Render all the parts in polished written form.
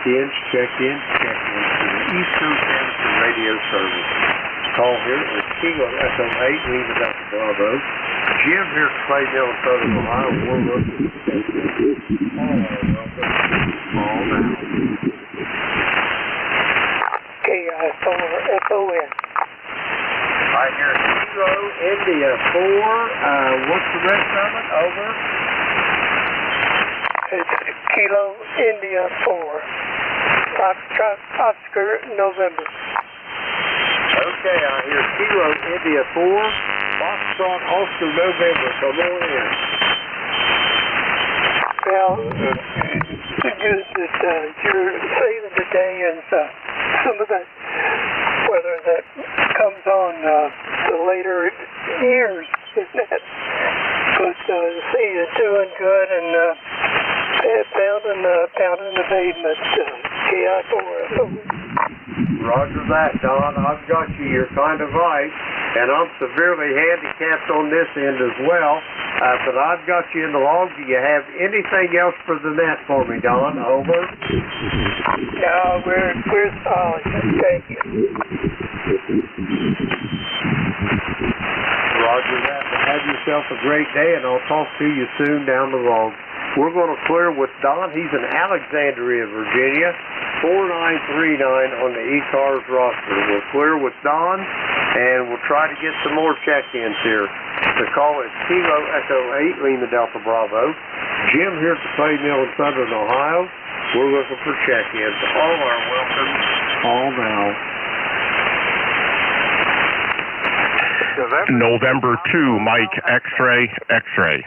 check-ins to the East Coast Amateur Radio Service. Call here is Kilo Echo 8, Lima Delta Bravo. Jim here at Claydale, Southern Ohio. We're looking all now. KI4FON. Right here, Kilo India 4. What's the rest of it? Over. It's Kilo India 4. Foxtrot Oscar November. Okay, I hear Kilo India 4. Foxtrot Oscar November. Come on in. Well, the news that you're saving today is some of that weather that comes on the later years, isn't it? But the sea is doing good and pounding the pavement. KI4. Roger that, Don. I've got you. You're kind of right. And I'm severely handicapped on this end as well. But I've got you in the log. Do you have anything else for the net for me, Don? Over. No, we're solid. Thank you. Roger that. Have yourself a great day, and I'll talk to you soon down the log. We're going to clear with Don. He's in Alexandria, Virginia. 4939 on the ECARS roster. We'll clear with Don, and we'll try to get some more check-ins here. The call is Kilo Echo 8, Lima Delta Bravo. Jim here at the Clay Mill in Southern Ohio. We're looking for check-ins. All are welcome. All now. November 2, Mike X-Ray, X-Ray.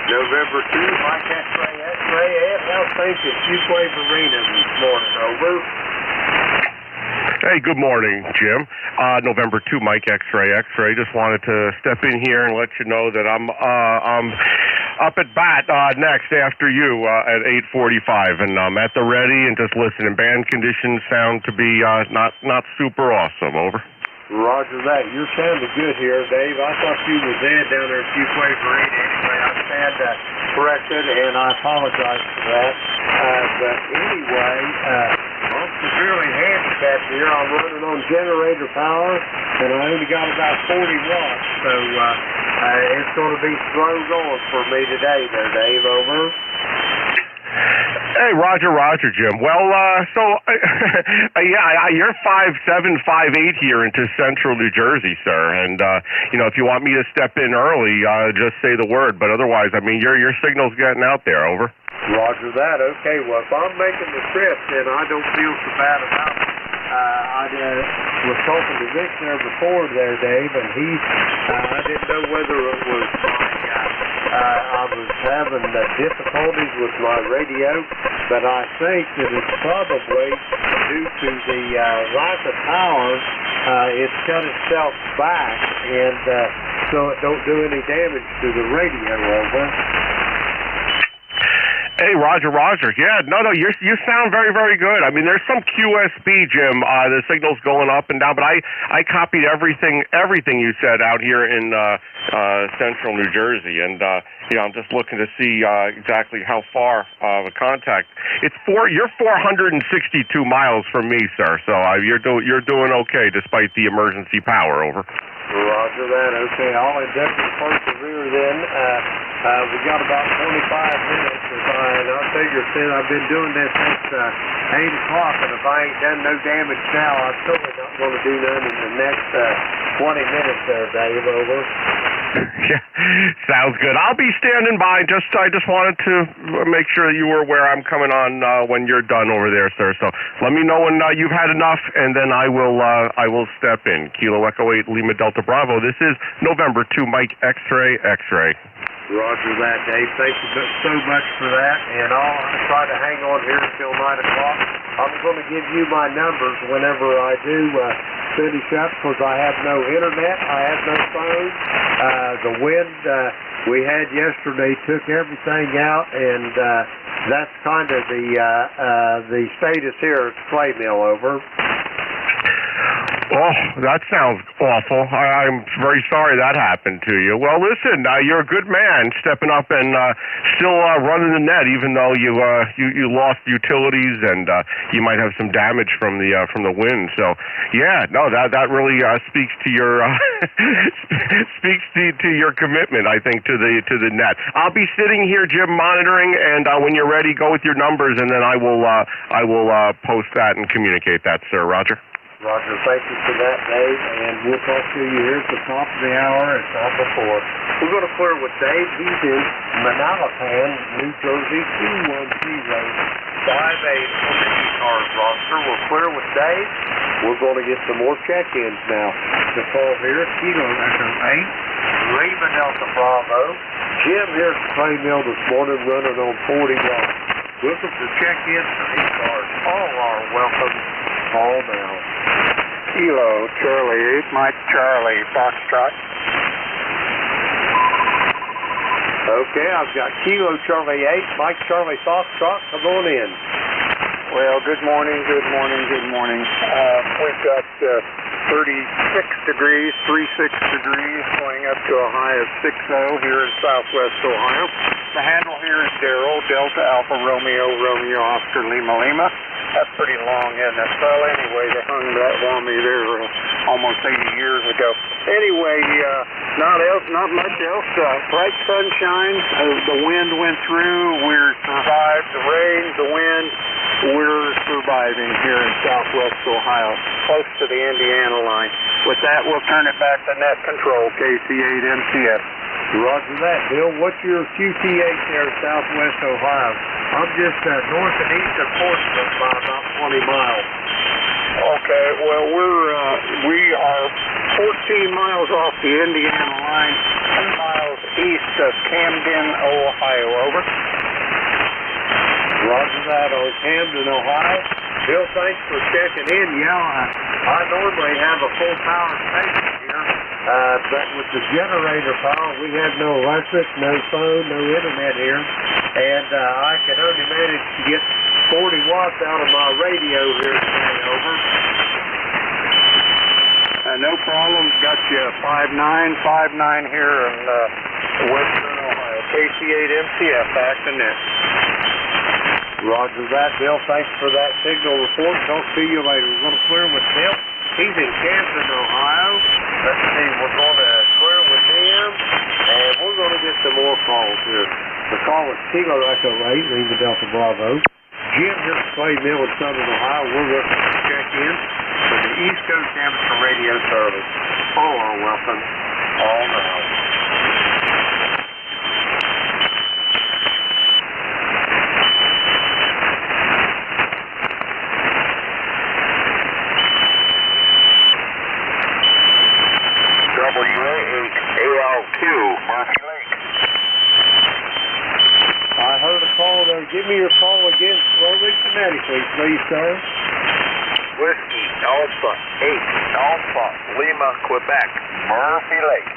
November 2, Mike X-Ray, X-Ray, and how's things at Fuquay Marina this morning? Over. Hey, good morning, Jim. November 2, Mike X-Ray, X-Ray. Just wanted to step in here and let you know that I'm up at bat next after you at 8:45, and I'm at the ready and just listening. Band conditions sound to be not super awesome. Over. Roger that. You're sounding good here, Dave. I thought you was dead down there at Fuquay Marina. Anyway, I stand corrected, and I apologize for that. But anyway, I'm severely handicapped here. I'm running on generator power, and I only got about 40 watts. So it's going to be slow going for me today there, Dave. Over. Hey, Roger, Jim. Well, you're 5'7", 5'8" here into central New Jersey, sir. And, if you want me to step in early, just say the word. But otherwise, I mean, your signal's getting out there. Over. Roger that. Okay, well, if I'm making the trip, then I don't feel so bad about it. I was talking to Vic there before there, Dave, and I didn't know whether it was I was having difficulties with my radio, but I think that it's probably due to the lack of power. It's cut itself back, and so it don't do any damage to the radio. Over. Hey, Roger. Yeah, no, you sound very, very good. I mean, there's some QSB, Jim. The signal's going up and down, but I copied everything you said out here in central New Jersey, and I'm just looking to see exactly how far the contact. You're 462 miles from me, sir. So you're doing okay despite the emergency power. Over. Roger that. Okay, I'll endeavor to persevere then. We got about 25 minutes, and I figure since I've been doing this since 8 o'clock, and if I ain't done no damage now, I'm certainly not going to do none in the next 20 minutes there, Dave. Over. Yeah, sounds good. I'll be standing by. I just wanted to make sure that you were aware I'm coming on when you're done over there, sir. So let me know when you've had enough, and then I will step in. Kilo Echo 8, Lima Delta Bravo. This is November 2, Mike X-Ray, X-Ray. Roger that, Dave. Thank you so much for that, and I'll try to hang on here until 9 o'clock. I'm going to give you my numbers whenever I do finish up, because I have no internet, I have no phone. The wind we had yesterday took everything out, and that's kind of the status here at Clay Mill. Over. Oh, that sounds awful. I'm very sorry that happened to you. Well, listen, you're a good man, stepping up and still running the net, even though you lost utilities and you might have some damage from the wind. So, yeah, no, that really speaks to your speaks to your commitment, I think, to the net. I'll be sitting here, Jim, monitoring, and when you're ready, go with your numbers, and then I will post that and communicate that, sir. Roger. Roger, thank you for that, Dave, and we'll talk to you here at the top of the hour and top before. We're going to clear with Dave. He's in Manalapan, New Jersey, 21058 on the ECARS roster. We'll clear with Dave. We're going to get some more check-ins now. The call here, Kilo Echo 8, Lima Delta Bravo. Jim here at the clay mill this morning running on 40 watts. Looking for check-ins for ECARS. All are welcome. All now. Kilo Charlie 8, Mike Charlie Foxtrot. Okay, I've got Kilo Charlie 8, Mike Charlie Foxtrot. Come on in. Well, good morning. We've got 36 degrees, 36 degrees, going up to a high of 60 here in southwest Ohio. The handle here is Darrell, Delta Alpha Romeo, Romeo Oscar Lima Lima. That's pretty long, isn't it? Well, anyway, they hung that on me there almost 80 years ago. Anyway, not much else. Bright sunshine. The wind went through. We're survived the rain, the wind. We're surviving here in southwest Ohio, close to the Indiana line. With that, we'll turn it back to net control, KC8MCF. Roger that, Bill. What's your QTH there in southwest Ohio? I'm just north and east of Portsmouth by about 20 miles. Okay, well, we are 14 miles off the Indiana line, 10 miles east of Camden, Ohio. Over. Roger that, on Camden, Ohio. Bill, thanks for checking in. Yeah, I normally have a full power station here, but with the generator power, we have no electric, no phone, no internet here, and I can only manage to get 40 watts out of my radio here today. Over. No problem. Got you 5959 here in western Ohio. KC8MCF, back to net. Roger that, Bill. Thanks for that signal report. Talk to you later. We're going to clear with Bill. He's in Camden, Ohio. Let's see, we're going to clear with him, and we're going to get some more calls here. The call is Kilo Echo 8, Lima Delta Bravo. Jim here at Clay Mill in Southern Ohio. We're looking to check in for the East Coast Amateur Radio Service. All are welcome. All now. WA8ALQ, Murphy Lake. I heard a call there. Give me your call again slowly, phonetically, please, sir. Whiskey Alpha 8 Alpha Lima, Quebec, Murphy Lake.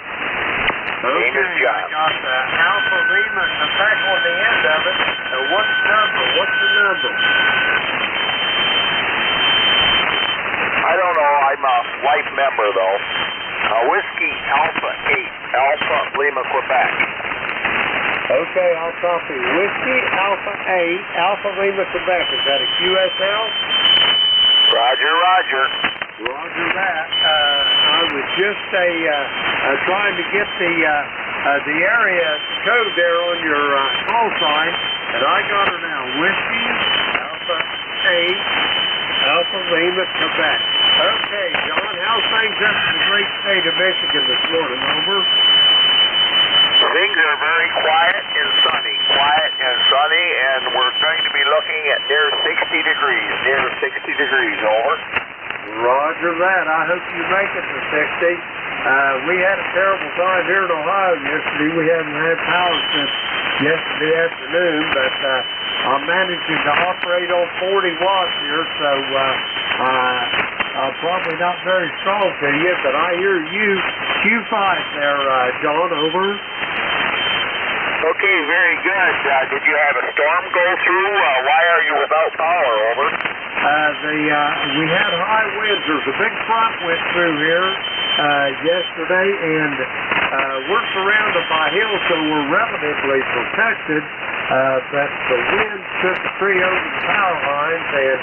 Okay, Name is John. I got the Alpha Lima Quebec on the end of it. What's the number? I don't know. I'm a life member, though. Whiskey Alpha 8 Alpha Lima, Quebec. Okay, I'll copy. Whiskey Alpha 8 Alpha Lima, Quebec. Is that a QSL? Roger. Roger that. I was just trying to get the area code there on your call sign, and I got her now. Whiskey Alpha 8 Alpha Lima, Quebec. Okay, John, how's things up in the great state of Michigan this morning? Over. Things are very quiet and sunny, and we're going to be looking at near 60 degrees, over. Roger that. I hope you make it to 60. We had a terrible time here in Ohio yesterday. We haven't had power since yesterday afternoon, but I'm managing to operate on 40 watts here, so probably not very strong to you, but I hear you. Q5 there, John, over. Okay, very good. Did you have a storm go through? Why are you without power, over? We had high winds. There was a big front went through here yesterday, and we're surrounded by hills, so we're relatively protected. But the wind took the tree over the power lines, and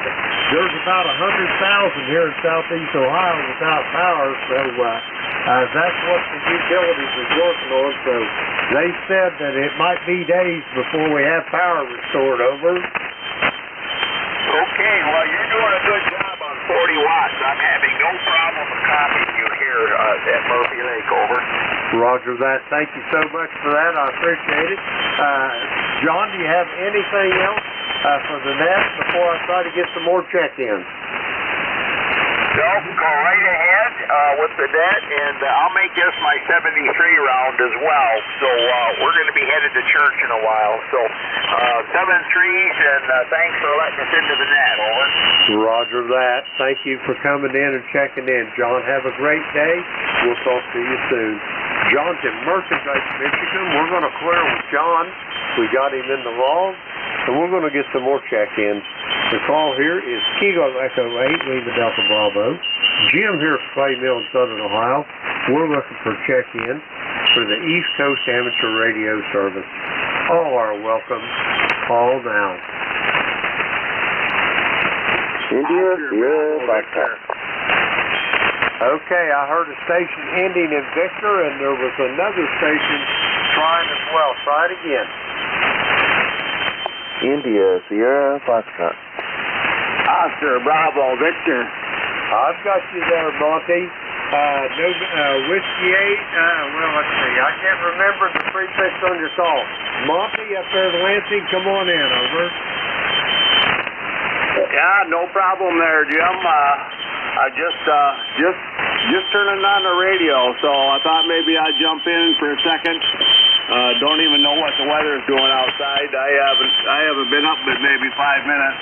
there's about 100,000 here in southeast Ohio without power. So that's what the utilities is working on. So they said that it might be days before we have power restored. Over. Okay, well, you're doing a good job on 40 watts. I'm having no problem copying you here at Murphy Lake. Over. Roger that. Thank you so much for that. I appreciate it. John, do you have anything else for the net before I try to get some more check-ins? No, go right ahead with the net, and I'll make this my 73 round as well. So we're going to be headed to church in a while. So 7-3s, and thanks for letting us into the net. Over. Roger that. Thank you for coming in and checking in, John. Have a great day. We'll talk to you soon. John's in Merchandise, Michigan. We're going to clear with John. We got him in the log, and we're going to get some more check-ins. The call here is Kilo Echo 8, Lima Delta Bravo. Jim here at Clay Mill in Southern Ohio. We're looking for check-in for the East Coast Amateur Radio Service. All are welcome. Call now. India, Sierra, Foxtrot. Okay, I heard a station ending in Victor, and there was another station trying as well. Try it again. India, Sierra, Foxtrot. Oscar, Bravo, Victor. I've got you there, Monty. Whiskey 8, well, let's see. I can't remember the prefix on your call. Monty up there in Lansing, come on in, over. Yeah, no problem there, Jim. I just turning on the radio, so I thought maybe I'd jump in for a second. Don't even know what the weather's doing outside. I haven't been up but maybe 5 minutes,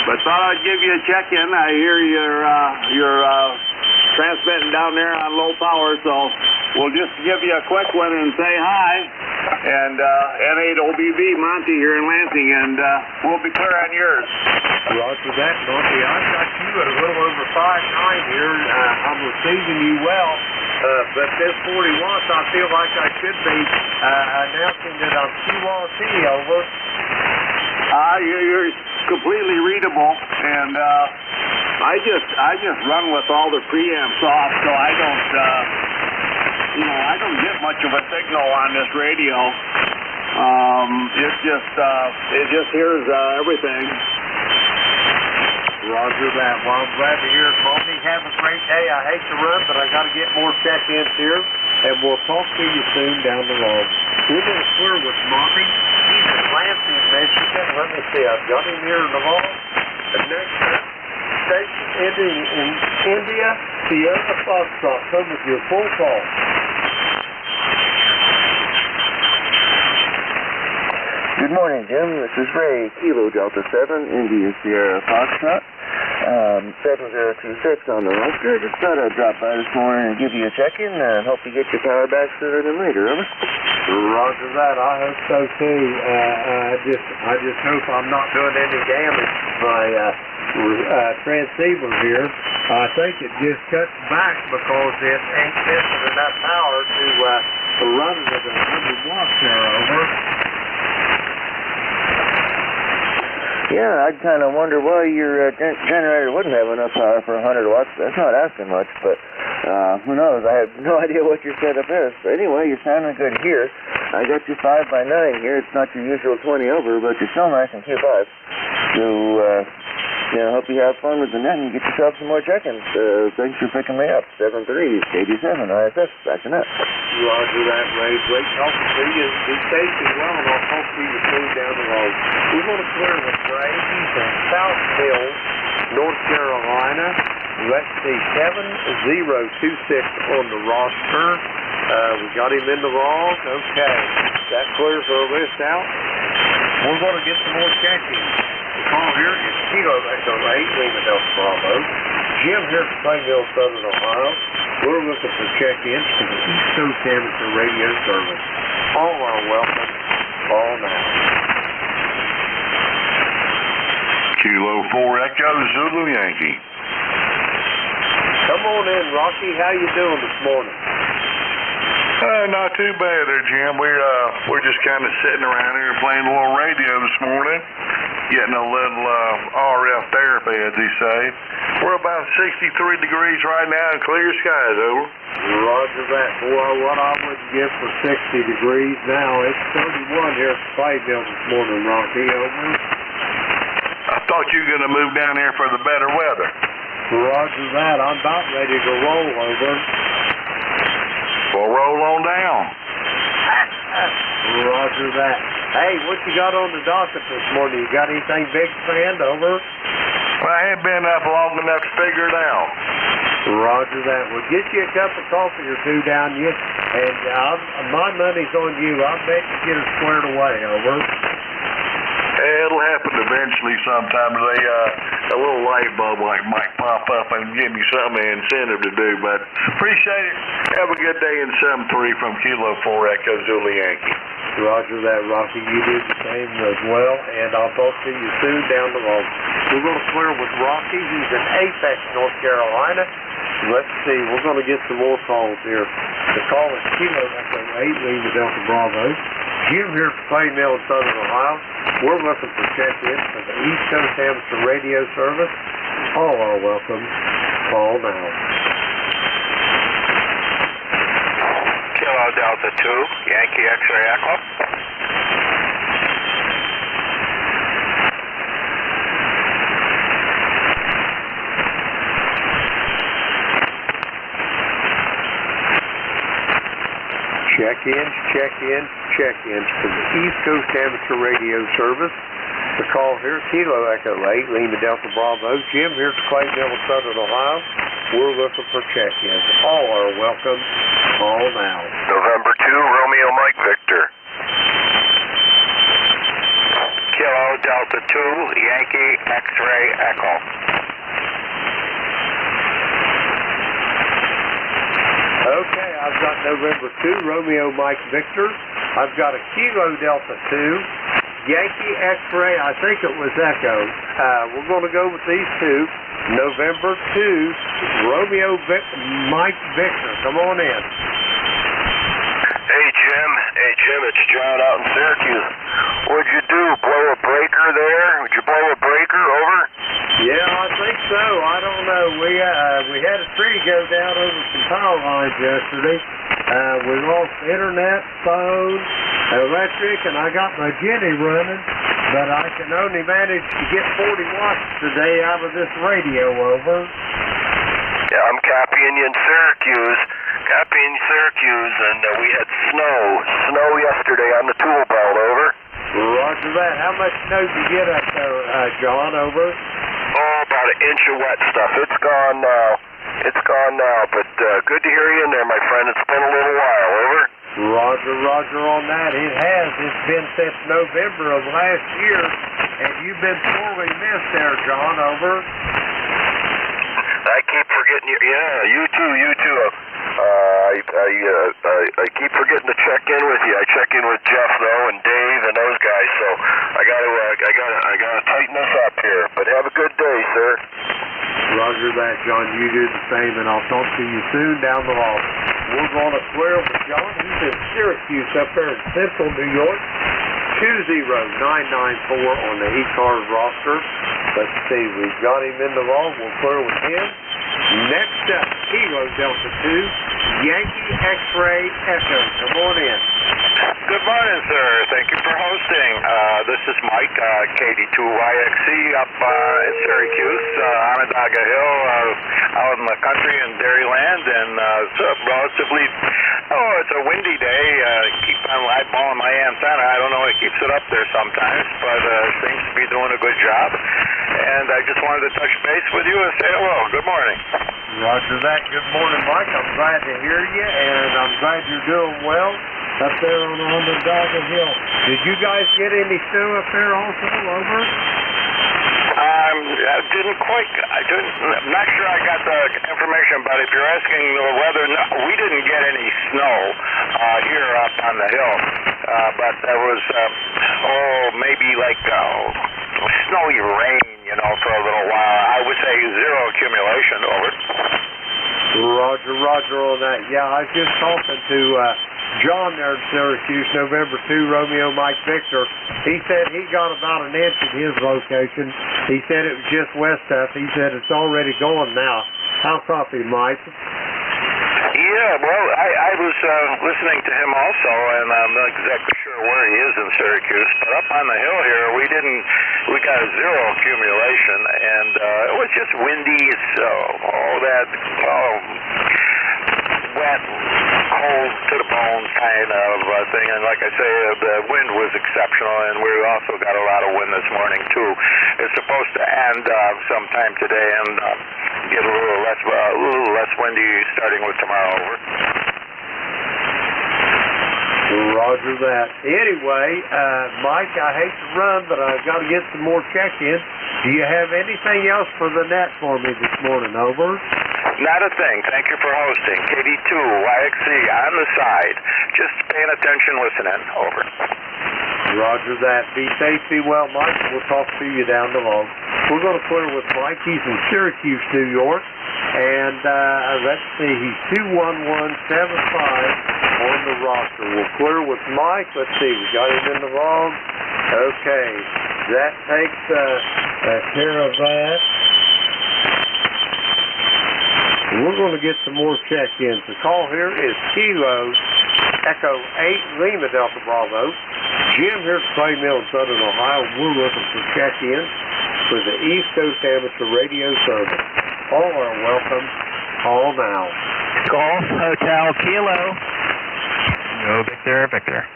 but thought I'd give you a check-in. I hear you're transmitting down there on low power, so we'll just give you a quick one and say hi. And N8OBV Monty here in Lansing, and we'll be clear on yours. Roger that, Monty. I've got you at a little over 5.9 here. I'm receiving you well, but this 40 watts, I feel like I should be announcing that I'm QRT, over. You're completely readable, and I just run with all the preamps off, so I don't get much of a signal on this radio. It just hears everything. Roger that. Well, I'm glad to hear it, Monty. Have a great day. I hate to run, but I got to get more check-ins here, and we'll talk to you soon down the road. We're going to clear with Monty. He's in Lansing, Michigan. Let me see. I've got him here in the log. The next station ending in India, Sierra Foxtrot. Come with your full call. Good morning, Jim. This is Ray, Kilo Delta 7, India, Sierra, Foxtrot. 7026 on the roster. Just thought I'd drop by this morning and give you a check-in and hope you get your power back sooner than later, over. Roger that. I hope so too. I just hope I'm not doing any damage to my transceiver here. I think it just cuts back because it ain't missing enough power to run it at 100 watts there, over. Yeah, I'd kind of wonder why your generator wouldn't have enough power for 100 watts. That's not asking much, but who knows? I have no idea what your setup is. But anyway, you're sounding good here. I got you 5x9 here. It's not your usual 20 over, but you're still nice in Q5. So, hope you have fun with the net and get yourself some more check-ins. Thanks for picking me up. 7-3, KG7, ISS, back to net. Roger that, Ray. Great talking to you. Be safe as well, and I'll talk to you soon down the road. We're going to clear with Ray. He's in South Mills, North Carolina. Let's see, 7026 on the roster. We got him in the log. Okay. That clears our list out. We're going to get some more check-ins. The call here is Kilo Echo 8, Lima Delta Bravo. Jim here from Clay Mill, Southern Ohio. We're looking for check-ins to the East Coast Amateur Radio Service. All are welcome. Call now. Kilo 4 Echo Zulu Yankee. Come on in, Rocky. How you doing this morning? Not too bad there, Jim. We're just kind of sitting around here playing a little radio this morning, getting a little RF therapy, as they say. We're about 63 degrees right now and clear skies, over. Roger that. Boy, what I wouldn't give for 60 degrees now. It's 31 here at Clayville this morning, Rocky. Over. I thought you were going to move down here for the better weather. Roger that. I'm about ready to roll, over. Well, roll on down. Roger that. Hey, what you got on the docket this morning? You got anything big planned, over? Well, I ain't been up long enough to figure it out. Roger that. We'll get you a cup of coffee or two down you, and my money's on you. I'll bet you get it squared away, over. It'll happen eventually sometime. A little light bulb might pop up and give me something incentive to do, but appreciate it. Have a good day in 7-3 from Kilo 4 Echo Zulu Yankee. Roger that, Rocky. You do the same as well, and I'll talk to you soon down the road. We're going to clear with Rocky. He's in Apex, North Carolina. Let's see. We're going to get some more calls here. The call is Kilo Echo 8, Lima Delta Bravo. Jim here from Clay Mill in Southern Ohio. We're looking for check-ins for the East Coast Amateur Radio Service. All are welcome. Call now. Kilo Delta 2, Yankee X-ray Echo. Check-ins for the East Coast Amateur Radio Service. The call here, Kilo Echo 8, Lima Delta Bravo. Jim here at Clayville, Southern Ohio. We're looking for check-ins. All are welcome. Call now. November 2, Romeo Mike Victor. Kilo Delta 2, Yankee X-ray Echo. Okay, I've got November 2, Romeo Mike Victor. I've got a Kilo Delta 2, Yankee X-ray, I think it was Echo. We're going to go with these two. November 2, Romeo Mike Victor. Come on in. Hey, Jim, it's John out in Syracuse. What'd you do, blow a breaker there? Would you blow a breaker, over? Yeah, I think so. I don't know. We had a tree go down over some power lines yesterday. We lost internet, phone, electric, and I got my Jenny running, but I can only manage to get 40 watts today out of this radio, over. Yeah, I'm copying you in Syracuse. And we had snow yesterday on the tool belt, over. Roger that. How much snow did you get up there, John, over? Oh, about an inch of wet stuff. It's gone now, but good to hear you in there, my friend. It's been a little while, over. Roger on that. It has. It's been since November of last year, and you've been sorely missed there, John, over. I keep forgetting you. Yeah, you too. I keep forgetting to check in with you. I check in with Jeff though and Dave and those guys. So I gotta tighten this up here. But have a good day, sir. Roger that, John. You do the same, and I'll talk to you soon down the hall. We're going to clear with John. He's in Syracuse up there in Central New York. 20994 on the ECARS roster. Let's see. We've got him in the vault. We'll clear with him. Next up, Kilo Delta 2, Yankee X-ray Echo. Come on in. Good morning, sir. Thank you for hosting. This is Mike, KD2YXC up in Syracuse, Onondaga Hill, out in the country in Dairyland, and it's a relatively, it's a windy day. Keep on eyeballing my antenna. I don't know, it keeps it up there sometimes, but seems to be doing a good job. And I just wanted to touch base with you and say hello. Good morning. Roger that. Good morning, Mike. I'm glad to hear you, and I'm glad you're doing well up there on Onondaga Hill. Did you guys get any snow up there also, over? I'm not sure I got the information, but if you're asking the weather, no, we didn't get any snow here up on the hill. But there was, maybe like snowy rain, for a little while. I would say zero accumulation, over. Roger on that. Yeah, I was just talking to John there in Syracuse, November 2, Romeo Mike Victor. He said he got about an inch at his location. He said it was just west of. He said it's already going now. How copy, Mike? Yeah, well, I was listening to him also, and I'm not exactly sure where he is in Syracuse, but up on the hill here, we got zero accumulation, and it was just windy, so all that wet, cold to the bone kind of thing, and like I say, the wind was exceptional, and we also got a lot of wind this morning, too. It's supposed to end sometime today, and get a little less windy starting with tomorrow, over. Roger that. Anyway, Mike, I hate to run, but I've got to get some more check-in. Do you have anything else for the net for me this morning, over? Not a thing. Thank you for hosting. KD2YXC on the side. Just paying attention, listening, over. Roger that. Be safe, be well, Mike. We'll talk to you down the road. We're going to clear with Mike. He's in Syracuse, New York. And let's see, he's 21175 on the roster. We'll clear with Mike. Let's see, we got him in the wrong. Okay, that takes care of that. We're going to get some more check-ins. The call here is Kilo Echo 8 Lima Delta Bravo. Jim here at Clay Mill in Southern Ohio. We're looking for check-ins for the East Coast Amateur Radio Service. All are welcome. Call now. Golf Hotel Kilo. Go Victor.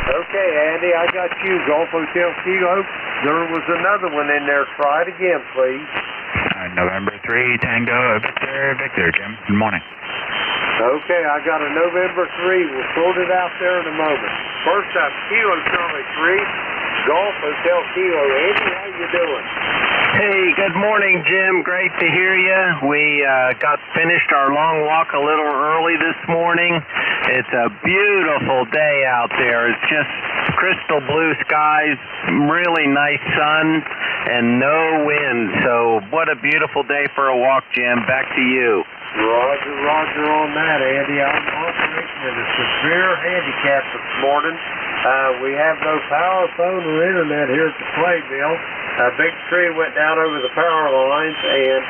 Okay, Andy, I got you. Golf Hotel Kilo. There was another one in there. Try it again, please. November 3, Tango Victor. Jim, good morning. Okay, I got a November 3. We'll sort it out there in a moment. First up, Kilo Charlie 3, Golf Hotel Kilo. Andy, how you doing? Hey, good morning, Jim. Great to hear you. We got finished our long walk a little early this morning. It's a beautiful day out there. It's just crystal blue skies, really nice sun, and no wind. So what a beautiful day for a walk, Jim. Back to you. Roger on that, Andy. I'm operating at a severe handicap this morning. We have no power, phone, or internet here at the Clay Mill. A big tree went down over the power lines, and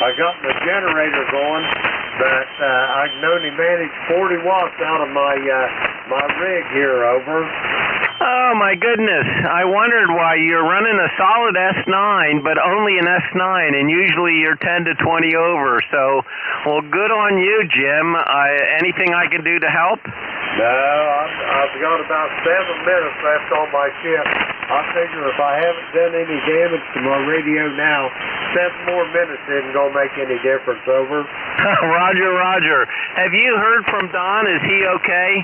I got my generator going, but I can only manage 40 watts out of my rig here, over. Oh, my goodness. I wondered why you're running a solid S9, but only an S9, and usually you're 10 to 20 over. So, well, good on you, Jim. Anything I can do to help? No, I've got about 7 minutes left on my shift. I figure if I haven't done any damage to my radio now, 7 more minutes isn't going to make any difference, over. Roger. Have you heard from Don? Is he okay?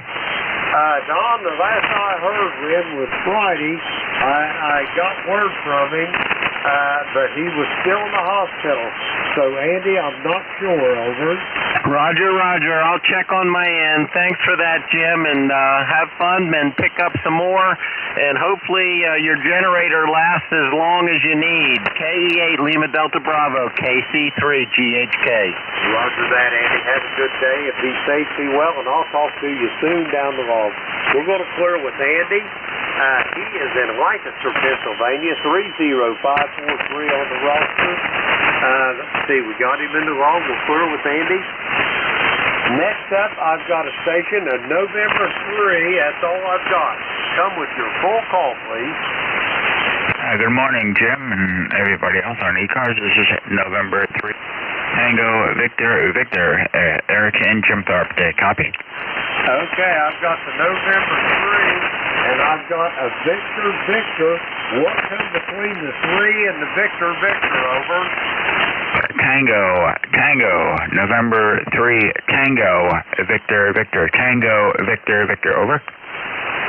Don, the last I heard when was Friday. I got word from him, but he was still in the hospital. So, Andy, I'm not sure, over. Roger. I'll check on my end. Thanks for that, Jim, and have fun and pick up some more, and hopefully your generator lasts as long as you need. KE8 Lima Delta Bravo, KC3 GHK. Roger that, Andy. Have a good day, and be safe, be well, and I'll talk to you soon down the road. We're going to clear with Andy. He is in Lancaster, Pennsylvania, 30543 on the roster. Let's see, we got him in the wrong. We'll clear with Andy. Next up, I've got a station of November 3. That's all I've got. Come with your full call, please. Good morning, Jim, and everybody else on ECARS. This is November 3. Tango Victor, Eric and Jim Thorpe. Copy. Okay, I've got the November 3, and I've got a Victor. What comes between the 3 and the Victor, over? Tango, November 3, Tango, Victor, Tango, Victor, over.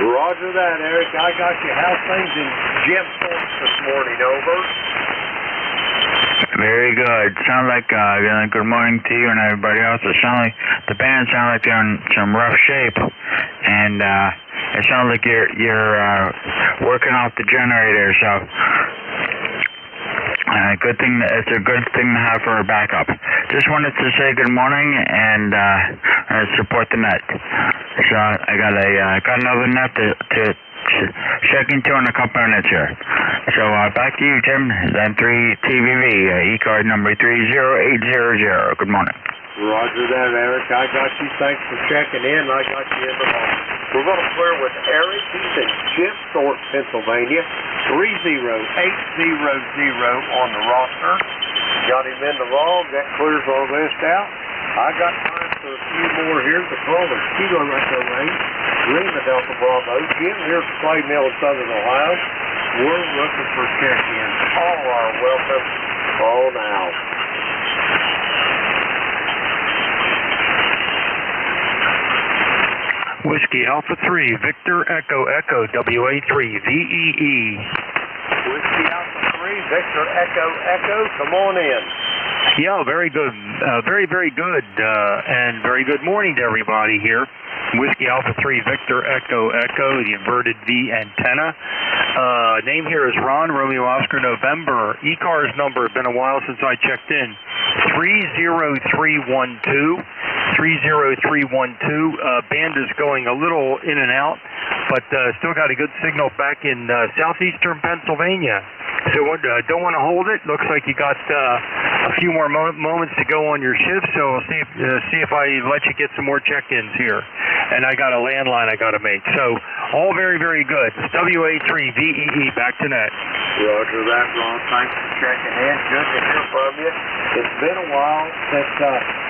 Roger that, Eric. I got you. How's things in Jim Thorpe this morning, over? Very good. Sound like good morning to you and everybody else. The band sound like they're in some rough shape, and it sounds like you're working off the generator. So Good thing. It's a good thing to have for a backup. Just wanted to say good morning and support the net. So I got another net to check into in a couple minutes here. So back to you, Tim. Then 3TVV, ECARS number 30800. Good morning. Roger that, Eric. I got you. Thanks for checking in. I got you in the hall. We're going to clear with Eric. He's in Jimthorpe, Pennsylvania. 30800 on the roster. Got him in the log. That clears our list out. I got time for a few more here. The caller, Kilo Echo 8, Lima Delta Bravo. Jim here from Clay Mill in Southern Ohio. We're looking for check-in. All are welcome. All now. Whiskey Alpha 3, Victor Echo Echo, WA3, VEE. Whiskey Alpha 3, Victor Echo Echo, come on in. Yeah, very good. Very good. And very good morning to everybody here. Whiskey Alpha 3, Victor Echo Echo, the inverted V antenna. Name here is Ron, Romeo Oscar, November. ECARS number, been a while since I checked in. 30312. 30312. Band is going a little in and out, but still got a good signal back in southeastern Pennsylvania. So don't want to hold it. Looks like you got a few more moments to go on your shift, so we'll see if I let you get some more check-ins here. And I got a landline I got to make. So all very, very good. WA3 VEE, back to net. Roger that, Ron. Thanks for checking in. Good to hear from you. It's been a while since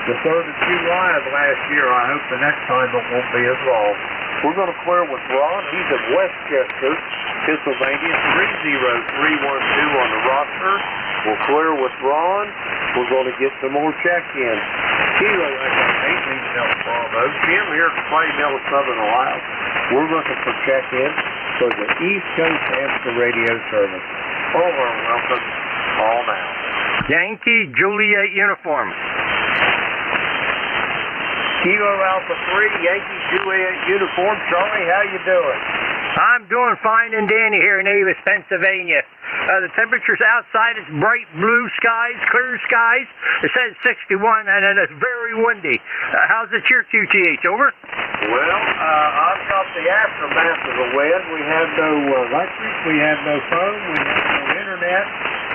the 3rd of July of last year. I hope the next time it won't be as long. We're going to clear with Ron. He's in Westchester, Pennsylvania, 30312 on the roster. We'll clear with Ron. We're going to get some more check-ins. Kilo Echo 8, Delta Bravo. Jim here from Clay Mill in Southern Ohio. We're looking for check-in for the East Coast Amateur Radio Service. All are welcome. All now. Yankee Juliet uniform. Kilo Alpha 3, Yankee Juliet uniform. Charlie, how you doing? I'm doing fine and dandy here in Avis, Pennsylvania. The temperature's outside, it's bright blue skies, clear skies. It says 61 and it's very windy. How's it your QTH, over? Well, I've got the aftermath of the wind. We have no electric, we have no phone, we have no internet,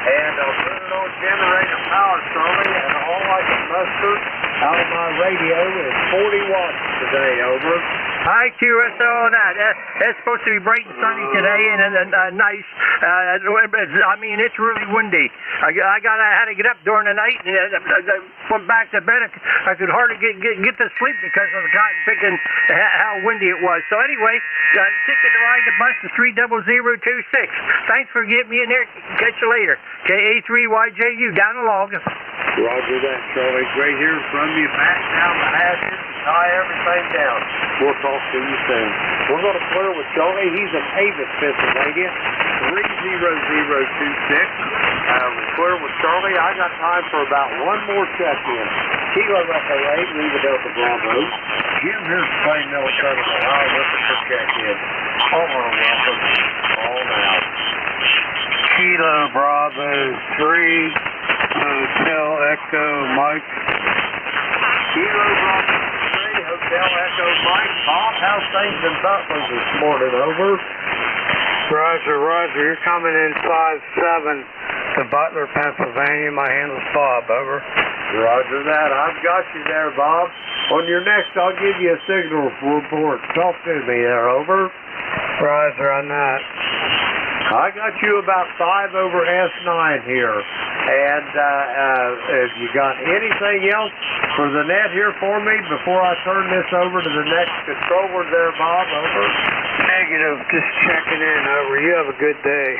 and I'll put it on generator power, Charlie, and all I can muster out of my radio is 40 watts today, over. Hi, QSO on that. It's supposed to be bright and sunny today and nice. I mean, it's really windy. I had to get up during the night and went back to bed. I could hardly get to sleep because of the cotton picking how windy it was. So anyway, ticket to ride the bus to 30026. Thanks for getting me in there. Catch you later. KA3YJU down the log. Roger that, Charlie. Great hearing from you. Back down the hatches, tie everything down. We'll talk to you soon. We're going to clear with Charlie. He's in Avis, Pennsylvania, 30026. We'll clear with Charlie. I got time for about one more check-in. Kilo Echo 8, Lima Delta Bravo. Jim here from Clay Mill, Southern Ohio, looking for check-in. All are welcome. All now. Kilo Bravo 3. Hotel Echo Mike. Kilo Bravo 3, Hotel Echo Mike. Bob, how's things in Butler this morning, over? Roger. You're coming in 5-7 to Butler, Pennsylvania. My handle's Bob, over. Roger that. I've got you there, Bob. On your next, I'll give you a signal report. Talk to me there, over. Roger on that. I got you about 5 over S9 here. And if you got anything else for the net here for me before I turn this over to the next controller there, Bob, over? Negative, just checking in, over. You have a good day.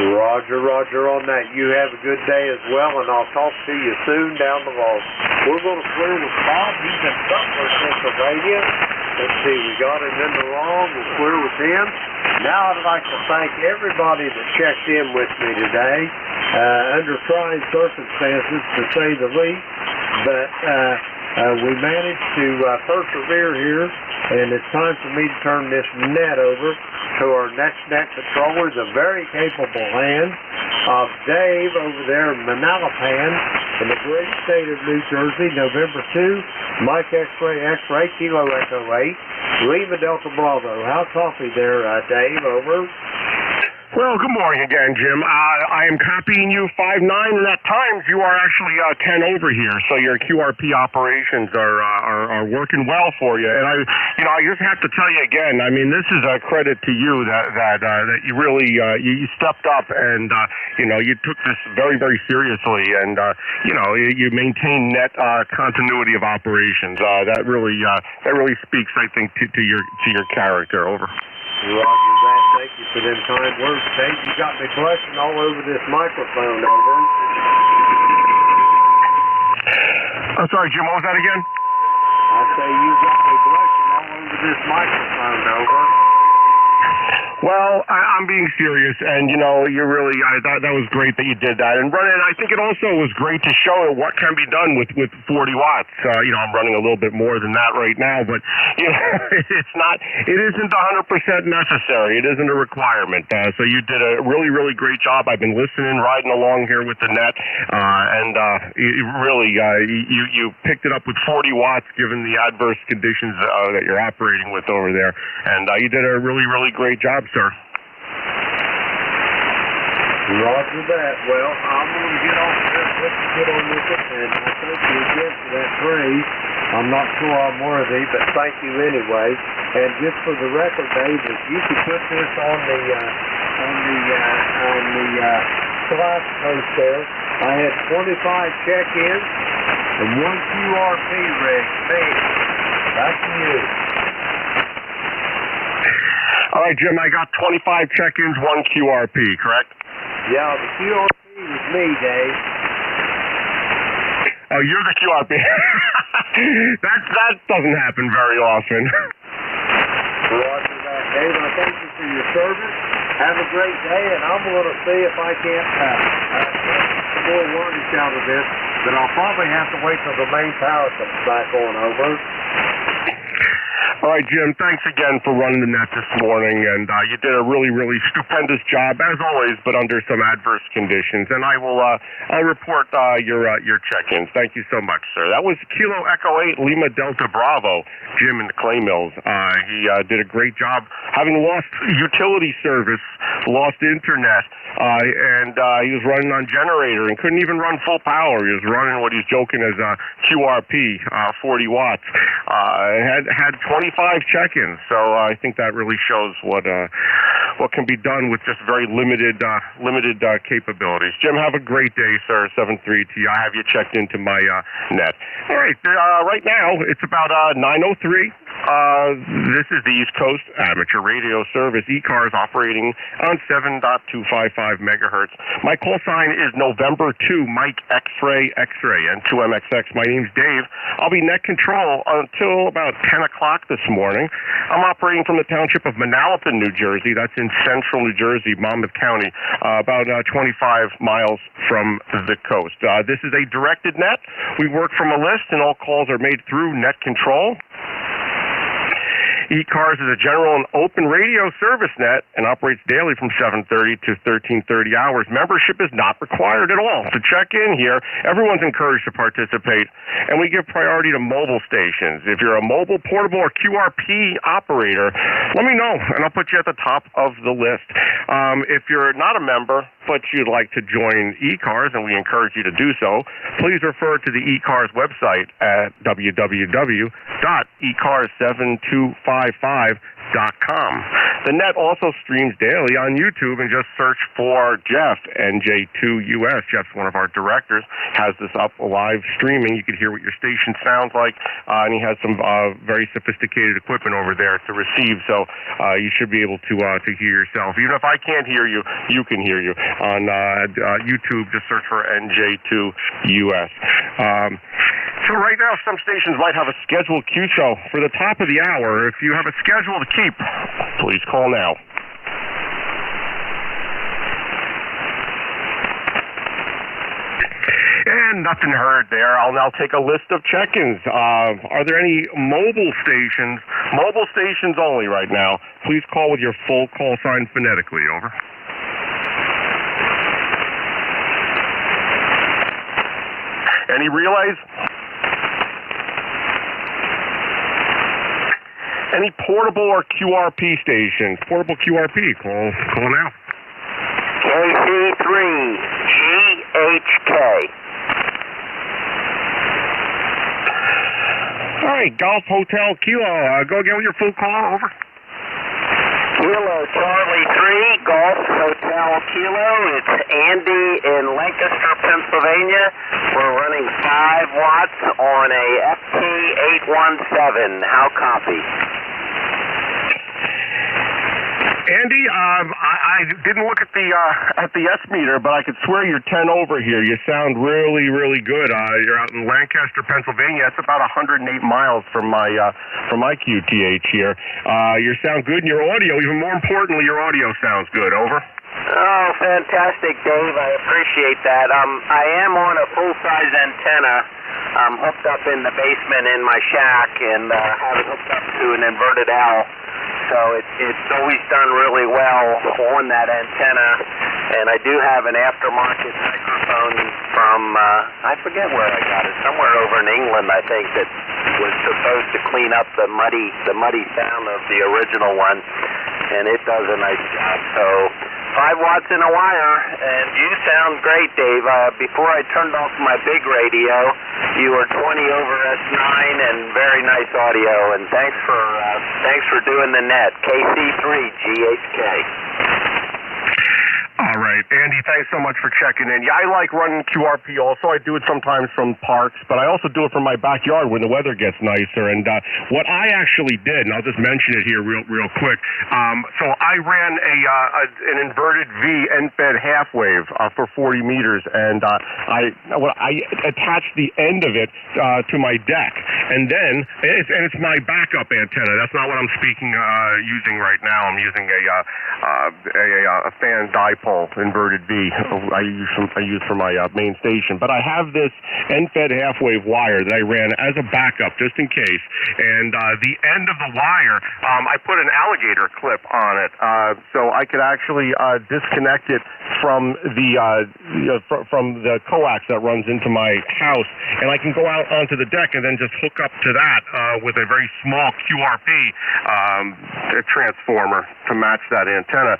Roger on that. You have a good day as well, and I'll talk to you soon down the road. We're going to clear with Bob. He's in Butler, Pennsylvania. Let's see, we got him in the wrong. We'll clear with him. Now I'd like to thank everybody that checked in with me today. Under trying circumstances, to say the least, but we managed to persevere here, and it's time for me to turn this net over to our next net controller, the very capable hand, of Dave over there in Manalapan in the great state of New Jersey, November 2, Mike X-ray, Kilo Echo 8, Lima Delta Bravo. How coffee there, Dave, over? Well, good morning again, Jim. I am copying you 5-9, and at times you are actually 10 over here, so your QRP operations are working well for you. And I just have to tell you again, I mean, this is a credit to you that you really you stepped up and you took this very, very seriously, and you maintain net continuity of operations. That really speaks, I think, to your character. Over. Roger that. Thank you for them kind words, Dave. You got me blushing all over this microphone, over. I'm sorry, Jim, what was that again? I say you got me blushing all over this microphone, over. Well, I'm being serious, and you're really. I thought that was great that you did that, and I think it also was great to show what can be done with 40 watts. I'm running a little bit more than that right now, but it's not. It isn't 100% necessary. It isn't a requirement. So you did a really, really great job. I've been listening, riding along here with the net, and you picked it up with 40 watts, given the adverse conditions that you're operating with over there, and you did a really, really great job, sir. Roger that. Well, I'm going to get off this. Let's get on with it, and I thank you again for that praise. I'm not sure I'm worthy, but thank you anyway. And just for the record, Dave, if you could put this on the class post there, I had 25 check-ins and 1 QRP rig. Man, back to you. All right, Jim, I got 25 check-ins, 1 QRP, correct? Yeah, the QRP was me, Dave. Oh, you're the QRP. That doesn't happen very often. Roger that, Dave. I thank you for your service. Have a great day, and I'm going to see if I can't get some more wordage out of this, but I'll probably have to wait till the main power comes back on, over. All right, Jim, thanks again for running the net this morning, and you did a really, really stupendous job, as always, but under some adverse conditions, and I'll report your check-ins. Thank you so much, sir. That was Kilo Echo 8, Lima Delta Bravo, Jim in the Clay Mills. He did a great job, having lost utility service, lost internet, and he was running on generator and couldn't even run full power. He was running what he's joking as QRP, 40 watts. Had 25 check-ins, so I think that really shows what can be done with just very limited capabilities. Jim, have a great day, sir. 73T. I have you checked into my net. All right, right now it's about 9:03. This is the East Coast Amateur Radio Service, ECARS, operating on 7.255 megahertz. My call sign is November 2, Mike X-ray, and 2MXX. My name's Dave. I'll be net control until about 10 o'clock this morning. I'm operating from the township of Manalapan, New Jersey. That's in central New Jersey, Monmouth County, about 25 miles from the coast. This is a directed net. We work from a list, and all calls are made through net control. ECARS is a general and open radio service net and operates daily from 7:30 to 13:30 hours. Membership is not required at all. To check in here, everyone's encouraged to participate, and we give priority to mobile stations. If you're a mobile, portable, or QRP operator, let me know, and I'll put you at the top of the list. If you're not a member, but you'd like to join ECARS, and we encourage you to do so, please refer to the ECARS website at www.ecars7255.com. The net also streams daily on YouTube, and just search for Jeff, NJ2US. Jeff's one of our directors, has this up live streaming. You can hear what your station sounds like, and he has some very sophisticated equipment over there to receive, so you should be able to hear yourself. Even if I can't hear you, you can hear you. On YouTube, just search for NJ2US. So right now, some stations might have a scheduled Q show for the top of the hour. If you have a schedule to keep, please call now. And nothing heard there. I'll now take a list of check-ins. Are there any mobile stations? Mobile stations only right now. Please call with your full call sign phonetically. Over. Any relays? Any portable or QRP stations? Portable QRP, call now. KC3 GHK. All right, Golf Hotel Kilo. Go again with your full call. Over. Kilo Charlie 3, Golf Hotel Kilo. It's Andy in Lancaster, Pennsylvania. We're running 5 watts on a FT817. How copy? Andy, I didn't look at the S meter, but I could swear you're 10 over here. You sound really, really good. You're out in Lancaster, Pennsylvania. That's about 108 miles from my QTH here. You sound good in your audio. Even more importantly, your audio sounds good. Over. Oh, fantastic, Dave. I appreciate that. I am on a full-size antenna. I'm hooked up in the basement in my shack and have it hooked up to an inverted L. So it's always done really well on that antenna. And I do have an aftermarket microphone from, I forget where I got it, somewhere over in England, I think, that was supposed to clean up the muddy sound of the original one. And it does a nice job. So 5 watts in a wire, and you sound great, Dave. Before I turned off my big radio, you were 20 over S9 and very nice audio. And thanks for doing the net. KC3 GHK. All right, Andy, thanks so much for checking in. Yeah, I like running QRP also. I do it sometimes from parks, but I also do it from my backyard when the weather gets nicer. And what I actually did, and I'll just mention it here real quick, so I ran an inverted V end-fed half wave for 40 meters, and I attached the end of it to my deck. And then, it's my backup antenna. That's not what I'm using right now. I'm using a fan dipole inverted V. I use for my main station, but I have this end-fed half-wave wire that I ran as a backup just in case. And the end of the wire, I put an alligator clip on it, so I could actually disconnect it from the coax that runs into my house, and I can go out onto the deck and then just hook up to that with a very small QRP transformer to match that antenna.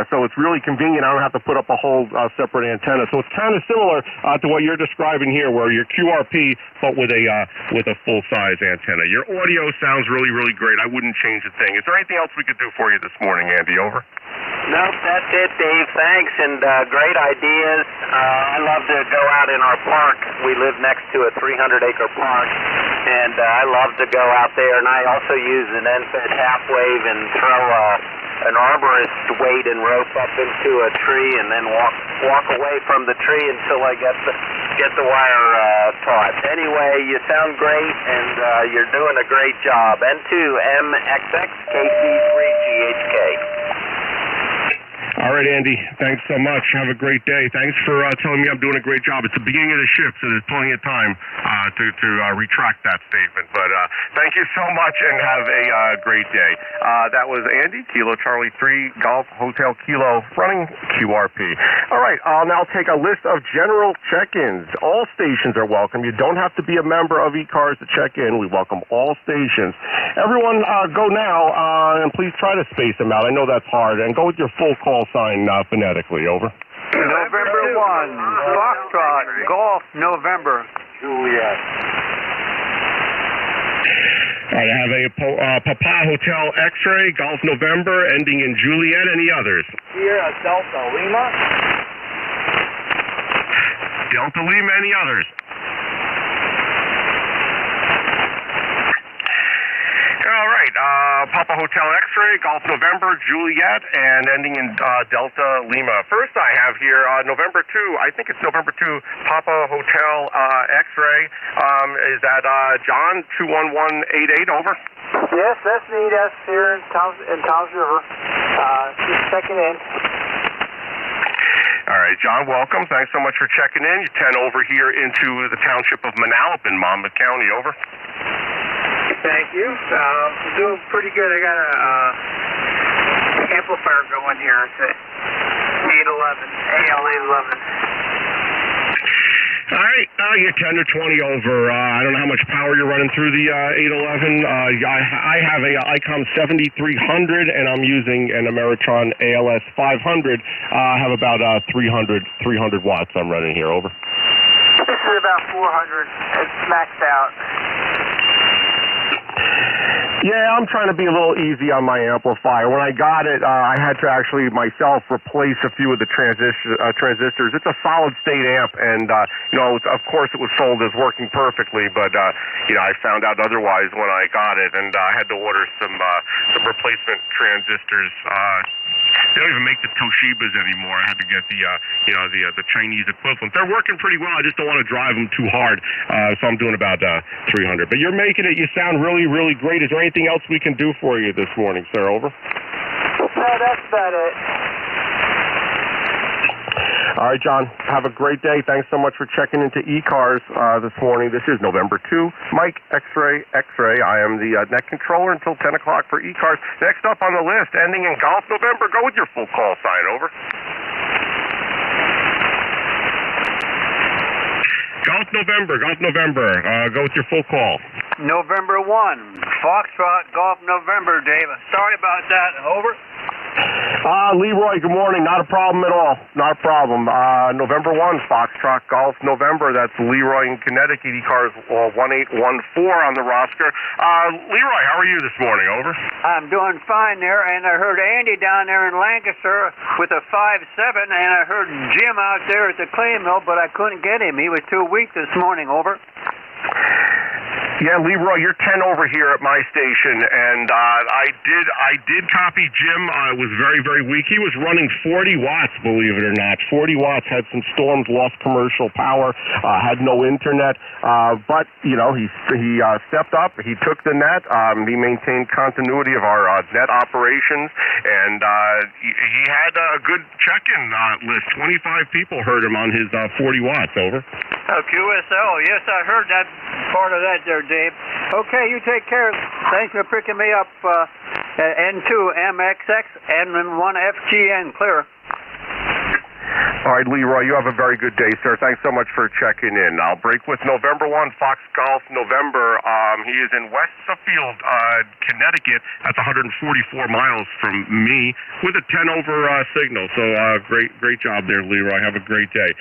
So it's really convenient. I don't have to put up a whole separate antenna. So it's kind of similar to what you're describing here, where you're QRP but with a full-size antenna. Your audio sounds really, really great. I wouldn't change a thing. Is there anything else we could do for you this morning, Andy? Over. Nope, that's it, Dave. Thanks, and great ideas. I love to go out in our park. We live next to a 300-acre park, and I love to go out there. And I also use an end-fed half-wave and throw an arborist weight and rope up into a tree, and then walk away from the tree until I get the wire taut. Anyway, you sound great, and you're doing a great job. N2MXX KC3GHK. All right, Andy, thanks so much. Have a great day. Thanks for telling me I'm doing a great job. It's the beginning of the shift, so there's plenty of time to retract that statement. But thank you so much, and have a great day. That was Andy, Kilo Charlie 3, Golf Hotel Kilo, running QRP. All right, I'll now take a list of general check-ins. All stations are welcome. You don't have to be a member of ECARS to check in. We welcome all stations. Everyone, go now, and please try to space them out. I know that's hard. And go with your full call sign phonetically. Over. November 1, Foxtrot, Golf, November, Juliet. I have a Papa Hotel X-Ray, Golf November, ending in Juliet. Any others? Sierra Delta Lima. Delta Lima. Any others? All right, Papa Hotel X-Ray, Golf November, Juliet, and ending in Delta Lima. First I have here November 2, I think it's November 2, Papa Hotel X-Ray. Is that John, 21188, over? Yes, that's me. That's here in Tom's River. Just checking in. All right, John, welcome. Thanks so much for checking in. You're 10 over here into the township of Manalapan, Monmouth County, over. Thank you. Doing pretty good. I got a amplifier going here. It's a AL811. All right. You're 10 or 20 over. I don't know how much power you're running through the 811. I have a ICOM 7300, and I'm using an Ameritron ALS 500. I have about 300 watts I'm running here. Over. This is about 400. It's maxed out. Yeah, I'm trying to be a little easy on my amplifier. When I got it, I had to actually myself replace a few of the transistors. It's a solid state amp, and of course it was sold as working perfectly, but I found out otherwise when I got it, and I had to order some replacement transistors. They don't even make the Toshibas anymore. I had to get the Chinese equivalent. They're working pretty well. I just don't want to drive them too hard, so I'm doing about 300. But you're making it. You sound really, really great. Is there anything else we can do for you this morning, sir? Over. No, that's about it. All right, John. Have a great day. Thanks so much for checking into ECARS this morning. This is November 2. Mike, X-Ray. I am the net controller until 10 o'clock for ECARS. Next up on the list, ending in Golf November. Go with your full call sign. Over. Golf November. Go with your full call. November 1. Foxtrot Golf November, Dave. Sorry about that. Over. Leroy, good morning. Not a problem at all. Not a problem. November 1, Foxtrot Golf November. That's Leroy in Connecticut. ECARS 1814 on the roster. Leroy, how are you this morning? Over. I'm doing fine there, and I heard Andy down there in Lancaster with a 5.7, and I heard Jim out there at the clay mill, but I couldn't get him. He was too weak this morning. Over. Yeah, Leroy, you're 10 over here at my station, and I did copy Jim. It was very, very weak. He was running 40 watts, believe it or not. 40 watts, had some storms, lost commercial power, had no internet, but, he stepped up. He took the net. He maintained continuity of our net operations, and he had a good check-in list. 25 people heard him on his 40 watts. Over. QSL, yes, I heard that part of that there, Dave. Okay, you take care. Thanks for picking me up. N2MXX and 1FGN, clear. All right, Leroy, you have a very good day, sir. Thanks so much for checking in. I'll break with November 1, Fox Golf November. He is in West Suffield, Connecticut. That's 144 miles from me with a 10 over signal. So great job there, Leroy. Have a great day.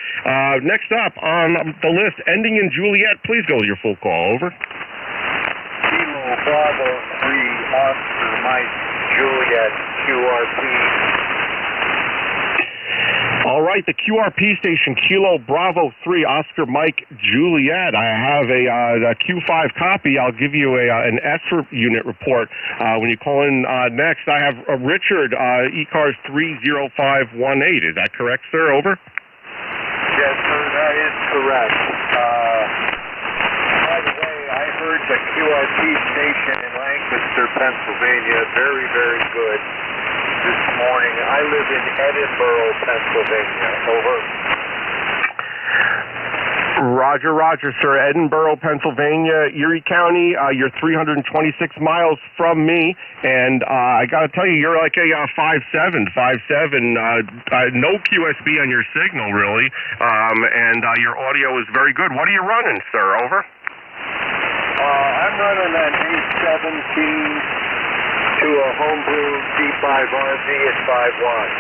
Next up on the list, ending in Juliet. Please go with your full call. Over. Kilo Bravo 3, Oscar Mike, Juliet, QRP. All right, the QRP station, Kilo Bravo 3, Oscar Mike Juliet. I have a Q5 copy. I'll give you an S unit report when you call in next. I have Richard, ECARS 30518. Is that correct, sir? Over. Yes, sir, that is correct. By the way, I heard the QRP station in Lancaster, Pennsylvania, very, very good this morning. I live in Edinburgh, Pennsylvania. Over. Roger, sir. Edinburgh, Pennsylvania, Erie County. You're 326 miles from me, and I got to tell you, you're like a 5.7. No QSB on your signal, really, and your audio is very good. What are you running, sir? Over. I'm running an 817 to a homebrew D5RV at 5 watts.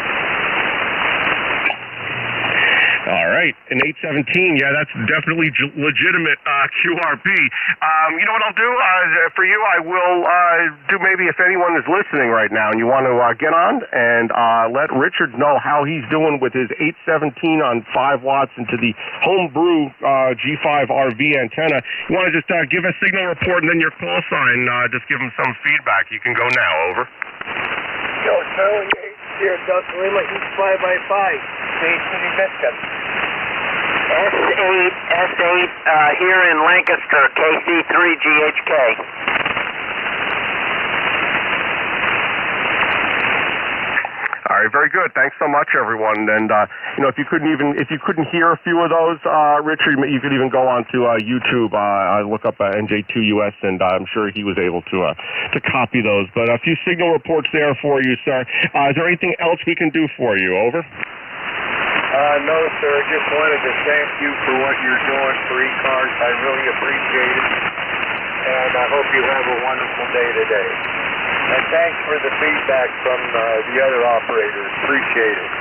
All right, an 817. Yeah, that's definitely legitimate QRP. You know what I'll do for you? I will do maybe if anyone is listening right now and you want to get on and let Richard know how he's doing with his 817 on 5 watts into the homebrew G5RV antenna. You want to just give a signal report and then your call sign, just give him some feedback. You can go now. Over. Yo, Charlie, here, Delta Lima, East 5x5. State City Biscuit. S8 here in Lancaster, KC3GHK. All right, very good. Thanks so much, everyone. And if you couldn't hear a few of those, Richard, you could even go on to YouTube, look up NJ2US, and I'm sure he was able to copy those. But a few signal reports there for you, sir. Is there anything else we can do for you? Over. No, sir. Just wanted to thank you for what you're doing for ECARS. I really appreciate it. And I hope you have a wonderful day today. And thanks for the feedback from the other operators. Appreciate it.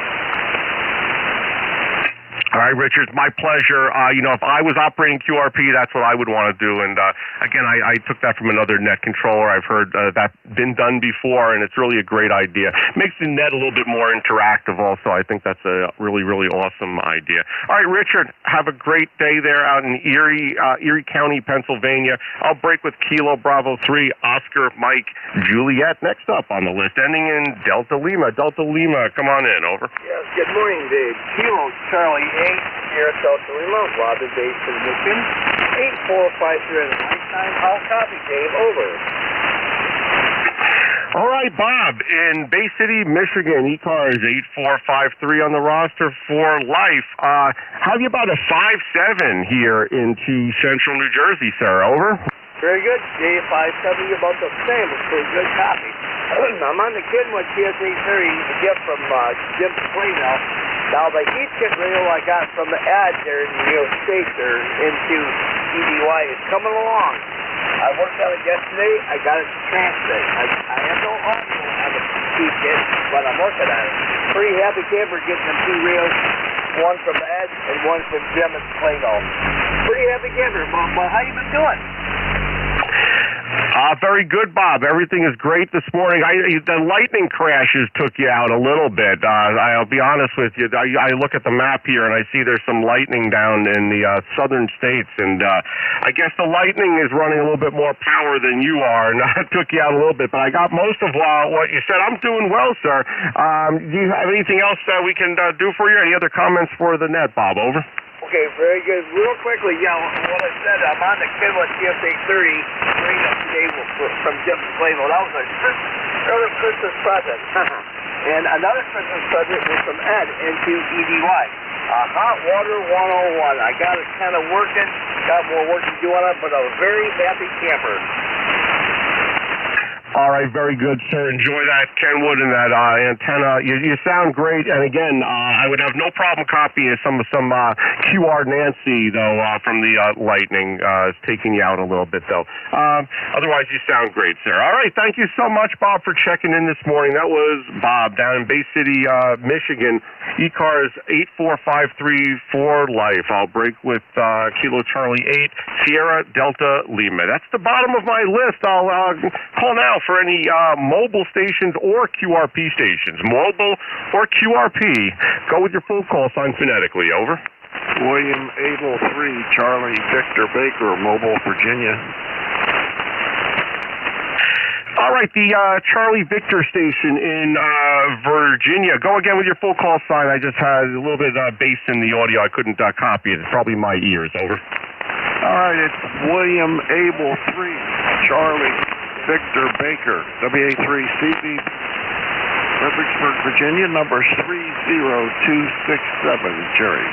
All right, Richard, my pleasure. If I was operating QRP, that's what I would want to do. And again, I took that from another net controller. I've heard that been done before, and it's really a great idea. Makes the net a little bit more interactive also. I think that's a really, really awesome idea. All right, Richard, have a great day there out in Erie County, Pennsylvania. I'll break with Kilo Bravo 3, Oscar, Mike, Juliet next up on the list, ending in Delta Lima. Delta Lima, come on in, over. Yes, good morning, Dave. Kilo Charlie 8 here at Delta Lima, Robin Base in Michigan. 8453 at the nighttime. How copy, Dave? Over. All right, Bob, in Bay City, Michigan, ECARS 8453 on the roster for life. How do you about a 5-7 here into central New Jersey, sir? Over. Very good. Dave, 5-7, you're about the same. It's pretty good copy. I'm on the Kidwood TSA 30, a gift from Jim Plano. Now, the heat kit radio I got from the ad there in New York State there into EDY is coming along. I worked on it yesterday. I got it to transmit. I have no audio on the heat kit, but I'm working on it. Pretty happy camper getting them two reels, one from Ed and one from Jim at Plano. Pretty happy camper. But how you been doing? Very good, Bob. Everything is great this morning. The lightning crashes took you out a little bit. I'll be honest with you. I look at the map here and I see there's some lightning down in the southern states, and I guess the lightning is running a little bit more power than you are, and it took you out a little bit. But I got most of what you said. I'm doing well, sir. Do you have anything else that we can do for you? Any other comments for the net, Bob? Over. Okay, very good. Real quickly, what I said, I'm on the Kidwood TSA 30 straight up today from Jim Plano. That was a early Christmas present. And another Christmas present was from Ed into EDY. Hot Water 101. I got it kind of working, got more work to do on it, but a very happy camper. All right, very good, sir. Enjoy that Kenwood and that antenna. You sound great. And again, I would have no problem copying some QR Nancy, though, from the lightning. It's taking you out a little bit, though. Otherwise, you sound great, sir. All right, thank you so much, Bob, for checking in this morning. That was Bob down in Bay City, Michigan. ECARS 8453 for life. I'll break with Kilo Charlie 8, Sierra Delta Lima. That's the bottom of my list. I'll call now for any mobile stations or QRP stations. Mobile or QRP. Go with your full call sign phonetically. Over. William Abel 3, Charlie Victor Baker, Mobile, Virginia. All right, the Charlie Victor station in Virginia. Go again with your full call sign. I just had a little bit of bass in the audio. I couldn't copy it. It's probably my ears. Over. All right, it's William Abel 3, Charlie Victor Baker, WA3CB, Fredericksburg, Virginia, number 30267, Jerry.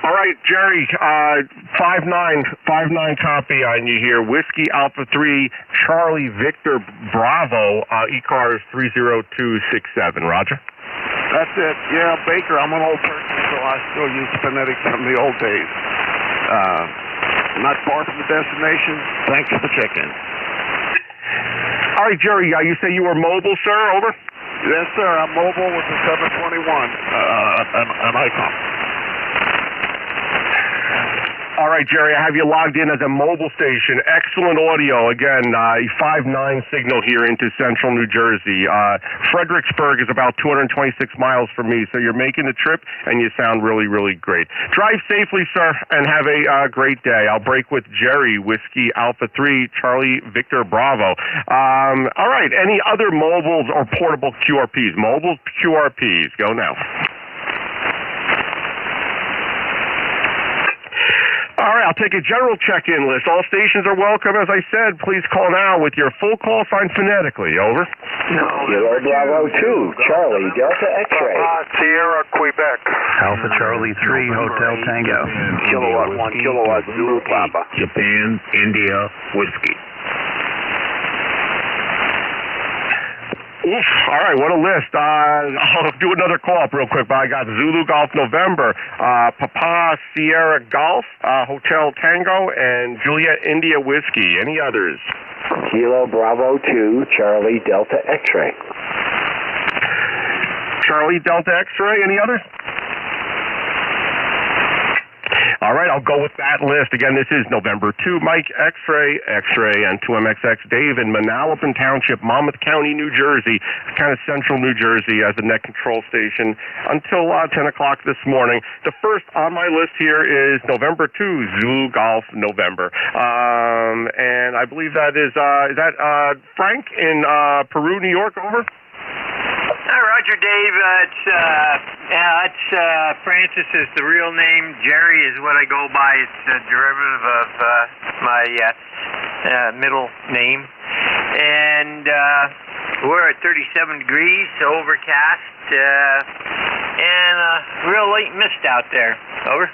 All right, Jerry, 5-9 copy on you here. Whiskey Alpha 3, Charlie Victor Bravo, ECARS 30267. Roger. That's it. Yeah, Baker, I'm an old person, so I still use phonetics from the old days. Not far from the destination. Thanks for the check-in. All right, Jerry, you say you were mobile, sir? Over. Yes, sir. I'm mobile with the 721, an Icon. All right, Jerry, I have you logged in as a mobile station. Excellent audio. Again, 5-9 signal here into central New Jersey. Fredericksburg is about 226 miles from me, so you're making the trip, and you sound really, really great. Drive safely, sir, and have a great day. I'll break with Jerry, Whiskey Alpha 3, Charlie Victor Bravo. All right, any other mobiles or portable QRPs? Mobile QRPs. Go now. All right, I'll take a general check-in list. All stations are welcome. As I said, please call now with your full call sign phonetically. Over. Kilo Bravo 2, Charlie Delta X-ray. Sierra, Quebec. Alpha Charlie 3, Hotel Tango. Kilowatt 1, Kilowatt Zulu Papa. Japan, India, Whiskey. Oof. All right, what a list. I'll do another call-up real quick, but I got Zulu Golf November, Papa Sierra Golf, Hotel Tango, and Juliet India Whiskey. Any others? Kilo Bravo 2, Charlie Delta X-Ray. Charlie Delta X-Ray. Any others? All right, I'll go with that list. Again, this is November 2, Mike X-Ray, and 2MXX Dave in Manalapan Township, Monmouth County, New Jersey, kind of central New Jersey as a net control station until 10 o'clock this morning. The first on my list here is November 2, Zulu Golf November. And I believe that is that Frank in Peru, New York, over? Roger, Dave. It's Francis is the real name. Jerry is what I go by. It's a derivative of my middle name. And we're at 37 degrees, overcast, and real light mist out there. Over.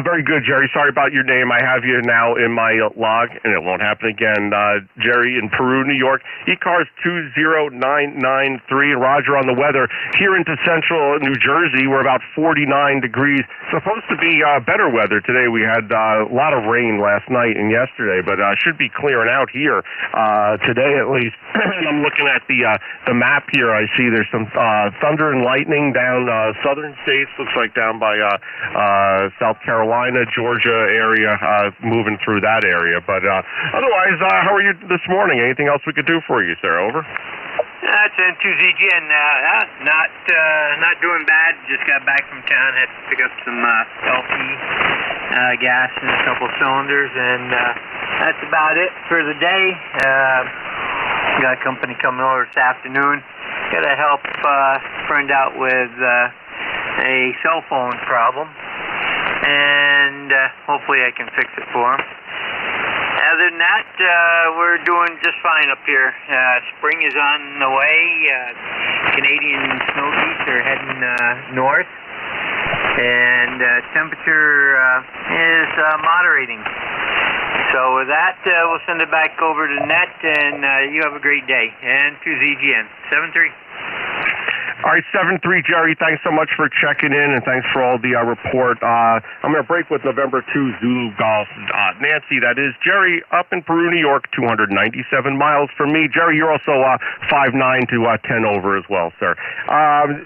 Very good, Jerry. Sorry about your name. I have you now in my log, and it won't happen again. Jerry in Peru, New York, ECARS 20993, and Roger on the weather. Here into central New Jersey, we're about 49 degrees. Supposed to be better weather today. We had a lot of rain last night and yesterday, but should be clearing out here today at least. And I'm looking at the map here. I see there's some thunder and lightning down southern states. Looks like down by South Carolina, Georgia area, moving through that area. But otherwise, how are you this morning? Anything else we could do for you, sir? Over. That's N2ZGN. Not doing bad. Just got back from town. Had to pick up some LP gas in a couple cylinders, and that's about it for the day. Got a company coming over this afternoon. Got to help a friend out with a cell phone problem, and hopefully I can fix it for him. Other than that, we're doing just fine up here. Spring is on the way. Canadian snow geese are heading north, and temperature is moderating. So with that, we'll send it back over to net, and you have a great day. And to ZGN, 7-3. All right, 7-3, Jerry, thanks so much for checking in, and thanks for all the report. I'm going to break with November 2, Zulu Golf. Nancy, that is Jerry up in Peru, New York, 297 miles from me. Jerry, you're also 5'9" to 10 over as well, sir.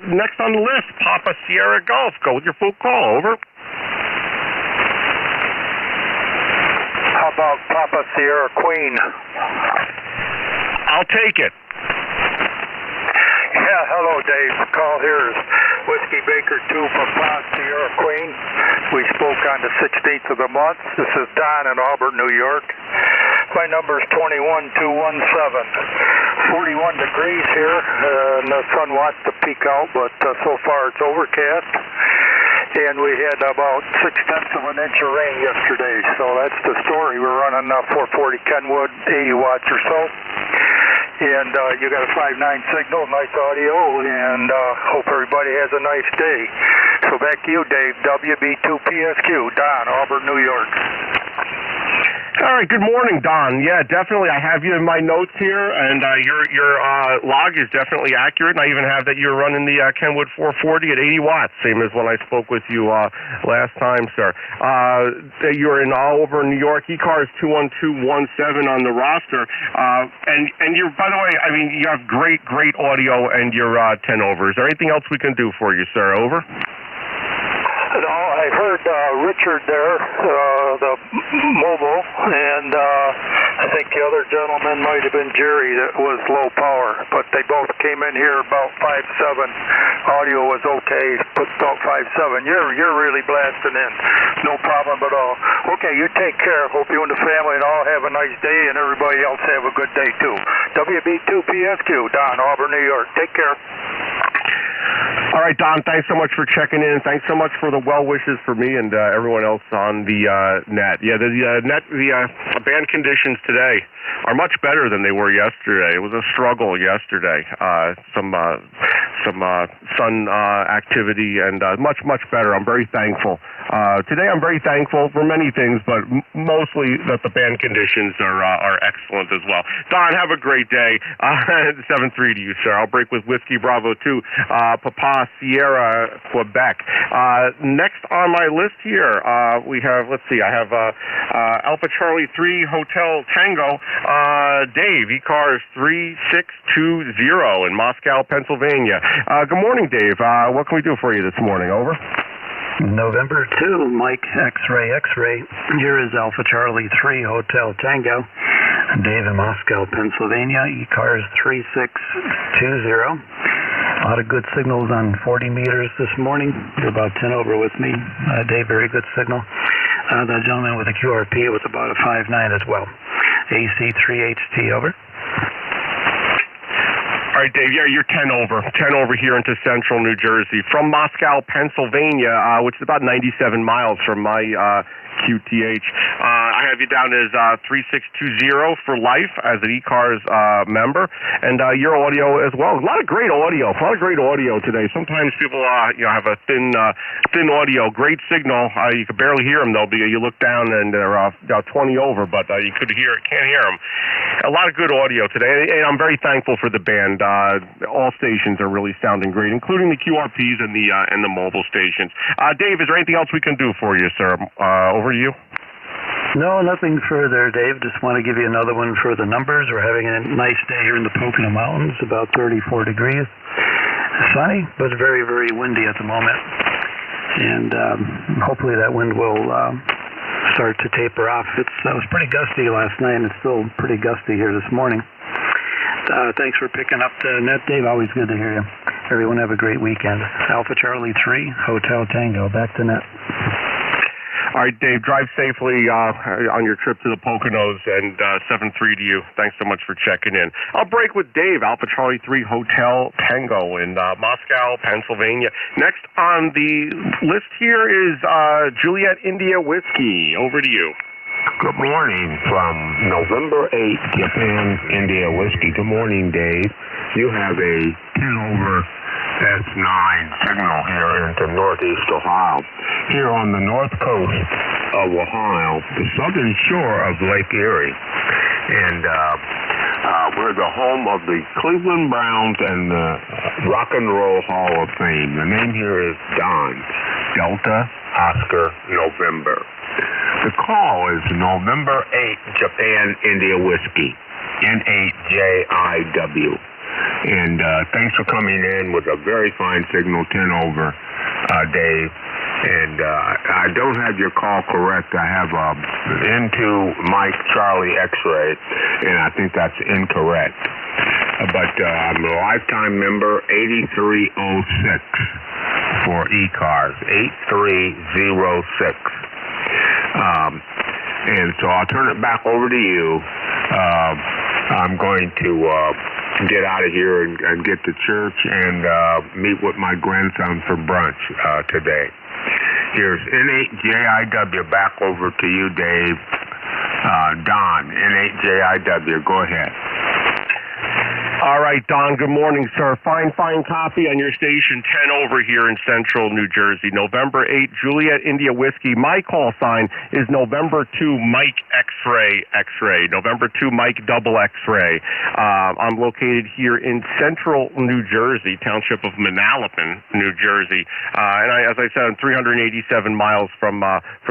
Next on the list, Papa Sierra Golf. Go with your full call, over. How about Papa Sierra Queen? I'll take it. Yeah, hello, Dave. The call here is Whiskey Baker 2 Papa Sierra Queen. We spoke on the 16th of the month. This is Don in Auburn, New York. My number is 21217. 41 degrees here, and the sun wants to peek out, but so far it's overcast. And we had about 0.6 of an inch of rain yesterday, so that's the story. We're running 440 Kenwood, 80 watts or so. And you got a 5.9 signal, nice audio, and hope everybody has a nice day. So back to you, Dave, WB2PSQ, Don, Auburn, New York. All right, good morning, Don. Yeah, definitely. I have you in my notes here, and your log is definitely accurate. And I even have that you're running the Kenwood 440 at 80 watts, same as when I spoke with you last time, sir. You're in all over New York. ECARS 21217 on the roster, and you're, by the way, I mean, you have great audio, and you're 10 over. Is there anything else we can do for you, sir? Over. No, I heard Richard there, the mobile, and I think the other gentleman might have been Jerry that was low power, but they both came in here about 5.7. Audio was okay, put about 5.7. You're really blasting in. No problem at all. Okay, you take care. Hope you and the family and all have a nice day, and everybody else have a good day too. WB2PSQ, Don, Auburn, New York. Take care. All right, Don, thanks so much for checking in. Thanks so much for the well wishes for me and everyone else on the net. Yeah, the band conditions today are much better than they were yesterday. It was a struggle yesterday. Some sun activity and much better. I'm very thankful Today I'm very thankful for many things, but mostly that the band conditions are excellent as well. Don, have a great day. 7-3 to you, sir. I'll break with Whiskey Bravo 2, Papa Sierra, Quebec. Next on my list here, we have, let's see, I have Alpha Charlie 3 Hotel Tango, Dave, ECARS 3620 in Moscow, Pennsylvania. Good morning, Dave. What can we do for you this morning? Over. November 2, Mike X-Ray X-Ray. Here is Alpha Charlie 3 Hotel Tango, Dave in Moscow, Pennsylvania, ECARS 3620. A lot of good signals on 40 meters this morning. You're about 10 over with me. Dave, very good signal. The gentleman with the QRP was about a 5.9 as well. AC 3HT, over. All right, Dave, yeah, you're 10 over. 10 over here into central New Jersey. From Moscow, Pennsylvania, which is about 97 miles from my QTH. I have you down as 3620 for life as an ECARS member, and your audio as well. A lot of great audio. Today. Sometimes people have a thin audio. Great signal. You could barely hear them though, because you look down and they're 20 over, but you can't hear them. A lot of good audio today, and I'm very thankful for the band. All stations are really sounding great, including the QRPs and the mobile stations. Dave, is there anything else we can do for you, sir? Over to you. No, nothing further, Dave. Just want to give you another one for the numbers. We're having a nice day here in the Pocono Mountains, about 34 degrees. Sunny, but very, very windy at the moment. And hopefully that wind will start to taper off. It was pretty gusty last night, and it's still pretty gusty here this morning. Thanks for picking up the net, Dave. Always good to hear you. Everyone have a great weekend. Alpha Charlie 3, Hotel Tango. Back to net. All right, Dave, drive safely on your trip to the Poconos, and 7-3 to you. Thanks so much for checking in. I'll break with Dave, Alpha Charlie 3 Hotel Tango in Moscow, Pennsylvania. Next on the list here is Juliet India Whiskey. Over to you. Good morning from November 8, Japan India Whiskey. Good morning, Dave. You have a 10 over S9 signal here into northeast Ohio. Here on the north coast of Ohio, the southern shore of Lake Erie. And we're the home of the Cleveland Browns and the Rock and Roll Hall of Fame. The name here is Don, Delta Oscar November. The call is November 8, Japan India Whiskey, N8JIW. And thanks for coming in with a very fine signal, 10 over, Dave. And I don't have your call correct. I have into Mike Charlie X-Ray, and I think that's incorrect. But I'm a lifetime member, 8306 for ECARS, 8306. And so I'll turn it back over to you. I'm going to get out of here and get to church and meet with my grandson for brunch today. Here's N8JIW. Back over to you, Dave. Don, N8JIW. Go ahead. All right, Don, good morning, sir. Fine copy on your station, 10 over here in central New Jersey. November 8, Juliet India Whiskey. My call sign is November 2, Mike X-Ray X-Ray. November 2, Mike Double X-Ray. I'm located here in central New Jersey, township of Manalapan, New Jersey. And as I said, I'm 387 miles from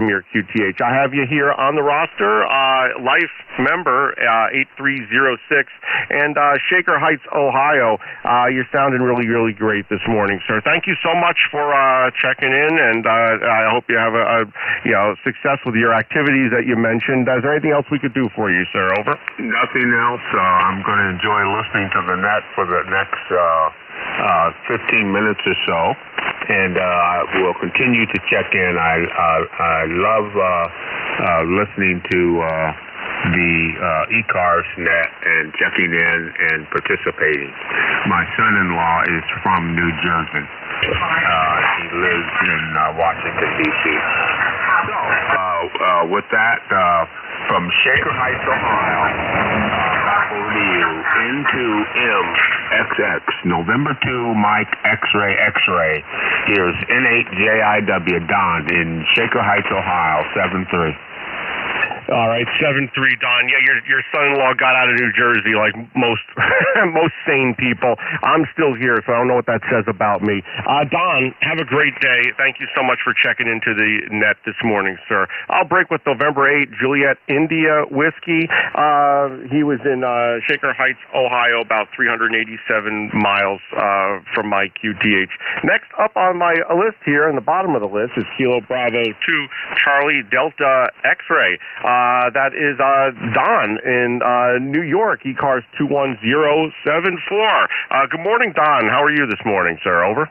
your QTH. I have you here on the roster, life member, 8306, and Shaker Heights, Ohio. You're sounding really, really great this morning, sir. Thank you so much for checking in, and I hope you have a success with your activities that you mentioned. Is there anything else we could do for you, sir? Over. Nothing else. I'm going to enjoy listening to the net for the next 15 minutes or so, and we'll continue to check in. I love listening to the ECARS net and checking in and participating. My son-in-law is from New Jersey. He lives in Washington, D.C. So, with that, from Shaker Heights, Ohio, back over to you, N2M XX, November 2, Mike, X-ray, X-ray. Here's N8JIW, Don, in Shaker Heights, Ohio, 7-3. All right, 7-3, Don. Yeah, your son-in-law got out of New Jersey like most most sane people. I'm still here, so I don't know what that says about me. Don, have a great day. Thank you so much for checking into the net this morning, sir. I'll break with November 8, Juliet India Whiskey. He was in Shaker Heights, Ohio, about 387 miles from my QTH. Next up on my list here, in the bottom of the list, is Kilo Bravo 2, Charlie Delta X-ray. That is Don in New York, ECARS 21074. Good morning, Don. How are you this morning, sir? Over.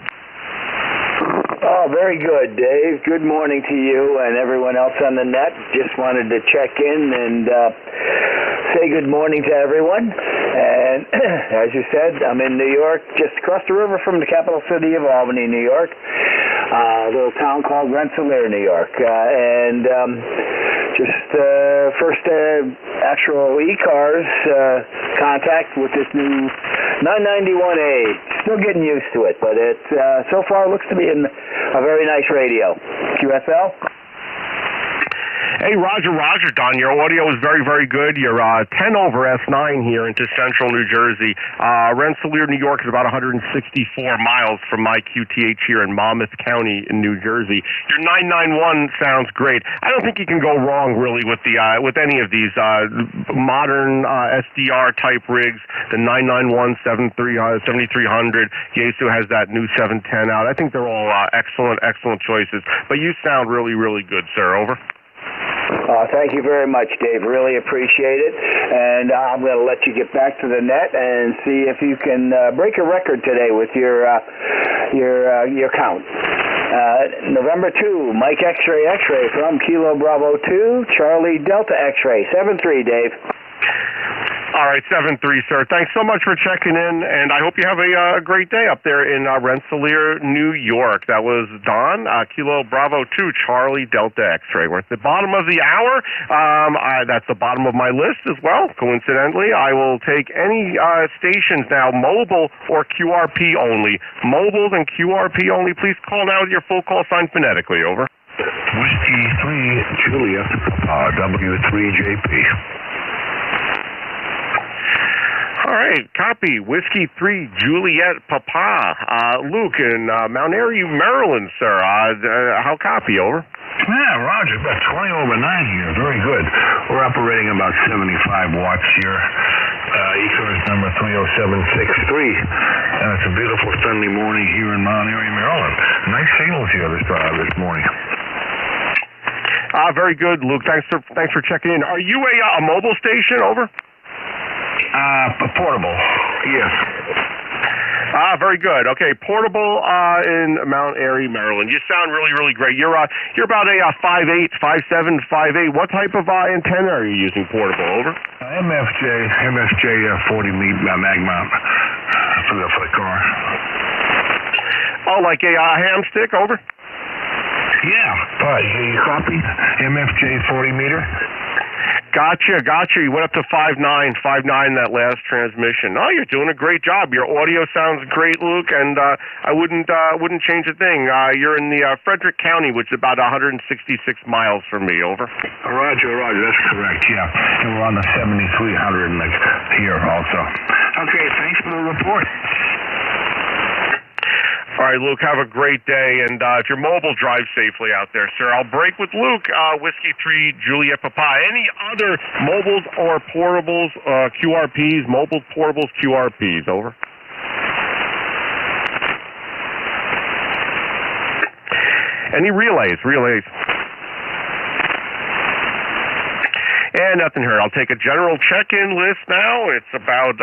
Oh, very good, Dave. Good morning to you and everyone else on the net. Just wanted to check in and say good morning to everyone. And as you said, I'm in New York, just across the river from the capital city of Albany, New York. A little town called Rensselaer, New York. First actual ECARS contact with this new 991A. Still getting used to it, but it so far looks to be a very nice radio. QSL? Hey, Roger, Don. Your audio is very, very good. You're 10 over S9 here into central New Jersey. Rensselaer, New York is about 164 miles from my QTH here in Monmouth County in New Jersey. Your 991 sounds great. I don't think you can go wrong, really, with any of these modern SDR type rigs. The 991, 7300. Yaesu has that new 710 out. I think they're all excellent choices. But you sound really, really good, sir. Over. Thank you very much, Dave. Really appreciate it. And I'm going to let you get back to the net and see if you can break a record today with your count. November 2, Mike X-ray from Kilo Bravo 2, Charlie Delta X-ray, 7-3, Dave. All right, 7-3, sir. Thanks so much for checking in, and I hope you have a great day up there in Rensselaer, New York. That was Don, Kilo Bravo 2, Charlie Delta X-ray. We're at the bottom of the hour. That's the bottom of my list as well, coincidentally. I will take any stations now, mobile or QRP only. Mobiles and QRP only. Please call now with your full call sign phonetically. Over. Whiskey 3, Juliet, W3JP. All right, copy. Whiskey 3, Juliet Papa. Luke in Mount Airy, Maryland, sir. How copy? Over. Yeah, Roger. About 20 over 9 here. Very good. We're operating about 75 watts here. ECARS number 30763. It's a beautiful Sunday morning here in Mount Airy, Maryland. Nice signals here this morning. Very good, Luke. Thanks for checking in. Are you a mobile station? Over. Portable. Yes. Very good. Okay, portable in Mount Airy, Maryland. You sound really, really great. You're about a 5'8", 5'7", 5'8". What type of antenna are you using portable? Over. MFJ 40 mag mount for the car. Oh, like a ham stick? Over. Yeah. You copy? MFJ 40 meter. Gotcha. You went up to 5'9", that last transmission. Oh, you're doing a great job. Your audio sounds great, Luke, and I wouldn't change a thing. You're in the Frederick County, which is about 166 miles from me. Over. Roger, that's correct. Yeah, and we're on the 7300 here also. Okay, thanks for the report. All right, Luke, have a great day, and if you're mobile, drive safely out there, sir. I'll break with Luke, Whiskey 3, Juliet Papa. Any other mobiles or portables, QRPs, mobiles, portables, QRPs? Over. Any relays? And nothing here. I'll take a general check-in list now. It's about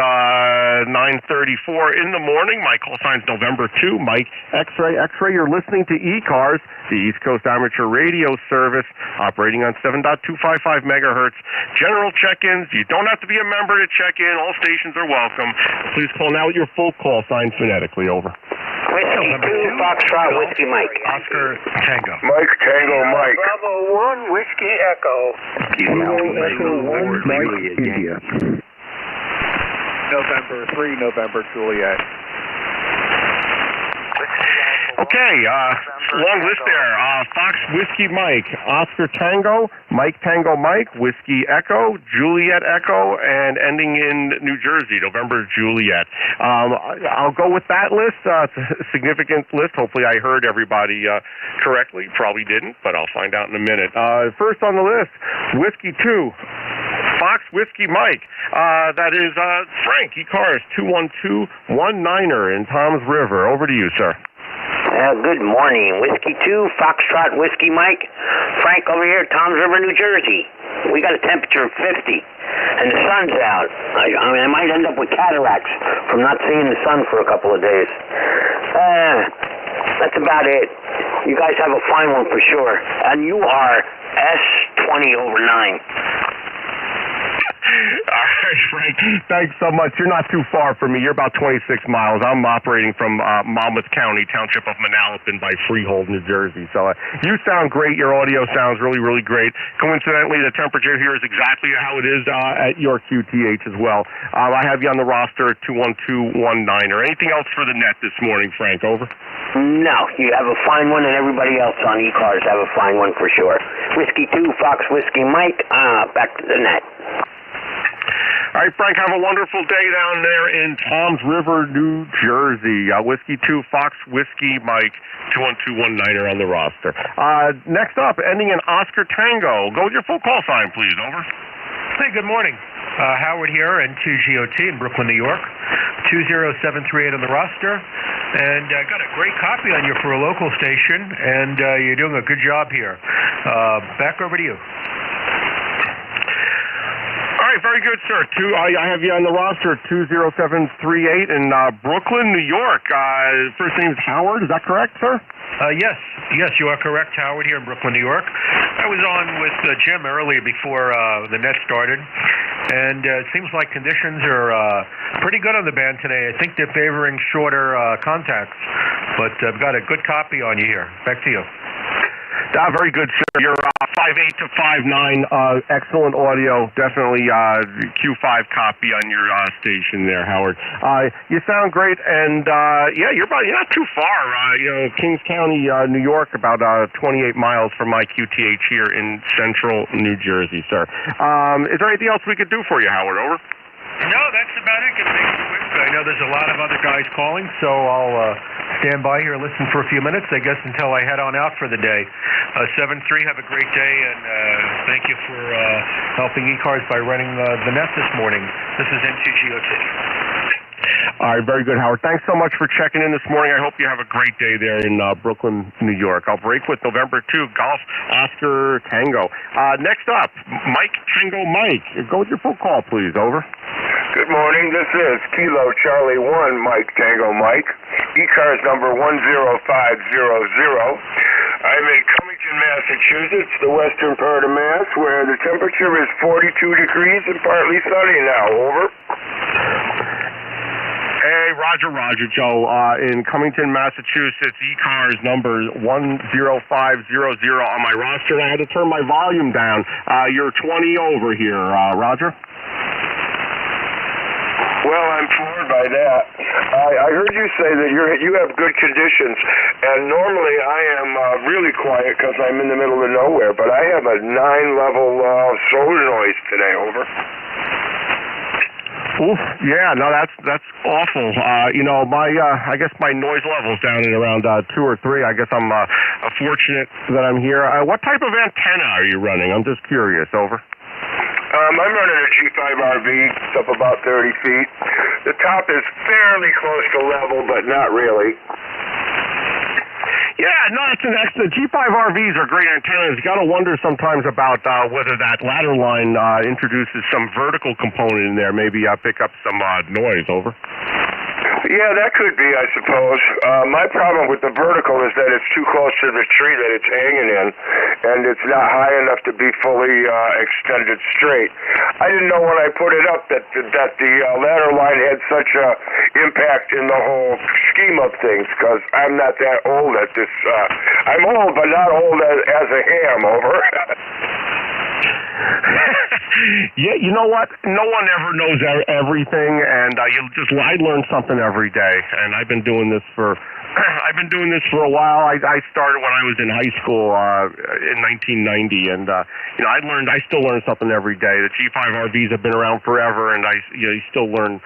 9:34 in the morning. My call sign's November 2, Mike X-ray. You're listening to ECARS, the East Coast Amateur Radio Service, operating on 7.255 megahertz. General check-ins. You don't have to be a member to check in. All stations are welcome. Please call now with your full call sign phonetically. Over. Whiskey 2, Foxtrot, Whiskey Mike. Oscar Tango. Mike Tango, Mike. Bravo 1, Whiskey Echo. Kilo Echo 1, Mike India. November 3, November Juliet. Okay, long list there. Fox Whiskey Mike, Oscar Tango, Mike Tango Mike, Whiskey Echo, Juliet Echo, and ending in New Jersey, November Juliet. I'll go with that list. It's a significant list. Hopefully I heard everybody correctly. Probably didn't, but I'll find out in a minute. First on the list, Whiskey 2. Fox Whiskey Mike. That is Frank, ECARS 21219er in Toms River. Over to you, sir. Good morning. Whiskey 2, Foxtrot Whiskey Mike. Frank over here, Toms River, New Jersey. We got a temperature of 50, and the sun's out. I might end up with cataracts from not seeing the sun for a couple of days. That's about it. You guys have a fine one for sure. And you are S20/9. All right, Frank. Thanks so much. You're not too far from me. You're about 26 miles. I'm operating from Monmouth County, township of Manalapan by Freehold, New Jersey. So you sound great. Your audio sounds really, really great. Coincidentally, the temperature here is exactly how it is at your QTH as well. I have you on the roster at 21219er. Anything else for the net this morning, Frank? Over. No, you have a fine one, and everybody else on ECARS have a fine one for sure. Whiskey 2, Fox Whiskey Mike, back to the net. All right, Frank, have a wonderful day down there in Toms River, New Jersey. Whiskey 2, Fox Whiskey Mike, 21219er on the roster. Next up, ending in Oscar Tango. Go with your full call sign, please. Over. Hey, good morning. Howard here, N2GOT in Brooklyn, New York. 20738 on the roster. And I got a great copy on you for a local station, and you're doing a good job here. Back over to you. All right, very good, sir. I have you on the roster, 20738 in Brooklyn, New York. First name is Howard. Is that correct, sir? Yes, you are correct. Howard here in Brooklyn, New York. I was on with Jim earlier before the net started, and it seems like conditions are pretty good on the band today. I think they're favoring shorter contacts, but I've got a good copy on you here. Back to you. Very good, sir. You're 5'8" to 5'9". Excellent audio. Definitely Q5 copy on your station there, Howard. You sound great, and yeah, you're not too far. Kings County, New York, about 28 miles from my QTH here in central New Jersey, sir. Is there anything else we could do for you, Howard? Over. No, that's about it. Can make it quick. I know there's a lot of other guys calling, so I'll stand by here and listen for a few minutes, I guess, until I head on out for the day. 7-3, have a great day, and thank you for helping ECARS by running the net this morning. This is N2GOT. All right, very good, Howard. Thanks so much for checking in this morning. I hope you have a great day there in Brooklyn, New York. I'll break with November 2, Golf Oscar Tango. Next up, Mike Tango Mike. Go with your full call, please. Over. Good morning. This is Kilo Charlie 1, Mike Tango Mike. ECARS number 10500. I'm in Cummington, Massachusetts, the western part of Mass, where the temperature is 42 degrees and partly sunny now. Over. Hey, Roger, Joe. In Cummington, Massachusetts, ECARS number 10500 on my roster. I had to turn my volume down. You're 20 over here, Roger. Well, I'm floored by that. I heard you say that you have good conditions, and normally I am really quiet because I'm in the middle of nowhere, but I have a 9-level solar noise today. Over. Oof, yeah, no, that's awful. I guess my noise level's down at around 2 or 3. I guess I'm fortunate that I'm here. What type of antenna are you running? I'm just curious. Over. I'm running a G5RV. It's up about 30 feet. The top is fairly close to level, but not really. Yeah, no, the G5RVs are great antennas. You got to wonder sometimes about whether that ladder line introduces some vertical component in there, maybe pick up some noise. Over. Yeah, that could be, I suppose. My problem with the vertical is that it's too close to the tree that it's hanging in, and it's not high enough to be fully extended straight. I didn't know when I put it up that the ladder line had such a impact in the whole scheme of things, because I'm not that old at this. I'm old, but not old as a ham. Over. Yeah, you know what? No one ever knows everything, and I learn something every day. And I've been doing this for a while. I started when I was in high school in 1990, and I still learn something every day. The G5 RVs have been around forever, and you still learn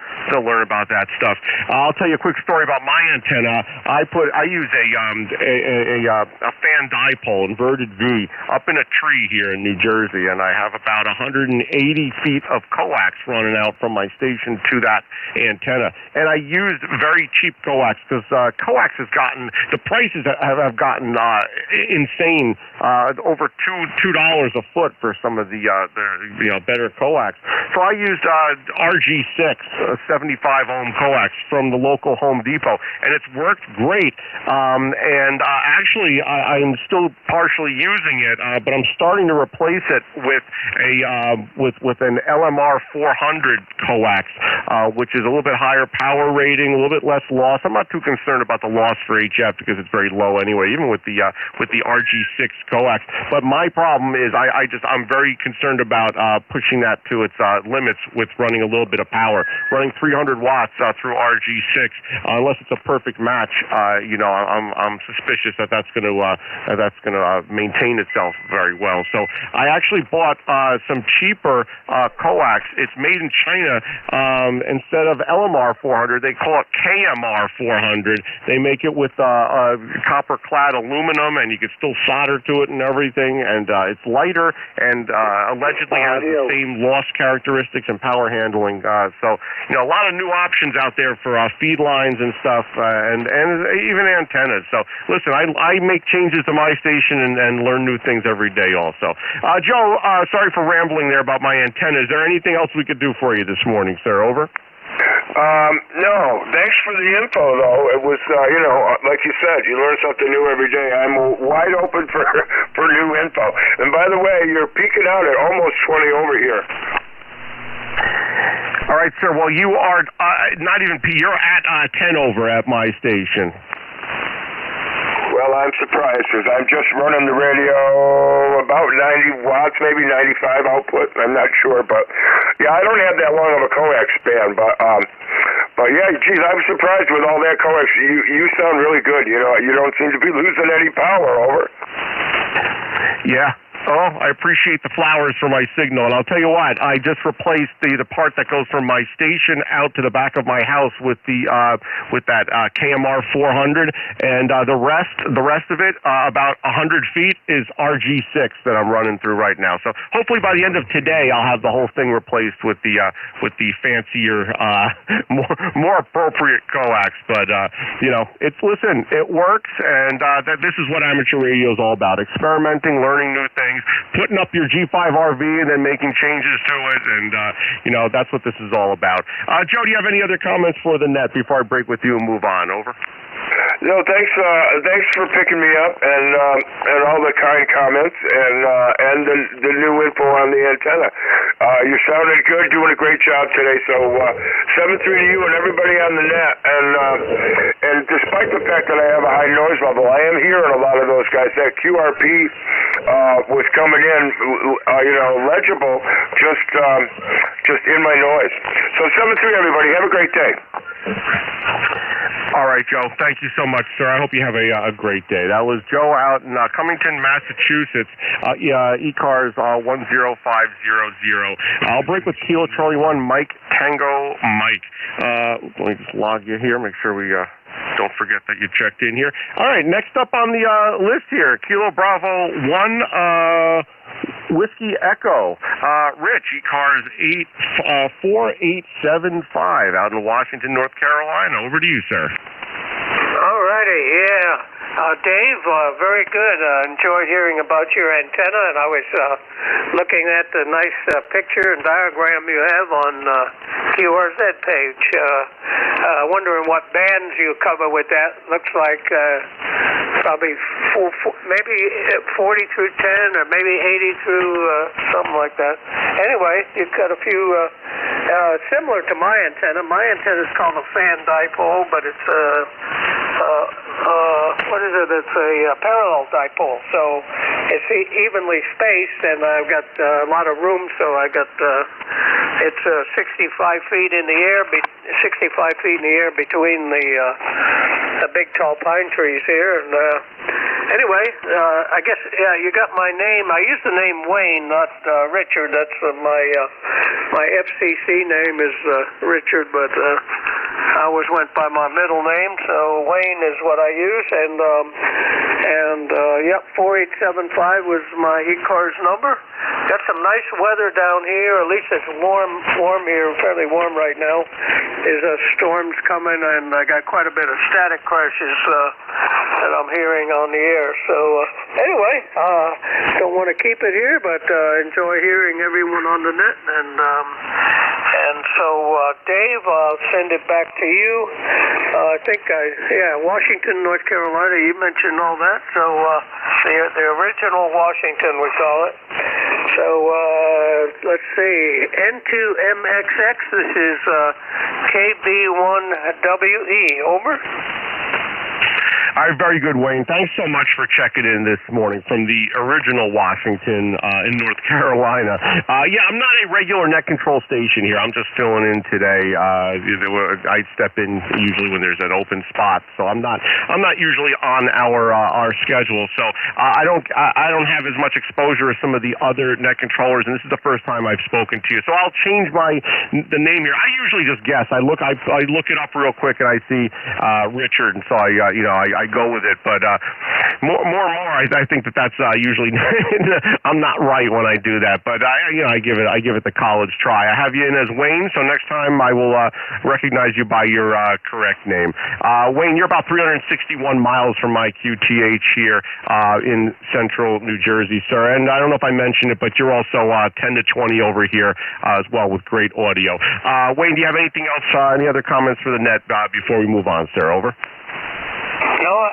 about that stuff. I'll tell you a quick story about my antenna. I use a fan dipole, inverted V, up in a tree here in New Jersey, and I have about 180 feet of coax running out from my station to that antenna. And I used very cheap coax because coax has gotten, the prices have gotten insane, over $2 a foot for some of the better coax. So I used RG6 75 ohm coax from the local Home Depot, and it's worked great. Actually, I'm still partially using it, but I'm starting to replace it with an LMR 400 coax, which is a little bit higher power rating, a little bit less loss. I'm not too concerned about the loss for HF because it's very low anyway, even with the RG6 coax. But my problem is I'm very concerned about pushing that to its limits with running a little bit of power. Running 300 watts through RG6, unless it's a perfect match, I'm suspicious that that's going to maintain itself very well. So I actually bought some cheaper coax. It's made in China. Instead of LMR 400, they call it KMR 400. They make it with copper-clad aluminum, and you can still solder to it and everything. And it's lighter and allegedly has the same loss characteristics and power handling. So a lot of new options out there for feed lines and stuff, and even antennas. So listen, I make changes to my station and learn new things every day also. Joe, sorry for rambling there about my antenna. Is there anything else we could do for you this morning, sir? Over. No, thanks for the info, though. It was, like you said, you learn something new every day. I'm wide open for new info. And by the way, you're peaking out at almost 20 over here. All right, sir. Well, you are not even you're at 10 over at my station. Well, I'm surprised because I'm just running the radio about 90 watts, maybe 95 output. I'm not sure, but yeah, I don't have that long of a coax span. But yeah, geez, I'm surprised with all that coax. You sound really good. You don't seem to be losing any power. Over. Yeah. Oh, I appreciate the flowers for my signal. And I'll tell you what, I just replaced the part that goes from my station out to the back of my house with that KMR 400, and the rest of it, about 100 feet, is RG6 that I'm running through right now. So hopefully by the end of today, I'll have the whole thing replaced with the fancier, more appropriate coax. But it works, and this is what amateur radio is all about: experimenting, learning new things, putting up your G5 RV and then making changes to it, and that's what this is all about. Joe, do you have any other comments for the net before I break with you and move on? Over. No, thanks for picking me up and all the kind comments and the new info on the antenna. You sounded good, doing a great job today. So 7-3 to you and everybody on the net. And despite the fact that I have a high noise level, I am hearing a lot of those guys. That QRP was coming in, legible, just in my noise. So 7-3, everybody. Have a great day. All right, Joe. Thank you so much, sir. I hope you have a great day. That was Joe out in Cummington, Massachusetts. ECARS 10500. I'll break with Kilo Charlie 1, Mike Tango Mike. Let me just log you here. Make sure we don't forget that you checked in here. All right, next up on the list here, Kilo Bravo 1 Whiskey Echo. Rich, ECARS 4875 out in Washington, North Carolina. Over to you, sir. All righty, yeah. Dave, very good. Enjoyed hearing about your antenna, and I was looking at the nice picture and diagram you have on QRZ page. Wondering what bands you cover with that. Looks like probably maybe 40 through 10, or maybe 80 through something like that. Anyway, you've got a few similar to my antenna. My antenna is called a fan dipole, but it's what is it? It's a parallel dipole, so it's evenly spaced, and I've got a lot of room, so I got it's 65 feet in the air, 65 feet in the air between the big tall pine trees here, and anyway, I guess you got my name. I use the name Wayne, not Richard. That's my FCC name is Richard, but I always went by my middle name, so Wayne is what I use, and yep, 4875 was my ECARS number. Got some nice weather down here. At least it's warm here, fairly warm right now. There's storms coming, and I got quite a bit of static crashes that I'm hearing on the air. So anyway, don't want to keep it here, but enjoy hearing everyone on the net, and so Dave, I'll send it back to you. I think Washington, North Carolina. You mentioned all that. So the original Washington, we call it. So let's see, N2MXX. This is KB1WE. Over. All right, very good, Wayne. Thanks so much for checking in this morning from the original Washington in North Carolina. I'm not a regular net control station here. I'm just filling in today. I step in usually when there's an open spot, so I'm not usually on our schedule. So I don't have as much exposure as some of the other net controllers, and this is the first time I've spoken to you. So I'll change the name here. I usually just guess. I look it up real quick, and I see Richard, and so I go with it, but more and more, I think that's usually I'm not right when I do that, but I give it the college try. I have you in as Wayne, so next time I will recognize you by your correct name. Wayne, you're about 361 miles from my QTH here in central New Jersey, sir, and I don't know if I mentioned it, but you're also 10 to 20 over here as well with great audio. Wayne, do you have anything else, any other comments for the net before we move on, sir? Over.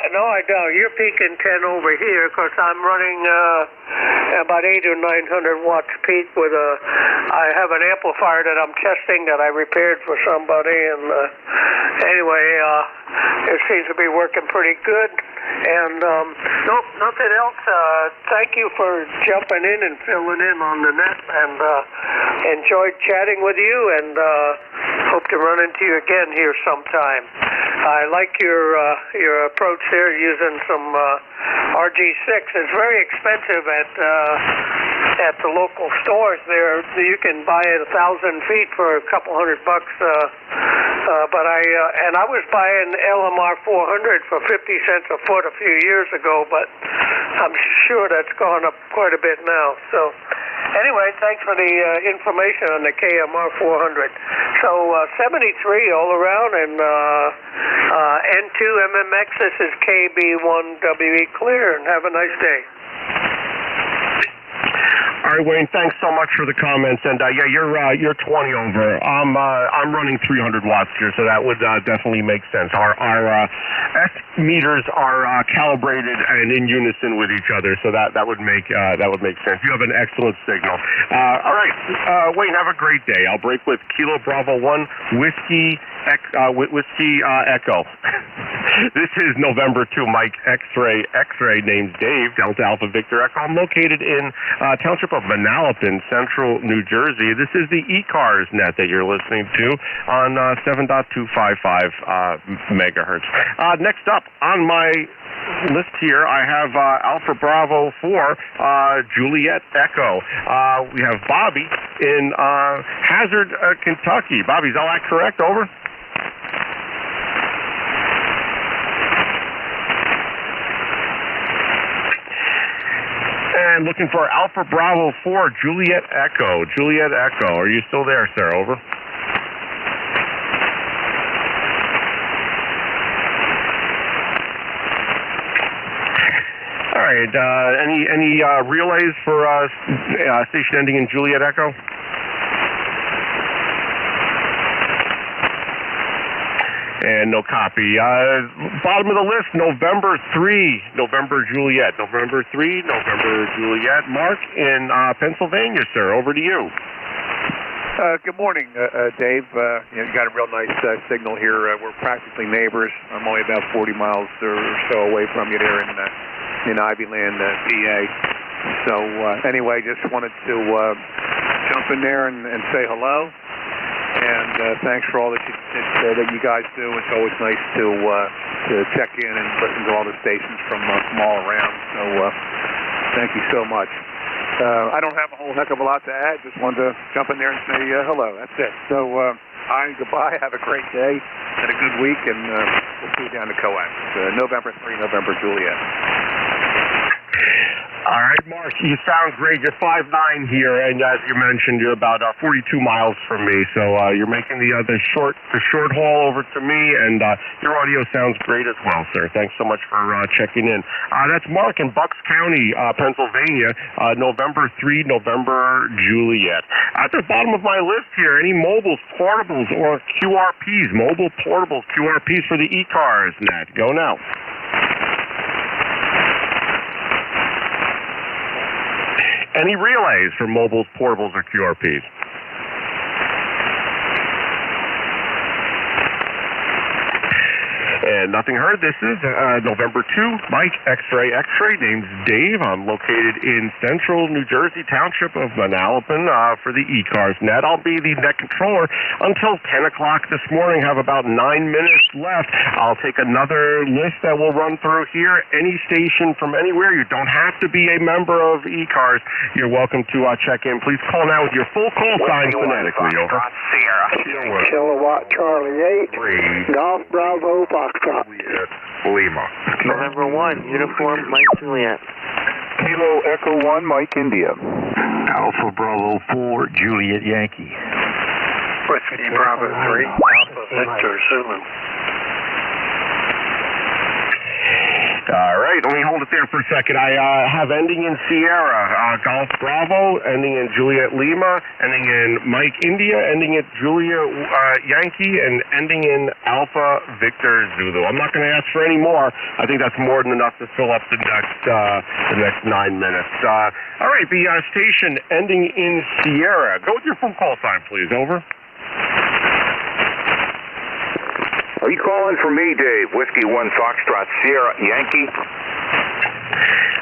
No, I don't. You're peaking 10 over here because I'm running about 800 or 900 watts peak with I have an amplifier that I'm testing that I repaired for somebody, and anyway, it seems to be working pretty good. And nope, nothing else. Thank you for jumping in and filling in on the net, and enjoyed chatting with you, and hope to run into you again here sometime. I like your approach there using some RG6. It's very expensive at the local stores there. You can buy it 1,000 feet for a couple $100. But I was buying LMR 400 for 50 cents a foot a few years ago, but I'm sure that's gone up quite a bit now. So anyway, thanks for the information on the KMR 400. So 73 all around, and N2MMX, this is KB1WE clear, and have a nice day. All right, Wayne, thanks so much for the comments, and you're 20 over. I'm running 300 watts here, so that would definitely make sense. Our S meters are calibrated and in unison with each other, so that would make sense. You have an excellent signal. All right, Wayne, have a great day. I'll break with Kilo Bravo 1 Whiskey Echo. This is November 2 Mike X-Ray named Dave, Delta Alpha Victor Echo. I'm located in township of Manalapan, central New Jersey. This is the ECARS net that you're listening to on 7.255 megahertz. Next up on my list here, I have Alpha Bravo 4 Juliet Echo. We have Bobby in Hazard, Kentucky. Bobby, is all that correct? Over. And looking for Alpha Bravo 4 Juliet Echo. Juliet Echo, are you still there, sir? Over. All right. Any relays for station ending in Juliet Echo? And no copy. Bottom of the list, November 3, November Juliet. November 3, November Juliet. Mark in Pennsylvania, sir. Over to you. Good morning, Dave. You got a real nice signal here. We're practically neighbors. I'm only about 40 miles or so away from you there in Ivyland, PA. So anyway, just wanted to jump in there and say hello. And thanks for all that you guys do. It's always nice to check in and listen to all the stations from all around. So thank you so much. I don't have a whole heck of a lot to add. Just wanted to jump in there and say hello. That's it. So hi and goodbye. Have a great day and a good week, and we'll see you down to Coax. November 3, November Juliet. All right, Mark, you sound great. You're 5'9" here, and as you mentioned, you're about 42 miles from me. So you're making the short haul over to me, and your audio sounds great as well, sir. Thanks so much for checking in. That's Mark in Bucks County, Pennsylvania, November 3, November Juliet. At the bottom of my list here, any mobiles, portables, or QRPs, mobile portables, QRPs for the ECARS net. Go now. Any relays for mobiles, portables, or QRPs? And nothing heard. This is November 2, Mike, X-Ray, name's Dave. I'm located in central New Jersey township of Manalapan for the ECARS net. I'll be the net controller until 10 o'clock this morning. Have about 9 minutes left. I'll take another list that we'll run through here. Any station from anywhere. You don't have to be a member of ECARS. You're welcome to check in. Please call now with your full call sign phonetically. Over. Sierra. Kilowatt Charlie 8. Golf Bravo Foxtrot. Lima. November 1, Uniform Mike Juliet. Kilo Echo 1, Mike India. Alpha Bravo 4, Juliet Yankee. Whiskey Bravo 3, Alpha Victor Zulu. All right, let me hold it there for a second. I have ending in Sierra, Golf Bravo, ending in Juliet Lima, ending in Mike India, ending in Julia Yankee, and ending in Alpha Victor Zulu. I'm not going to ask for any more. I think that's more than enough to fill up the next 9 minutes. All right, the station ending in Sierra. Go with your full call sign, please. Over. Are you calling for me, Dave? Whiskey 1 Foxtrot Sierra Yankee?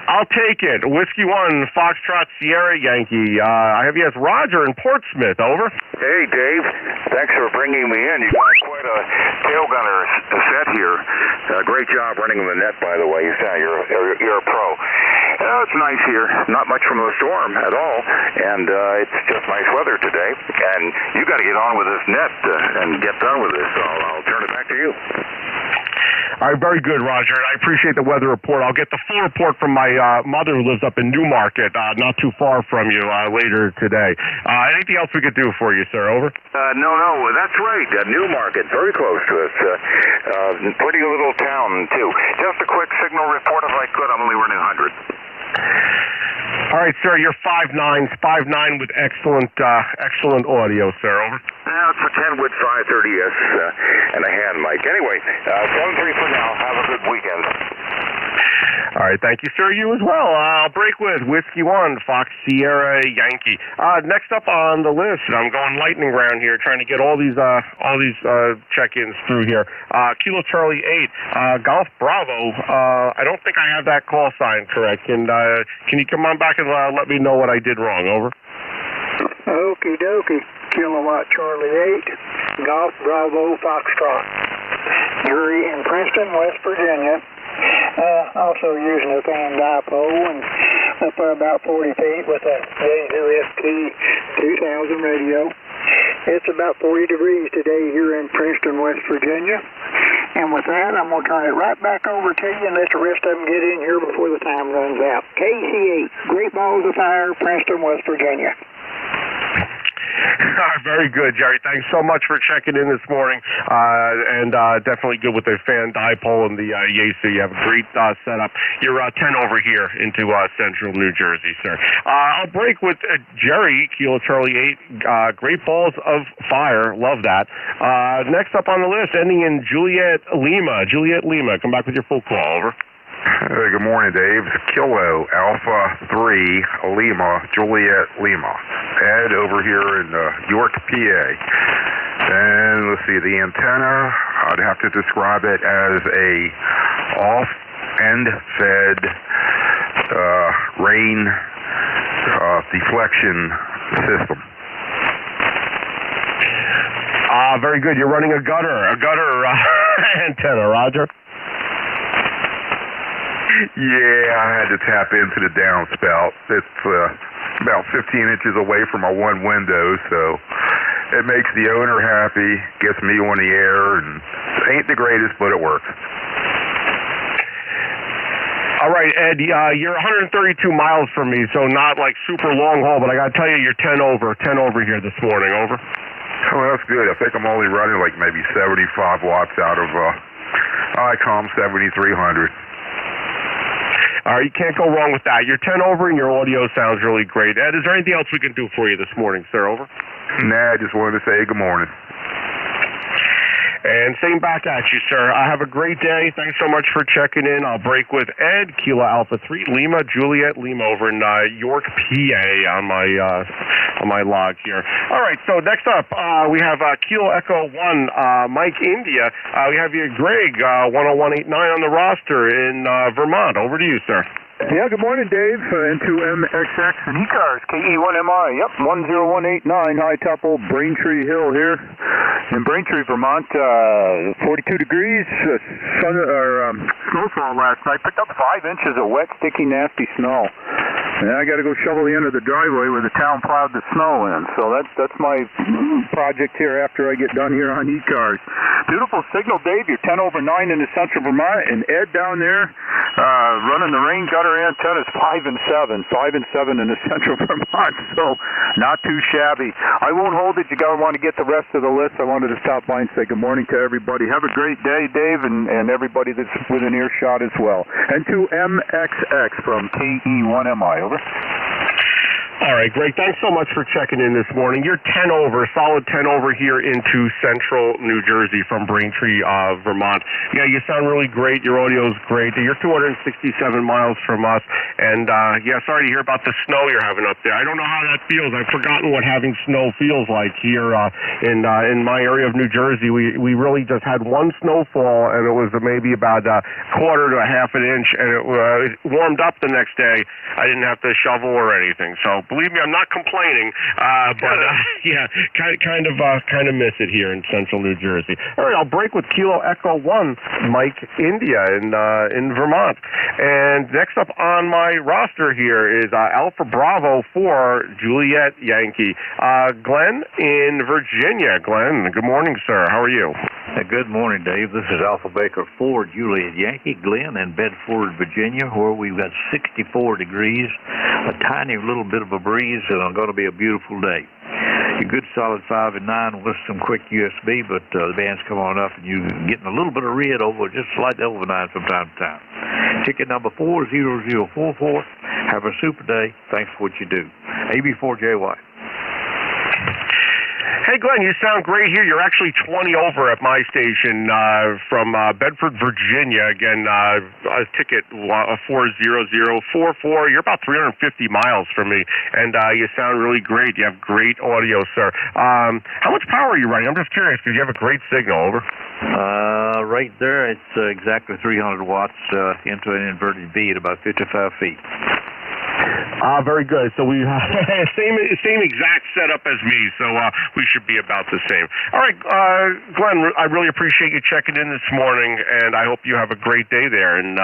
I'll take it. Whiskey 1 Foxtrot Sierra Yankee. I have you as Roger in Portsmouth. Over. Hey, Dave. Thanks for bringing me in. You got quite a tail gunner set here. Great job running the net, by the way. You sound you're a pro. It's nice here. Not much from a storm at all, and it's just nice weather today. And you got to get on with this net and get done with this. So I'll turn it back to you. All right, very good, Roger. I appreciate the weather report. I'll get the full report from my mother who lives up in Newmarket, not too far from you, later today. Anything else we could do for you, sir? Over. No, that's right. Newmarket, very close to us. Pretty little town, too. Just a quick signal report if I could. I'm only running 100. All right, sir, you're 5'9", with excellent audio, sir. Over. Let's pretend with 530S and a hand mic. Anyway, 7-3 for now. Have a good weekend. All right, thank you, sir. You as well. I'll break with Whiskey 1, Fox Sierra Yankee. Next up on the list, and I'm going lightning round here, trying to get all these check-ins through here. Kilo Charlie 8, Golf Bravo. I don't think I have that call sign correct. And can you come on back and let me know what I did wrong? Over. Okie dokie. Kilowatt Charlie 8, Golf Bravo Foxtrot. Yuri in Princeton, West Virginia. Also using a fan dipole and up there about 40 feet with a NJ2US 2000 radio. It's about 40 degrees today here in Princeton, West Virginia. And with that, I'm going to turn it right back over to you and let the rest of them get in here before the time runs out. KC8, Great Balls of Fire, Princeton, West Virginia. Very good, Jerry. Thanks so much for checking in this morning. And definitely good with the fan dipole and the Yaesu. You have a great setup. You're 10 over here into central New Jersey, sir. I'll break with Jerry, Kilo Charlie 8, Great Balls of Fire. Love that. Next up on the list, ending in Juliet Lima. Come back with your full call. Over. Good morning, Dave. Kilo Alpha 3 Lima Juliet Lima. Ed over here in York, PA. And let's see, the antenna, I'd have to describe it as a off-end fed rain deflection system. Very good. You're running a gutter antenna, Roger. Yeah, I had to tap into the downspout. It's about 15 inches away from my one window, so it makes the owner happy, gets me on the air, and it ain't the greatest, but it works. All right, Ed, you're 132 miles from me, so not like super long haul, but I got to tell you, you're 10 over here this morning. Over. Oh, that's good. I think I'm only running like maybe 75 watts out of ICOM 7300. All right, you can't go wrong with that. You're 10 over, and your audio sounds really great. Ed, is there anything else we can do for you this morning, sir? Over. Nah, I just wanted to say good morning. And same back at you, sir. Have a great day. Thanks so much for checking in. I'll break with Ed, Kilo Alpha 3, Lima, Juliet, Lima over in York, PA on my log here. All right, so next up, we have Kilo Echo 1, Mike, India. We have you, Greg, 10189 on the roster in Vermont. Over to you, sir. Yeah, good morning, Dave. N2MXX and ECARS, KE1MI. Yep, 10189, high top old Braintree Hill here in Braintree, Vermont. 42 degrees, snowfall last night. Picked up 5 inches of wet, sticky, nasty snow. And I got to go shovel the end of the driveway where the town plowed the snow in. So that's my project here after I get done here on ECARS. Beautiful signal, Dave. You're 10 over 9 in the central Vermont, and Ed down there running the rain gutter antennas 5 and 7 in the central Vermont. So not too shabby. I won't hold it. You gotta want to get the rest of the list. I wanted to stop by and say good morning to everybody. Have a great day, Dave, and everybody that's within earshot as well. N2MXX from KE1MI. Over. All right, Greg, thanks so much for checking in this morning. You're 10 over, solid 10 over here into central New Jersey from Braintree, Vermont. Yeah, you sound really great. Your audio's great. You're 267 miles from us. And, yeah, sorry to hear about the snow you're having up there. I don't know how that feels. I've forgotten what having snow feels like here in my area of New Jersey. We really just had one snowfall, and it was maybe about a quarter to a half an inch, and it warmed up the next day. I didn't have to shovel or anything. So, believe me, I'm not complaining, but yeah, kind of miss it here in central New Jersey. All right, I'll break with Kilo Echo 1, Mike, India in Vermont. And next up on my roster here is Alpha Bravo 4, Juliet Yankee. Glenn in Virginia. Glenn, good morning, sir. How are you? Good morning, Dave. This is Alpha Baker 4, Juliet Yankee. Glenn in Bedford, Virginia, where we've got 64 degrees, a tiny little bit of a breeze, and it's going to be a beautiful day. You're good solid 5 and 9 with some quick USB, but the bands come on up and you're getting a little bit of red over, just slightly over 9 from time to time. Ticket number 40044. Have a super day. Thanks for what you do. AB4JY. Hey, Glenn, you sound great here. You're actually 20 over at my station from Bedford, Virginia. Again, a ticket 40044. You're about 350 miles from me, and you sound really great. You have great audio, sir. How much power are you running? I'm just curious because you have a great signal. Over. Right there, it's exactly 300 watts into an inverted V at about 55 feet. Very good. So we same exact setup as me, so we should be about the same. All right, Glenn, I really appreciate you checking in this morning, and I hope you have a great day there in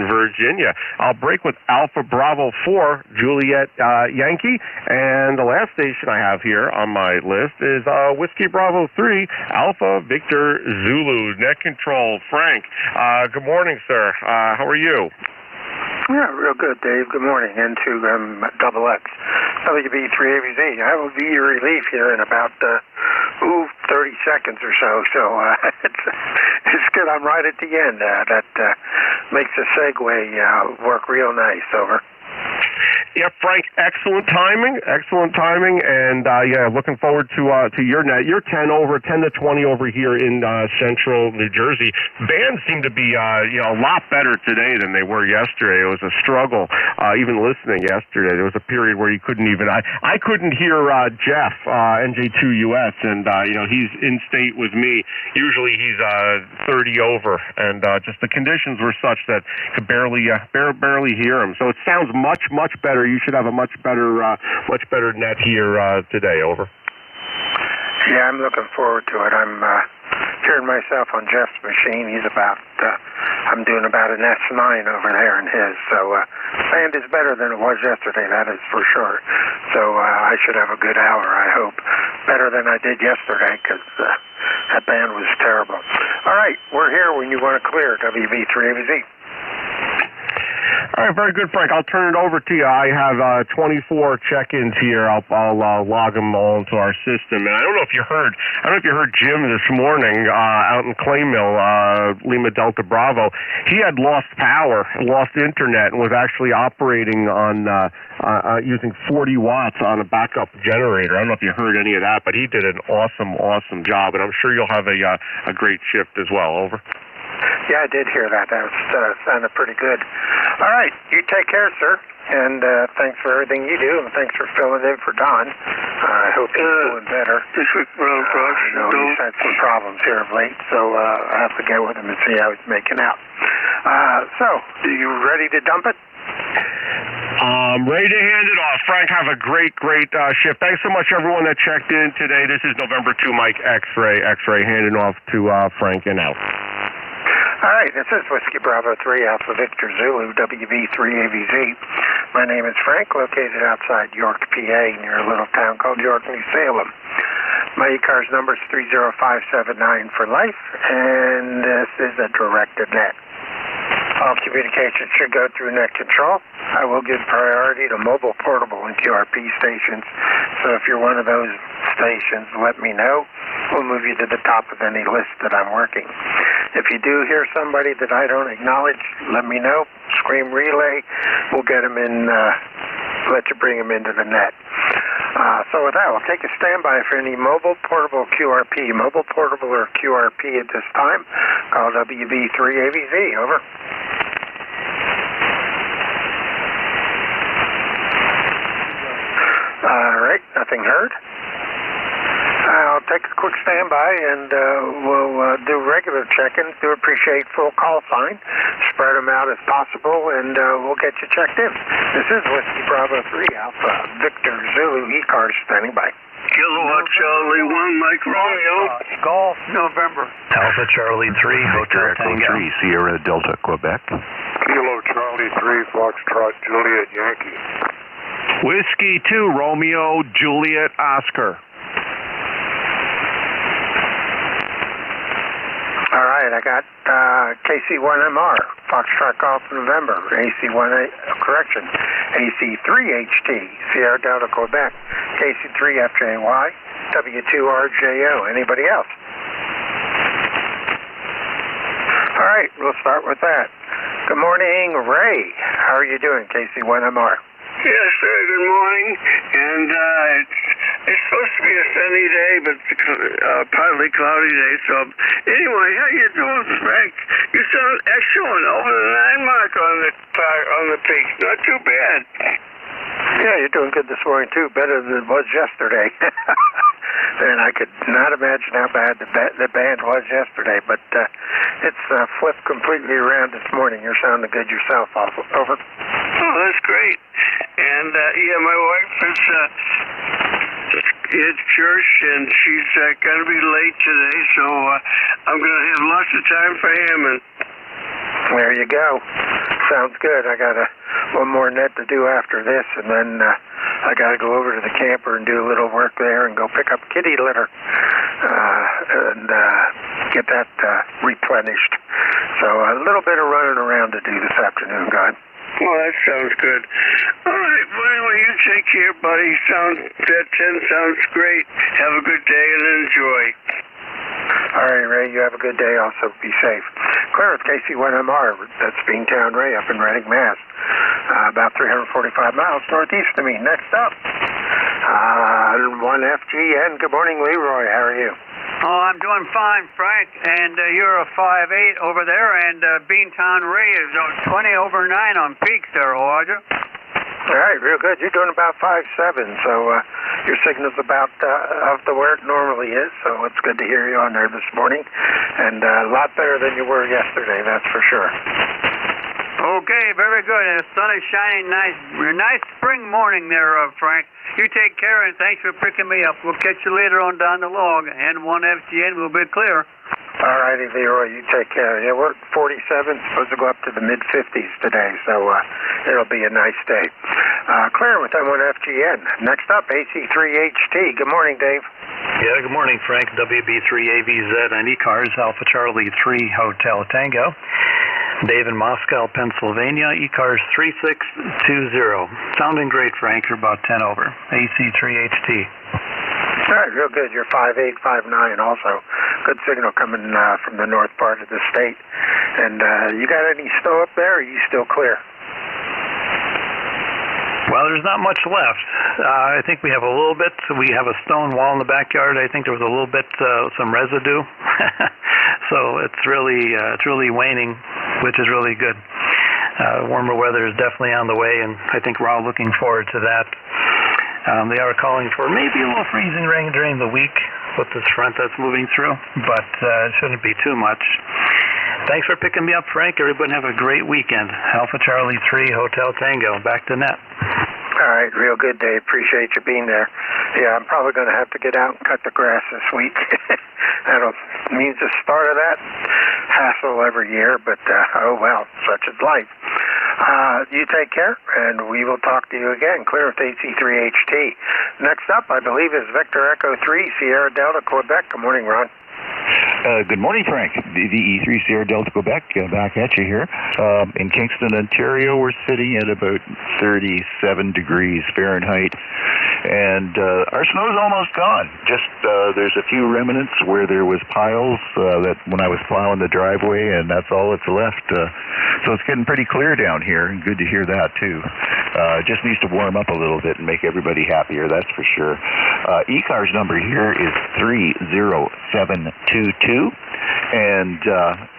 Virginia. I'll break with Alpha Bravo 4, Juliet Yankee, and the last station I have here on my list is Whiskey Bravo 3, Alpha Victor Zulu, net control. Frank, good morning, sir. How are you? Yeah, real good, Dave. Good morning. N2 double X. WB3ABZ. I will be your relief here in about 30 seconds or so. So it's good. I'm right at the end. That makes the segue work real nice. Over. Yeah, Frank, excellent timing, and looking forward to your net. You're 10 to 20 over here in central New Jersey. Bands seem to be a lot better today than they were yesterday. It was a struggle, even listening yesterday. There was a period where you couldn't even I couldn't hear Jeff NJ2US, and he's in state with me. Usually he's 30 over, and just the conditions were such that could barely hear him. So it sounds much better. You should have a much better net here today. Over. Yeah, I'm looking forward to it. I'm hearing myself on Jeff's machine. He's I'm doing about an S9 over there in his. So band is better than it was yesterday. That is for sure. So I should have a good hour. I hope better than I did yesterday because that band was terrible. All right, we're here when you want to clear WB3ABZ. All right, very good, Frank. I'll turn it over to you. I have 24 check-ins here. I'll log them all into our system. And I don't know if you heard Jim this morning out in Claymill, Lima Delta Bravo. He had lost power, lost internet, and was actually operating on using 40 watts on a backup generator. I don't know if you heard any of that, but he did an awesome job, and I'm sure you'll have a great shift as well. Over. Yeah, I did hear that. That was sounded pretty good. All right, you take care, sir, and thanks for everything you do, and thanks for filling in for Don. I hope he's doing better. This week, I know he's had some problems here of late, so I have to get with him and see how he's making out. So, are you ready to dump it? Ready to hand it off. Frank, have a great shift. Thanks so much, everyone that checked in today. This is November 2 Mike X-Ray, handing off to Frank and out. All right, this is Whiskey Bravo 3 Alpha Victor Zulu, WB3ABZ. My name is Frank, located outside York, PA, near a little town called York, New Salem. My ECARS number is 30579 for life, and this is a directed net. All communications should go through net control. I will give priority to mobile, portable, and QRP stations. So if you're one of those stations, let me know. We'll move you to the top of any list that I'm working. If you do hear somebody that I don't acknowledge, let me know. Scream relay. We'll get them in, let you bring them into the net. So with that, we'll take a standby for any mobile, portable, QRP. Mobile, portable, or QRP at this time. Call WB3ABZ. Over. All right, nothing heard. I'll take a quick standby, and we'll do regular check-ins. Do appreciate full call sign. Spread them out as possible, and we'll get you checked in. This is Whiskey Bravo 3 Alpha Victor Zulu ECARS standing by. Kilowatt Charlie 1 Mike Romeo. Golf November. Alpha Charlie 3 Hotel Tango 3 Sierra Delta Quebec. Kilo Charlie 3 Foxtrot Juliet Yankee. Whiskey 2 Romeo Juliet Oscar. All right, I got KC1MR, Foxtrot Golf November, AC1A, correction, AC3HT, Sierra Delta Quebec, KC3FJY, W2RJO. Anybody else? All right, we'll start with that. Good morning, Ray. How are you doing, KC1MR? Yes, sir. Good morning. And it's supposed to be a sunny day, but it's a partly cloudy day. So anyway, how you doing, Frank? You sound excellent. Over the 9 mark on the peak. Not too bad. Yeah, you're doing good this morning too. Better than it was yesterday. And I could not imagine how bad the band was yesterday. But it's flipped completely around this morning. You're sounding good yourself. Over. Oh, that's great. And my wife is at church, and she's going to be late today, so I'm going to have lots of time for him. And there you go. Sounds good. I got one more net to do after this, and then I got to go over to the camper and do a little work there and go pick up kitty litter and get that replenished. So a little bit of running around to do this afternoon, guys. Well, that sounds good. All right, well, anyway, you take care, buddy. That 10 sounds great. Have a good day and enjoy. All right, Ray, you have a good day. Also, be safe. Clear with KC1MR. That's Beantown Ray up in Reading, Mass. about 345 miles northeast of me. Next up, 1FGN. Good morning, Leroy. How are you? Oh, I'm doing fine, Frank. And you're a 5'8" over there, and Beantown Ray is 20 over 9 on peaks there, Roger. All right, real good. You're doing about 5'7", so your signal's about up to where it normally is, so it's good to hear you on there this morning. And a lot better than you were yesterday, that's for sure. Okay, very good. And the sun is shining nice. Nice spring morning there, Frank. You take care, and thanks for picking me up. We'll catch you later on down the log, and 1FGN will be clear. All righty, Leroy, you take care. Yeah, we're at 47, supposed to go up to the mid-50s today, so it'll be a nice day. Clear with M1FGN. Next up, AC3HT. Good morning, Dave. Yeah, good morning, Frank. WB3AVZ and ECARS, Alpha Charlie 3 Hotel Tango. Dave in Moscow, Pennsylvania, ECARS 3620. Sounding great, Frank. You're about 10 over. AC3HT. All right, real good. You're 5'8", 5'9" also. Good signal coming from the north part of the state. And you got any snow up there, or are you still clear? Well, there's not much left. I think we have a little bit. We have a stone wall in the backyard. I think there was a little bit, some residue. So it's really waning, which is really good. Warmer weather is definitely on the way, and I think we're all looking forward to that. They are calling for maybe a little freezing rain during the week with this front that's moving through, but it shouldn't be too much. Thanks for picking me up, Frank. Everybody have a great weekend. Alpha Charlie 3 Hotel Tango. Back to net. All right, real good, Dave. Appreciate you being there. Yeah, I'm probably going to have to get out and cut the grass this week. That'll means the start of that hassle every year, but oh well, such is life. You take care, and we will talk to you again. Clear with AC3HT. Next up, I believe, is Victor Echo 3, Sierra Delta, Quebec. Good morning, Ron. Good morning, Frank. The E3 Sierra Delta, Quebec, back at you here. In Kingston, Ontario, we're sitting at about 37 degrees Fahrenheit, and our snow's almost gone. Just there's a few remnants where there was piles that when I was plowing the driveway, and that's all that's left. So it's getting pretty clear down here, and good to hear that, too. Just needs to warm up a little bit and make everybody happier, that's for sure. ECARS number here is 30722, and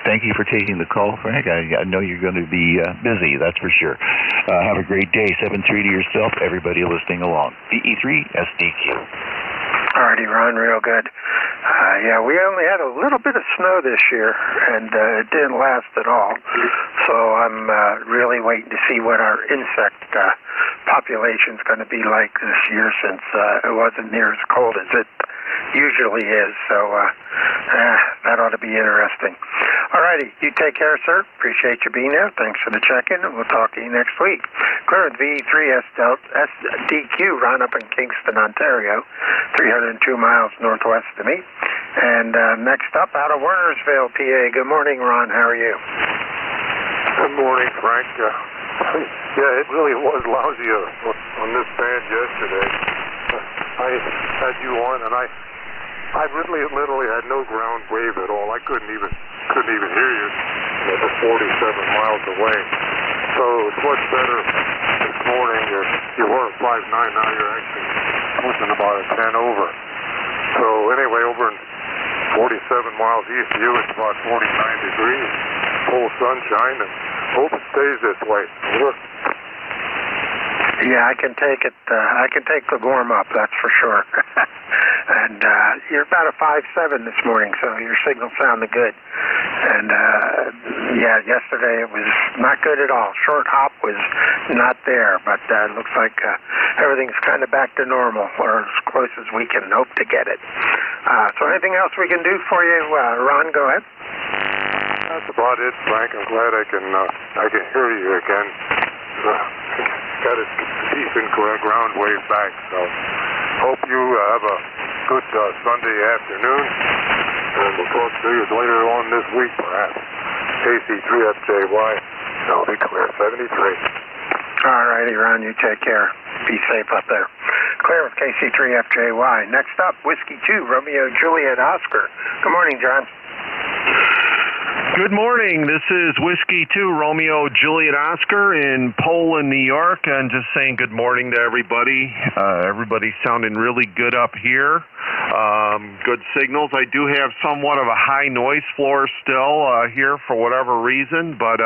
thank you for taking the call, Frank. I know you're going to be busy, that's for sure. Have a great day. 7-3 to yourself, everybody listening along. DE3 SDQ. Alrighty, Ron, real good. Yeah, we only had a little bit of snow this year, and it didn't last at all. So I'm really waiting to see what our insect population's going to be like this year, since it wasn't near as cold as it usually is. So that ought to be interesting. Alrighty, you take care, sir. Appreciate you being there. Thanks for the check-in, and we'll talk to you next week. Clear with VE3 SDQ, Ron up in Kingston, Ontario, 302 miles northwest of me. And next up, out of Wernersville, PA. Good morning, Ron. How are you? Good morning, Frank. Yeah, it really was lousy on this band yesterday. I had you on, and I really literally had no ground wave at all. I couldn't even hear you. It was 47 miles away. So it's much better this morning. You were at 5'9", now you're actually pushing about a 10 over. So anyway, over in 47 miles east of you, it's about 49 degrees, full sunshine, and hope it stays this way. Yeah, I can take it. I can take the warm up, that's for sure. And you're about a 5'7" this morning, so your signal sounded good. And yeah, yesterday it was not good at all. Short hop was not there, but it looks like everything's kind of back to normal, or as close as we can hope to get it. So anything else we can do for you, Ron? Go ahead. That's about it, Frank. I'm glad I can hear you again. Got a decent ground wave back, so hope you have a good Sunday afternoon, and we'll talk to you later on this week, perhaps. KC3FJY, I'll be clear, 73. All righty, Ron, you take care. Be safe up there. Clear with KC3FJY. Next up, Whiskey 2, Romeo Juliet Oscar. Good morning, John. Good morning. This is Whiskey 2, Romeo Juliet Oscar in Poland, New York, and just saying good morning to everybody. Everybody's sounding really good up here. Good signals. I do have somewhat of a high noise floor still here for whatever reason, but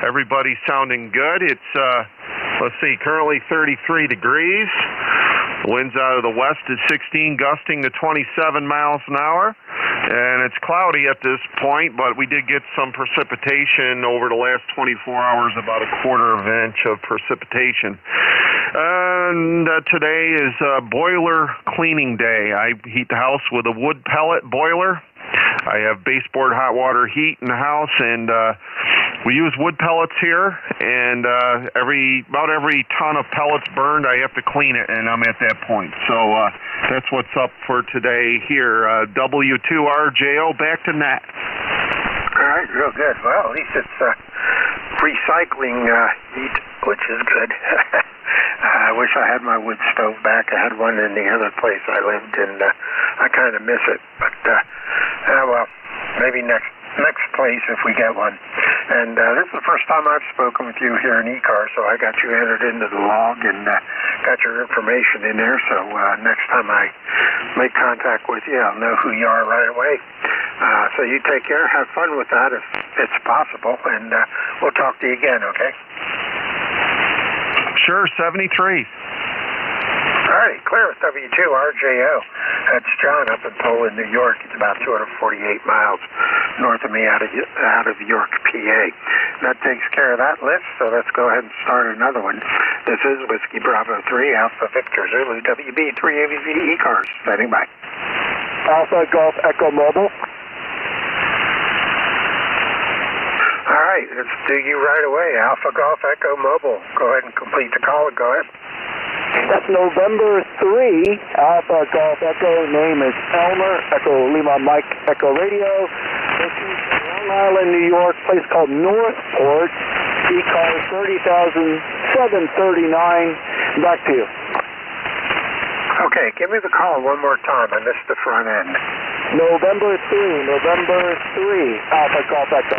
everybody's sounding good. It's, let's see, currently 33 degrees. Winds out of the west at 16, gusting to 27 miles an hour. And it's cloudy at this point, but we did get some precipitation over the last 24 hours, about a quarter of an inch of precipitation. And today is boiler cleaning day. I heat the house with a wood pellet boiler. I have baseboard hot water heat in the house, and we use wood pellets here, and about every ton of pellets burned, I have to clean it, and I'm at that point. So that's what's up for today here. W2RJO, back to net. All right, real good. Well, at least it's recycling heat, which is good. I wish I had my wood stove back. I had one in the other place I lived, and I kind of miss it. But, well, maybe next place if we get one. And this is the first time I've spoken with you here in ECARS, so I got you entered into the log and got your information in there. So next time I make contact with you, I'll know who you are right away. So you take care. Have fun with that if it's possible, and we'll talk to you again, okay? Sure, 73. All right, clear with W2RJO. That's John up in Poland, New York. It's about 248 miles north of me out of York, PA. That takes care of that list, so let's go ahead and start another one. This is Whiskey Bravo 3, Alpha Victor Zulu, WB 3AVZ ECARS. Standing by. Alpha Golf Echo Mobile. All right, let's do you right away. Alpha Golf Echo Mobile. Go ahead and complete the call. Go ahead. That's November 3, Alpha Golf Echo. Name is Elmer, Echo Lima Mike, Echo Radio. This is Long Island, New York, place called Northport. ECARS 30,739. Back to you. Okay, give me the call one more time. I missed the front end. November 3, Alpha Golf Echo.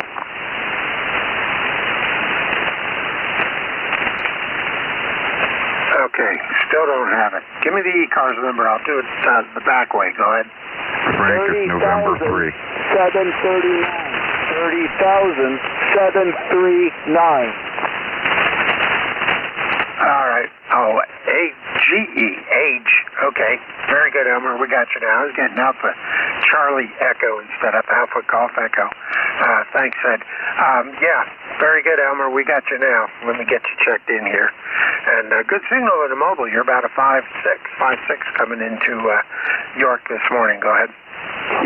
Okay, still don't have it. Give me the ECARS number. I'll do it the back way. Go ahead. Frank, it's November 3. 30,739. All right. Oh, A-G-E. Age. Okay. Very good, Elmer. We got you now. I was getting Alpha Charlie Echo instead of Alpha Golf Echo. Thanks, Ed. Yeah, very good, Elmer. We got you now. Let me get you checked in here. And good signal on the mobile. You're about a 5.6 coming into York this morning. Go ahead.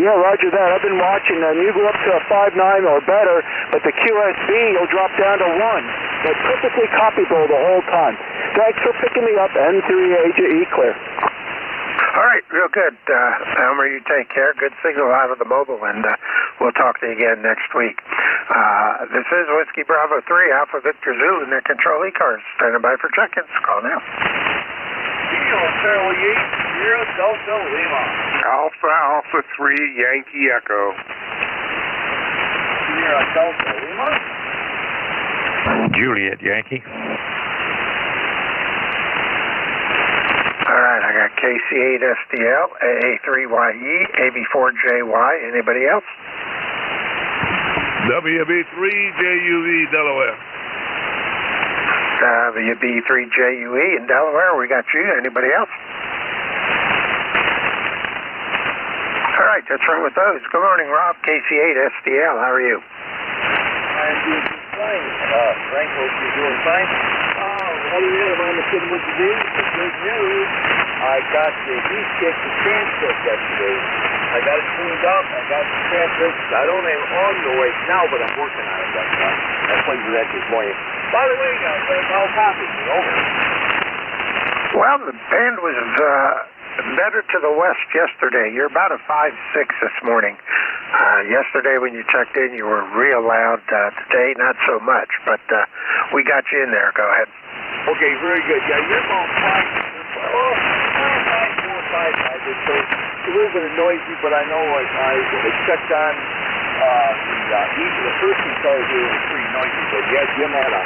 Yeah, roger that. I've been watching. You go up to a 5.9 or better, but the QSB, you'll drop down to 1. But perfectly copyable the whole time. Thanks for picking me up. N3AJE clear. All right, real good. Elmer, you take care. Good signal out of the mobile, and we'll talk to you again next week. This is Whiskey Bravo 3, Alpha Victor Zulu, and their control ECARS. Standing by for check-ins. Call now. Delta Lima. Alpha 3, Yankee Echo. Sierra Delta Lima. Juliet Yankee. All right, I got KC8SDL, AA3YE, AB4JY. Anybody else? WB3JUV, Delaware. WB3JUE in Delaware. We got you. Anybody else? All right, that's right with those. Good morning, Rob. KC8SDL. How are you? I'm doing fine. Frank, hope you're doing fine. What do you have on the kid what you do? It's good news. I got the heat stick, the transcript yesterday. I got it cleaned up. I got the transcript. I don't have it on the way now, but I'm working on it. I played with that this morning. By the way, how copies me over? Well, the band was better to the west yesterday. You're about a 5.6 this morning. Yesterday when you checked in, you were real loud. Today, not so much, but we got you in there. Go ahead. Okay, very good. Yeah, you're about 5, 4, 5. So it's a little bit noisy, but I know I checked on the first E-Cars here was pretty noisy, but yeah, Jim had a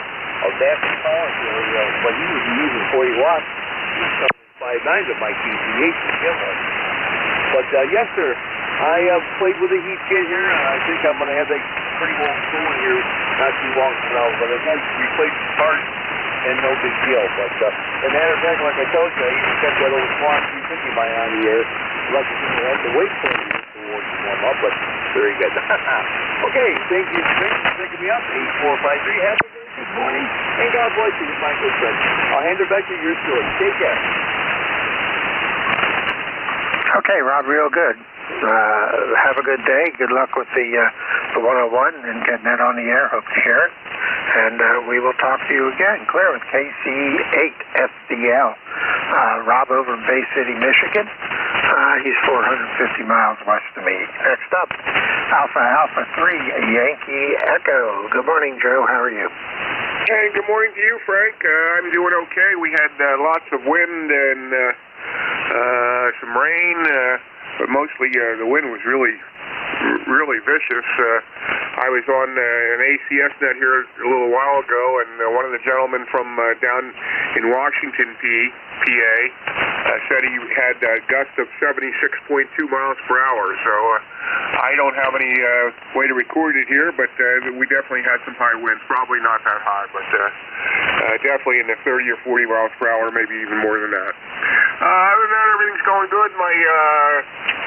Daphne phone here, but he was using 40 watts. He was coming 5.9 of my QCH with Jim was. But yes, sir, I played with a heat kit here, and I think I'm going to have that pretty well going here not too long from now. But I've got to replace the parts, and no big deal. But as a matter of fact, like I told you, I even kept that old Swan 350 of mine on the air. Lucky thing I had to wait for you to warm up, but very good. Okay, thank you for picking me up. 8453, have a very good morning, and God bless you, my good friend. I'll hand it back to your story. Take care. Okay, Rob, real good. Have a good day. Good luck with the 101 and getting that on the air. Hope to share it. And we will talk to you again. Clear with KC8SDL. Rob over in Bay City, Michigan. He's 450 miles west of me. Next up, Alpha 3, Yankee Echo. Good morning, Joe. How are you? Hey, good morning to you, Frank. I'm doing okay. We had lots of wind and some rain, but mostly the wind was really vicious. I was on an ACS net here a little while ago, and one of the gentlemen from down in Washington, PA, said he had gusts of 76.2 miles per hour. So I don't have any way to record it here, but we definitely had some high winds. Probably not that high, but definitely in the 30 or 40 miles per hour, maybe even more than that. Other than that, everything's going good. My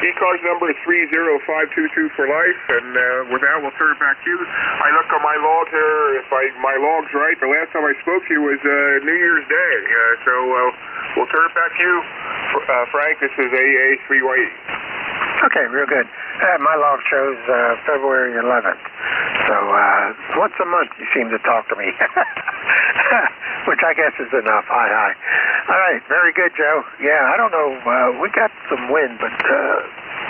ECARS number is 30522 for life, and with that, we'll turn it back to you. I look on my log here. If my log's right, the last time I spoke to you was New Year's Day. So we'll turn it back to you, Frank. This is AA3YE. Okay, real good. My log shows February 11th. So once a month you seem to talk to me, which I guess is enough. Hi. All right, very good, Joe. Yeah, I don't know. We got some wind, but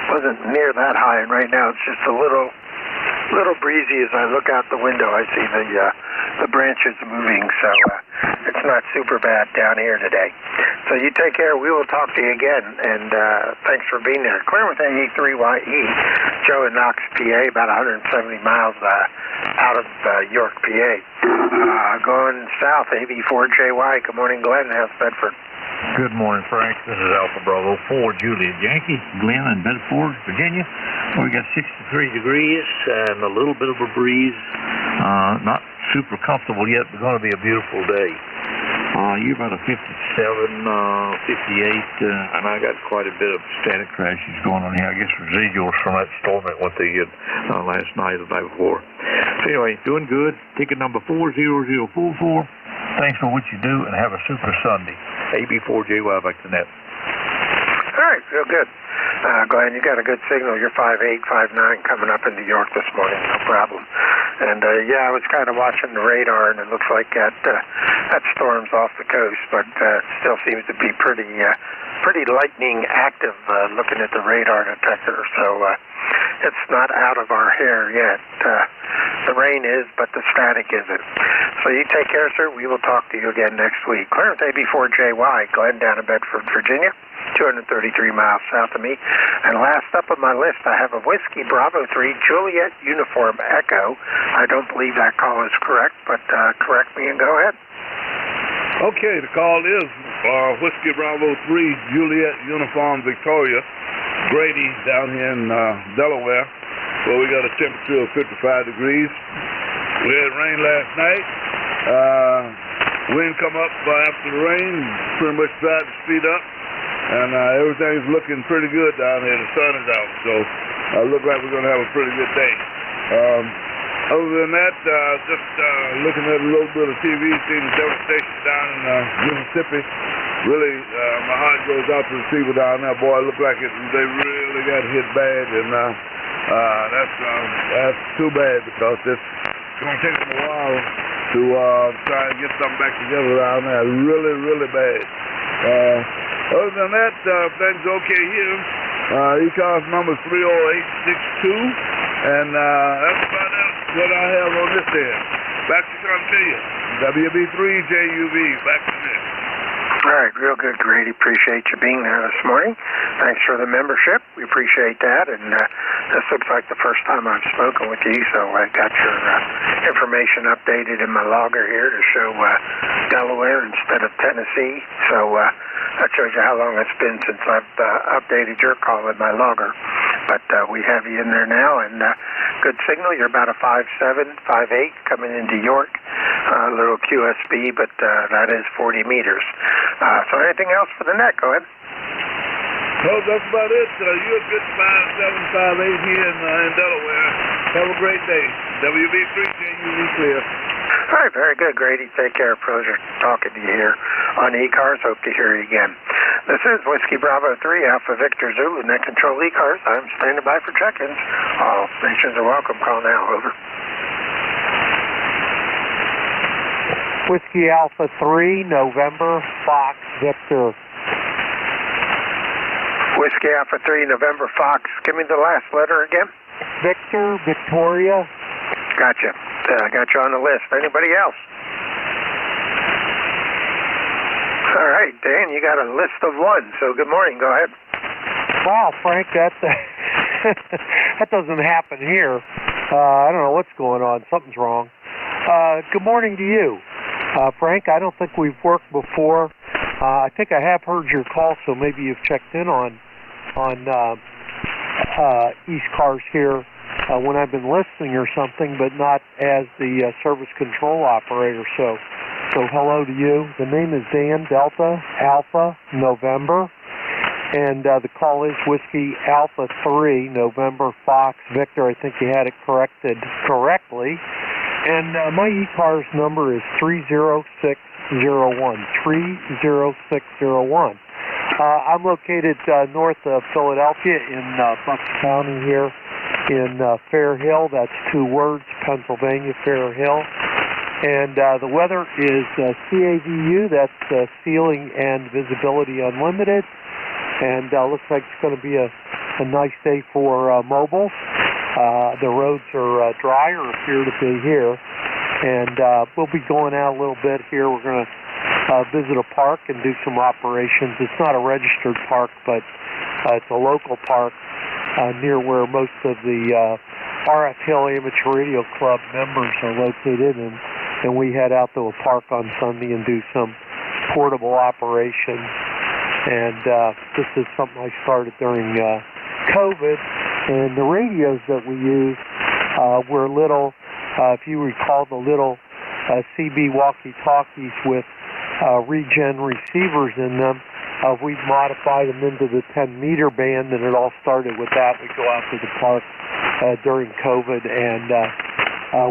wasn't near that high. And right now it's just a little breezy. As I look out the window, I see the branches moving. So it's not super bad down here today. So you take care. We will talk to you again. And thanks for being there. Clear with AA3YE. Joe in Knox, PA, about 170 miles out of York, PA. Going south, AB4JY. Good morning, Glenn. How's Bedford? Good morning, Frank. This is Alpha Bravo 4, Juliet Yankee, Glen in Bedford, Virginia. We got 63 degrees and a little bit of a breeze. Not super comfortable yet, but going to be a beautiful day. You're about a 57, 58, and I got quite a bit of static crashes going on here. I guess residuals from that storm that went through last night or the night before. So anyway, doing good. Ticket number 40044. Thanks for what you do, and have a super Sunday. AB4JY back to net. All right, real good. Glenn, you got a good signal. You're 5'8", 5'9", coming up into York this morning, no problem. And yeah, I was kind of watching the radar, and it looks like that storm's off the coast, but it still seems to be pretty lightning active. Looking at the radar detector, so it's not out of our hair yet. The rain is, but the static isn't. So you take care, sir. We will talk to you again next week. Clarence AB4JY, Glenn down in Bedford, Virginia. 233 miles south of me. And last up on my list, I have a Whiskey Bravo 3 Juliet Uniform Echo. I don't believe that call is correct, but correct me and go ahead. Okay, the call is Whiskey Bravo 3 Juliet Uniform Victoria. Grady down here in Delaware, where we got a temperature of 55 degrees. We had rain last night. Wind come up after the rain, pretty much tried to speed up. And everything's looking pretty good down here. The sun is out, so it looks like we're going to have a pretty good day. Other than that, just looking at a little bit of TV, seeing the devastation down in Mississippi. Really, my heart goes out to the people down there. Boy, it looks like they really got hit bad, and that's too bad because it's going to take them a while to try and get something back together down there. Really, really bad. Other than that, things okay here. ECARS number 30862, and that's about what I have on this end. Back to you. WB3JUV, back to this. All right, real good, Grady. Appreciate you being there this morning. Thanks for the membership. We appreciate that. And This looks like the first time I've spoken with you, so I got your information updated in my logger here to show Delaware instead of Tennessee. So that shows you how long it's been since I've updated your call in my logger. But we have you in there now, and good signal. You're about a 5.7, 5.8 coming into York. A little QSB, but that is 40 meters. So anything else for the net? Go ahead. No, that's about it. You're a good 5.7, 5.8 here in Delaware. Have a great day. WB3JUV clear. All right, very good, Grady. Take care. Pleasure talking to you here on ECARS. Hope to hear you again. This is Whiskey Bravo 3, Alpha Victor Zulu, Net Control ECARS. I'm standing by for check-ins. All stations are welcome. Call now. Over. Whiskey Alpha 3, November, Fox, Victor. Whiskey Alpha 3, November, Fox. Give me the last letter again. Victor, Victoria. Gotcha. I got you on the list. Anybody else? All right, Dan, you got a list of one, so good morning. Go ahead. Wow, Frank, that doesn't happen here. I don't know what's going on. Something's wrong. Good morning to you. Frank, I don't think we've worked before. I think I have heard your call, so maybe you've checked in on ECARS here when I've been listening or something, but not as the service control operator. So hello to you. The name is Dan, Delta, Alpha, November, and the call is Whiskey Alpha 3, November, Fox, Victor. I think you had it corrected correctly. And my ECARS number is 30601, 30601. I'm located north of Philadelphia in Bucks County here in Fair Hill. That's 2 words, Pennsylvania, Fair Hill. And the weather is CAVU, that's Ceiling and Visibility Unlimited. And looks like it's going to be a nice day for mobiles. The roads are dry, or appear to be here. And we'll be going out a little bit here. We're going to visit a park and do some operations. It's not a registered park, but it's a local park near where most of the RF Hill Amateur Radio Club members are located. And we head out to a park on Sunday and do some portable operations. And this is something I started during COVID. And the radios that we use were little, if you recall, the little CB walkie-talkies with regen receivers in them. We've modified them into the 10-meter band, and it all started with that. We go out to the park during COVID and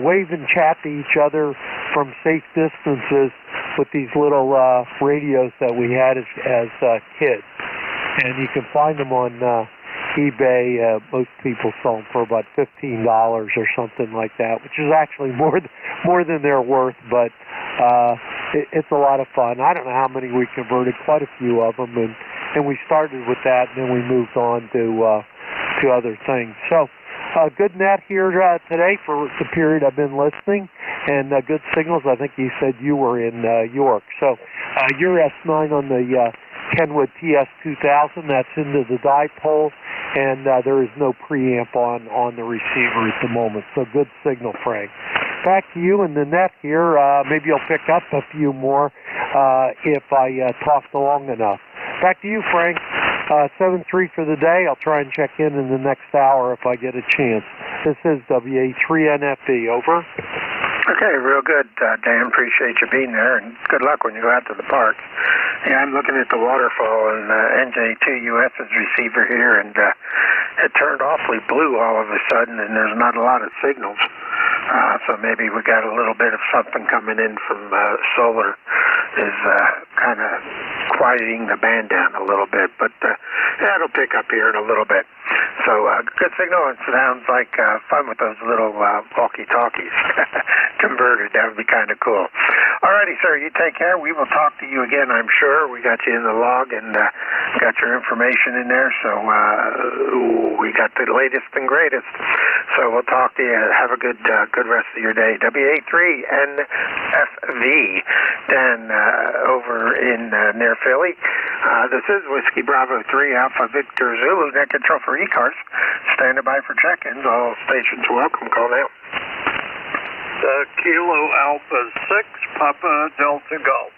wave and chat to each other from safe distances with these little radios that we had as kids. And you can find them on eBay. Most people sell them for about $15 or something like that, which is actually more than they're worth, but it's a lot of fun. I don't know how many we converted, quite a few of them, and we started with that, and then we moved on to other things. So good net here today for the period I've been listening, and good signals. I think you said you were in York. So your S9 on the Kenwood TS2000, that's into the dipole, and there is no preamp on the receiver at the moment. So good signal, Frank. Back to you in the net here. Maybe you'll pick up a few more if I talk long enough. Back to you, Frank. 7-3 for the day. I'll try and check in the next hour if I get a chance. This is WA3NFD. Over. Okay, real good, Dan. Appreciate you being there, and good luck when you go out to the park. Yeah, I'm looking at the waterfall and NJ2US's receiver here, and it turned awfully blue all of a sudden, and there's not a lot of signals. So maybe we got a little bit of something coming in from solar is kind of quieting the band down a little bit, but yeah, it'll pick up here in a little bit. So good signal, and sounds like fun with those little walkie-talkies converted. That would be kind of cool. Alrighty, sir. You take care. We will talk to you again, I'm sure. We got you in the log and got your information in there, so we got the latest and greatest. So we'll talk to you. Have a good rest of your day. WA3NFV, Dan over in near Philly. This is Whiskey Bravo 3 Alpha Victor Zulu, net control for ECARS. Standing by for check-ins. All stations welcome. Call now. Kilo Alpha 6, Papa Delta Golf.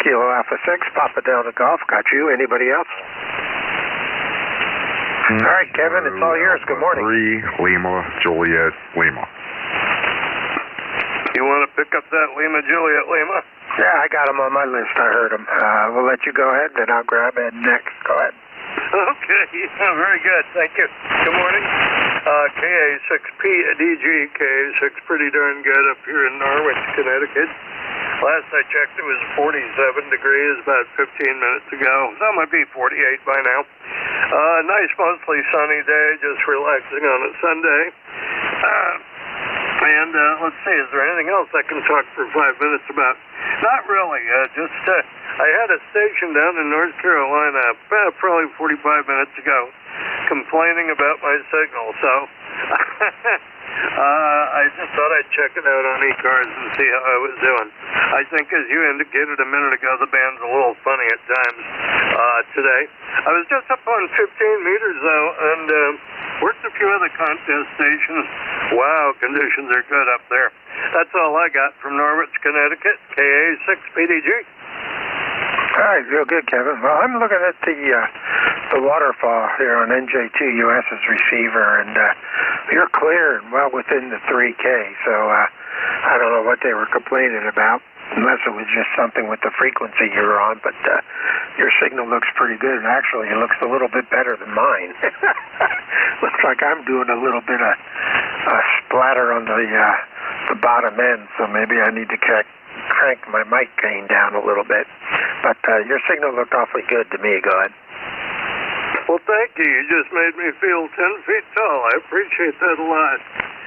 Kilo Alpha 6, Papa Delta Golf. Got you. Anybody else? All right, Kevin, it's all yours. Good morning. 3, Lima, Juliet, Lima. You want to pick up that Lima, Juliet, Lima? Yeah, I got him on my list. I heard him. We'll let you go ahead, then I'll grab Ed next. Go ahead. Okay, yeah, very good. Thank you. Good morning. KA6PDG, KA6 pretty darn good up here in Norwich, Connecticut. Last I checked, it was 47 degrees about 15 minutes ago. That might be 48 by now. Nice, mostly sunny day, just relaxing on a Sunday. And let's see, is there anything else I can talk for 5 minutes about? Not really. I had a station down in North Carolina probably 45 minutes ago complaining about my signal, so I just thought I'd check it out on ECARS and see how I was doing. I think, as you indicated a minute ago, the band's a little funny at times today. I was just up on 15 meters, though, and worked a few other contest stations. Wow, conditions are good up there. That's all I got from Norwich, Connecticut, KA6PDG. All right, real good, Kevin. Well, I'm looking at the waterfall here on NJ2US's receiver, and you're clear and well within the 3K, so I don't know what they were complaining about, unless it was just something with the frequency you're on, but your signal looks pretty good, and actually it looks a little bit better than mine. Looks like I'm doing a little bit of splatter on the bottom end, so maybe I need to crank my mic gain down a little bit. But your signal looked awfully good to me. Go ahead. Well, thank you. You just made me feel 10 feet tall. I appreciate that a lot.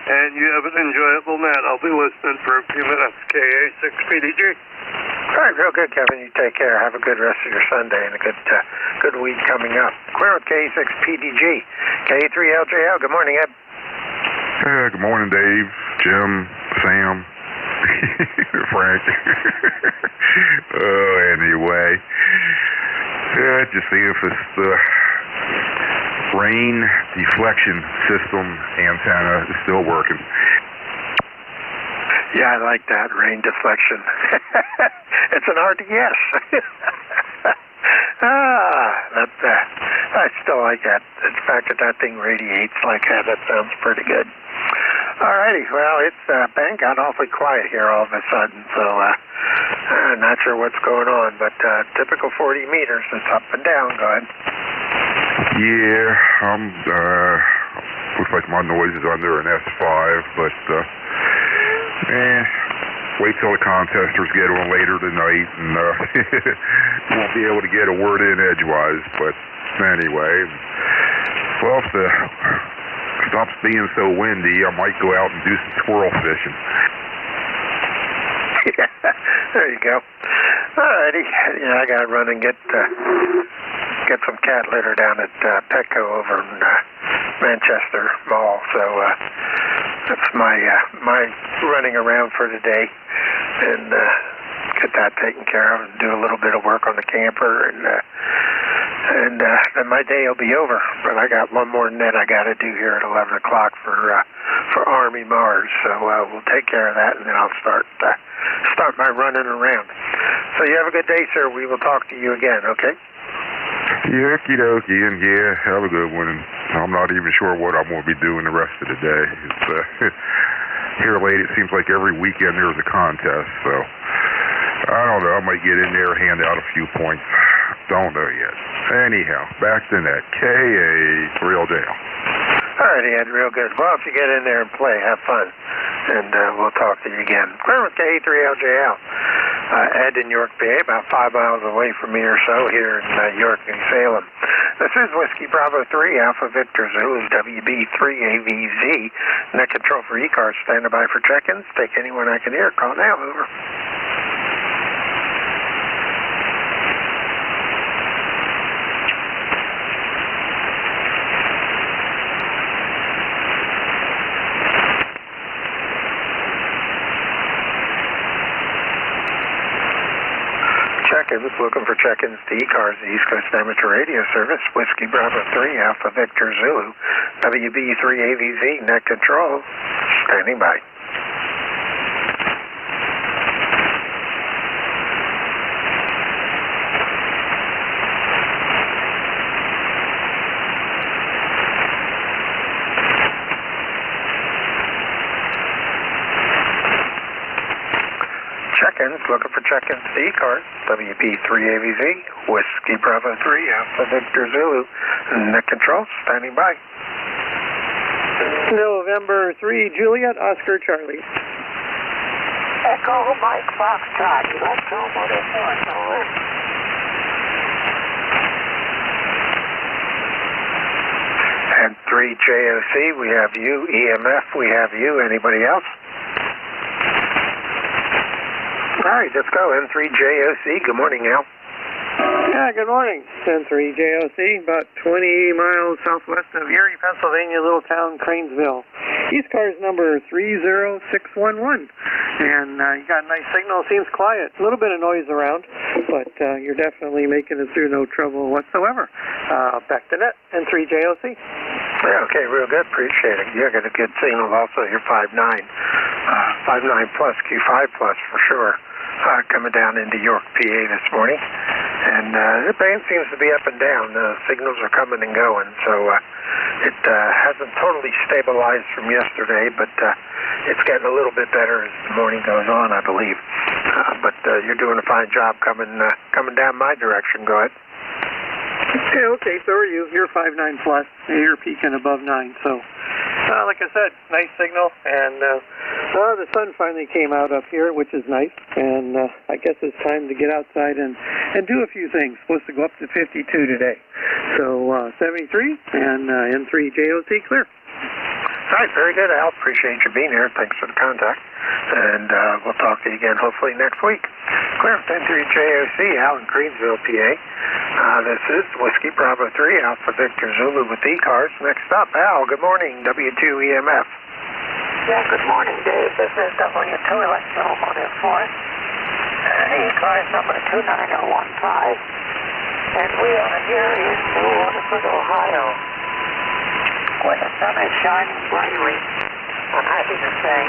And you have an enjoyable night. I'll be listening for a few minutes. KA6PDG. All right, real good, Kevin. You take care. Have a good rest of your Sunday and a good week coming up. Clear with KA6PDG. KA3LJL. Good morning, Ed. Good morning, Dave, Jim, Sam. Frank. Anyway. Just see if it's the rain deflection system antenna is still working. Yeah, I like that, rain deflection. It's an RDS. I still like that. The fact that thing radiates like that sounds pretty good. Alrighty, well, it's band got awfully quiet here all of a sudden, so I'm not sure what's going on, but typical 40 meters, it's up and down. Go ahead. Yeah, looks like my noise is under an S5, but wait till the contesters get on later tonight, and won't be able to get a word in edgewise, but anyway, well, if the stops being so windy, I might go out and do some squirrel fishing. There you go. Alrighty, yeah, I gotta run and get some cat litter down at Petco over in Manchester Mall. So that's my running around for today, and get that taken care of, and do a little bit of work on the camper, and then my day will be over. But I got one more net I got to do here at 11 o'clock for Army Mars. So we'll take care of that, and then I'll start my running around. So you have a good day, sir. We will talk to you again, okay? Okie dokie, and yeah, have a good one. And I'm not even sure what I'm going to be doing the rest of the day. It's here late. It seems like every weekend there's a contest, so I don't know. I might get in there, hand out a few points. Don't know yet. Anyhow, back to net. KA3LJL. All righty, Ed, real good. Well, if you get in there and play, have fun, and we'll talk to you again. Clear with KA3LJL. Ed in York, PA, about 5 miles away from me or so here in York, New Salem. This is Whiskey Bravo 3, Alpha Victor Zulu, WB3AVZ. Net control for ECARS. Standing by for check-ins. Take anyone I can hear. Call now. Over. Check-ins, looking for check-ins to ECARS, the East Coast Amateur Radio Service. Whiskey Bravo 3, Alpha Victor Zulu, WB3AVZ, net control, standing by. Check-ins, looking for check-ins to ECARS, WB3AVZ, Whiskey Bravo 3, Alpha Victor Zulu, net control, standing by. November 3, Juliet, Oscar Charlie. Echo Mike Foxtrot, Electromotive 1, over. And 3 JOC, we have you. EMF, we have you. Anybody else? All right, let's go. N3JOC. Good morning, Al. Yeah, good morning. N3JOC, about 20 miles southwest of Erie, Pennsylvania, little town Cranesville. ECARS number 30611. And you got a nice signal. Seems quiet. A little bit of noise around, but you're definitely making it through no trouble whatsoever. Back to net. N3JOC. Yeah, okay, real good. Appreciate it. You got a good signal also. You're 5.9. 5.9 plus, Q5 plus for sure. Coming down into York, PA this morning. And the band seems to be up and down. The signals are coming and going. So it hasn't totally stabilized from yesterday, but it's getting a little bit better as the morning goes on, I believe. But you're doing a fine job coming down my direction. Go ahead. Yeah, okay, so are you. You're 5.9 plus. You're peaking above 9. So, like I said, nice signal. And the sun finally came out up here, which is nice. And I guess it's time to get outside and do a few things. Supposed to go up to 52 today. So 73 and N3JOC clear. All right, very good, Al. Appreciate you being here. Thanks for the contact. And we'll talk to you again hopefully next week. Clear with N3JOC, Al in Cranesville, PA. This is Whiskey Bravo 3, Alpha Victor Zulu with ECARS. Next up, Al, good morning, W2EMF. Yeah, good morning, Dave. This is W2 Electromotive 4. ECARS number 29015. And we are here in New Waterford, Ohio, where the sun is shining brightly, I'm happy to say.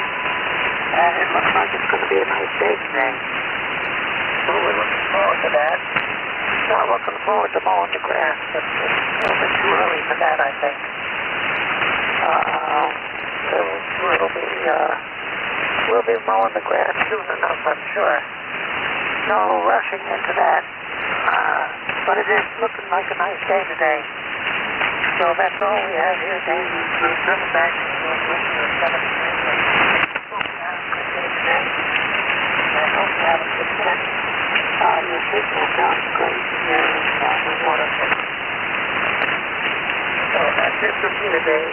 And it looks like it's going to be a nice day today. So we're looking forward to that. Not looking forward to mowing the grass, but it's a little bit too early for that, I think. We'll be mowing the grass soon enough, I'm sure. No rushing into that. But it is looking like a nice day today. So that's all we have here, Dave. We'll turn it back to you with your 7 minutes. Hope you have a good day today. I hope you have a good day. Your signal sounds great here in the Waterford. So that's it for me today.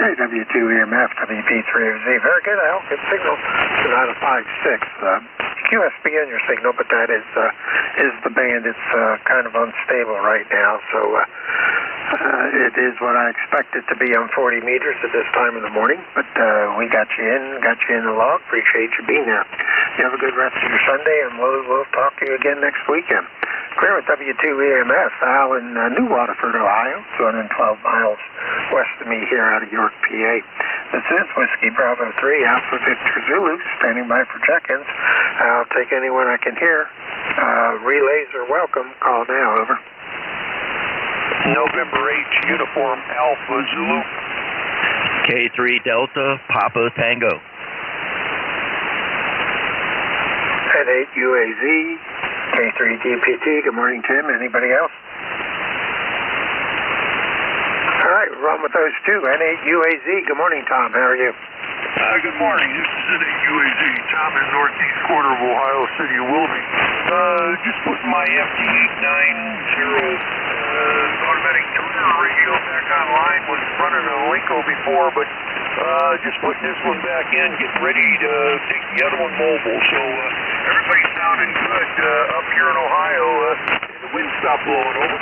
Okay, W2EMF, WP3AVZ. Very good, Al. Good signal. 2 out of 5.6. QSB on your signal, but that is the band. It's kind of unstable right now, so it is what I expect it to be on 40 meters at this time in the morning. But we got you in the log. Appreciate you being there. You have a good rest of your Sunday, and we'll talk to you again next weekend. Clear with W2EMF, Al in New Waterford, Ohio, 212 miles west of me here out of York, PA. This is Whiskey Bravo 3, Alpha Victor Zulu, standing by for check-ins. I'll take anyone I can hear. Relays are welcome. Call now, over. November 8, Uniform Alpha Zulu. K3 Delta, Papa Tango. N8 UAZ, K3 DPT. Good morning, Tim. Anybody else? All right, we're on with those two. N8 UAZ. Good morning, Tom. How are you? Good morning. This is NJ2US. Tom in northeast quarter of Ohio City, Wilmington. Just putting my FT890 automatic tuner radio back online. Was running a Linko before, but just putting this one back in, getting ready to take the other one mobile. So everybody's sounding good up here in Ohio. The wind stopped blowing over.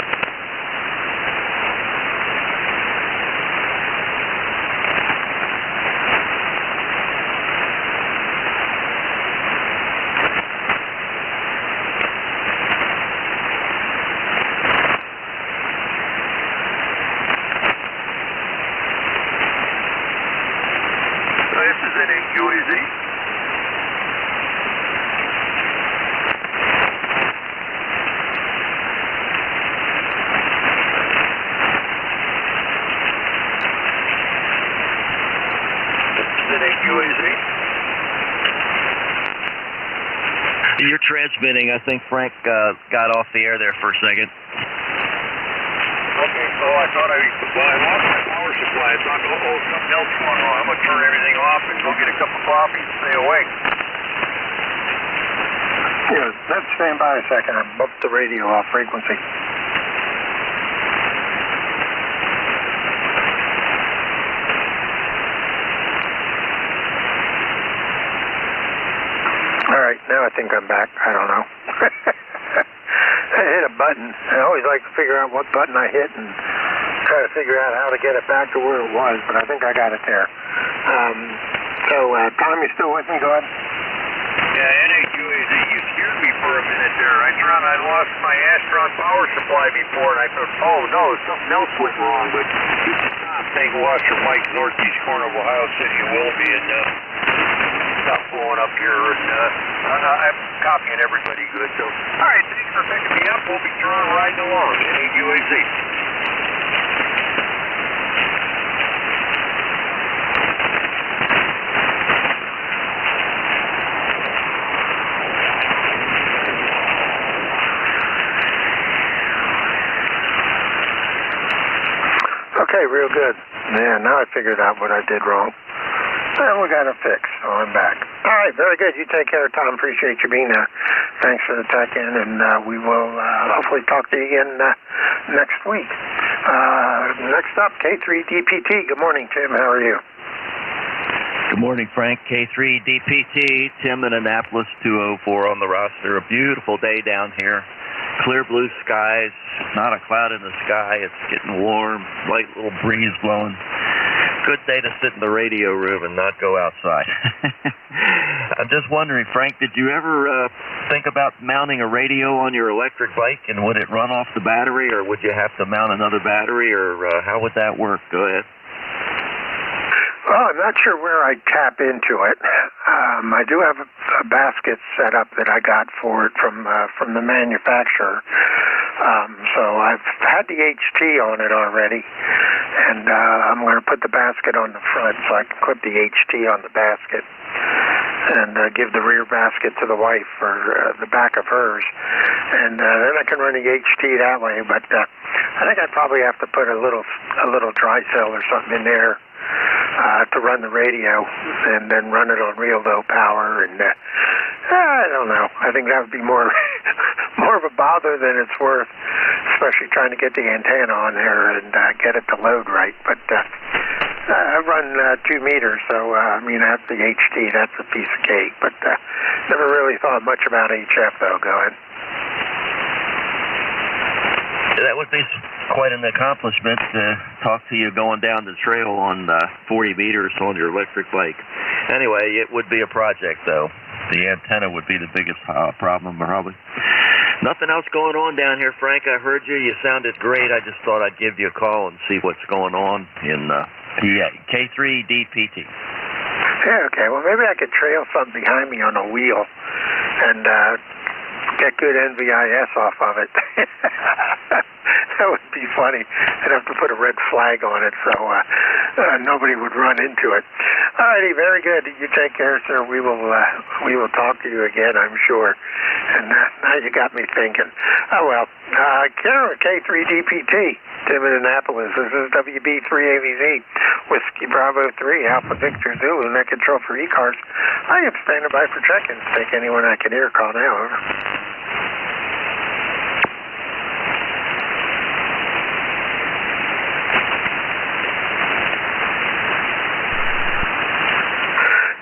You're transmitting. I think Frank got off the air there for a second. Okay, so I thought I lost my power supply. I thought, something else going on. I'm going to turn everything off and go get a cup of coffee and stay awake. Yeah, let's stand by a second. I bumped the radio off frequency. All right, now I think I'm back. I don't know. I hit a button. I always like to figure out what button I hit and try to figure out how to get it back to where it was, but I think I got it there. Tom, you still with me? Go ahead. Yeah, NJ2US, you scared me for a minute there. I lost my Astron power supply before, and I thought, oh no, something else went wrong. But thank Washer Mike, northeast corner of Ohio City and Willoughby, and stop blowing up here. And I'm copying everybody good. So, all right, thanks for picking me up. We'll be riding along. NJ2US. Okay, real good. Yeah, now I figured out what I did wrong. And we got it fixed, so I'm back. All right, very good. You take care, Tom. Appreciate you being there. Thanks for the tech-in, and we will hopefully talk to you again next week. Next up, K3DPT. Good morning, Tim. How are you? Good morning, Frank. K3DPT. Tim in Annapolis, 204 on the roster. A beautiful day down here. Clear blue skies, not a cloud in the sky. It's getting warm, light little breeze blowing. Good day to sit in the radio room and not go outside. I'm just wondering, Frank, did you ever think about mounting a radio on your electric bike, and would it run off the battery, or would you have to mount another battery, or how would that work? Go ahead. Well, I'm not sure where I'd tap into it. I do have a basket set up that I got for it from the manufacturer. So I've had the HT on it already, and I'm going to put the basket on the front so I can clip the HT on the basket and give the rear basket to the wife for the back of hers. And then I can run the HT that way, but I think I'd probably have to put a little dry cell or something in there to run the radio, and then run it on real low power, and I don't know. I think that would be more of a bother than it's worth, especially trying to get the antenna on there and get it to load right. But I run 2 meters, so I that's the HT. That's a piece of cake. But never really thought much about HF though. Go ahead. That would be quite an accomplishment to talk to you going down the trail on 40 meters on your electric bike. Anyway, it would be a project, though. The antenna would be the biggest problem, probably. Nothing else going on down here, Frank. I heard you. You sounded great. I just thought I'd give you a call and see what's going on in PA. K3DPT. Yeah, okay. Well, maybe I could trail something behind me on a wheel and get good NVIS off of it. That would be funny. I'd have to put a red flag on it so nobody would run into it. All righty, very good. You take care, sir. We will talk to you again, I'm sure. And now you got me thinking. Oh, well, Karen, K3DPT. Tim in Annapolis. This is WB3AVZ, Whiskey Bravo 3, Alpha Victor Zulu, net control for ECARS. I am standing by for check-ins. Take anyone I can hear. Call now. Over.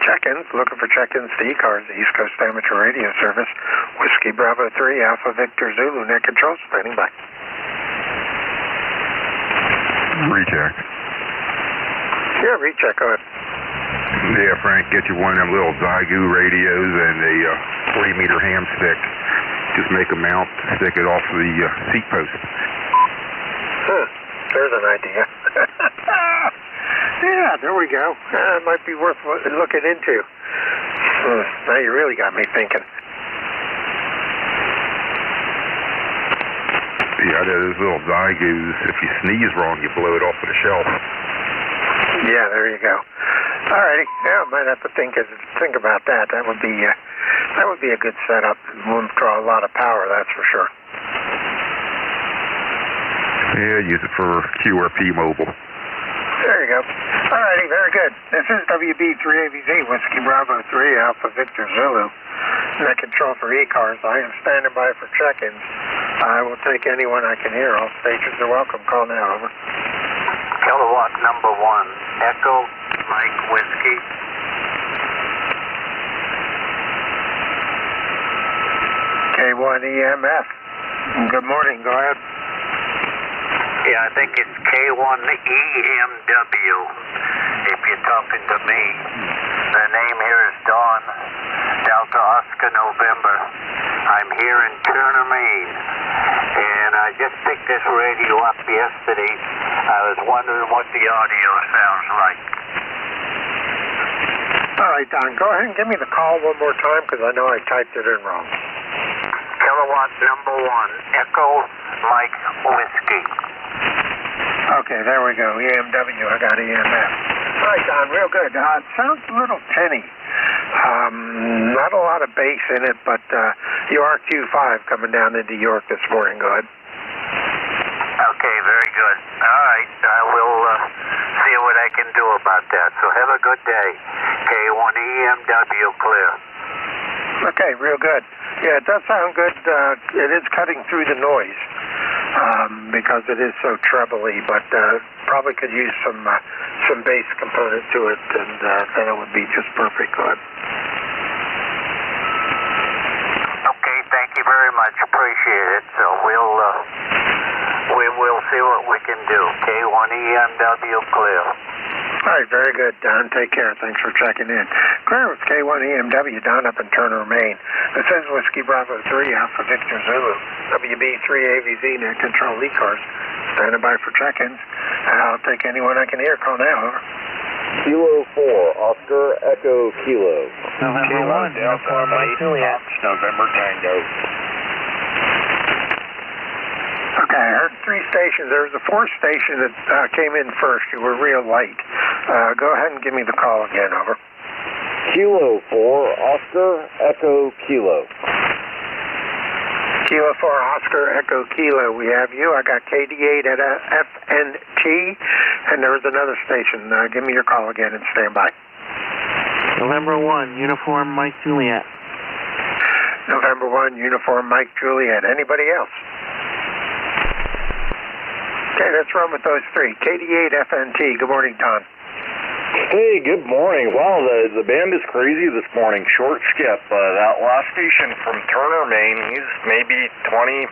Check-ins, looking for check-ins to ECARS, the East Coast Amateur Radio Service. Whiskey Bravo 3, Alpha Victor Zulu, net control, standing by. Recheck. Yeah, recheck, go ahead. Yeah, Frank, get you one of them little Zygu radios and a 40-meter ham stick. Just make a mount, stick it off the seat post. There's an idea. Yeah, there we go. It might be worth looking into. Now you really got me thinking. Yeah, those little Zygus, if you sneeze wrong, you blow it off of the shelf. Yeah, there you go. Alrighty. Yeah, I might have to think about that. That would be a good setup. It won't draw a lot of power, that's for sure. Yeah, use it for QRP mobile. There you go. Alrighty, very good. This is WB3AVZ, Whiskey Bravo 3, Alpha Victor Zulu. Net control for ECARS. I am standing by for check-ins. I will take anyone I can hear. All stations are welcome. Call now, over. Kilowatt number 1, Echo Mike Whiskey. K1EMF. Good morning. Go ahead. Yeah, I think it's K1EMW. If you're talking to me, the name here is Dawn, Delta Oscar November. I'm here in Turner, Maine, and I just picked this radio up yesterday. I was wondering what the audio sounds like. All right, Don, go ahead and give me the call one more time because I know I typed it in wrong. Kilowatt number 1, Echo Mike Whiskey. Okay, there we go. EMW, I got EMF. All right, Don, real good. It sounds a little tinny. Not a lot of bass in it, but URQ5 coming down into York this morning. Go ahead. Okay, very good. All right, I will see what I can do about that. So have a good day. K1EMW clear. Okay, real good. Yeah, it does sound good. It is cutting through the noise because it is so trebly, but probably could use some bass component to it, and then it would be just perfect. Good. Okay, thank you very much. Appreciate it. So we'll see what we can do. K1EMW clear. All right, very good, Don. Take care. Thanks for checking in. Clear with K1EMW down up in Turner, Maine. This is Whiskey Bravo 3, Alpha Victor Zulu. WB3AVZ, net control ECARS. Standing by for check-ins. I'll take anyone I can hear. Call now. Over. Kilo 4, Oscar Echo Kilo. November 1, Uniform Mike Juliet. November Tango. Okay, I heard 3 stations. There was a 4th station that came in first. You were real light. Go ahead and give me the call again. Over. Kilo 4, Oscar Echo Kilo. Kilo 4, Oscar Echo Kilo. We have you. I got KD8 at FNT, and there was another station. Give me your call again and stand by. November 1, Uniform Mike Juliet. November 1, Uniform Mike Juliet. Anybody else? Okay, let's run with those 3. KD8 FNT. Good morning, Tom. Hey, good morning. Wow, the band is crazy this morning. Short skip. That last station from Turner, Maine, he's maybe 15,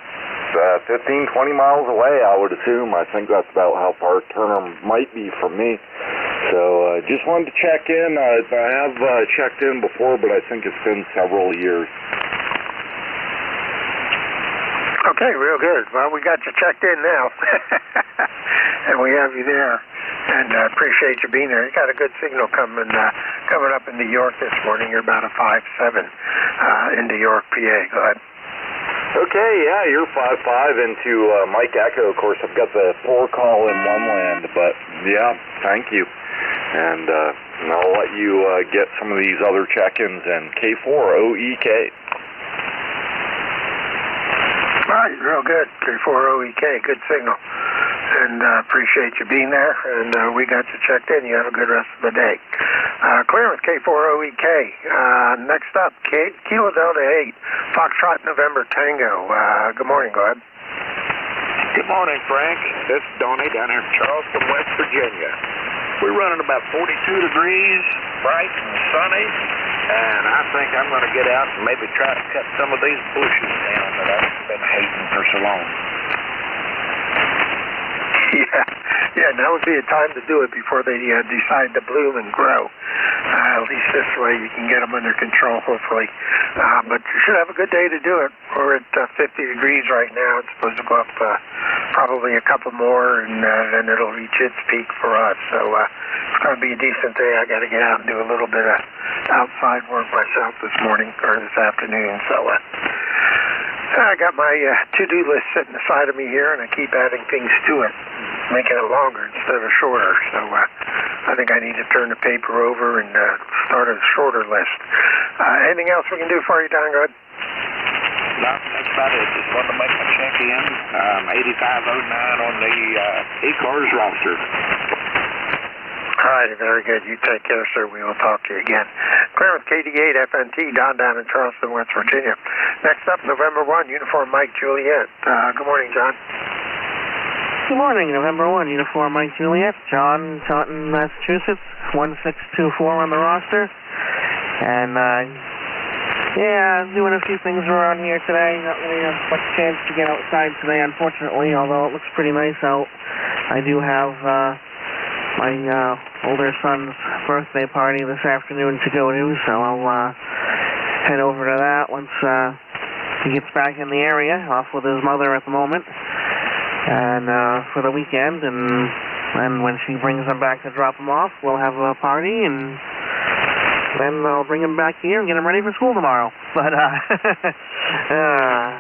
20 miles away, I would assume. I think that's about how far Turner might be from me. So just wanted to check in. I have checked in before, but I think it's been several years. Okay, real good. Well, we got you checked in now, and we have you there, and I appreciate you being there. You got a good signal coming up into York this morning. You're about a 5.7 into York, PA. Go ahead. Okay, yeah, you're 5.5 into Mike Echo. Of course, I've got the 4 call in one land, but yeah, thank you. And I'll let you get some of these other check-ins and K4OEK. All right, real good. K4OEK, good signal. and appreciate you being there. And we got you checked in. You have a good rest of the day. Clear with K4OEK. Next up, Kilo Delta 8, Foxtrot November Tango. Good morning, go ahead. Good morning, Frank. This is Donnie down here in Charleston, West Virginia. We're running about 42 degrees, bright and sunny, and I think I'm going to get out and maybe try to cut some of these bushes down that I've been hating for so long. Yeah, now would be a time to do it before they decide to bloom and grow. At least this way you can get them under control, hopefully. But you should have a good day to do it. We're at 50 degrees right now. It's supposed to go up probably a couple more, and then it'll reach its peak for us. So it's going to be a decent day. I got to get out and do a little bit of outside work myself this morning or this afternoon. So I got my to-do list sitting aside of me here, and I keep adding things to it, making it longer instead of shorter. So I think I need to turn the paper over and start a shorter list. Anything else we can do for you, Don? Go ahead. No, that's about it. Just wanted to make my check-in. 8509 on the ECARS roster. All right, very good. You take care, sir. We will talk to you again. Clear with KD8 FNT, Don down in Charleston, West Virginia. Next up, November 1, Uniform Mike Juliet. Good morning, John. Good morning, November 1, Uniform Mike Juliet. John, Taunton, Massachusetts, 1624 on the roster. And, yeah, doing a few things around here today. Not really much chance to get outside today, unfortunately, although it looks pretty nice out. I do have my older son's birthday party this afternoon to go to, so I'll head over to that once he gets back in the area, off with his mother at the moment, and for the weekend, and when she brings him back to drop him off, we'll have a party, and then I'll bring him back here and get him ready for school tomorrow. But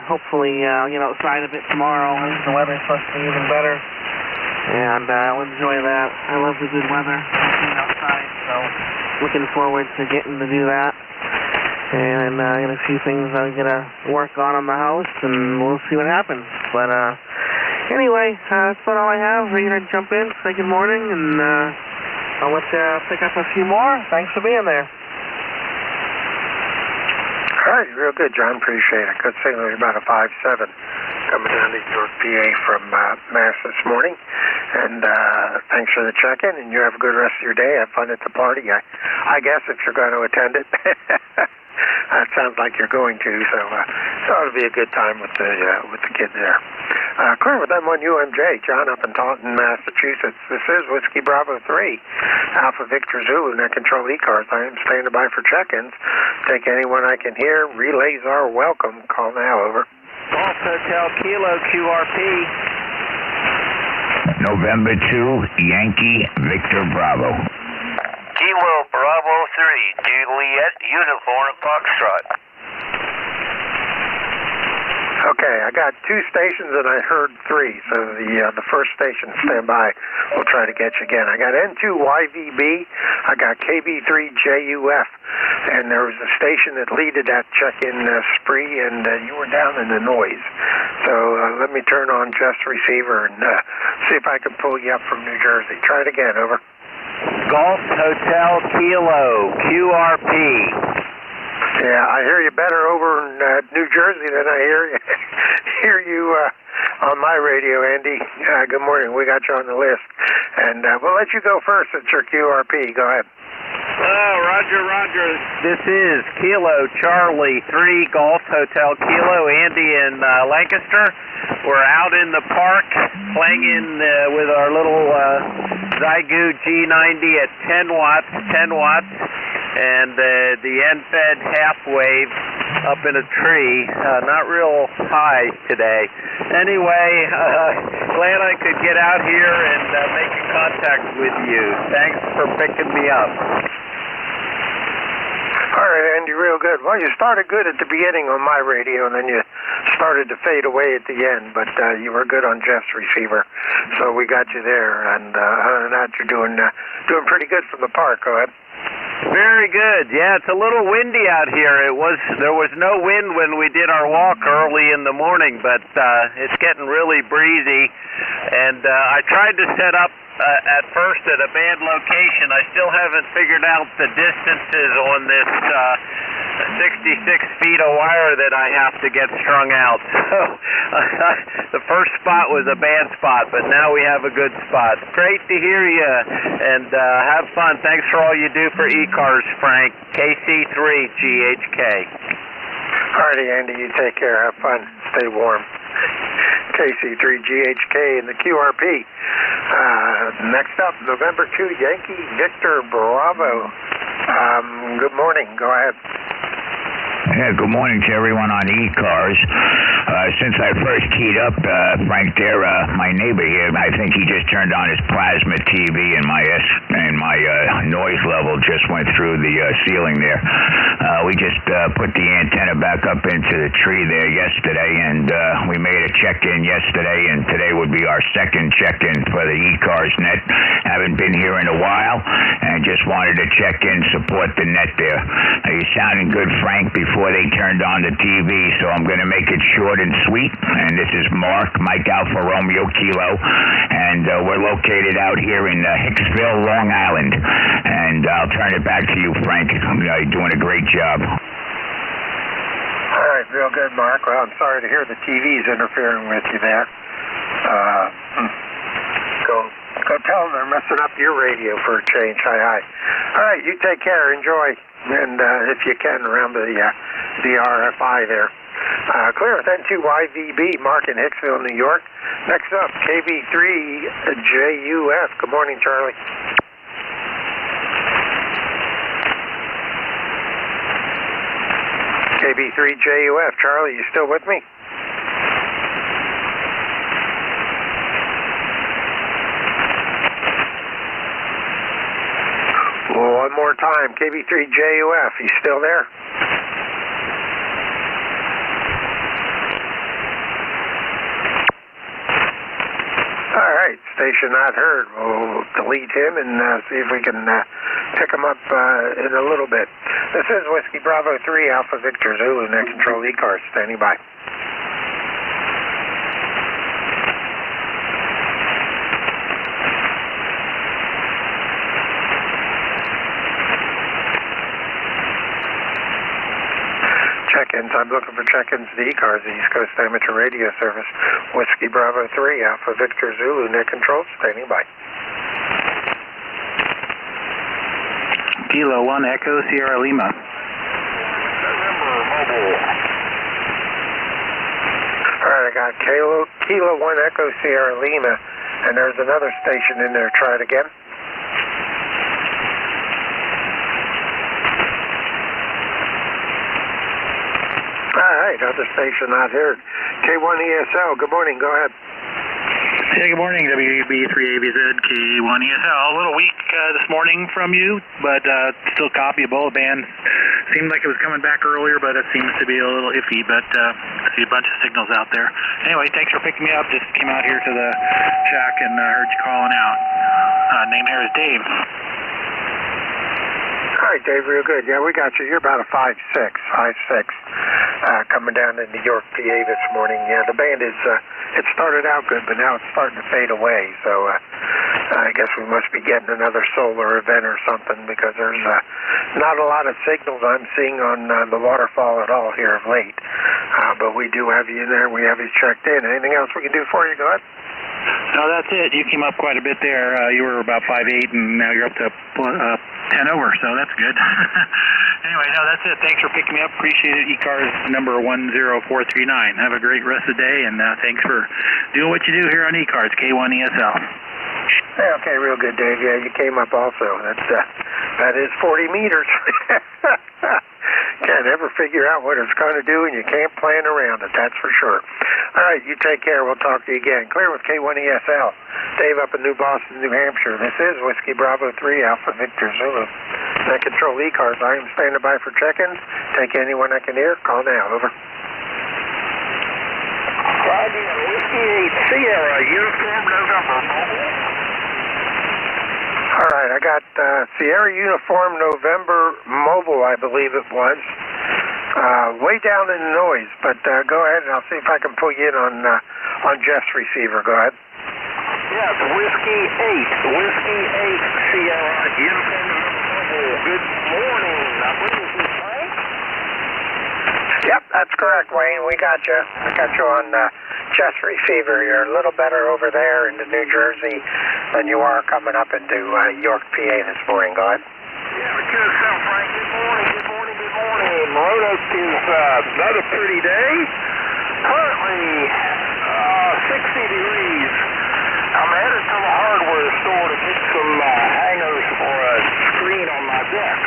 hopefully I'll get outside a bit tomorrow. I think the weather's supposed to be even better. And I'll enjoy that. I love the good weather, being outside, so looking forward to getting to do that. And I got a few things I'm going to work on the house, and we'll see what happens. But anyway, that's about all I have. We're going to jump in, say good morning, and I'll let you pick up a few more. Thanks for being there. All right, real good, John. Appreciate it. Good signal. You're about a 5-7 coming down to York, PA from Mass this morning. And thanks for the check-in, and you have a good rest of your day. Have fun at the party, I guess, if you're going to attend it. It sounds like you're going to, so it'll be a good time with the kids there. Clear with M1UMJ, John up in Taunton, Massachusetts. This is Whiskey Bravo 3, Alpha Victor Zulu, net control ECARS. I am standing by for check-ins. Take anyone I can hear. Relays are welcome. Call now, over. Golf Hotel Kilo QRP. November 2, Yankee Victor Bravo. Kilo Bravo 3, Juliet Uniform Foxtrot. Okay, I got 2 stations and I heard 3, so the first station, stand by. We'll try to get you again. I got N2YVB, I got KB3JUF, and there was a station that leaded that check-in spree, and you were down in the noise. So let me turn on just receiver and see if I can pull you up from New Jersey. Try it again, over. Golf Hotel Kilo QRP. Yeah, I hear you better over in New Jersey than I hear you on my radio, Andy. Good morning. We got you on the list. And we'll let you go first. It's your QRP. Go ahead. Roger. This is Kilo Charlie 3 Golf Hotel Kilo. Andy in Lancaster. We're out in the park playing with our little Zygu G90 at 10 watts. And the end-fed half-wave up in a tree, not real high today. Anyway, glad I could get out here and make contact with you. Thanks for picking me up. All right, Andy, real good. Well, you started good at the beginning on my radio, and then you started to fade away at the end, but you were good on Jeff's receiver, so we got you there. And other than that, you're doing pretty good from the park. Go ahead. Very good. Yeah, it's a little windy out here. There was no wind when we did our walk early in the morning, but it's getting really breezy. And I tried to set up at first at a bad location. I still haven't figured out the distances on this 66 feet of wire that I have to get strung out. So the first spot was a bad spot, but now we have a good spot. Great to hear you, and have fun. Thanks for all you do for ECARS, Frank. KC3GHK. Alrighty, Andy, you take care. Have fun. Stay warm. KC3GHK and the QRP. Next up, November 2, Yankee Victor Bravo. Good morning. Go ahead. Yeah, good morning to everyone on ECARS. Since I first keyed up, Frank, there, my neighbor here, I think he just turned on his plasma TV, and my noise level just went through the ceiling there. We just put the antenna back up into the tree there yesterday, and we made a check-in yesterday, and today would be our second check-in for the ECARS net. Haven't been here in a while, and just wanted to check in, support the net there. You're sounding good, Frank, before they turned on the TV, so I'm going to make it short and sweet. And this is Mike Alpha Romeo Kilo, and we're located out here in Hicksville, Long Island. And I'll turn it back to you, Frank. You're doing a great job. All right, real good, Mark. Well, I'm sorry to hear the TV's interfering with you there. Go tell them they're messing up your radio for a change. Hi. All right, you take care. Enjoy. And if you can, around the RFI there. Clear with N2YVB, Mark in Hicksville, New York. Next up, KB3JUF. Good morning, Charlie. KB3JUF. Charlie, you still with me? One more time, KB3JUF, you still there? All right, station not heard. We'll delete him and see if we can pick him up in a little bit. This is Whiskey Bravo 3, Alpha Victor Zulu, net control ECARS, standing by. Check-ins. I'm looking for check-ins to the ECARS, the East Coast Amateur Radio Service. Whiskey Bravo 3, Alpha Victor Zulu, net control, standing by. Kilo 1 Echo Sierra Lima. Alright, I got Kilo 1 Echo Sierra Lima, and there's another station in there. Try it again. Alright, other station not heard. K1ESL, good morning, go ahead. Hey, good morning, WB3ABZ, K1ESL. A little weak this morning from you, but still copyable. The band seemed like it was coming back earlier, but it seems to be a little iffy, but I see a bunch of signals out there. Anyway, thanks for picking me up. Just came out here to the shack and heard you calling out. Name here is Dave. All right, Dave, real good. Yeah, we got you. You're about a 5'6", coming down in New York, PA this morning. Yeah, the band is, it started out good, but now it's starting to fade away. So I guess we must be getting another solar event or something, because there's not a lot of signals I'm seeing on the waterfall at all here of late. But we do have you in there. We have you checked in. Anything else we can do for you? Go ahead. No, that's it. You came up quite a bit there. You were about 5'8", and now you're up to 10 over, so that's good. Anyway, no, that's it. Thanks for picking me up. Appreciate it. ECARS number 10439. Have a great rest of the day, and thanks for doing what you do here on ECARS, K1ESL. Hey, okay, real good, Dave. Yeah, you came up also. That is 40 meters. Can't ever figure out what it's going to do, and you can't plan around it, that's for sure. All right, you take care. We'll talk to you again. Clear with K1ESL. Dave up in New Boston, New Hampshire. This is Whiskey Bravo 3, Alpha Victor Zulu. Net control ECARS. I am standing by for check-ins. Take anyone I can hear. Call now. Over. Roger, Whiskey 8 Sierra, uniform November. All right, I got Sierra Uniform November Mobile, I believe it was. Way down in the noise, but go ahead and I'll see if I can pull you in on Jeff's receiver. Go ahead. Yeah, it's Whiskey 8 Sierra Uniform November Mobile. Good morning. I believe this is Frank? Yep, that's correct, Wayne. We got you. I got you on Jeff's receiver. You're a little better over there into New Jersey than you are coming up into York, PA this morning. Go ahead. Yeah, QSM Frank. Good morning. Roanoke is another pretty day. Currently 60 degrees. I'm headed to the hardware store to get some hangers for a screen on my deck.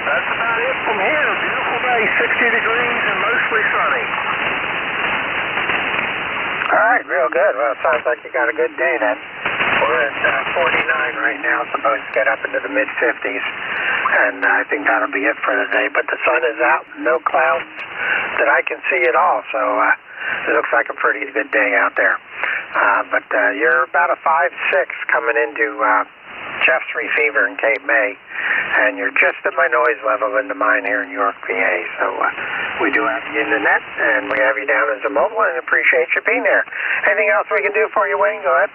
That's about it from here. Beautiful day, 60 degrees and mostly sunny. All right, real good. Well, it sounds like you got a good day then. We're at 49 right now, supposed to get up into the mid-50s, and I think that'll be it for the day. But the sun is out, no clouds that I can see at all, so it looks like a pretty good day out there. But you're about a 5.6 coming into Jeff's receiver in Cape May, and you're just at my noise level into mine here in York, PA. So we do have you in the net, and we have you down as a mobile, and appreciate you being there. Anything else we can do for you, Wayne? Go ahead.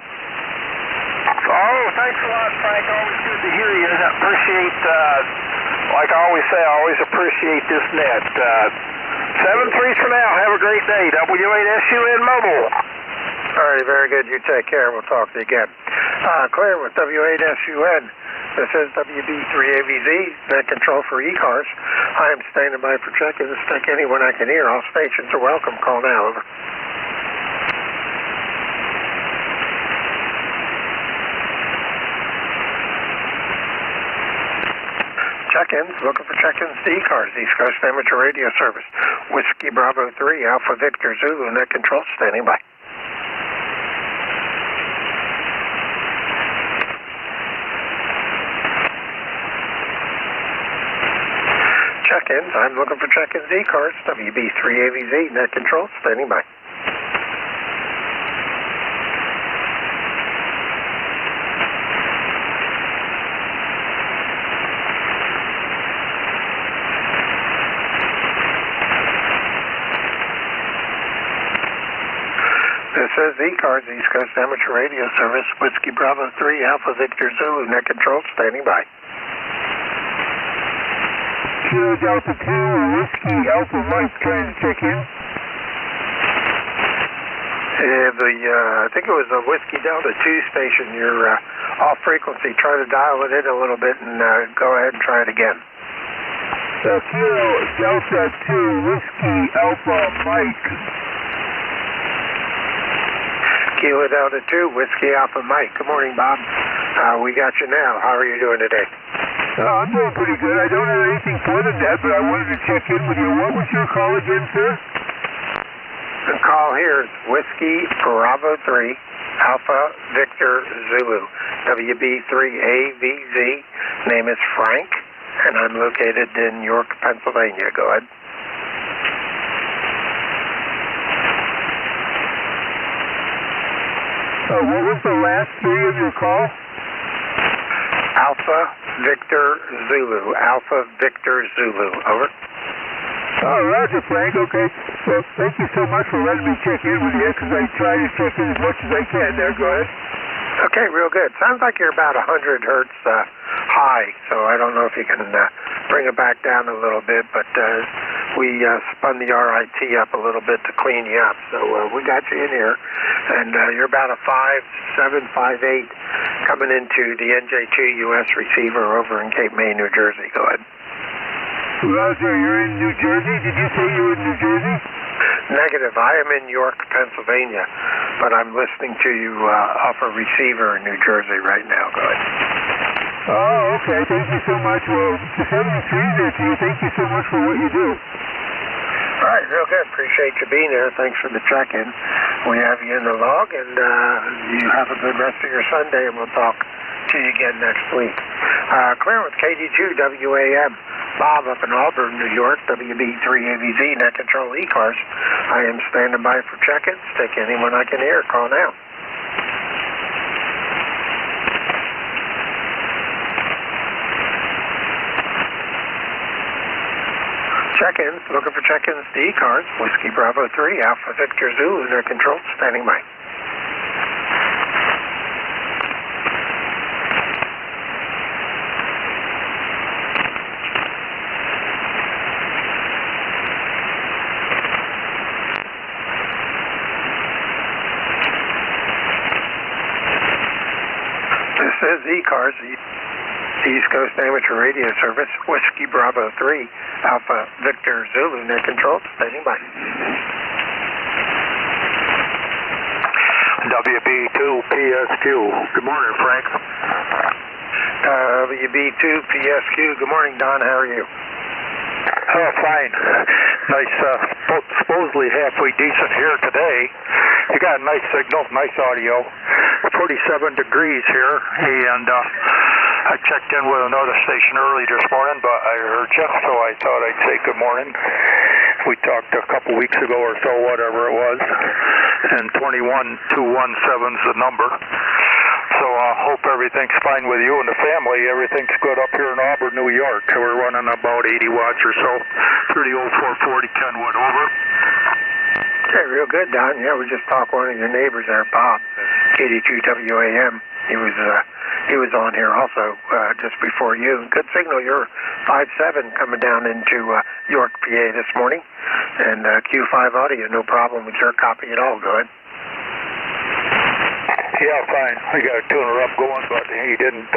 Oh, thanks a lot, Frank. Always good to hear you. I appreciate, like I always say, I always appreciate this net. 7-3 for now. Have a great day. W8SUN Mobile. All right, very good. You take care. We'll talk to you again. Clear with W8SUN. This is WB3AVZ, net control for ECARS. I am standing by for check-ins. Take anyone I can hear. All stations are welcome. Call now. Over. Check-ins, looking for check-ins to ECARS, East Coast Amateur Radio Service. Whiskey Bravo 3, Alpha Victor Zulu, net control, standing by. Check-ins, I'm looking for check-ins ECARS, WB3AVZ, net control, standing by. This is ECARS, East Coast Amateur Radio Service, Whiskey Bravo 3, Alpha Victor Zulu, net control, standing by. Kilo Delta 2, Whiskey Alpha Mike, trying to check in. I think it was the Whiskey Delta 2 station. You're off frequency. Try to dial it in a little bit and go ahead and try it again. Kilo Delta 2, Whiskey Alpha Mike. Kilo Delta 2, Whiskey Alpha Mike. Good morning, Bob. We got you now. How are you doing today? I'm doing pretty good. I don't have anything further than that, but I wanted to check in with you. What was your call again, sir? The call here is Whiskey Bravo 3, Alpha Victor Zulu, WB3AVZ. Name is Frank, and I'm located in York, Pennsylvania. Go ahead. What was the last three of your call? Alpha Victor Zulu. Alpha Victor Zulu. Over. Roger, Frank. Okay. So thank you so much for letting me check in with you, because I try to check in as much as I can there. Go ahead. Okay, real good. Sounds like you're about 100 hertz high, so I don't know if you can bring it back down a little bit, but we spun the RIT up a little bit to clean you up. So we got you in here, and you're about a 5.7, 5.8 coming into the NJ2US receiver over in Cape May, New Jersey. Go ahead. Roger, you're in New Jersey? Did you say you were in New Jersey? Negative. I am in York, Pennsylvania, but I'm listening to you off a receiver in New Jersey right now. Go ahead. Oh, okay. Thank you so much. Well, to 73 there to you. Thank you so much for what you do. All right, real good. Appreciate you being here. Thanks for the check-in. We have you in the log, and you have a good rest of your Sunday, and we'll talk to you again next week. Clear with KD2 WAM. Bob up in Auburn, New York, WB3AVZ, net control ECARS. I am standing by for check-ins. Take anyone I can hear. Call now. check-ins, looking for check-ins to ECARS, Whiskey Bravo 3, Alpha Victor Zulu, near control, standing by. This is ECARS, East Coast Amateur Radio Service, Whiskey Bravo 3, Alpha Victor Zulu, near control, standing by. WB2PSQ. Good morning, Frank. WB2PSQ. Good morning, Don. How are you? Oh, fine. Nice, supposedly halfway decent here today. You got a nice signal, nice audio. 47 degrees here, and I checked in with another station early this morning, but I heard you, so I thought I'd say good morning. We talked a couple weeks ago or so, whatever it was, and 21217's the number. So I hope everything's fine with you and the family. Everything's good up here in Auburn, New York. We're running about 80 watts or so through the old 440 Kenwood. Over. Okay, real good, Don. Yeah, we just talked one of your neighbors there, Bob, 82WAM. He was on here also just before you. Good signal. You're 5.7 coming down into York, PA this morning. And Q5 audio, no problem with your copy at all. Good. Yeah, fine. I got a tuner up going, but he didn't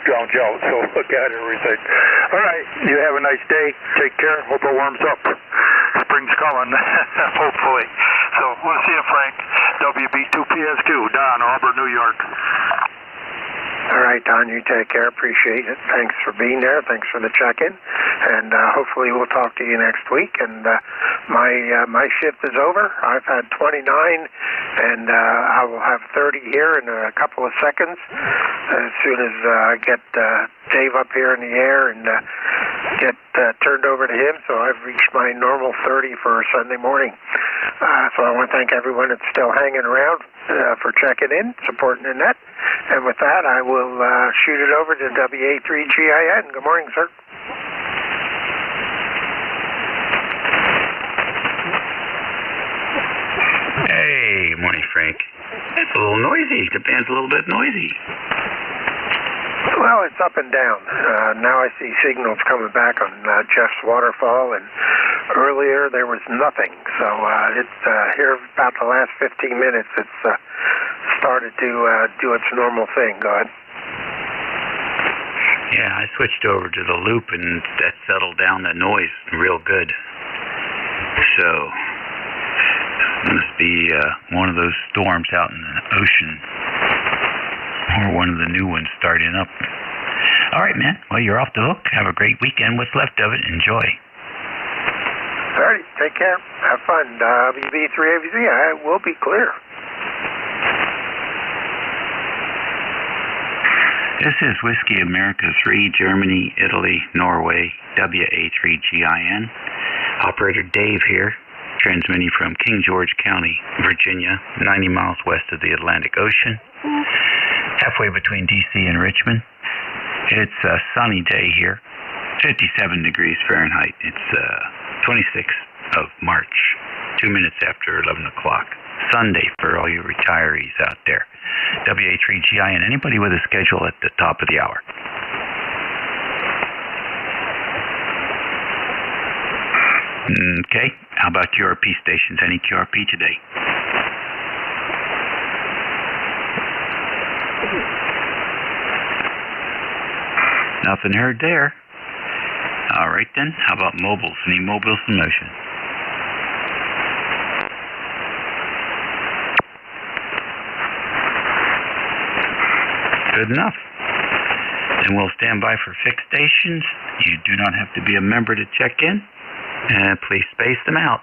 drown you out, so look at everything. All right, you have a nice day. Take care. Hope it warms up. Spring's coming, hopefully. So we'll see you, Frank. WB2PSQ, Don, Auburn, New York. All right, Don, you take care. Appreciate it. Thanks for being there. Thanks for the check-in. And hopefully we'll talk to you next week. And my shift is over. I've had 29, and I will have 30 here in a couple of seconds as soon as I get Dave up here in the air and get turned over to him. So I've reached my normal 30 for Sunday morning. So I want to thank everyone that's still hanging around for checking in, supporting the net. And with that, I will shoot it over to WA3GIN. Good morning, sir. Hey, morning, Frank. It's a little noisy. The band's a little bit noisy. Well, it's up and down. Now I see signals coming back on Jeff's waterfall, and earlier there was nothing. So it's here about the last 15 minutes. It's started to do its normal thing. Go ahead. Yeah, I switched over to the loop, and that settled down the noise real good. So it must be one of those storms out in the ocean, or one of the new ones starting up. All right, man. Well, you're off the hook. Have a great weekend. What's left of it, enjoy. All right, take care. Have fun. WB3AVZ, I will be clear. This is Whiskey America 3, Germany, Italy, Norway, WA3GIN. Operator Dave here, transmitting from King George County, Virginia, 90 miles west of the Atlantic Ocean, halfway between D.C. and Richmond. It's a sunny day here, 57 degrees Fahrenheit. It's 26th of March, 2 minutes after 11 o'clock. Sunday for all you retirees out there. WA3GIN, anybody with a schedule at the top of the hour. Okay, how about QRP stations? Any QRP today? Nothing heard there. All right then, how about mobiles? Any mobiles in motion? Good enough. Then we'll stand by for fixed stations. You do not have to be a member to check in. And please space them out.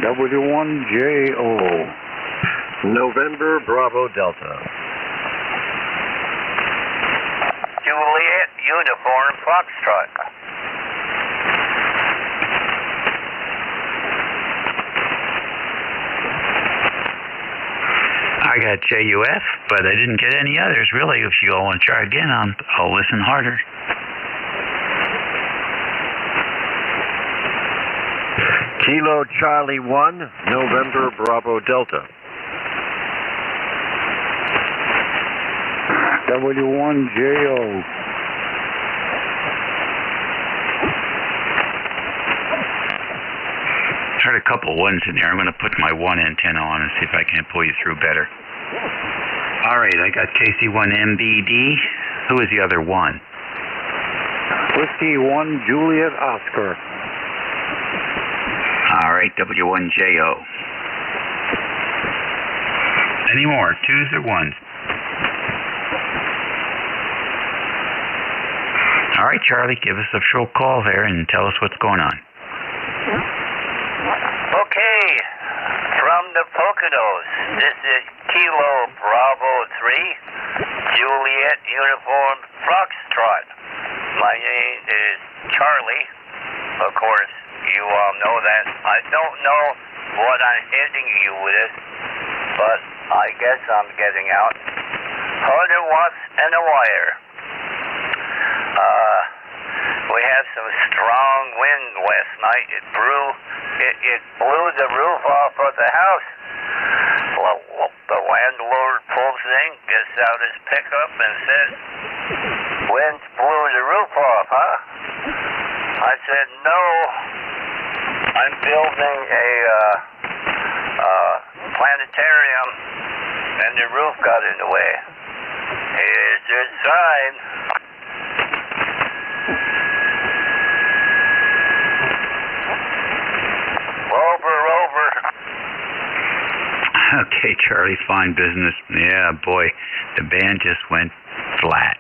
W1JO. November Bravo Delta. Juliet Uniform Foxtrot. I got JUF, but I didn't get any others, really. If you all want to try again, I'll listen harder. Kilo Charlie 1, November Bravo Delta. W1JO. Heard a couple ones in there. I'm going to put my one antenna on and see if I can pull you through better. All right, I got KC1MBD. Who is the other one? Whiskey 1 Juliet Oscar. All right, W1JO. Any more, twos or ones? All right, Charlie, give us a short call there and tell us what's going on. Okay, from the Poconos, this is Kilo Bravo 3, Juliet Uniform Foxtrot. My name is Charlie. Of course, you all know that. I don't know what I'm hitting you with, but I guess I'm getting out. 100 watts and a wire. We had some strong wind last night. It blew the roof off of the house. The landlord pulls in, gets out his pickup and says, "Wind blew the roof off, huh?" I said, "No, I'm building a planetarium and the roof got in the way. Here's your sign." Over. Okay, Charlie, fine business. Yeah, boy, the band just went flat.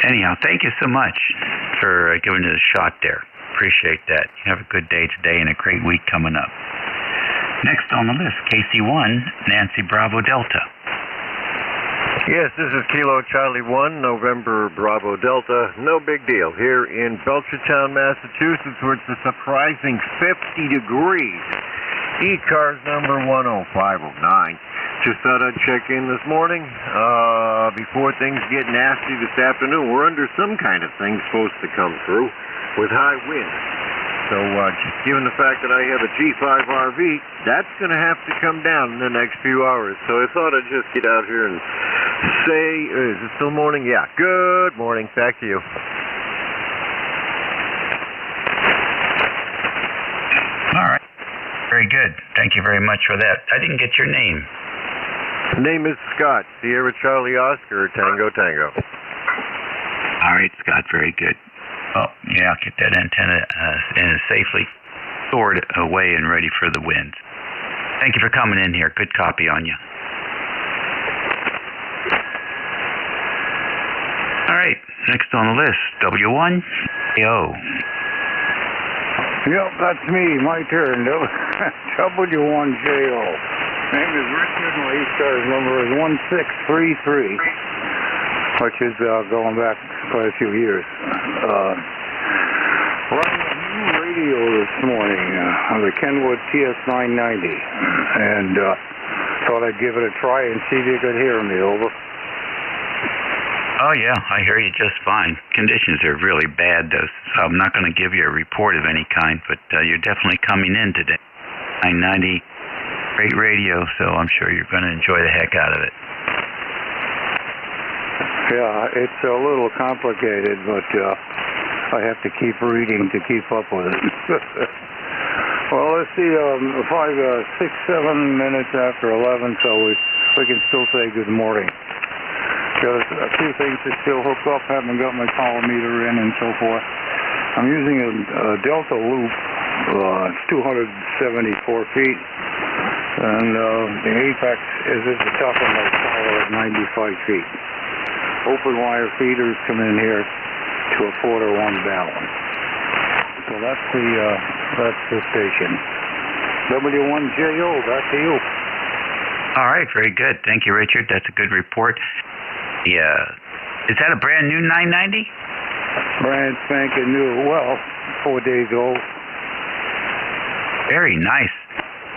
Anyhow, thank you so much for giving it a shot there. Appreciate that. You have a good day today and a great week coming up. Next on the list, KC1, Nancy Bravo Delta. Yes, this is Kilo Charlie 1, November Bravo Delta. No big deal. Here in Belchertown, Massachusetts, where it's a surprising 50 degrees. ECARS number 10509. Just thought I'd check in this morning before things get nasty this afternoon. We're under some kind of thing supposed to come through with high winds. So just given the fact that I have a G5 RV, that's going to have to come down in the next few hours. So I thought I'd just get out here and say, is it still morning? Yeah. Good morning. Back to you. All right. Very good. Thank you very much for that. I didn't get your name. Name is Scott. Sierra Charlie Oscar, Tango Tango. All right, Scott. Very good. Oh, yeah, I'll get that antenna safely stored away and ready for the winds. Thank you for coming in here. Good copy on you. All right, next on the list, W1AO. Yep, that's me. My turn. W1JO. Name is Richard. My ECARS number is 1633, which is going back quite a few years. Running a new radio this morning on the Kenwood TS990, and thought I'd give it a try and see if you could hear me. Over. Oh, yeah, I hear you just fine. Conditions are really bad, though, so I'm not going to give you a report of any kind, but you're definitely coming in today. 990, great radio, so I'm sure you're going to enjoy the heck out of it. Yeah, it's a little complicated, but I have to keep reading to keep up with it. Well, let's see, 6, 7 minutes after 11, so we can still say good morning. Got a few things to still hook up, haven't got my power meter in and so forth. I'm using a Delta loop, it's 274 feet, and the apex is at the top of my tower at 95 feet. Open wire feeders come in here to a 4-to-1 balance. So that's the station. W1JO, back to you. All right, very good. Thank you, Richard. That's a good report. Yeah. Is that a brand new 990? Brand spanking new. Well, 4 days old. Very nice.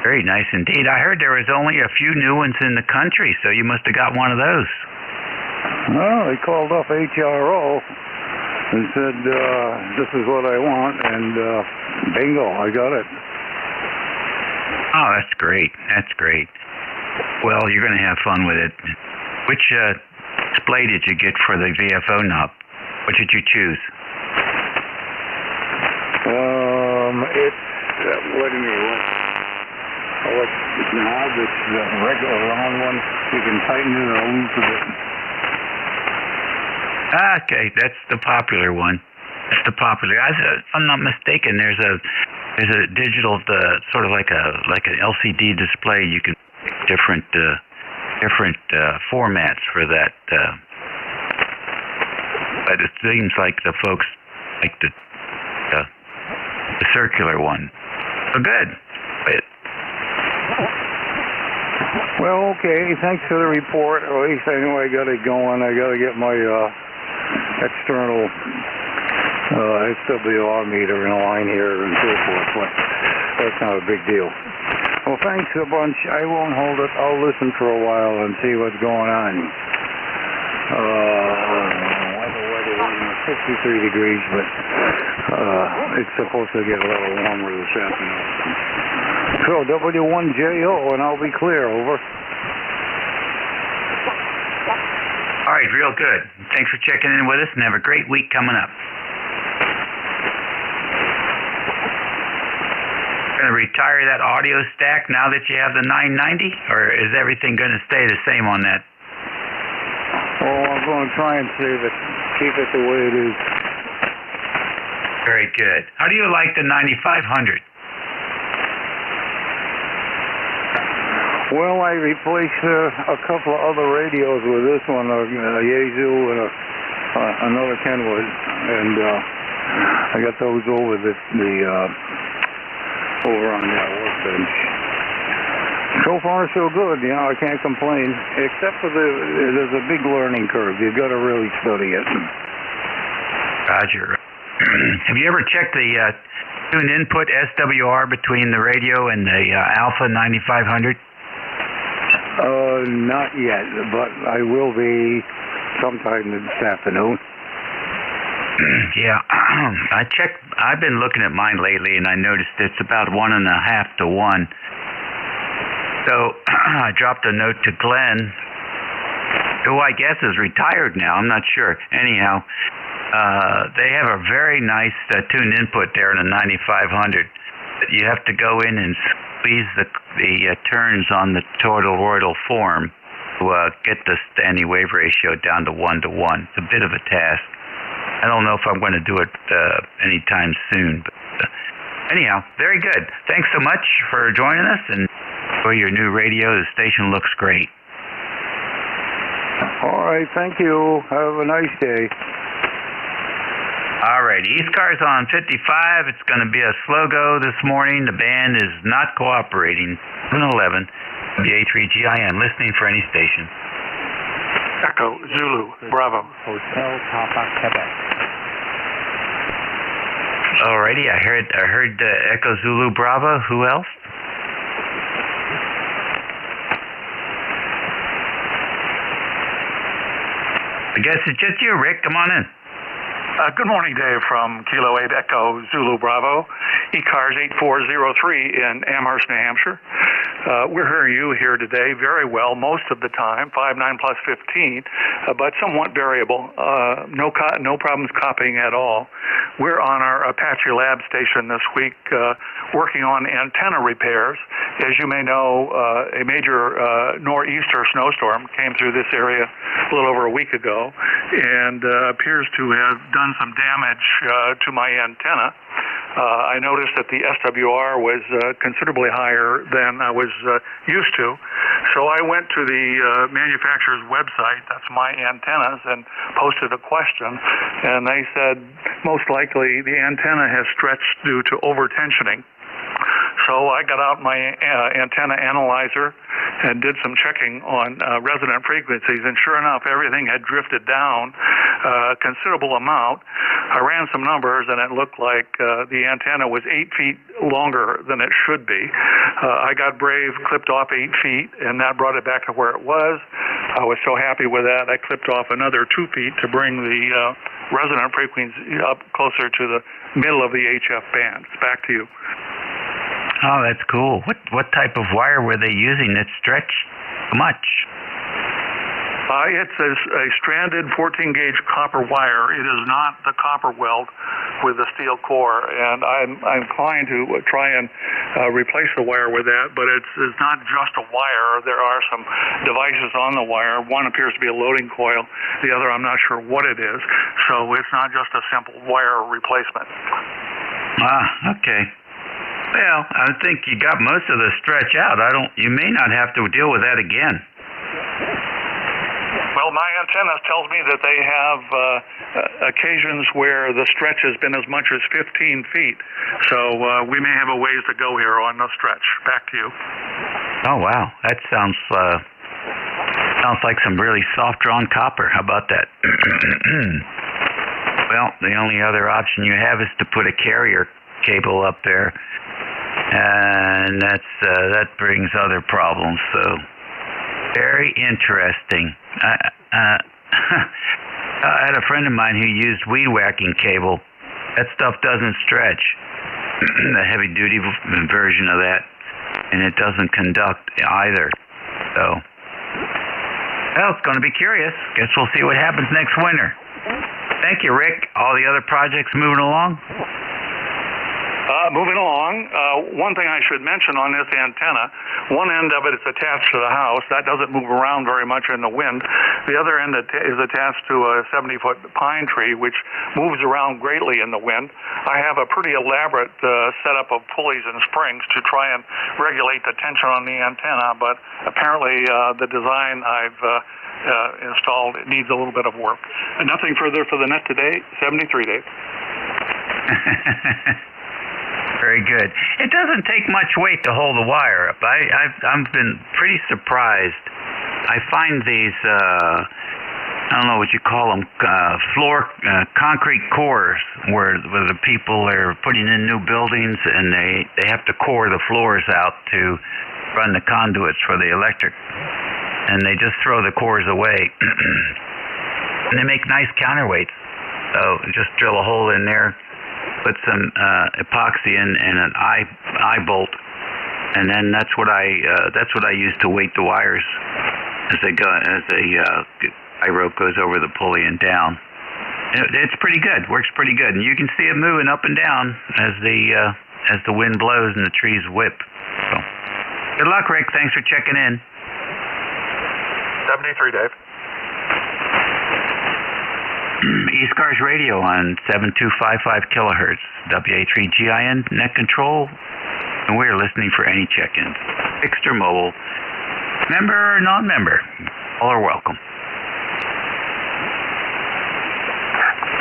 Very nice indeed. I heard there was only a few new ones in the country, so you must have got one of those. Well, they called up HRO, and said, this is what I want, and bingo, I got it. Oh, that's great. That's great. Well, you're going to have fun with it. Which display did you get for the VFO knob? What did you choose? It's, what do you mean? What knob? It's the regular round one. You can tighten it or loose it. Okay, that's the popular one. That's the popular. If I'm not mistaken, there's a digital sort of like an LCD display. You can different formats for that. But it seems like the folks like the circular one. So good. Well, okay. Thanks for the report. At least I know I got it going. I got to get my external SWR meter in line here and so forth, but that's not a big deal. Well, thanks a bunch. I won't hold it. I'll listen for a while and see what's going on. Weather 63 degrees, but it's supposed to get a little warmer this afternoon. So, W1JO, and I'll be clear, over. All right, real good. Thanks for checking in with us, and have a great week coming up. Going to retire that audio stack now that you have the 990, or is everything going to stay the same on that? Oh, I'm going to try and save it, keep it the way it is. Very good. How do you like the 9500? Well, I replaced a couple of other radios with this one, a Yaesu and another Kenwood, and I got those over over on the workbench. So far, so good. You know, I can't complain, except for there's a big learning curve. You've got to really study it. Roger. Have you ever checked the tune input SWR between the radio and the Alpha 9500? Not yet, but I will be sometime this afternoon. Yeah, I checked. I've been looking at mine lately, and I noticed it's about 1.5 to 1. So I dropped a note to Glenn, who I guess is retired now. I'm not sure. Anyhow, they have a very nice tune input there in a 9500. You have to go in and squeeze the turns on the toroidal form to get the standing wave ratio down to 1 to 1. It's a bit of a task. I don't know if I'm going to do it anytime soon. But anyhow, very good. Thanks so much for joining us, and enjoy your new radio. The station looks great. All right, thank you. Have a nice day. All right, ECARS on 55. It's going to be a slow go this morning. The band is not cooperating. 711 WA3GIN, listening for any station. Echo, Zulu, Bravo. Hotel Papa, Quebec. All righty, I heard Echo, Zulu, Bravo. Who else? I guess it's just you, Rick. Come on in. Good morning, Dave, from Kilo 8 Echo Zulu Bravo, ECARS 8403 in Amherst, New Hampshire. We're hearing you here today very well most of the time, 5.9 plus 15, but somewhat variable. No problems copying at all. We're on our Apache Lab station this week working on antenna repairs. As you may know, a major nor'easter snowstorm came through this area a little over a week ago and appears to have done some damage to my antenna. I noticed that the SWR was considerably higher than I was used to. So I went to the manufacturer's website, that's My Antennas, and posted a question. And they said, most likely the antenna has stretched due to overtensioning. So I got out my antenna analyzer and did some checking on resonant frequencies, and sure enough, everything had drifted down a considerable amount. I ran some numbers, and it looked like the antenna was 8 feet longer than it should be. I got brave, clipped off 8 feet, and that brought it back to where it was. I was so happy with that, I clipped off another 2 feet to bring the resonant frequency up closer to the middle of the HF band. Back to you. Oh, that's cool. What type of wire were they using that stretched much? It's a stranded 14-gauge copper wire. It is not the copper weld with the steel core, and I'm inclined to try and replace the wire with that, but it's not just a wire. There are some devices on the wire. One appears to be a loading coil. The other, I'm not sure what it is. So it's not just a simple wire replacement. Okay. Well, I think you got most of the stretch out. You may not have to deal with that again. Well, my antenna tells me that they have occasions where the stretch has been as much as 15 feet. So we may have a ways to go here on the stretch. Back to you. Oh, wow. That sounds like some really soft-drawn copper. How about that? Well, the only other option you have is to put a carrier cable up there. And that brings other problems. So very interesting. I had a friend of mine who used weed whacking cable. That stuff doesn't stretch. The heavy duty version of that, and it doesn't conduct either. So, well, it's going to be curious. Guess we'll see what happens next winter. Thank you, Rick. All the other projects moving along? Moving along, one thing I should mention on this antenna, one end of it is attached to the house. That doesn't move around very much in the wind. The other end is attached to a 70-foot pine tree, which moves around greatly in the wind. I have a pretty elaborate setup of pulleys and springs to try and regulate the tension on the antenna, but apparently the design I've installed needs a little bit of work. And nothing further for the net today. 73, Dave. Very good. It doesn't take much weight to hold the wire up. I've been pretty surprised. I find these, I don't know what you call them, concrete cores where the people are putting in new buildings and they have to core the floors out to run the conduits for the electric. And they just throw the cores away. And they make nice counterweights. So just drill a hole in there, put some epoxy in and an eye bolt, and then that's what I use to weight the wires as the eye rope goes over the pulley and down. It's pretty good. Works pretty good, and you can see it moving up and down as the wind blows and the trees whip. So, good luck, Rick. Thanks for checking in. 73, Dave. ECARS radio on 7255 kilohertz, WA3GIN, net control, and we're listening for any check-ins, fixed or mobile, member or non-member, all are welcome.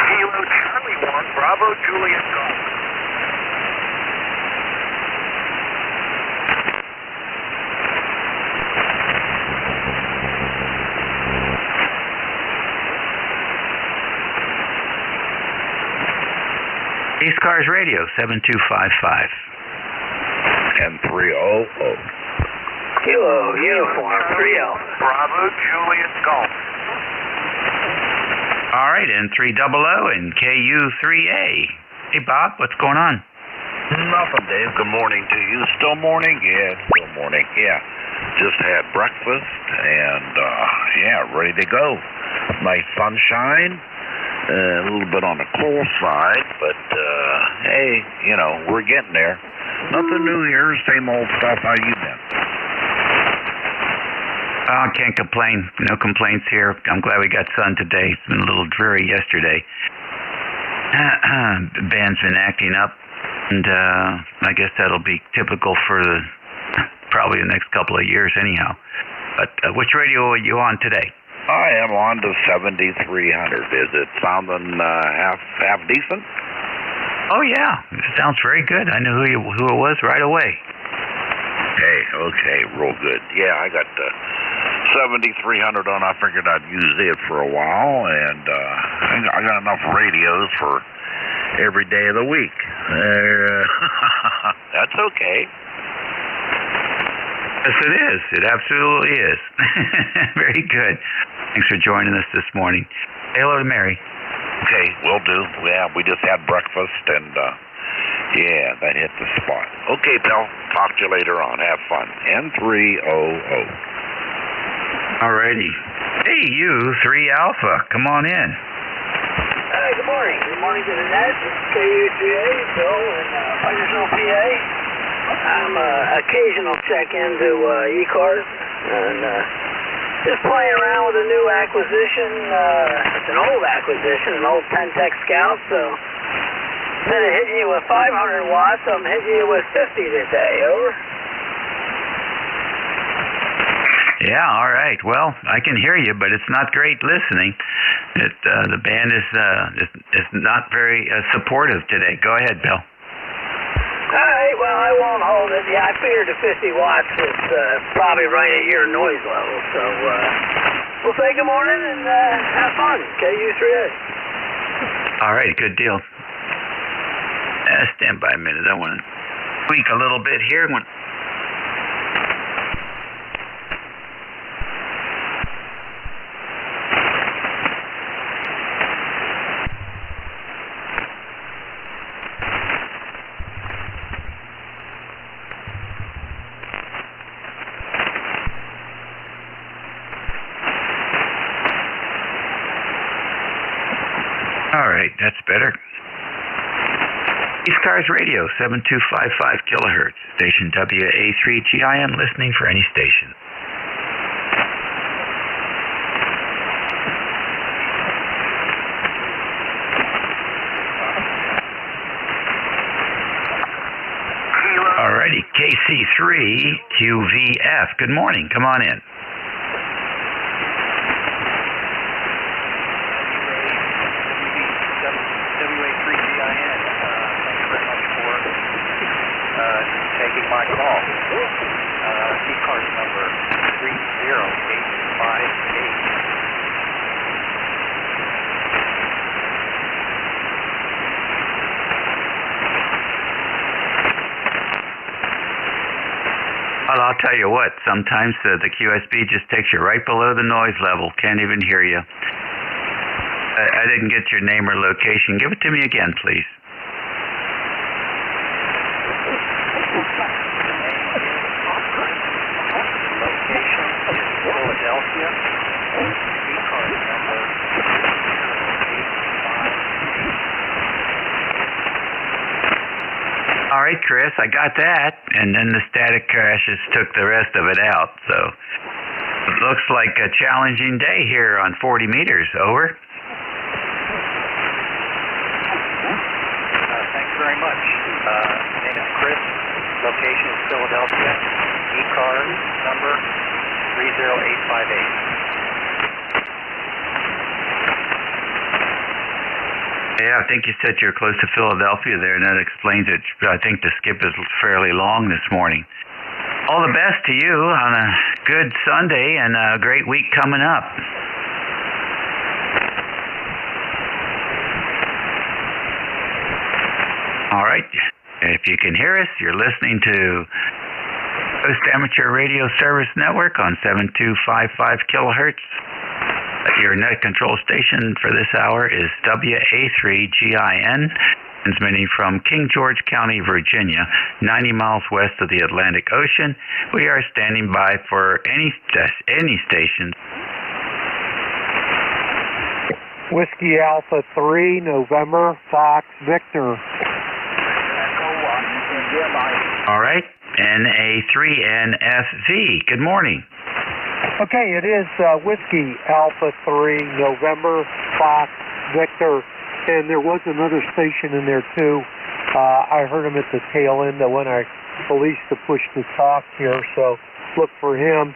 Kilo Charlie 1, Bravo Juliet Golf. ECARS radio, 7255. N300. Kilo Uniform 3L. Bravo Juliet Golf. All right, N300 and KU3A. Hey, Bob, what's going on? Nothing, Dave. Good morning to you. Still morning? Yeah, it's still morning. Yeah. Just had breakfast and, ready to go. Nice sunshine. A little bit on the cool side, but, hey, we're getting there. Nothing new here, same old stuff. How you been? I can't complain. No complaints here. I'm glad we got sun today. It's been a little dreary yesterday. The band's been acting up, and I guess that'll be typical for probably the next couple of years anyhow. But which radio are you on today? I am on to 7300. Is it sounding half decent? Oh, yeah. It sounds very good. I knew who it was right away. Okay, real good. Yeah, I got 7300 on. I figured I'd use it for a while, and I got enough radios for every day of the week. That's okay. Yes, it is. It absolutely is. Very good. Thanks for joining us this morning. Say hello to Mary. Okay, will do. Yeah, we just had breakfast, and yeah, that hit the spot. Okay, pal. Talk to you later on. Have fun. N300. Alrighty. Hey, you, 3 Alpha. Come on in. Hi, good morning. Good morning to the net. This is KU3A, Bill in Huntersville, PA. I'm occasional check-in to ECARS, and just playing around with a new acquisition. It's an old acquisition, an old Pentec Scout, so instead of hitting you with 500 watts, I'm hitting you with 50 today. Over. Yeah, all right. Well, I can hear you, but it's not great listening. The band is not very supportive today. Go ahead, Bill. All right, well, I won't hold it. Yeah, I figured the 50 watts was probably right at your noise level. So we'll say good morning and have fun. KU3A. All right, good deal. Stand by a minute. I want to tweak a little bit here. All right, that's better. ECARS Radio, 7255 kilohertz, station WA3GIN, listening for any station. Alrighty, KC3QVF, good morning, come on in. Taking my call. ECARS number 30858. Well, I'll tell you what, sometimes the QSB just takes you right below the noise level. Can't even hear you. I didn't get your name or location. Give it to me again, please. Location is Philadelphia. ECARS number 085. All right, Chris, I got that. And then the static crashes took the rest of it out. So it looks like a challenging day here on 40 meters. Over. Thanks very much. Name is Chris. Location is Philadelphia. ECARS number 30858. Yeah, I think you said you're close to Philadelphia there, and that explains it. I think the skip is fairly long this morning. All the best to you on a good Sunday and a great week coming up. All right. If you can hear us, you're listening to Coast Amateur Radio Service Network on 7255 kilohertz. Your net control station for this hour is WA3GIN, transmitting from King George County, Virginia, 90 miles west of the Atlantic Ocean. We are standing by for any station. Whiskey Alpha 3, November, Fox, Victor. All right, NA3NFV. Good morning. Okay, it is Whiskey Alpha 3, November, Fox, Victor, and there was another station in there too. I heard him at the tail end when I released the push to talk here, so look for him.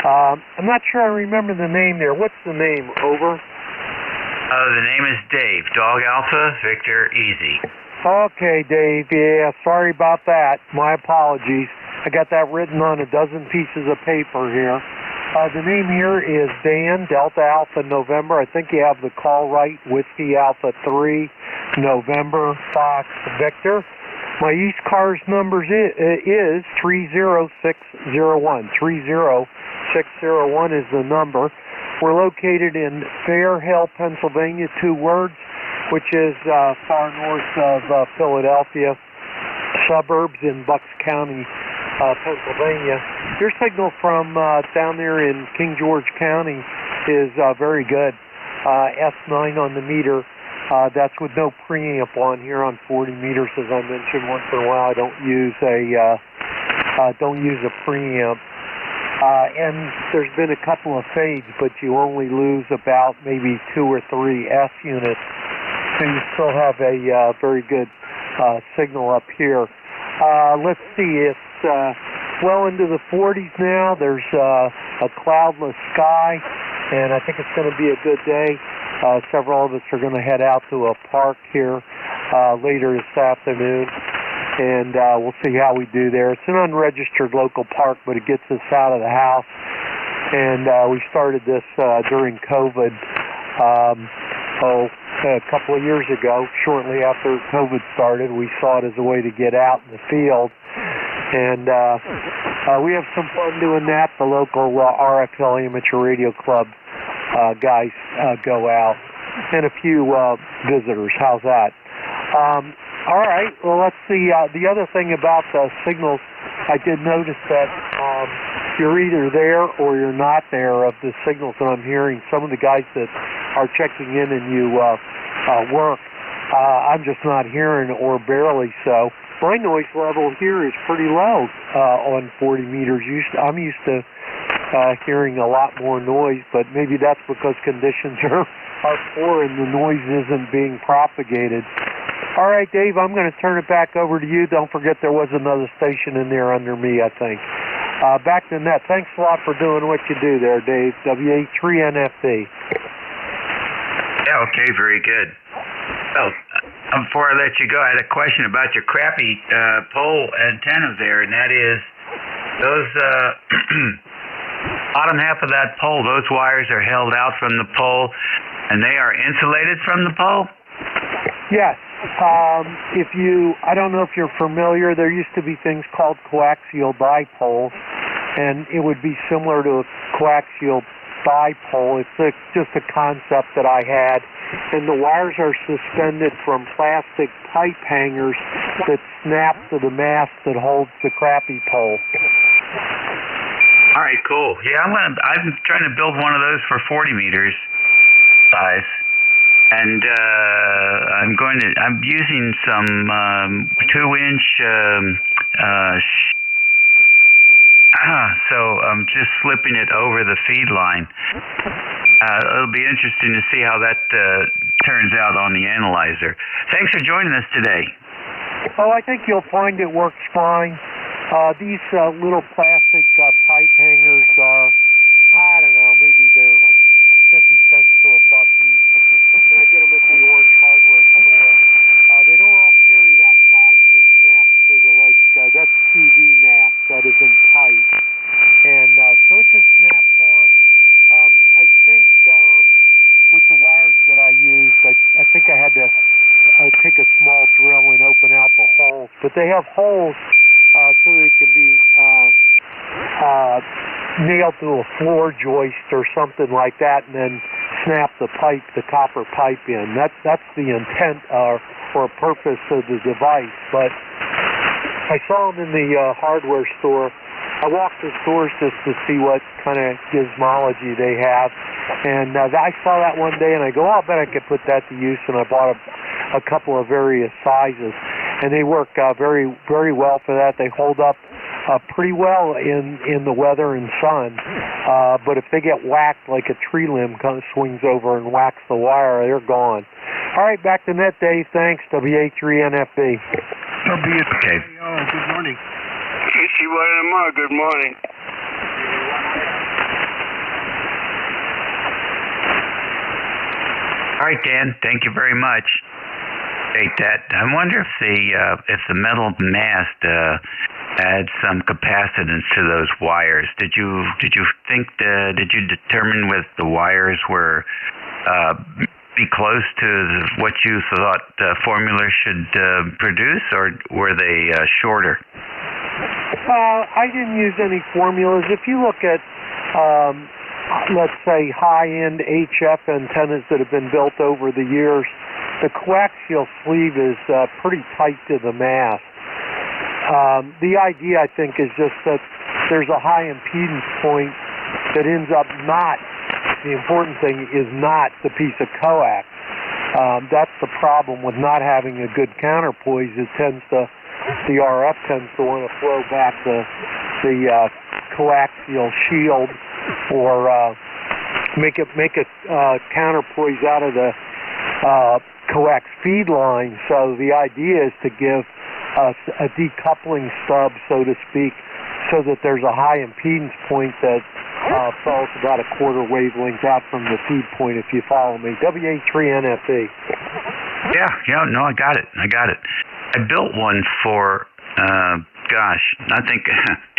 I'm not sure I remember the name there. What's the name? Over. The name is Dave. Dog Alpha, Victor, Easy. Okay, Dave. Yeah, sorry about that. My apologies. I got that written on a dozen pieces of paper here. The name here is Dan, Delta Alpha November. I think you have the call right. Whiskey Alpha 3, November, Fox, Victor. My ECARS number is 30601. 30601 is the number. We're located in Fair Hill, Pennsylvania, 2 words. which is far north of Philadelphia, suburbs in Bucks County, Pennsylvania. Your signal from down there in King George County is very good. S9 on the meter. That's with no preamp on here on 40 meters, as I mentioned. Once in a while, I don't use a preamp. And there's been a couple of fades, but you only lose about maybe 2 or 3 S units. So you still have a very good signal up here. Let's see, it's well into the 40s now. There's a cloudless sky, and I think it's going to be a good day. Several of us are going to head out to a park here later this afternoon, and we'll see how we do there. It's an unregistered local park, but it gets us out of the house, and we started this during COVID a couple of years ago. Shortly after COVID started, we saw it as a way to get out in the field, and we have some fun doing that. The local RFL Amateur Radio Club guys go out, and a few visitors. How's that? All right, well, let's see. The other thing about the signals, I did notice that you're either there or you're not there of the signals that I'm hearing. Some of the guys that are checking in and you work, I'm just not hearing, or barely so. My noise level here is pretty low on 40 meters. I'm used to hearing a lot more noise, but maybe that's because conditions are poor and the noise isn't being propagated. All right, Dave, I'm going to turn it back over to you. Don't forget there was another station in there under me, I think. Back to net. Thanks a lot for doing what you do there, Dave. WA3NFB. Yeah, okay, very good. Well, before I let you go, I had a question about your crappy pole antenna there, and that is those bottom half of that pole, those wires are held out from the pole, and they are insulated from the pole? Yes. I don't know if you're familiar, there used to be things called coaxial dipoles, and it would be similar to a coaxial dipole. It's just a concept that I had, and the wires are suspended from plastic pipe hangers that snap to the mast that holds the crappy pole. All right, cool. Yeah, I'm trying to build one of those for 40 meters size, and I'm using some 2-inch. So I'm just slipping it over the feed line. It'll be interesting to see how that turns out on the analyzer. Thanks for joining us today. Oh, I think you'll find it works fine. These little plastic pipe hangers are, I don't know, maybe they're 50 cents to $1 each. And I get them at the Orange Hardware store. They don't all carry that size that snaps to the, that's TV mast, that isn't pipe. And so it just snaps on. I think with the wires that I used, I think I had to take a small drill and open out the holes. But they have holes so they can be nailed to a floor joist or something like that, and then snap the pipe, the copper pipe in. That's the intent or purpose of the device. But I saw them in the hardware store. I walked the stores just to see what kind of gizmology they have, and I saw that one day, and I go, oh, I bet I could put that to use, and I bought a couple of various sizes, and they work very, very well for that. They hold up pretty well in the weather and sun, but if they get whacked like a tree limb kind of swings over and whacks the wire, they're gone. All right, back to net, Dave. Thanks. WA3NFB. Okay. Good morning. ECYMR, good morning. All right, Dan. Thank you very much. I wonder if the metal mast adds some capacitance to those wires. Did you determine with the wires were be close to what you thought the formula should produce, or were they shorter? I didn't use any formulas. If you look at, let's say, high-end HF antennas that have been built over the years, the coaxial sleeve is pretty tight to the mast. The idea, I think, is just that there's a high impedance point that ends up not, the important thing is not the piece of coax. That's the problem with not having a good counterpoise. The RF tends to want to flow back the coaxial shield or make a counterpoise out of the coax feed line. So the idea is to give a decoupling stub, so to speak, so that there's a high impedance point that falls about a quarter wavelength out from the feed point, if you follow me. WA3NFE. Yeah, no, I got it. I built one for, I think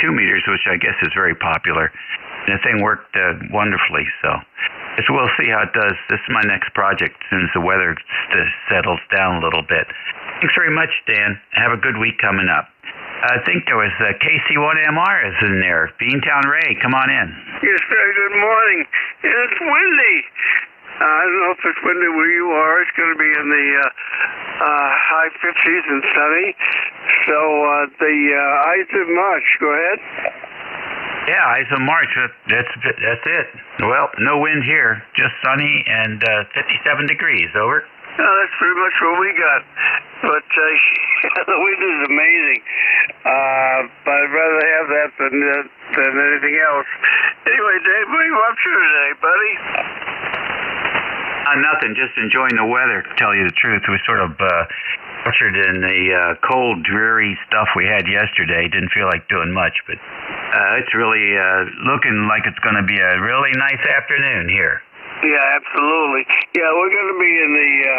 2 meters, which I guess is very popular. And the thing worked wonderfully, so we'll see how it does. This is my next project as soon as the weather settles down a little bit. Thanks very much, Dan. Have a good week coming up. I think there was KC1MR is in there. Beantown Ray, come on in. Yes, sir. Good morning. It's windy. I don't know if it's windy where you are. It's going to be in the high 50s and sunny. So the Ides of March. Go ahead. Yeah, Ides of March. That's it. Well, no wind here. Just sunny and 57 degrees. Over. That's pretty much what we got. But the wind is amazing. But I'd rather have that than anything else. Anyway, Dave, what are you up to today, buddy? Nothing. Just enjoying the weather, to tell you the truth. We sort of ushered in the cold, dreary stuff we had yesterday. Didn't feel like doing much, but it's really looking like it's going to be a really nice afternoon here. Yeah, absolutely. Yeah, we're going to be in the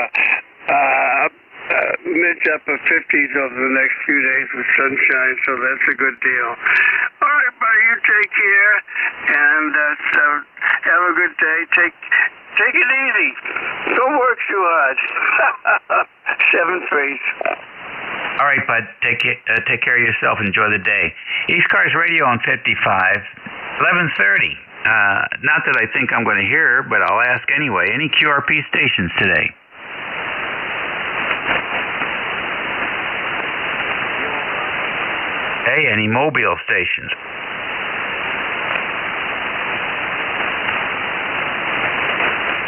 mid to upper 50s over the next few days with sunshine, so that's a good deal. All right, buddy, you take care, and have a good day. Take it easy. Don't work too hard. 7-3. All right, bud. Take care of yourself. Enjoy the day. ECARS Radio on 55, 11:30. Not that I think I'm going to hear, but I'll ask anyway. Any QRP stations today? Hey, any mobile stations?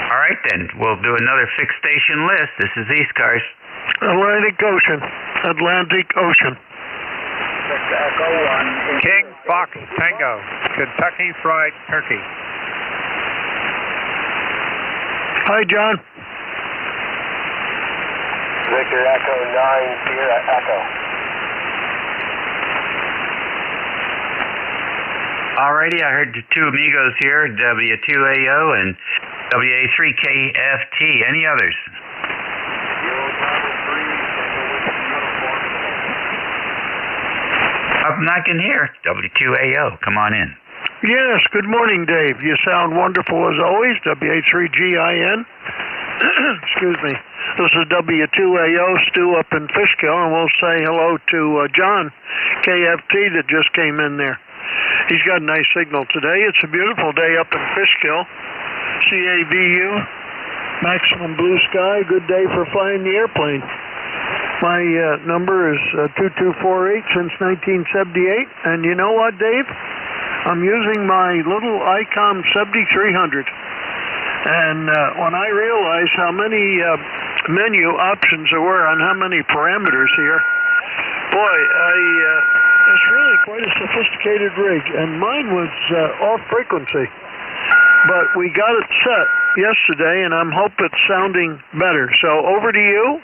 All right, then. We'll do another fixed station list. This is ECARS. Atlantic Ocean. Echo 1. King Fox Tango, Kentucky Fried Turkey. Hi, John. Victor Echo 9, Sierra Echo. Alrighty, I heard the two amigos here, W2AO and WA3KFT. Any others? I'm not getting here. W2AO, come on in. Yes, good morning, Dave. You sound wonderful as always. WA3GIN. Excuse me. This is W2AO, Stu up in Fishkill, and we'll say hello to John, KFT, that just came in there. He's got a nice signal today. It's a beautiful day up in Fishkill. CAVU, maximum blue sky, good day for flying the airplane. My number is 2248 since 1978, and you know what, Dave? I'm using my little ICOM 7300, and when I realized how many menu options there were on how many parameters here, boy, it's really quite a sophisticated rig, and mine was off frequency, but we got it set yesterday, and I'm hope it's sounding better. So over to you.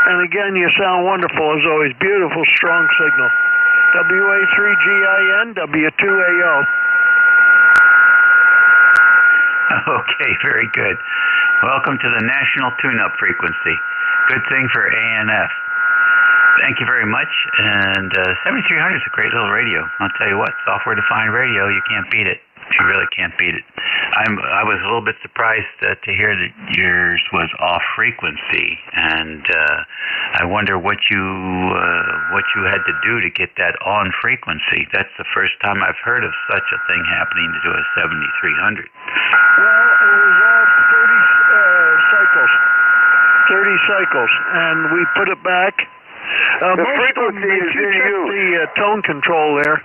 And again, you sound wonderful as always. Beautiful, strong signal. WA3GIN, W2AO. Okay, very good. Welcome to the National Tune-Up Frequency. Good thing for ANF. Thank you very much. And 7300 is a great little radio. I'll tell you what, software-defined radio, you can't beat it. You really can't beat it. I was a little bit surprised to hear that yours was off frequency, and I wonder what you had to do to get that on frequency. That's the first time I've heard of such a thing happening to a 7300. Well, it was off 30 cycles. 30 cycles, and we put it back. The Most of them, frequency if is you in check use. the tone control there,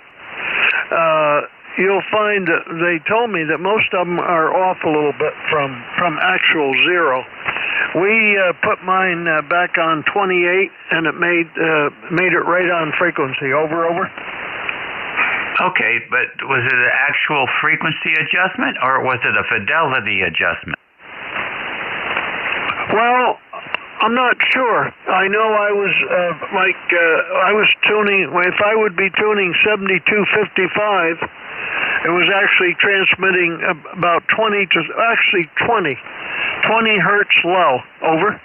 you'll find that they told me that most of them are off a little bit from actual zero. We put mine back on 28, and it made it right on frequency. Over. Okay, but was it an actual frequency adjustment or was it a fidelity adjustment? Well, I'm not sure. I know I was I was tuning. If I would be tuning 7255, it was actually transmitting about 20 hertz low. Over.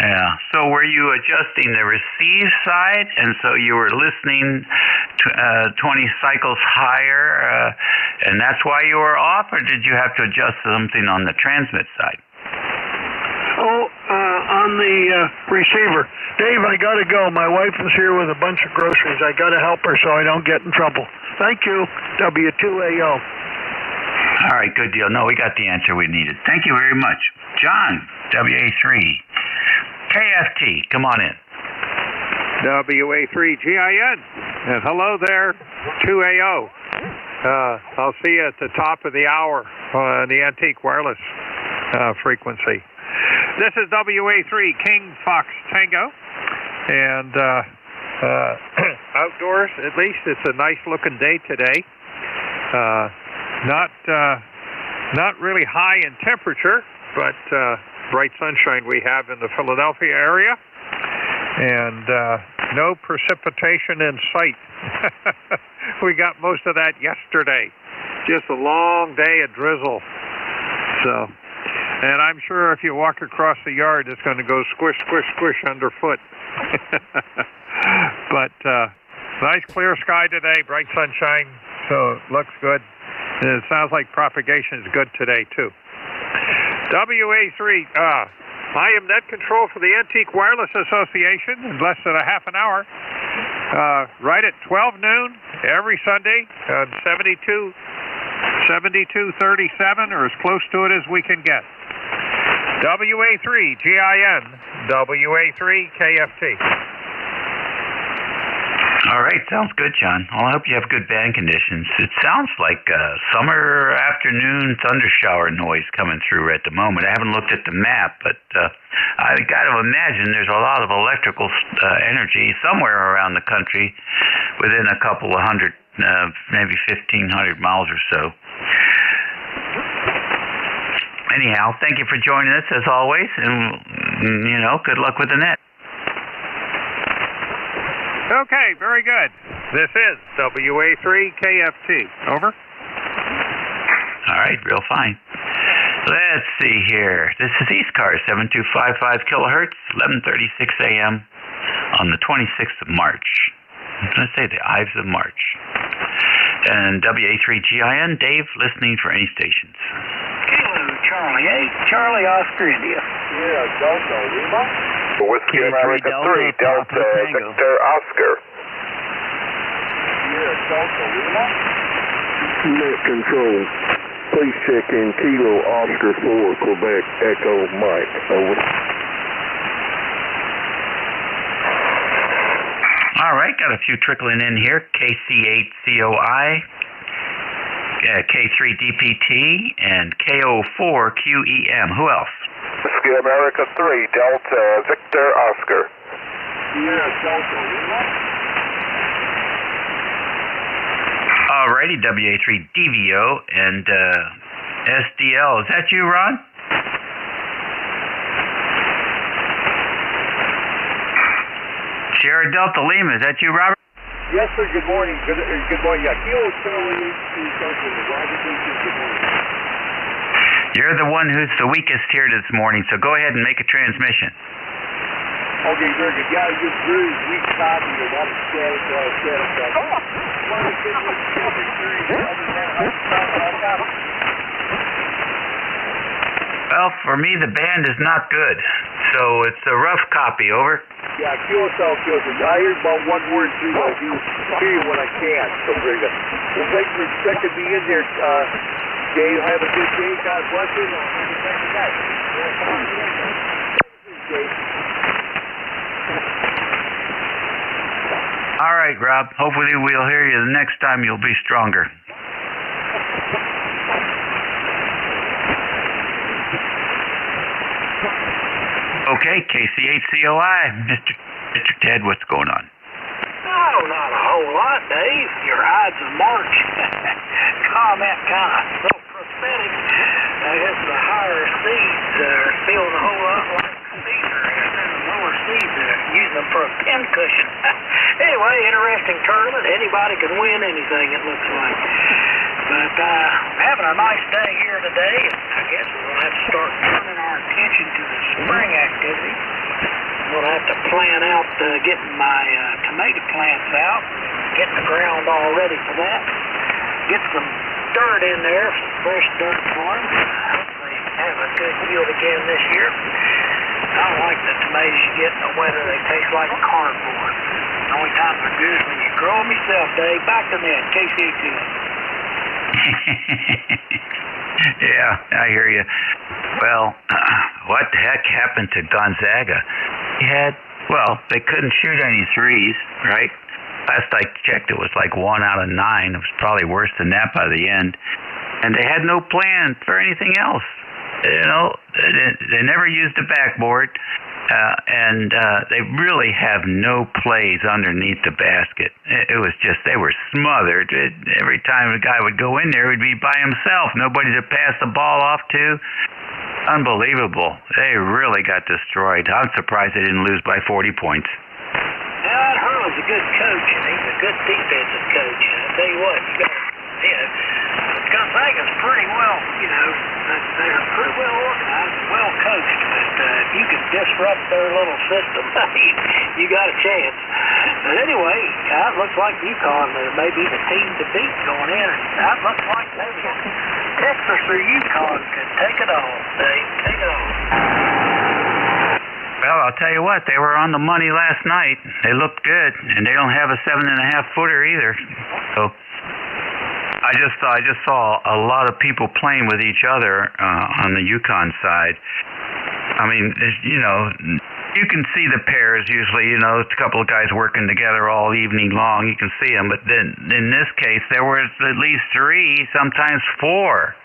Yeah. So were you adjusting the receive side, and so you were listening to 20 cycles higher, and that's why you were off, or did you have to adjust something on the transmit side? On the receiver. Dave, I got to go. My wife is here with a bunch of groceries. I got to help her so I don't get in trouble. Thank you, W2AO. All right, good deal. No, we got the answer we needed. Thank you very much. John, WA3. KFT, come on in. WA3GIN. And hello there, 2AO. I'll see you at the top of the hour on the Antique Wireless frequency. This is WA3 King Fox Tango. And outdoors, at least, it's a nice looking day today. Not really high in temperature, but bright sunshine we have in the Philadelphia area, and no precipitation in sight. We got most of that yesterday. Just a long day of drizzle. So, and I'm sure if you walk across the yard, it's going to go squish, squish, squish underfoot. But nice clear sky today, bright sunshine, so it looks good. And it sounds like propagation is good today, too. WA3, I am net control for the Antique Wireless Association in less than a half an hour. Right at 12 noon every Sunday on 7237, or as close to it as we can get. WA3GIN, WA3KFT. All right, sounds good, John. Well, I hope you have good band conditions. It sounds like summer afternoon thunder shower noise coming through at the moment. I haven't looked at the map, but I got to imagine there's a lot of electrical energy somewhere around the country within a couple of hundred, maybe 1,500 miles or so. Anyhow, thank you for joining us as always, and, good luck with the net. Okay, very good. This is WA3KFT. Over. All right, real fine. Let's see here. This is ECARS, 7255 kilohertz, 11:36 a.m. on the 26th of March. I'm going to say the Ives of March. And WA3GIN, Dave, listening for any stations. Kilo Charlie, Charlie, Oscar, India. Yeah, Delta Lima. Whiskey America 3, Delta Victor Oscar. Yeah, Delta Lima. Net control. Please check in Kilo Oscar 4, Quebec Echo Mike. Over. All right, got a few trickling in here. KC8COI, K3DPT, and KO4QEM. Who else? Whiskey America 3, Delta Victor Oscar. Yeah, Delta Lima. Alrighty, WA3DVO and SDL. Is that you, Ron? Sierra Delta Lima. Is that you, Robert? Yes, sir. Good morning. Good morning. Yeah, Kilo Charlie. Good morning. You're the one who's the weakest here this morning, so go ahead and make a transmission. Okay, very good. Yeah, just very weak copy of that status. Well, for me, the band is not good, so it's a rough copy. Over. Yeah, Kilo South Kilter. I hear about one word through. I'll hear you when I can. So very good. Well, thanks for expecting me in there. Dave, have a good day. God bless you. All right, Rob. Hopefully we'll hear you the next time. You'll be stronger. Okay, KC8COI. Mr. Ted, what's going on? Oh, not a whole lot, Dave. Your Ides of March comment kind of so prophetic. I guess the higher seeds are feeling a whole lot like Caesar, and then the lower seeds are using them for a pincushion. Anyway, interesting tournament. Anybody can win anything, it looks like. But having a nice day here today, and I guess we'll have to start turning our attention to the spring activity. We'll have to plan out getting my tomato plants out, getting the ground all ready for that. Get some dirt in there, some fresh dirt for them. Hopefully have a good yield again this year. I don't like the tomatoes you get in the winter. They taste like cardboard. The only time they're good is when you grow them yourself, Dave. Back to that, KC2. Yeah, I hear you. Well, what the heck happened to Gonzaga? They couldn't shoot any threes, right? Last I checked, it was like 1 out of 9. It was probably worse than that by the end. And they had no plan for anything else. You know, they never used a backboard, and they really have no plays underneath the basket. It was just, they were smothered. Every time a guy would go in there, he'd be by himself. Nobody to pass the ball off to. Unbelievable. They really got destroyed. I'm surprised they didn't lose by 40 points. Ed Hurley's a good coach, and he's a good defensive coach. And I'll tell you what, Gonzaga's pretty well, they're pretty well organized, well coached, but if you can disrupt their little system, you got a chance. But anyway, it looks like UConn may be the team to beat going in, and it looks like maybe Texas or UConn could take it on, Dave. Take it on. Well, I'll tell you what, they were on the money last night. They looked good, and they don't have a 7.5-footer either. So I just saw a lot of people playing with each other on the UConn side. I mean, you can see the pairs usually. It's a couple of guys working together all evening long. You can see them, but then in this case, there was at least 3, sometimes 4,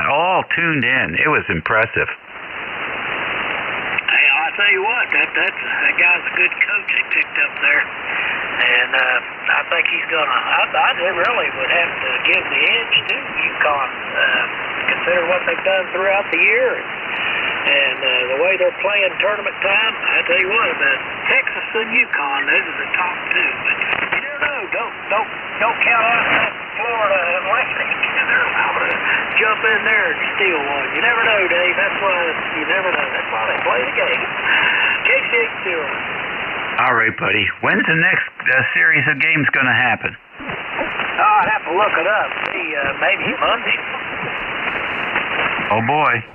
all tuned in. It was impressive. I'll tell you what, that guy's a good coach they picked up there. And I think he's going to, I really would have to give the edge to UConn, consider what they've done throughout the year. And the way they're playing tournament time, I tell you what, about Texas and UConn, those are the top 2. But you never know, don't count out that Florida Atlantic. They're allowed to jump in there and steal one. You never know, Dave. That's why you never know. That's why they play the game. KC2. All right, buddy. When's the next series of games going to happen? Oh, I'd have to look it up. Maybe Monday. Oh, boy.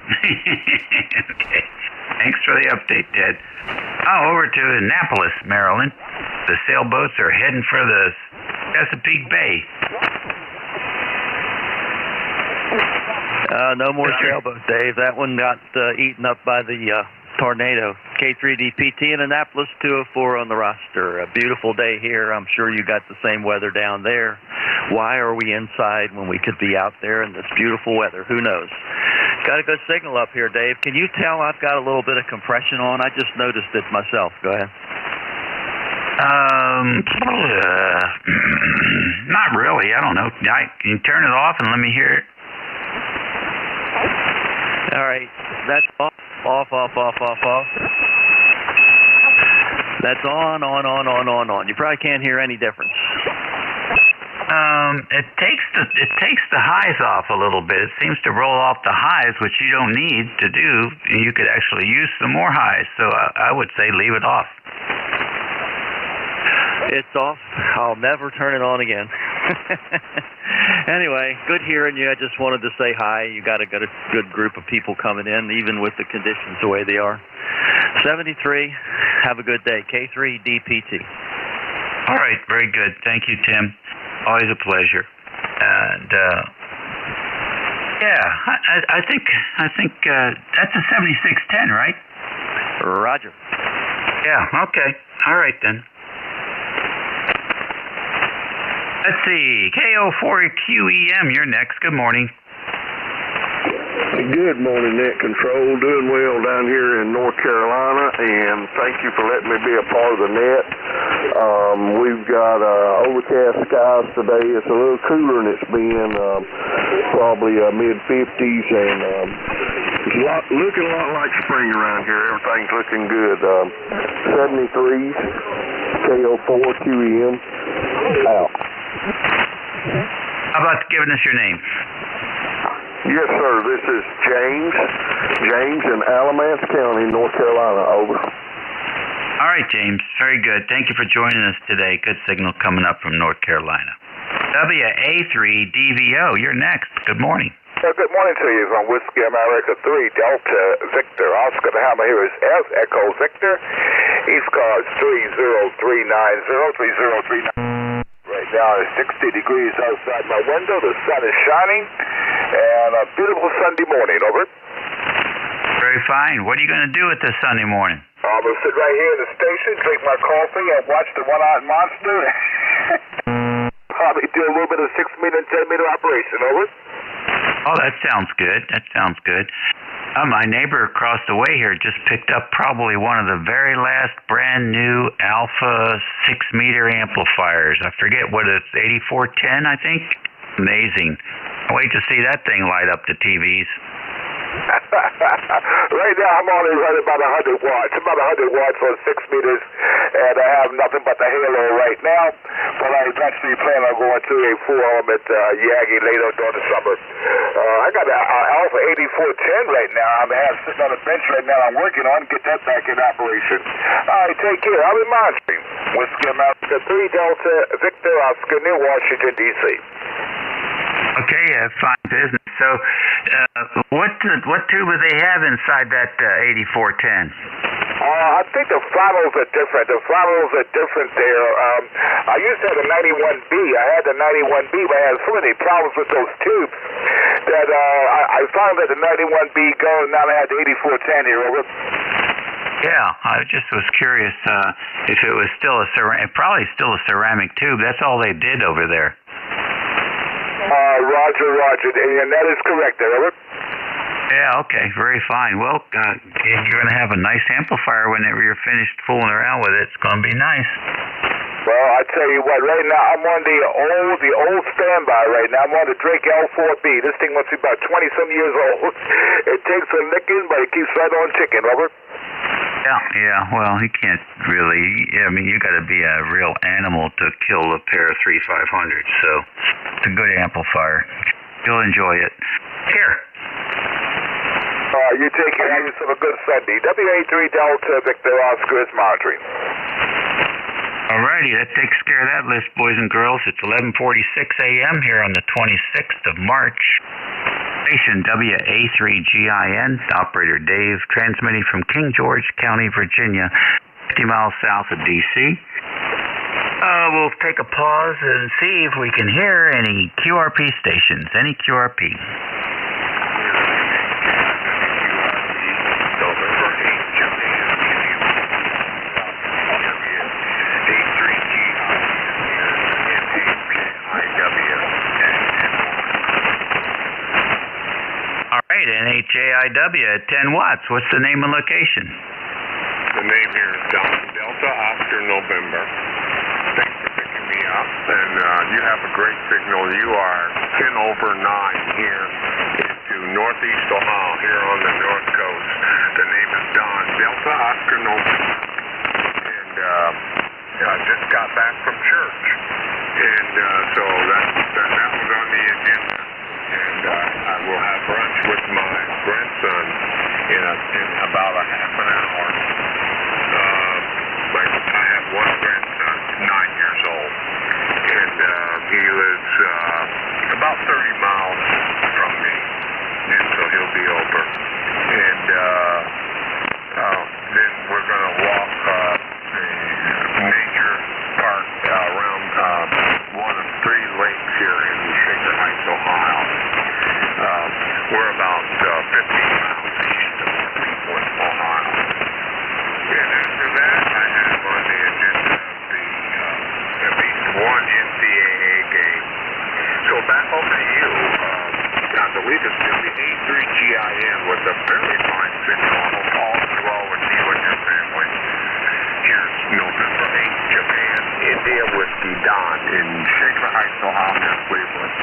Okay. Thanks for the update, Ted. Over to Annapolis, Maryland. The sailboats are heading for the Chesapeake Bay. No more sailboats, Dave. That one got eaten up by the tornado. K3DPT in Annapolis, 204 on the roster. A beautiful day here. I'm sure you got the same weather down there. Why are we inside when we could be out there in this beautiful weather? Who knows? Got a good signal up here, Dave. Can you tell I've got a little bit of compression on? I just noticed it myself. Go ahead. Not really. I don't know. Can you turn it off and let me hear it? All right. That's off. That's on. You probably can't hear any difference. It takes the highs off a little bit. It seems to roll off the highs, which you don't need to do. You could actually use some more highs. So I would say leave it off. It's off. I'll never turn it on again. Anyway, good hearing you. I just wanted to say hi. You got a good group of people coming in, even with the conditions the way they are. 73. Have a good day. K3DPT. All right. Very good. Thank you, Tim. Always a pleasure. And I think that's a 7610, right? Roger. Yeah, okay. All right then. Let's see. KO4QEM, you're next. Good morning. Good morning, Net Control. Doing well down here in North Carolina, and thank you for letting me be a part of the net. We've got overcast skies today. It's a little cooler than it's been, probably mid-50s, and it's looking a lot like spring around here. Everything's looking good. 73s, KO4QEM, out. How about giving us your name? Yes, sir. This is James in Alamance County, North Carolina. Over. All right, James. Very good. Thank you for joining us today. Good signal coming up from North Carolina. WA3DVO, you're next. Good morning. Good morning to you from Whiskey America 3, Delta Victor. Oscar the Hammer here is F, Echo Victor. ECARS 30390, 3039. Right now it's 60 degrees outside my window. The sun is shining. And a beautiful Sunday morning, over. Very fine. What are you going to do with this Sunday morning? I'm going to sit right here in the station, drink my coffee, and watch the one-eyed monster. Probably do a little bit of 6-meter and 10-meter operation, over. Oh, that sounds good. That sounds good. My neighbor across the way here just picked up probably one of the very last brand new Alpha 6-meter amplifiers. I forget what it's, 8410, I think. Amazing. Wait to see that thing light up the TVs. Right now I'm only running about 100 watts. About 100 watts on 6 meters, and I have nothing but the halo right now. But I eventually plan on going to a 4-element Yagi later during the summer. I got an Alpha 8410 right now. I'm sitting on a bench right now. I'm working on get that back in operation. All right, take care. I'll be monitoring. Whiskey America 3 Delta Victor Oscar near Washington, D.C. Okay, fine business. So, what tube do they have inside that 8410? I think the throttles are different. The throttles are different there. I used to have a 91B. I had the 91B, but I had so many problems with those tubes that I found that the 91B go, and now I had the 8410 here. Over. Yeah, I just was curious if it was still probably still a ceramic tube. That's all they did over there. Roger, and that is correct there, over. Yeah, okay, very fine. Well, you're going to have a nice amplifier whenever you're finished fooling around with it. It's going to be nice. Well, I tell you what, right now I'm on the old standby right now. I'm on the Drake L4B. This thing must be about 20-some years old. It takes a licking, but it keeps right on ticking, over. Yeah, well, he can't really, I mean, you got to be a real animal to kill a pair of 3500s, so it's a good amplifier. You'll enjoy it. Here. You take care. Have yourself a good Sunday. WA3 Delta Victor Oscar is monitoring. Alrighty, that takes care of that list, boys and girls. It's 11:46 a.m. here on the 26th of March. Station WA3GIN, operator Dave, transmitting from King George County, Virginia, 50 miles south of D.C. We'll take a pause and see if we can hear any QRP stations. Any QRP? NJIW at 10 watts. What's the name and location? The name here is Delta Oscar November. Thanks for picking me up, and you have a great signal. You are 10 over 9 here into northeast Ohio, here on the north coast. The name is Don, Delta Oscar November, and I just got back from church, and so that was on the agenda. And I will have brunch with my grandson in about a half an hour. I have one grandson, 9 years old, and he lives about 30 miles from me, and so he'll be over. And then we're going to walk the major park around one of 3 lakes here in Shaker Heights, Ohio. We're about 15 miles east of Cleveland, Ohio. believe it's WA3GIN with a very fine signal. All through with you and your family. Here's November 8th, Japan, India Whiskey, Don in Shaker Heights, Ohio, near Cleveland.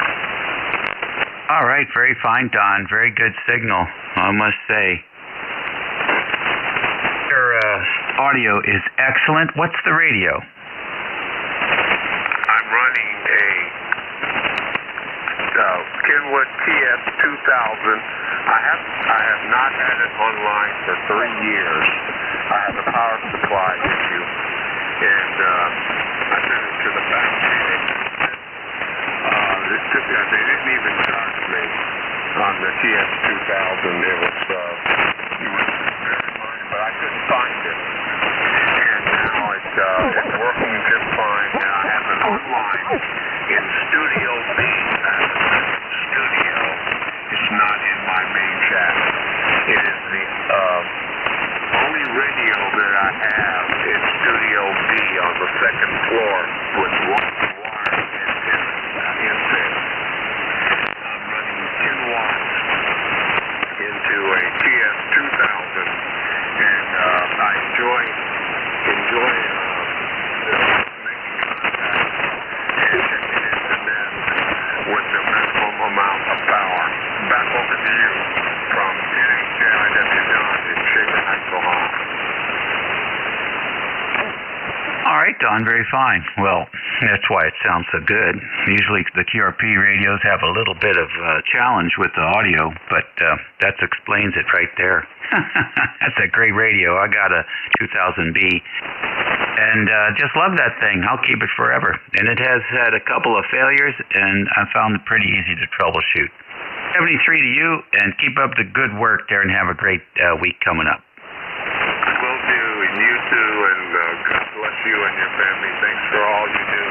All right, very fine, Don. Very good signal, I must say. Your audio is excellent. What's the radio? I'm running a Kenwood TS2000. I have not had it online for 3 years. I have a power supply issue, and I sent it to the factory. They didn't even charge me on the TS2000. It was very money, but I couldn't find it. And now it's working just fine. And I have it online in Studio B. Studio. It's not in my main channel. It is the only radio that I have in Studio B on the second floor with one wire inset. I'm running 10 watts into a TS2000, and I enjoy making contact and checking in the net with the minimum amount of power. Back over to you from NJ2US Don in Shaker Heights, Ohio. All right, Don, very fine. Well, that's why it sounds so good. Usually the QRP radios have a little bit of challenge with the audio, but that explains it right there. That's a great radio. I got a 2000B, and just love that thing. I'll keep it forever. And it has had a couple of failures, and I found it pretty easy to troubleshoot. 73 to you, and keep up the good work there, and have a great week coming up. Will do, and you too, and God bless you and your family. Thanks for all you do.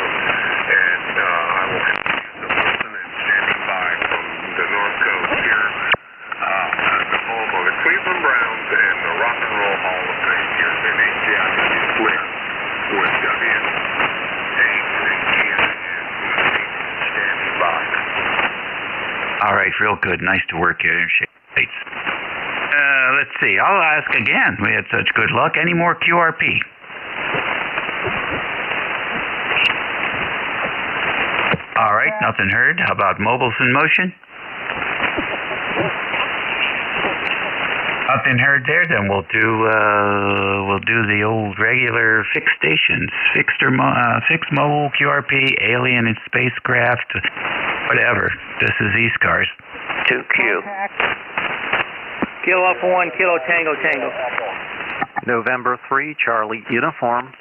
And I will introduce the person that's standing by from the North Coast here, the home of the Cleveland Browns and the Rock and Roll Hall of Fame. Here's NJ2US with WA3GIN standing by. All right, real good. Nice to work here in Shades. Let's see. I'll ask again. We had such good luck. Any more QRP? All right, nothing heard. How about mobiles in motion? Nothing heard there. Then we'll do the old regular fixed stations, fixed mobile QRP, alien and spacecraft, whatever. This is ECARS. 2Q. Kilo Alpha 1, Kilo Tango Tango. November 3, Charlie Uniform.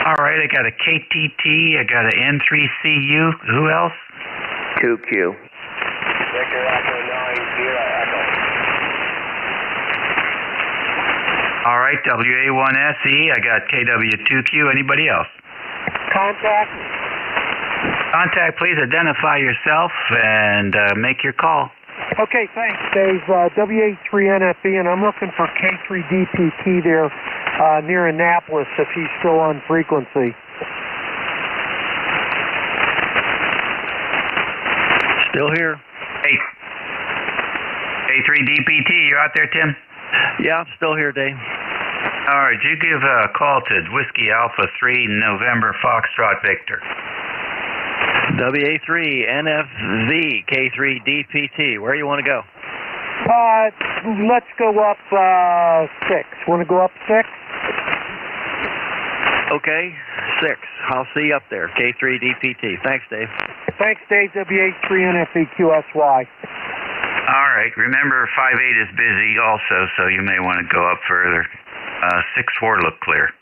All right, I got a KTT, I got an N3CU. Who else? 2Q. All right, WA1SE, I got KW2Q. Anybody else? Contact. Contact, please identify yourself and make your call. Okay, thanks, Dave. WA3NFE, and I'm looking for K3DPT there near Annapolis if he's still on frequency. Still here. Hey. K3DPT, you out there, Tim? Yeah, I'm still here, Dave. All right, you give a call to Whiskey Alpha 3 November Foxtrot Victor. WA3NFZ K3DPT. Where you want to go? Let's go up 6. Want to go up 6? Okay, 6. I'll see you up there. K3DPT. Thanks, Dave. Thanks, Dave. WA3NFEQSY. All right. Remember, 5-8 is busy also, so you may want to go up further. 6-4 look clear.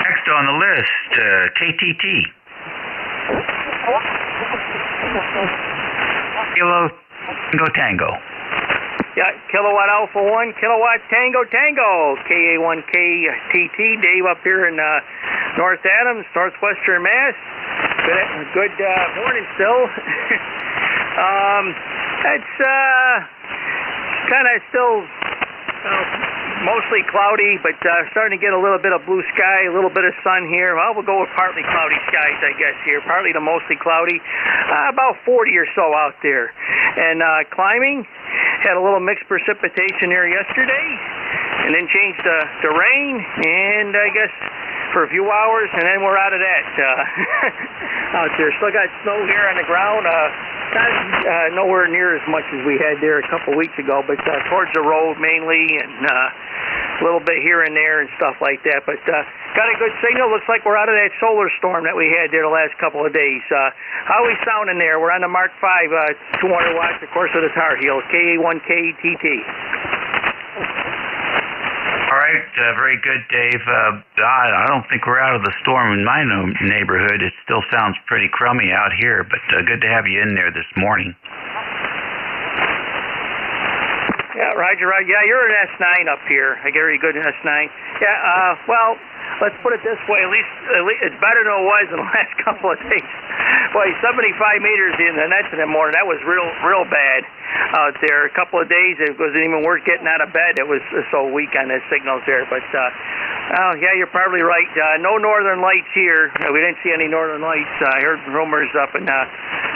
Next on the list, KTT. Kilo Tango Tango. Yeah, Kilowatt Alpha 1, Kilowatt Tango Tango. KA1KTT. Dave up here in North Adams, Northwestern Mass. Good morning still. It's kind of still mostly cloudy, but starting to get a little bit of blue sky, a little bit of sun here. Well, we'll go with partly cloudy skies, I guess, here. Partly to mostly cloudy. About 40 or so out there. And climbing, had a little mixed precipitation here yesterday, and then changed to rain, and I guess for a few hours, and then we're out of that out there. Still got snow here on the ground. Not nowhere near as much as we had there a couple weeks ago, but towards the road mainly, and a little bit here and there and stuff like that. But got a good signal. Looks like we're out of that solar storm that we had there the last couple of days. How are we sounding there? We're on the Mark 5, 200 watts, of course, of the Tar Heels, KA1KTT. All right, very good, Dave. I don't think we're out of the storm in my neighborhood. It still sounds pretty crummy out here, but good to have you in there this morning. Yeah, Roger. Yeah, you're an S9 up here. I get very good in S9. Yeah, well, let's put it this way. At least it's better than it was in the last couple of days. Boy, 75 meters in the nets in the morning. That was real bad out there. A couple of days, it wasn't even worth getting out of bed. It was so weak on the signals there. But, yeah, you're probably right. No northern lights here. We didn't see any northern lights. I heard rumors up in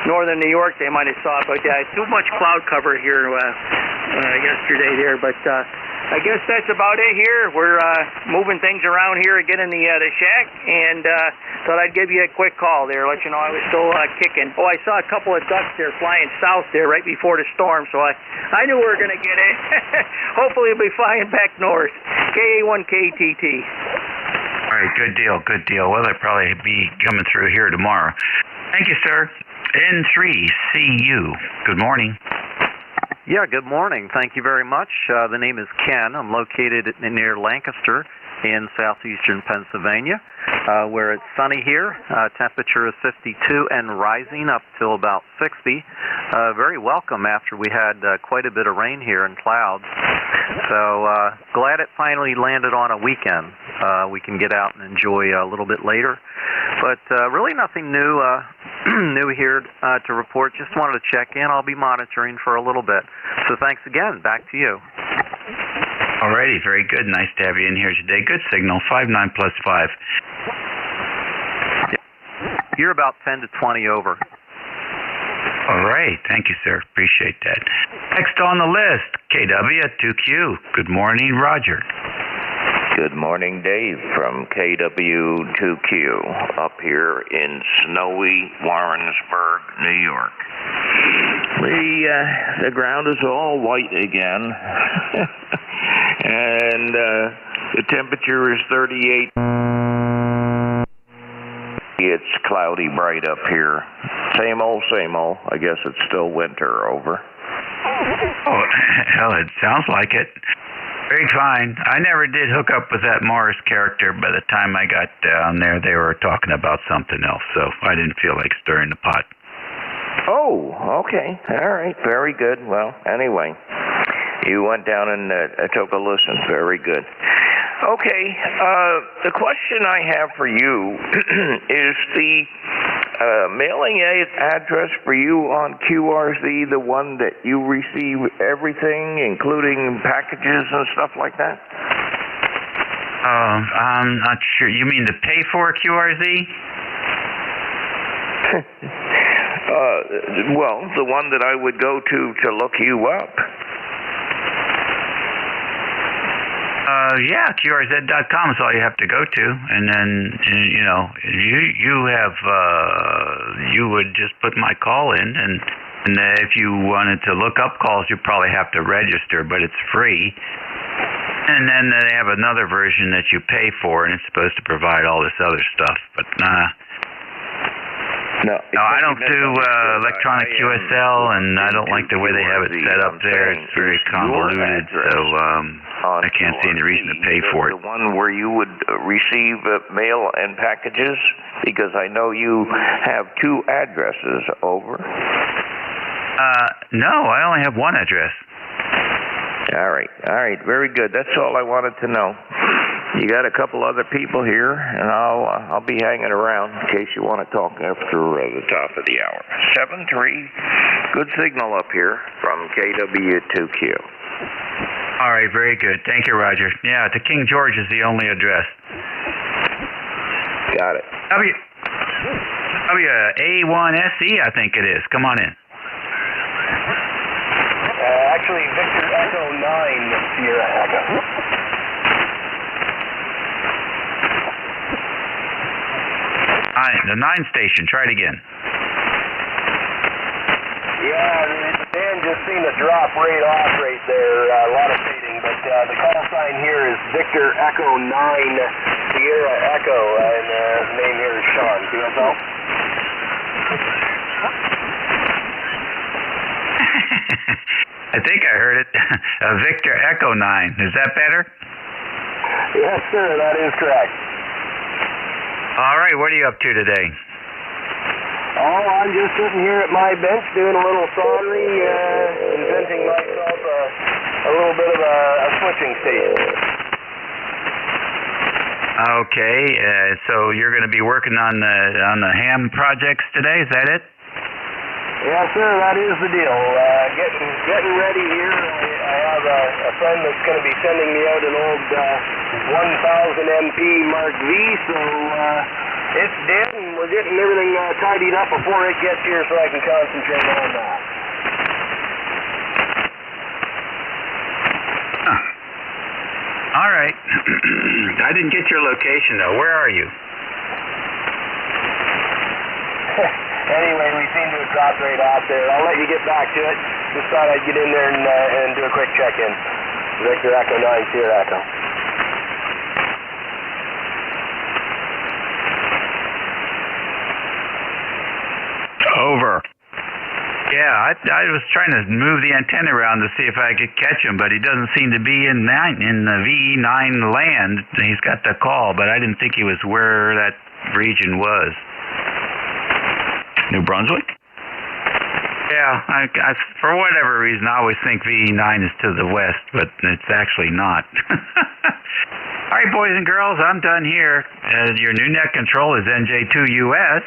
northern New York they might have saw it. But, too much cloud cover here yesterday there. But I guess that's about it here. We're moving things around here again in the shack, and thought I'd give you a quick call there, let you know I was still kicking. Oh, I saw a couple of ducks there flying south there right before the storm, so I knew we were going to get it. Hopefully we'll be flying back north. KA1KTT. All right, good deal. Well, they'll probably be coming through here tomorrow. Thank you, sir. N3CU. Good morning. Yeah, good morning. Thank you very much. The name is Ken. I'm located near Lancaster in southeastern Pennsylvania, where it's sunny here. Temperature is 52 and rising up till about 60. Very welcome after we had quite a bit of rain here and clouds. So glad it finally landed on a weekend. We can get out and enjoy a little bit later. But really nothing new new here to report. Just wanted to check in. I'll be monitoring for a little bit. So thanks again. Back to you. Alrighty, very good. Nice to have you in here today. Good signal, 59+5. You're about 10 to 20 over. All right, thank you, sir. Appreciate that. Next on the list, KW2Q. Good morning, Roger. Good morning, Dave from KW2Q up here in snowy Warrensburg, New York. The ground is all white again, and the temperature is 38. It's cloudy bright up here. Same old, same old. I guess it's still winter over. Oh, hell, it sounds like it. Very fine. I never did hook up with that Morris character. By the time I got down there, they were talking about something else, so I didn't feel like stirring the pot. Oh, okay. All right. Very good. Well, anyway, you went down and took a listen. Very good. Okay. The question I have for you is the mailing address for you on QRZ, the one that you receive everything, including packages and stuff like that? I'm not sure. You mean the pay for QRZ? Well, the one that I would go to look you up. Yeah, QRZ.com is all you have to go to, and then you would just put my call in, and if you wanted to look up calls, you probably have to register, but it's free. And then they have another version that you pay for, and it's supposed to provide all this other stuff, but No, I don't do electronic QSL, and I don't like the way they have it set up there. It's very convoluted, so I can't see any reason to pay for it. The one where you would receive mail and packages, because I know you have two addresses over. No, I only have one address. All right, very good. That's all I wanted to know. You got a couple other people here, and I'll be hanging around in case you want to talk after the top of the hour. 7-3, good signal up here from KW2Q. All right, very good. Thank you, Roger. Yeah, the King George is the only address. Got it. A1SE, I think it is. Come on in. Actually, Victor Echo 9, Sierra Echo. The 9 station. Try it again. Yeah, the band just seemed to drop right off right there. A lot of fading, but the call sign here is Victor Echo 9, Sierra Echo, and his name here is Sean. QSL? I think I heard it. Victor Echo 9. Is that better? Yes, sir. That is correct. All right. What are you up to today? Oh, I'm just sitting here at my bench doing a little soldering, inventing myself a little bit of a switching station. Okay. So you're going to be working on the ham projects today. Is that it? Yes, sir, that is the deal. Getting ready here. I have a friend that's going to be sending me out an old 1000 MP Mark V, so it's dead, and we're getting everything tidied up before it gets here so I can concentrate on that. Huh. All right. I didn't get your location, though. Where are you? Anyway, we seem to have dropped right off there. I'll let you get back to it. Just thought I'd get in there and do a quick check-in. Victor Echo 9, Sierra Echo. Over. Yeah, I was trying to move the antenna around to see if I could catch him, but he doesn't seem to be in the VE9 land. He's got the call, but I didn't think he was where that region was. New Brunswick? Yeah, I for whatever reason, I always think VE9 is to the west, but it's actually not. All right, boys and girls, I'm done here. Your new net control is NJ2US.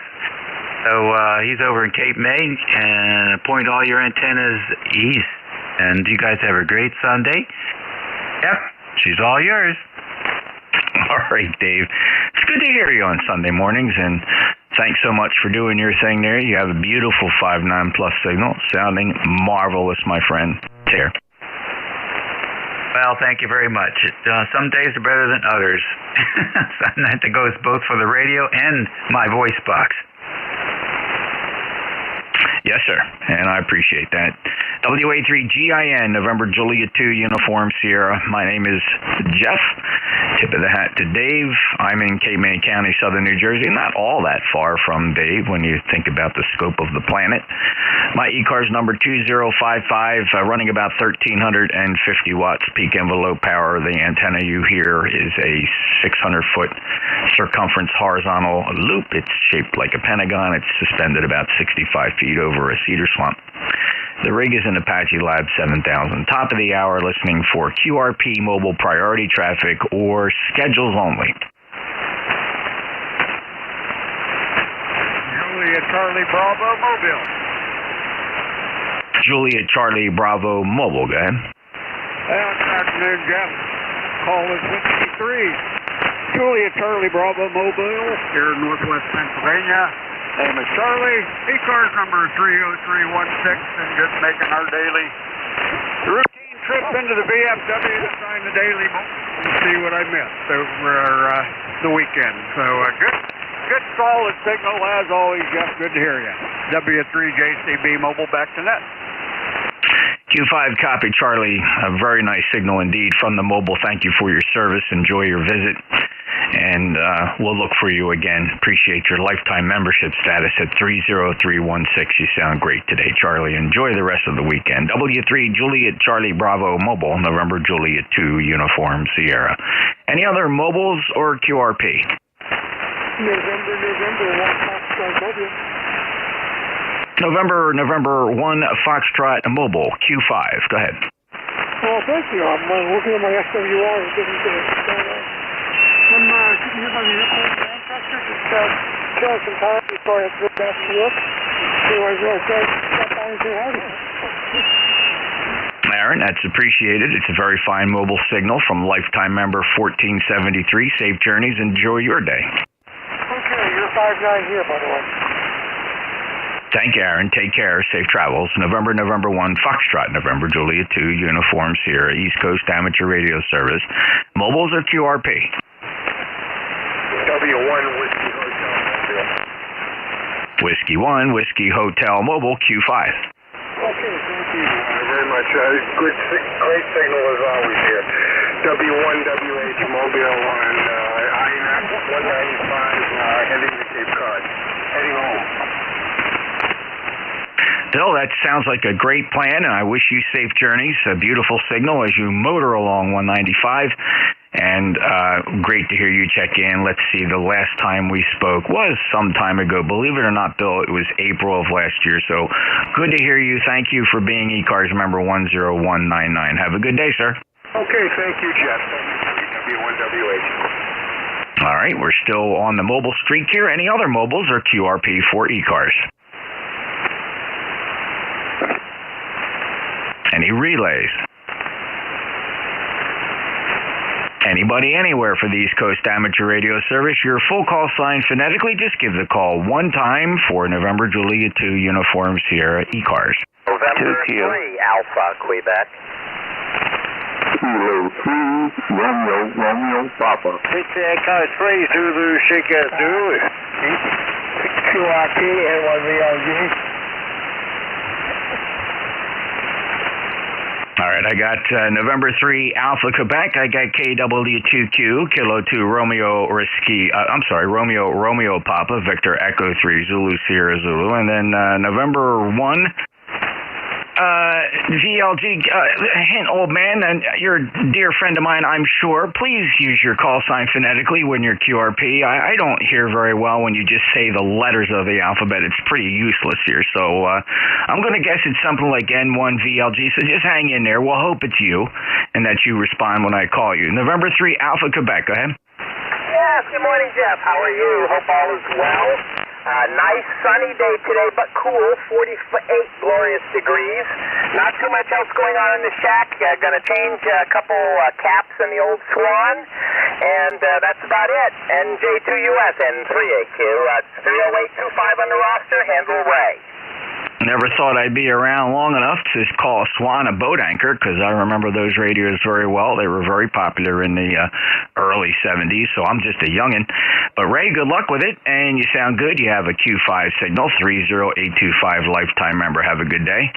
So he's over in Cape May, and point all your antennas east. And you guys have a great Sunday. Yep, she's all yours. All right, Dave. It's good to hear you on Sunday mornings, and thanks so much for doing your thing there. You have a beautiful 5.9 plus signal, sounding marvelous, my friend. Here. Well, thank you very much. Some days are better than others. That goes both for the radio and my voice box. Yes, sir, and I appreciate that. WA3GIN, November Juliet 2, Uniform Sierra. My name is Jeff. Tip of the hat to Dave. I'm in Cape May County, Southern New Jersey. Not all that far from Dave when you think about the scope of the planet. My ECARS number 2055, running about 1,350 watts peak envelope power. The antenna you hear is a 600-foot circumference horizontal loop. It's shaped like a pentagon. It's suspended about 65 feet over a cedar swamp. The rig is an Apache Lab 7000. Top of the hour, listening for QRP mobile priority traffic or schedules only. Juliet Charlie Bravo Mobile. Juliet Charlie Bravo Mobile, go ahead. Well, good afternoon, Jeff. Call is 53. Juliet Charlie Bravo Mobile here in Northwest Pennsylvania. Name is Charlie. ECARS number 30316, and just making our daily routine trip into the VFW to sign the daily book and see what I missed over the weekend. So good solid signal as always, Jeff. Good to hear you. W3JCB Mobile back to net. Q5 copy, Charlie. A very nice signal indeed from the mobile. Thank you for your service. Enjoy your visit. And we'll look for you again. Appreciate your lifetime membership status at 30316. You sound great today, Charlie. Enjoy the rest of the weekend. W3 Juliet Charlie Bravo Mobile, November Juliet 2 Uniform Sierra. Any other mobiles or QRP? November 1 Foxtrot Mobile, Q5. Go ahead. Oh, thank you. I'm working on my SWR. I'm sitting here by the airport Manchester, just killing some time before I have to go back to work. So I really stop by and say howdy. Aaron, that's appreciated. It's a very fine mobile signal from lifetime member 1473. Safe journeys. Enjoy your day. Okay, you're 5-9 here, by the way. Thank you, Aaron. Take care. Safe travels. November 1, Foxtrot, November, Julia 2, Uniform Sierra, East Coast Amateur Radio Service. Mobiles are QRP. W1 Whiskey Hotel. Whiskey 1, Whiskey Hotel Mobile, Q5. Okay, thank you very much. Great signal as always here. W1WH Mobile on INAP 195 heading to Cape Cod. Heading home. Bill, that sounds like a great plan, and I wish you safe journeys. A beautiful signal as you motor along 195. And great to hear you check in. Let's see, the last time we spoke was some time ago. Believe it or not, Bill, it was April of last year. So good to hear you. Thank you for being ECARS member 10199. Have a good day, sir. Okay, thank you, Jeff. W1WH. All right, we're still on the mobile streak here. Any other mobiles are QRP for ECARS? Any relays? Anybody anywhere for the East Coast Amateur Radio Service, your full call sign phonetically, just give the call one time for November Julia 2 Uniform Sierra ECARS. November 3 Alpha Quebec. Kilo 2 Romeo Papa. It's Echo 3 Zulu Chica Zulu. QRP N1VLG. All right, I got November 3 Alpha Quebec. I got KW2Q, Kilo 2 Romeo Romeo Papa, Victor Echo 3 Zulu Sierra Zulu, and then November 1 VLG, hint, old man, and you're a dear friend of mine, I'm sure. Please use your call sign phonetically when you're QRP. I don't hear very well when you just say the letters of the alphabet. It's pretty useless here. So I'm going to guess it's something like N1 VLG. So just hang in there. We'll hope it's you and that you respond when I call you. November 3 Alpha Quebec. Go ahead. Yes, good morning, Jeff. How are you? Hope all is well. Nice sunny day today, but cool, 48 glorious degrees. Not too much else going on in the shack. Going to change a couple caps in the old Swan, and that's about it. NJ2US and 3AQ. 30825 on the roster, handle Ray. Never thought I'd be around long enough to call a Swan a boat anchor, because I remember those radios very well. They were very popular in the early 70s, so I'm just a youngin'. But Ray, good luck with it, and you sound good. You have a Q5 signal, 30825 lifetime member. Have a good day.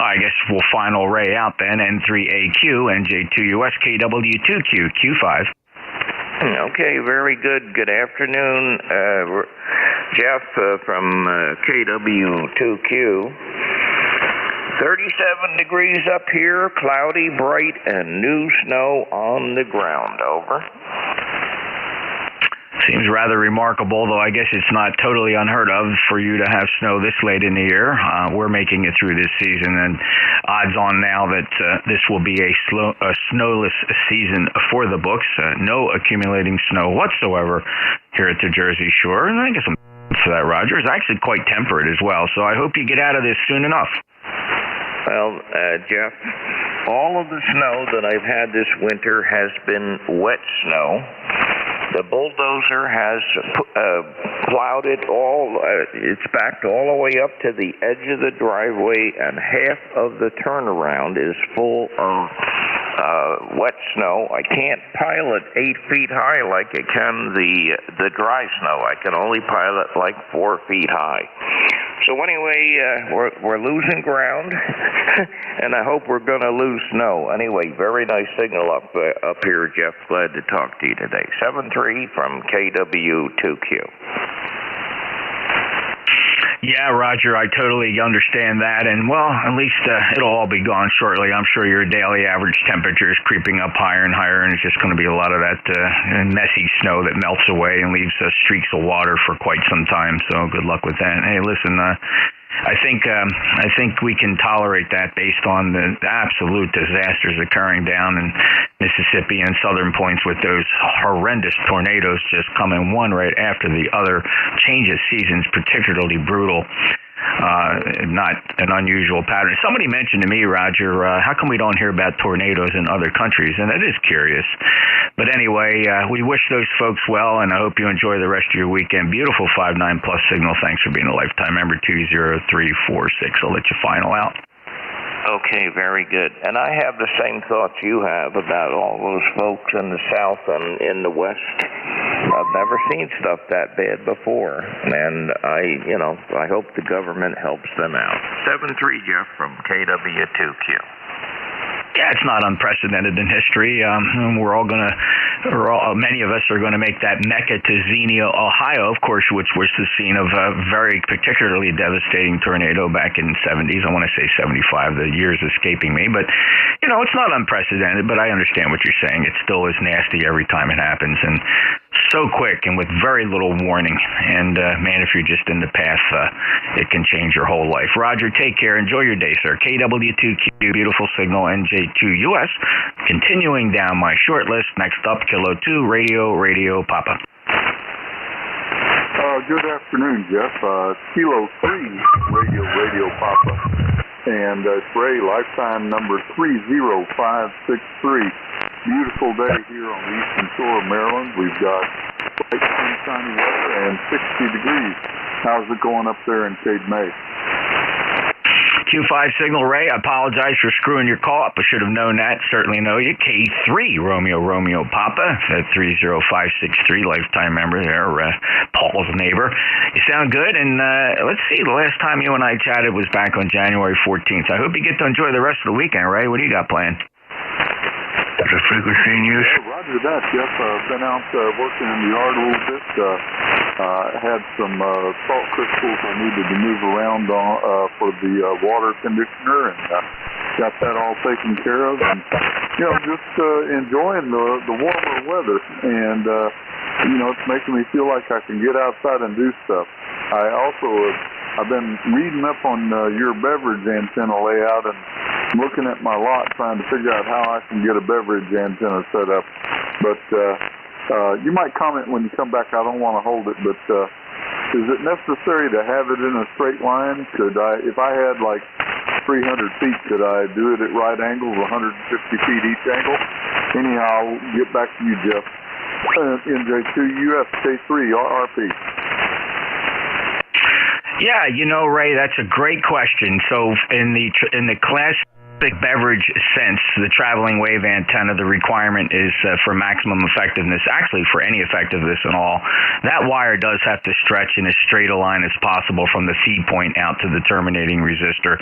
I guess we'll final Ray out then, N3AQ, NJ2US, KW2Q, Q5. Okay, very good. Good afternoon, Jeff from KW2Q. 37 degrees up here, cloudy, bright, and new snow on the ground. Over. Seems rather remarkable, though I guess it's not totally unheard of for you to have snow this late in the year. We're making it through this season, and odds on now that this will be a snowless season for the books. No accumulating snow whatsoever here at the Jersey Shore. And I guess for that, Roger, is actually quite temperate as well. So I hope you get out of this soon enough. Well, Jeff, all of the snow that I've had this winter has been wet snow. The bulldozer has plowed it all. It's backed all the way up to the edge of the driveway, and half of the turnaround is full of wet snow. I can't pile it 8 feet high like I can the dry snow. I can only pile it like 4 feet high. So anyway, we're losing ground, and I hope we're going to lose snow. Anyway, very nice signal up here, Jeff. Glad to talk to you today. 7-3 from KW2Q. Yeah, Roger, I totally understand that, and, well, at least it'll all be gone shortly. I'm sure your daily average temperature is creeping up higher and higher, and it's just going to be a lot of that messy snow that melts away and leaves streaks of water for quite some time, so good luck with that. Hey, listen, I think we can tolerate that based on the absolute disasters occurring down in Mississippi and southern points with those horrendous tornadoes just coming one right after the other. Change of seasons, particularly brutal. not an unusual pattern. Somebody mentioned to me, Roger, how come we don't hear about tornadoes in other countries? And that is curious. But anyway, we wish those folks well, and I hope you enjoy the rest of your weekend. Beautiful 5-9 plus signal. Thanks for being a lifetime member. 20346. I'll let you final out. Okay, very good. And I have the same thoughts you have about all those folks in the South and in the West. I've never seen stuff that bad before, and I hope the government helps them out. 7-3, Jeff from KW2Q. Yeah, it's not unprecedented in history. Many of us are going to make that Mecca to Xenia, Ohio, of course, which was the scene of a very particularly devastating tornado back in the 70s. I want to say 75. The year's escaping me, but it's not unprecedented. But I understand what you're saying. It still is nasty every time it happens, and so quick and with very little warning. And man, if you're just in the path, it can change your whole life. Roger, take care. Enjoy your day, sir. KW2Q, beautiful signal, NJ2US. Continuing down my short list. Next up, Kilo 2, Radio Papa. Good afternoon, Jeff. Kilo 3, Radio Papa. And it's Ray, lifetime number 30563. Beautiful day here on the eastern shore of Maryland. We've got bright sunshiny weather and 60 degrees. How's it going up there in Cape May? Q5 signal, Ray. I apologize for screwing your call up. I should have known that. Certainly know you. K3 Romeo Papa. 30563, lifetime member there. Paul's neighbor. You sound good. And let's see. The last time you and I chatted was back on January 14th. I hope you get to enjoy the rest of the weekend, Ray. What do you got planned? The frequency news. Roger that, Jeff. Been out working in the yard a little bit. Had some salt crystals I needed to move around for the water conditioner, and got that all taken care of. And just enjoying the warmer weather, and it's making me feel like I can get outside and do stuff. I've been reading up on your beverage antenna layout and looking at my lot, trying to figure out how I can get a beverage antenna set up. But you might comment when you come back. I don't want to hold it, but is it necessary to have it in a straight line? If I had like 300 feet, could I do it at right angles, 150 feet each angle? Anyhow, I'll get back to you, Jeff. NJ2US K3 RRP. Yeah, Ray, that's a great question. So in the classic beverage sense, the traveling wave antenna, the requirement is for maximum effectiveness, actually for any effectiveness at all. That wire does have to stretch in as straight a line as possible from the feed point out to the terminating resistor.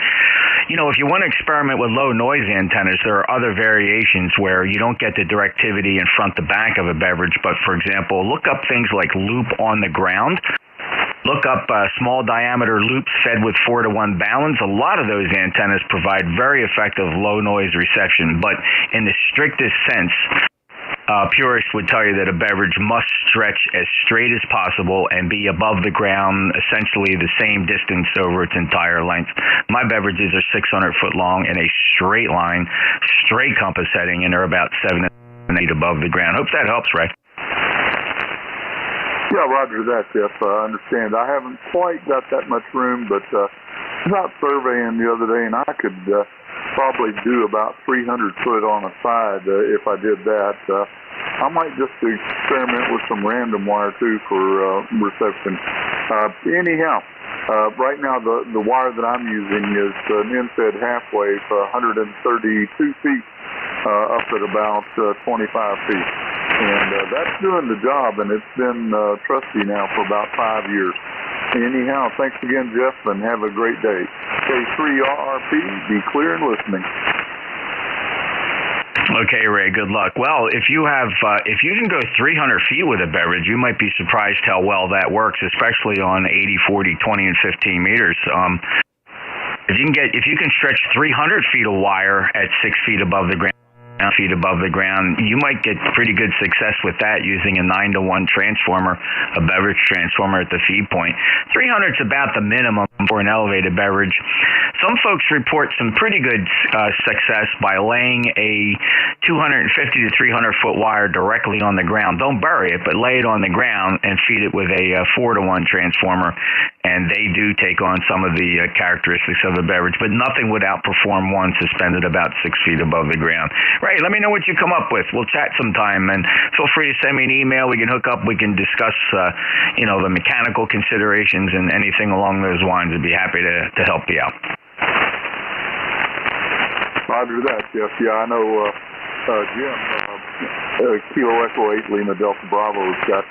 If you want to experiment with low noise antennas, there are other variations where you don't get the directivity in front to back of a beverage, but for example, look up things like loop on the ground. Look up small diameter loops fed with 4-to-1 balance. A lot of those antennas provide very effective low noise reception, but in the strictest sense, purists would tell you that a beverage must stretch as straight as possible and be above the ground, essentially the same distance over its entire length. My beverages are 600 foot long in a straight line, straight compass heading, and they're about 7 and 8 above the ground. Hope that helps, Ray. Yeah, roger that, Jeff. I understand. I haven't quite got that much room, but I was out surveying the other day, and I could probably do about 300 foot on a side if I did that. I might just experiment with some random wire, too, for reception. Anyhow, right now the wire that I'm using is an NFED half-wave, 132 feet up at about 25 feet. And that's doing the job, and it's been trusty now for about 5 years. Anyhow, thanks again, Jeff, and have a great day. K3RRP, be clear and listening. Okay, Ray, good luck. Well, if you can go 300 feet with a beverage, you might be surprised how well that works, especially on 80, 40, 20, and 15 meters. If you can stretch 300 feet of wire at 6 feet above the ground, you might get pretty good success with that using a 9-to-1 transformer, a beverage transformer at the feed point. 300 is about the minimum for an elevated beverage. Some folks report some pretty good success by laying a 250 to 300 foot wire directly on the ground. Don't bury it, but lay it on the ground and feed it with a 4-to-1 transformer. and they do take on some of the characteristics of a beverage, but nothing would outperform one suspended about 6 feet above the ground. Ray, let me know what you come up with. We'll chat sometime, and feel free to send me an email. We can hook up. We can discuss, the mechanical considerations and anything along those lines. I'd be happy to help you out. Roger that, Jeff. Yeah, I know Jim, Kilo Echo 8 Lima Delta Bravo has got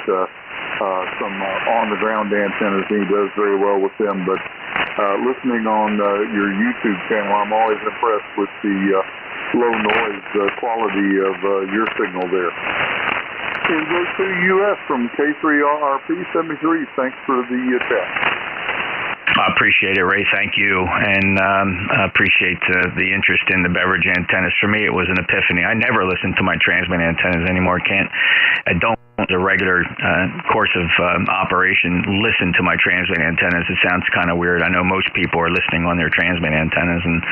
some on-the-ground antennas, and he does very well with them. But listening on your YouTube channel, I'm always impressed with the low noise quality of your signal there. NJ2US from K3RRP 73. Thanks for the chat. I appreciate it, Ray. Thank you, and I appreciate the interest in the beverage antennas. For me, it was an epiphany. I never listen to my transmit antennas anymore. I don't, as a regular course of operation, listen to my transmit antennas. It sounds kind of weird. I know most people are listening on their transmit antennas, and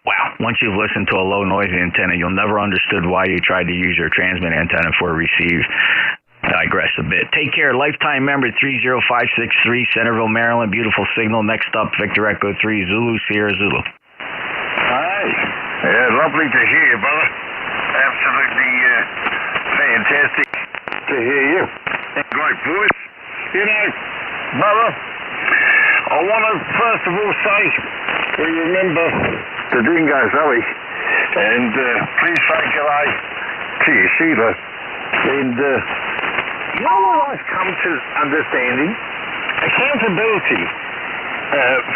wow, once you've listened to a low noise antenna, you'll never understood why you tried to use your transmit antenna for a receive. Digress a bit. Take care. Lifetime member 30563, Centerville, Maryland. Beautiful signal. Next up, Victor Echo 3, Zulu, Sierra Zulu. Hi. Yeah, lovely to hear you, brother. Absolutely fantastic to hear you. Great voice. Brother, I want to first of all say we remember the dingo Zoe, and please say goodbye to you, Sheila. And you know what I've come to understanding? Accountability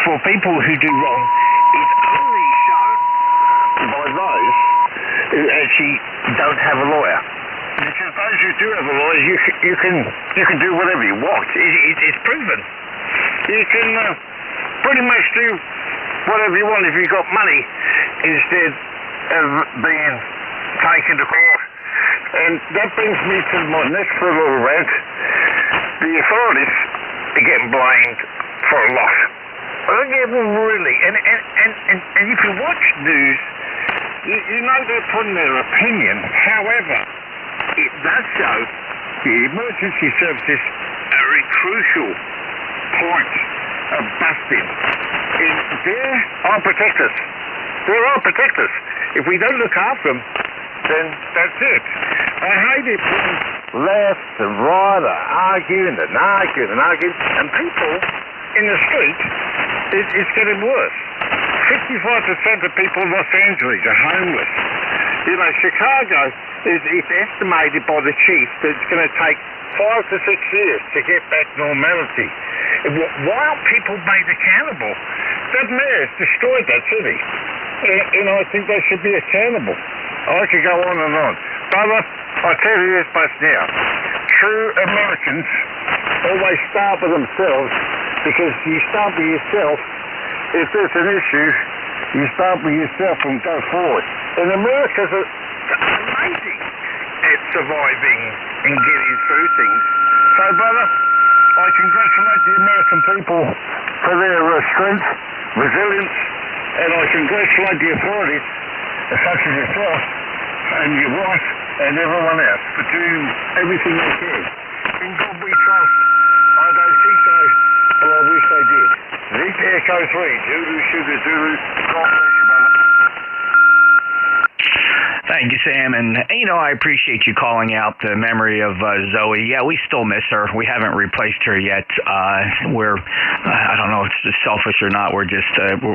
for people who do wrong is only shown by those who actually don't have a lawyer. Because those who do have a lawyer, you can do whatever you want. It's proven. You can pretty much do whatever you want if you've got money instead of being taken to court. And that brings me to my next little rant. The authorities are getting blamed for a lot. Really. And if you watch news, you know they're putting their opinion. However, it does show the emergency services are a crucial point of busting. There are protectors. There are protectors. If we don't look after them, then that's it. I hate it when left and right are arguing and arguing and arguing, and people in the street, it's getting worse. 55% of people in Los Angeles are homeless. Chicago is estimated by the chief that it's going to take 5 to 6 years to get back normality. Why aren't people made accountable? That mayor's destroyed that city. And I think they should be accountable. I could go on and on. Brother, I tell you this much now. True Americans always start with themselves, because you start with yourself. If there's an issue, you start with yourself and go forward. And America's amazing at surviving and getting through things. So, brother, I congratulate the American people for their strength, resilience, and I congratulate the authorities, such as yourself and your wife and everyone else, for doing everything they can. In God we trust. I don't think so, but I wish they did. Victor Echo 3, Zulu Sugar Zulu. God bless you, brother. Thank you, Sam. And, I appreciate you calling out the memory of Zoe. Yeah, we still miss her. We haven't replaced her yet. I don't know if it's just selfish or not. We're just,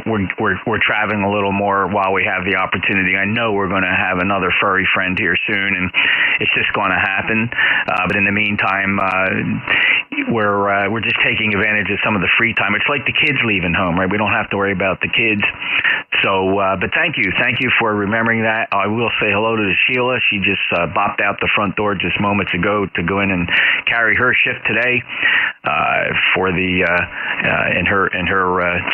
we're traveling a little more while we have the opportunity. I know we're going to have another furry friend here soon, and it's just going to happen. But in the meantime, we're just taking advantage of some of the free time. It's like the kids leaving home, right? We don't have to worry about the kids. So, but thank you for remembering that. I will say hello to Sheila. She just bopped out the front door just moments ago to go in and carry her shift today for the in her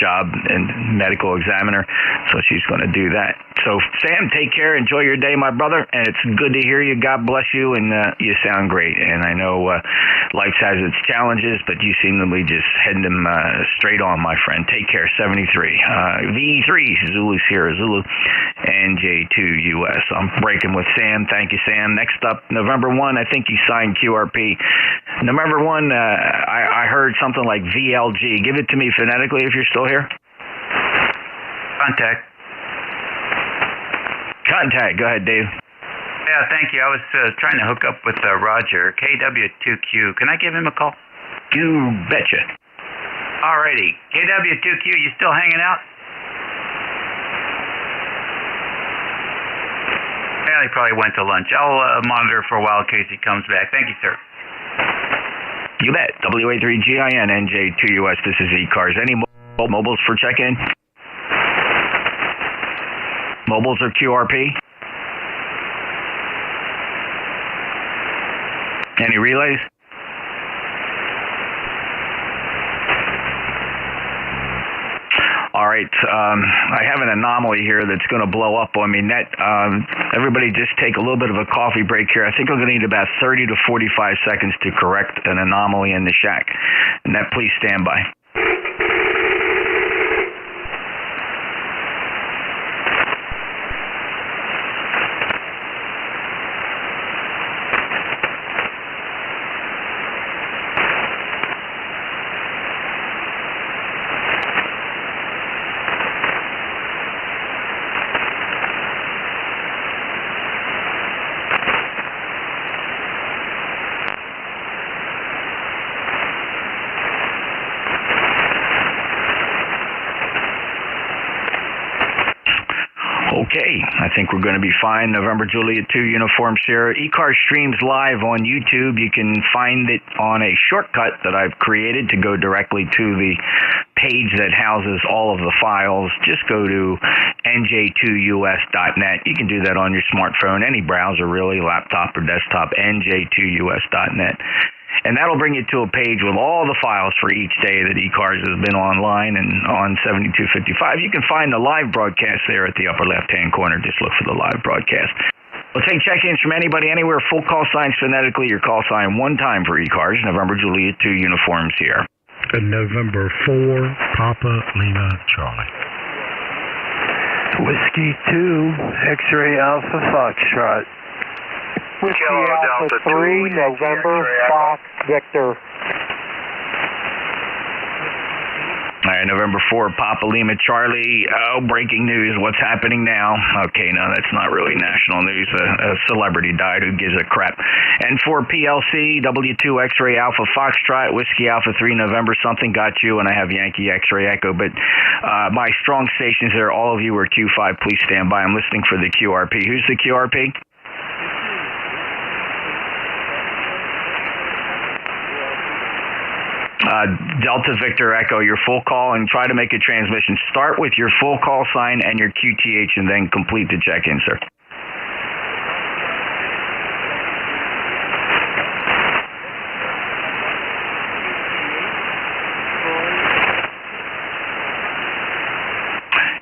job and medical examiner. So she's going to do that. So Sam, take care. Enjoy your day, my brother. And it's good to hear you. God bless you, and you sound great. And I know life has its challenges, but you seem to be just heading them straight on, my friend. Take care. 73 VE3 Zulu. Zulu Sierra Zulu, NJ2US. I'm breaking with Sam. Thank you, Sam. Next up, November 1, I think you signed QRP. November 1, I heard something like VLG. Give it to me phonetically if you're still here. Contact. Go ahead, Dave. Yeah, thank you. I was trying to hook up with Roger, KW2Q. Can I give him a call? You betcha. Alrighty. KW2Q, you still hanging out? Yeah, he probably went to lunch. I'll monitor for a while in case he comes back. Thank you, sir. You bet. WA3GIN, NJ2US. This is ECARS. Any mobiles for check-in? Mobiles or QRP? Any relays? All right, I have an anomaly here that's going to blow up on me. Everybody just take a little bit of a coffee break here. I think I'm going to need about 30 to 45 seconds to correct an anomaly in the shack. Net, please stand by. Okay, I think we're going to be fine. November Juliet 2 Uniform Sierra. ECARS streams live on YouTube. You can find it on a shortcut that I've created to go directly to the page that houses all of the files. Just go to NJ2US.net. You can do that on your smartphone, any browser really, laptop or desktop, NJ2US.net. And that'll bring you to a page with all the files for each day that ECARS has been online and on 7255. You can find the live broadcast there at the upper left-hand corner. Just look for the live broadcast. We'll take check-ins from anybody, anywhere. Full call signs phonetically. Your call sign one time for ECARS. November Juliet 2 Uniforms here. November 4, Papa Lima Charlie. Whiskey 2, X-ray Alpha Foxtrot. Whiskey Alpha 3, November, Fox, Victor. All right, November 4, Papa Lima Charlie. Oh, breaking news. What's happening now? Okay, no, that's not really national news. A celebrity died. Who gives a crap? And for PLC, W2 X-ray Alpha Foxtrot, Whiskey Alpha 3, November something got you, and I have Yankee X-ray Echo. But my strong stations there, all of you are Q5. Please stand by. I'm listening for the QRP. Who's the QRP? Delta Victor Echo, your full call, and try to make a transmission. Start with your full call sign and your QTH and then complete the check-in, sir.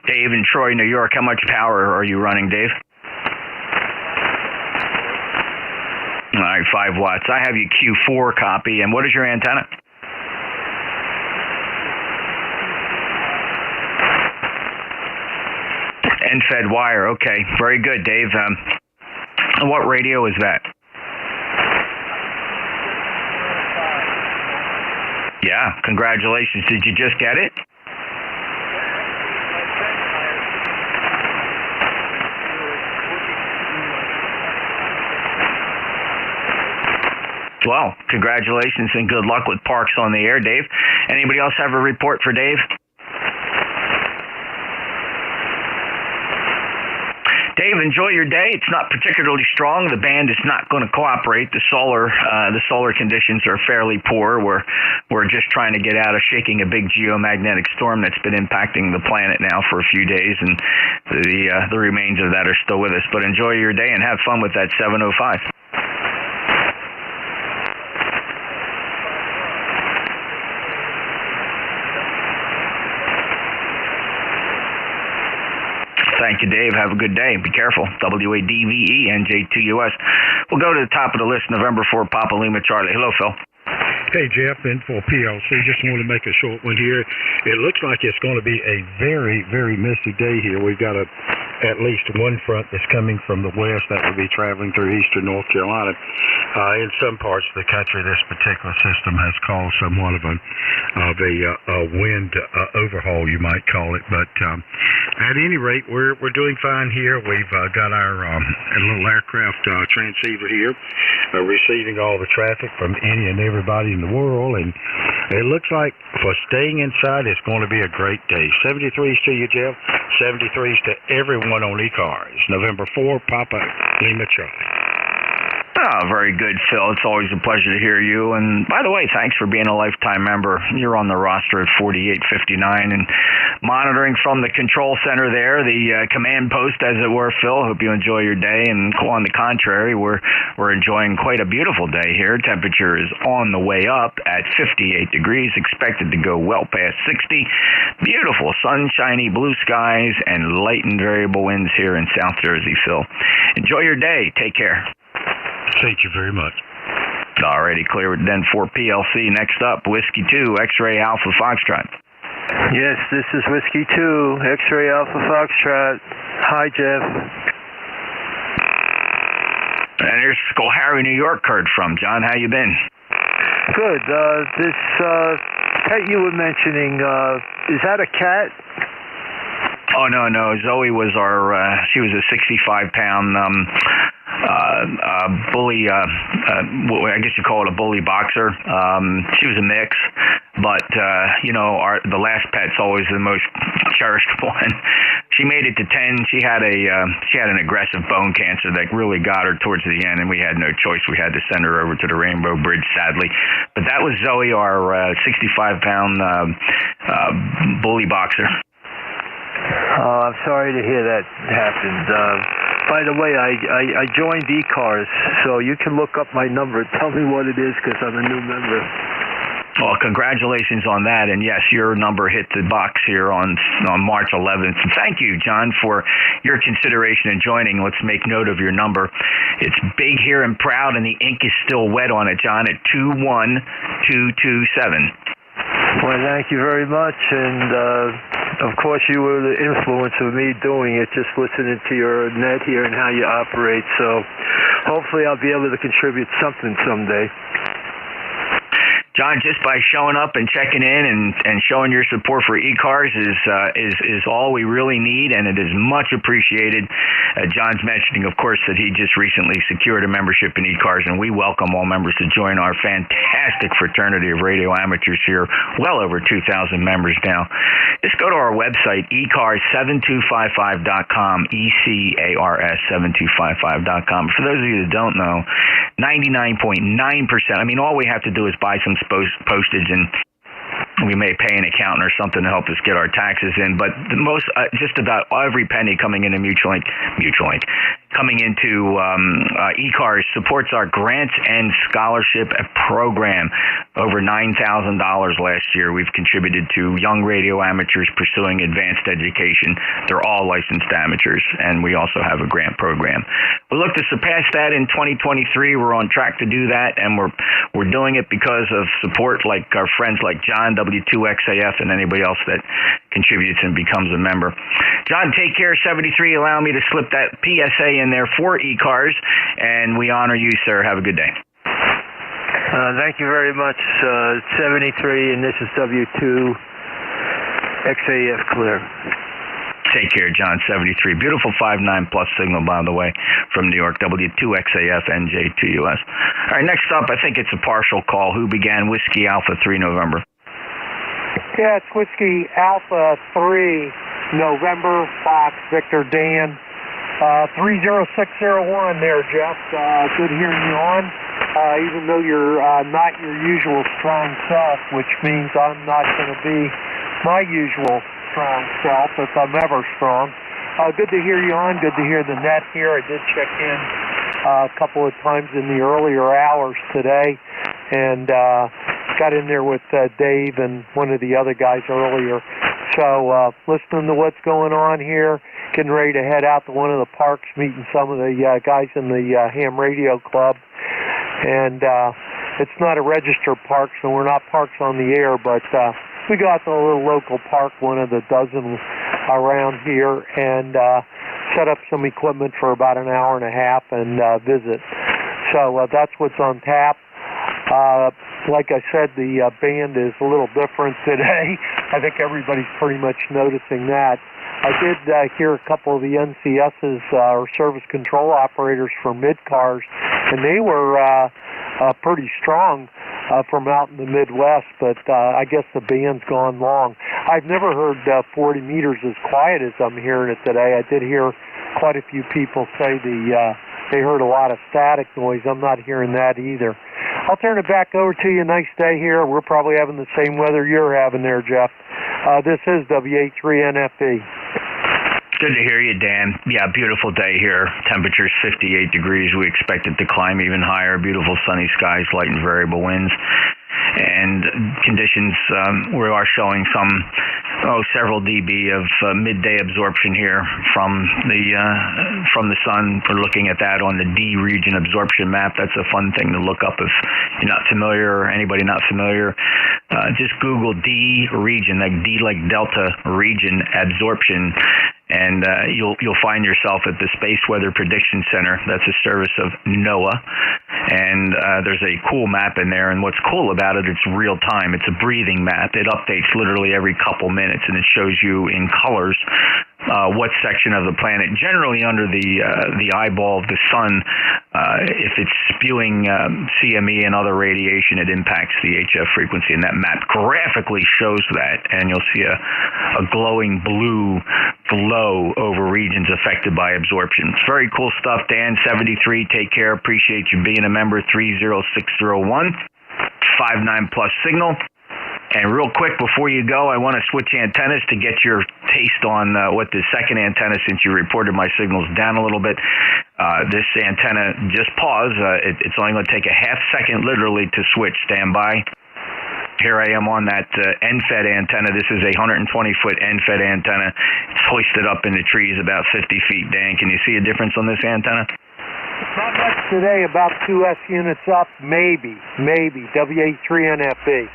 Dave in Troy, New York, how much power are you running, Dave? All right, 5 watts. I have you Q4 copy, and what is your antenna? End-fed wire. Okay, very good, Dave. What radio is that? Yeah, congratulations. Did you just get it? Well, congratulations and good luck with Parks on the Air, Dave. Anybody else have a report for Dave? Dave, enjoy your day. It's not particularly strong. The band is not going to cooperate. The solar conditions are fairly poor. We're just trying to get out of shaking a big geomagnetic storm that's been impacting the planet now for a few days, and the remains of that are still with us. But enjoy your day and have fun with that 705. Thank you, Dave. Have a good day. Be careful. WADVE, NJ2US. We'll go to the top of the list, November 4, Papa Lima Charlie. Hello, Phil. Hey, Jeff, in for PLC. Just wanted to make a short one here. It looks like it's going to be a very, very misty day here. We've got at least one front that's coming from the west that will be traveling through eastern North Carolina. In some parts of the country, this particular system has caused somewhat of a wind overhaul, you might call it. But at any rate, we're doing fine here. We've got our little aircraft transceiver here receiving all the traffic from any and everybody in the world, and it looks like for staying inside, it's going to be a great day. 73s to you, Jeff. 73s to everyone on ECARS. November 4, Papa Lima Charlie. Oh, very good, Phil. It's always a pleasure to hear you. And by the way, thanks for being a lifetime member. You're on the roster at 4859 and monitoring from the control center there, the command post, as it were, Phil. Hope you enjoy your day. And on the contrary, we're enjoying quite a beautiful day here. Temperature is on the way up at 58 degrees, expected to go well past 60. Beautiful, sunshiny blue skies and light and variable winds here in South Jersey, Phil. Enjoy your day. Take care. Thank you very much. Alrighty, clear it then for PLC. Next up, Whiskey 2, X-Ray Alpha Foxtrot. Yes, this is Whiskey 2, X-Ray Alpha Foxtrot. Hi, Jeff. And here's Schoharie, New York, heard from. John, how you been? Good. This pet you were mentioning, is that a cat? Oh, no. Zoe was she was a 65-pound bully, I guess you call it a bully boxer. She was a mix, but, the last pet's always the most cherished one. She made it to 10. She had an aggressive bone cancer that really got her towards the end, and we had no choice. We had to send her over to the Rainbow Bridge, sadly. But that was Zoe, our 65-pound bully boxer. I'm sorry to hear that happened. By the way, I joined ECARS, so you can look up my number. Tell me what it is, because I'm a new member. Well, congratulations on that. And yes, your number hit the box here on March 11th. And thank you, John, for your consideration in joining. Let's make note of your number. It's big here and proud, and the ink is still wet on it, John, at 21227. Well, thank you very much, and of course you were the influence of me doing it, just listening to your net here and how you operate, so hopefully I'll be able to contribute something someday. John, just by showing up and checking in and showing your support for ECARS is all we really need, and it is much appreciated. John's mentioning, of course, that he just recently secured a membership in ECARS, and we welcome all members to join our fantastic fraternity of radio amateurs here, well over 2,000 members now. Just go to our website, ECARS7255.com, ECARS7255.com. For those of you that don't know, 99.9%, all we have to do is buy some postage, and we may pay an accountant or something to help us get our taxes in, but the most, just about every penny coming into MutualLink, coming into ECARS supports our grants and scholarship program. Over $9,000 last year we've contributed to young radio amateurs pursuing advanced education. They're all licensed amateurs, and we also have a grant program. We look to surpass that in 2023. We're on track to do that, and we're doing it because of support like our friends like John, W2XAF, and anybody else that contributes and becomes a member. John, take care. 73, allow me to slip that PSA in there for ECARS, and we honor you, sir. Have a good day. Thank you very much. 73, and this is W2XAF clear. Take care, John. 73. Beautiful 5.9 plus signal, by the way, from New York. W2XAF, NJ2US. All right, next up, I think it's a partial call. Who began Whiskey Alpha 3 November? Yeah, it's Whiskey Alpha 3 November, Fox, Victor, Dan. 30601 there, Jeff. Good hearing you on. Even though you're not your usual strong self, which means I'm not going to be my usual strong self if I'm ever strong. Good to hear you on. Good to hear the net here. I did check in a couple of times in the earlier hours today, and got in there with Dave and one of the other guys earlier. So listening to what's going on here, getting ready to head out to one of the parks, meeting some of the guys in the ham radio club, and It's not a registered park, so we're not parks on the air, but we got the little local park, one of the dozen around here, and set up some equipment for about an hour and a half and visit. So that's what's on tap. Like I said, the band is a little different today. I think everybody's pretty much noticing that. I did hear a couple of the NCS's, or service control operators from ECARS, and they were pretty strong from out in the Midwest, but I guess the band's gone long. I've never heard 40 meters as quiet as I'm hearing it today. I did hear quite a few people say they heard a lot of static noise. I'm not hearing that either. I'll turn it back over to you. Nice day here. We're probably having the same weather you're having there, Jeff. This is WA3NFE. Good to hear you, Dan. Yeah, beautiful day here. Temperature's 58 degrees. We expect it to climb even higher. Beautiful sunny skies, light and variable winds. And conditions, we are showing several dB of midday absorption here from the sun. We're looking at that on the D region absorption map. That's a fun thing to look up if you're not familiar, or anybody not familiar. Just Google D region, like D like Delta region absorption, and you'll find yourself at the Space Weather Prediction Center. That's a service of NOAA, and there's a cool map in there. And what's cool about it, it's real time. It's a breathing map. It updates literally every couple minutes, and it shows you in colors what section of the planet, generally under the eyeball of the sun, if it's spewing CME and other radiation, it impacts the HF frequency, and that map graphically shows that, and you'll see a glowing blue glow over regions affected by absorption. It's very cool stuff, Dan. 73, take care. Appreciate you being a member. 30601, 59 plus signal. And real quick, before you go, I want to switch antennas to get your taste on what the second antenna, since you reported my signal's down a little bit. This antenna, just pause. It's only going to take a half second, literally, to switch. Stand by. Here I am on that NFED antenna. This is a 120-foot NFED antenna. It's hoisted up in the trees about 50 feet. Dan, can you see a difference on this antenna? Not much today, about 2S units up, maybe. WA3NFE.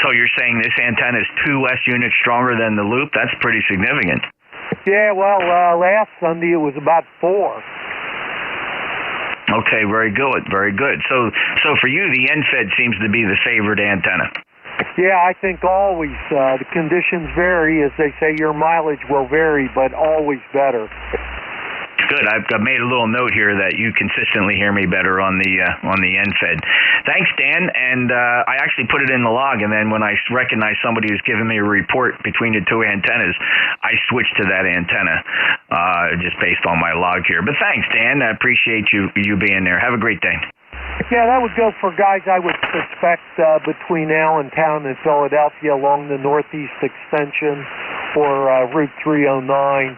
So you're saying this antenna is 2S units stronger than the loop? That's pretty significant. Yeah, well, last Sunday it was about 4. Okay, very good, very good. So for you, the NFED seems to be the favored antenna. Yeah, I think always. The conditions vary. As they say, your mileage will vary, but always better. Good. I've made a little note here that you consistently hear me better on the NFED. Thanks, Dan. And I actually put it in the log, and then when I recognize somebody who's giving me a report between the two antennas, I switched to that antenna just based on my log here. But thanks, Dan. I appreciate you being there. Have a great day. Yeah, that would go for guys I would suspect between Allentown and Philadelphia along the northeast extension, or Route 309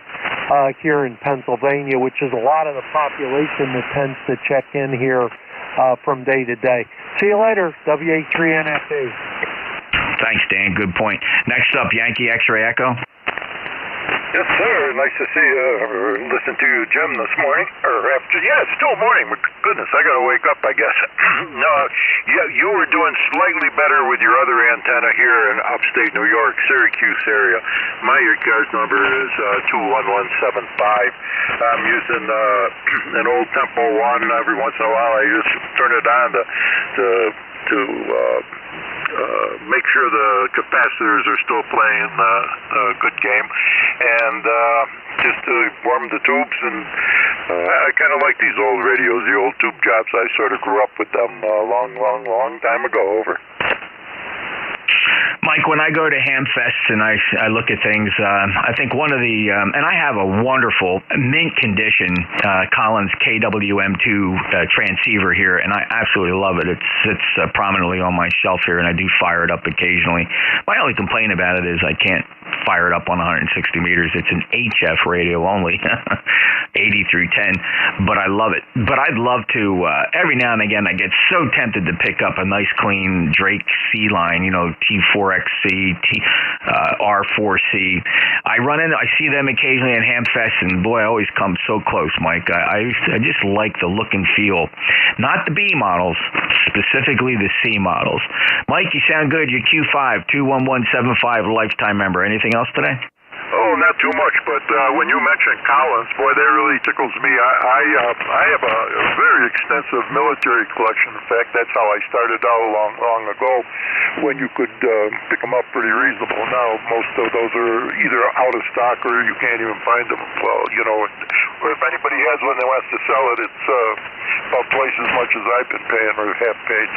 here in Pennsylvania, which is a lot of the population that tends to check in here from day to day. See you later, WA3NFE. Thanks, Dan. Good point. Next up, Yankee X-Ray Echo. Yes, sir. Nice to see you. Listen to you, Jim, this morning. It's still morning. Goodness, I got to wake up, I guess. No, you were doing slightly better with your other antenna here in upstate New York, Syracuse area. My ECARS number is 21175. I'm using an old Tempo 1. Every once in a while, I just turn it on to make sure the capacitors are still playing a good game, and just to warm the tubes. And I kind of like these old radios, the old tube jobs. I sort of grew up with them a long time ago. Over. Mike, when I go to Hamfests and I look at things, I think one of the, and I have a wonderful mint condition Collins KWM2 transceiver here, and I absolutely love it. It sits prominently on my shelf here, and I do fire it up occasionally. My only complaint about it is I can't fire it up on 160 meters. It's an HF radio only, 80 through 10, but I love it. But I'd love to, every now and again, I get so tempted to pick up a nice clean Drake C line, T4XC, R4C. I see them occasionally at Hamfest, and boy, I always come so close, Mike. I just like the look and feel. Not the B models, specifically the C models. Mike, you sound good. You're Q5, 21175, lifetime member. Anything else today? Oh, not too much, but when you mentioned Collins, boy, that really tickles me. I have a very extensive military collection. In fact, that's how I started out long ago, when you could pick them up pretty reasonable. Now, most of those are either out of stock or you can't even find them. Well, you know, or if anybody has one that wants to sell it, it's about twice as much as I've been paying or have paid.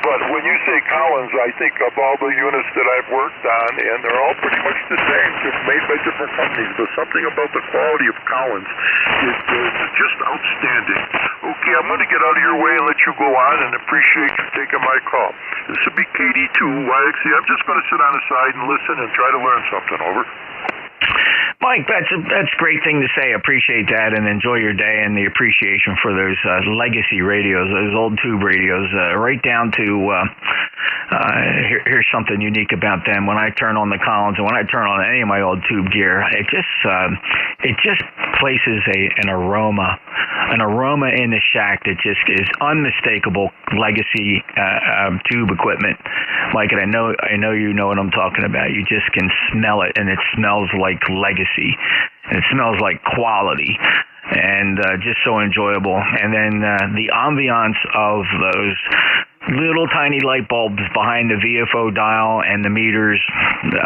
But when you say Collins, I think of all the units that I've worked on, and they're all pretty much the same, just made by different companies, but something about the quality of Collins is just outstanding. Okay, I'm going to get out of your way and let you go on, and appreciate you taking my call. This will be KD2YXC. I'm just going to sit on the side and listen and try to learn something. Over. Mike, that's a great thing to say. Appreciate that, and enjoy your day and the appreciation for those legacy radios, those old tube radios, right down to here's something unique about them. When I turn on the Collins and when I turn on any of my old tube gear, it just places an aroma in the shack that just is unmistakable legacy tube equipment. Mike, and I know you know what I'm talking about. You just can smell it, and it smells like legacy. And it smells like quality, and just so enjoyable. And then the ambiance of those little tiny light bulbs behind the VFO dial and the meters,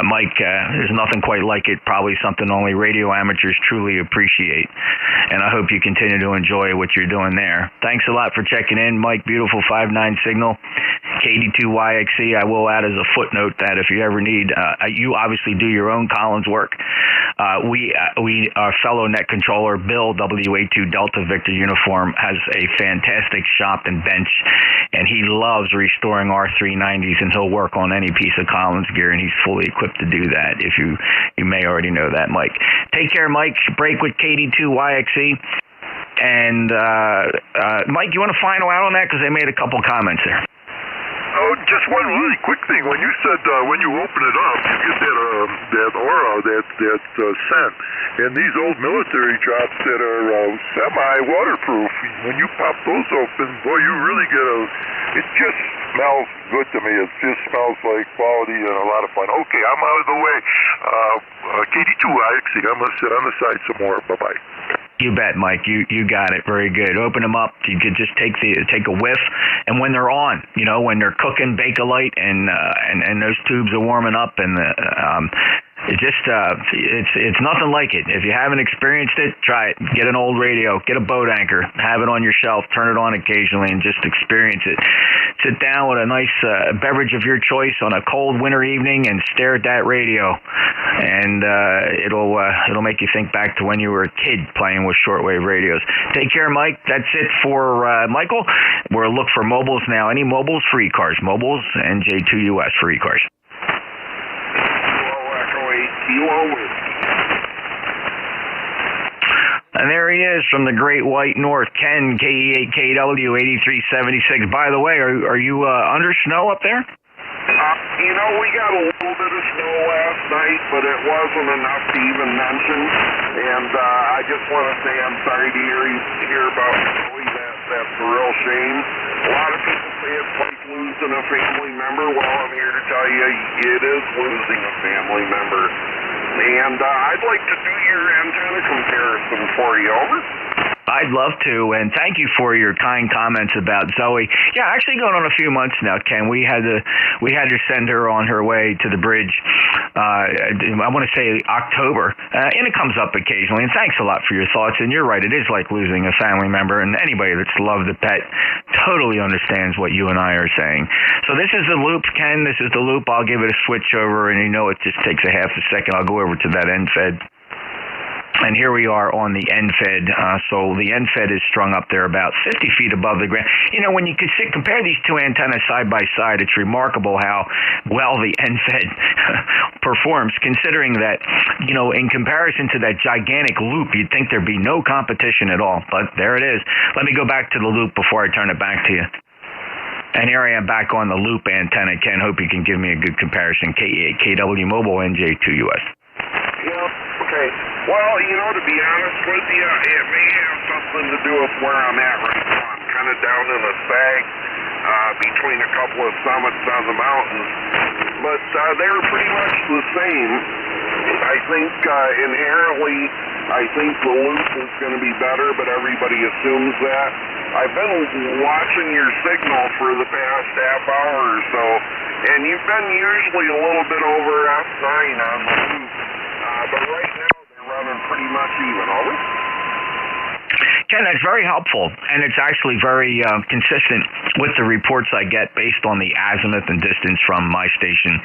Mike, there's nothing quite like it. Probably something only radio amateurs truly appreciate. And I hope you continue to enjoy what you're doing there. Thanks a lot for checking in, Mike. Beautiful 5.9 signal, KD2YXC. I will add as a footnote that if you ever need, you obviously do your own Collins work. Our fellow net controller, Bill, WA2 Delta Victor Uniform, has a fantastic shop and bench, and he loves restoring R390s, and he'll work on any piece of Collins gear, and he's fully equipped to do that. If you may already know that, Mike. Take care, Mike. Break with KD2YXC. And Mike, you want to final out on that, because they made a couple comments there. Oh, just one really quick thing. When you said when you open it up, you get that aura, that scent. And these old military drops that are semi-waterproof, when you pop those open, boy, you really get it just smells good to me. It just smells like quality and a lot of fun. Okay, I'm out of the way. KD2YXC, I'm going to sit on the side some more. Bye-bye. You bet, Mike. You got it. Very good. Open them up. You could just take a whiff, and when they're on, when they're cooking Bakelite and those tubes are warming up, and it's nothing like it. If you haven't experienced it, try it. Get an old radio, get a boat anchor, have it on your shelf, turn it on occasionally, and just experience it. Sit down with a nice beverage of your choice on a cold winter evening and stare at that radio, and it'll make you think back to when you were a kid playing with shortwave radios. Take care, Mike. That's it for Michael. We'll look for mobiles now. Any mobiles for ECARS? Mobiles, NJ2US for ECARS. And there he is from the Great White North, Ken, KE8KW 8376. By the way, are you under snow up there? We got a little bit of snow last night, but it wasn't enough to even mention. And I just want to say I'm sorry to hear about Joey. That's a real shame. A lot of people say it's like losing a family member. Well, I'm here to tell you it is losing a family member. And I'd like to do your antenna comparison for you. Over. I'd love to, and thank you for your kind comments about Zoe. Yeah, actually going on a few months now, Ken. We had to send her on her way to the bridge. I want to say October, and it comes up occasionally. And thanks a lot for your thoughts. And you're right, it is like losing a family member, and anybody that's loved a pet totally understands what you and I are saying. So this is the loop, Ken. This is the loop. I'll give it a switch over, and it just takes a half a second. I'll go over to that end fed. And here we are on the end fed. So the end fed is strung up there about 50 feet above the ground. When you compare these two antennas side by side, it's remarkable how well the end fed performs, considering that, in comparison to that gigantic loop, you'd think there'd be no competition at all. But there it is. Let me go back to the loop before I turn it back to you. And here I am back on the loop antenna. Ken, hope you can give me a good comparison. KW Mobile, NJ2US. Yeah, okay. Well, to be honest with you, it may have something to do with where I'm at right now. I'm kind of down in a sag between a couple of summits on the mountains. But they're pretty much the same. I think inherently, I think the loop is going to be better, but everybody assumes that. I've been watching your signal for the past half hour or so, and you've been usually a little bit over F9 on the loop. But right now, they're running pretty much even. Over? Ken, that's very helpful, and it's actually very consistent with the reports I get based on the azimuth and distance from my station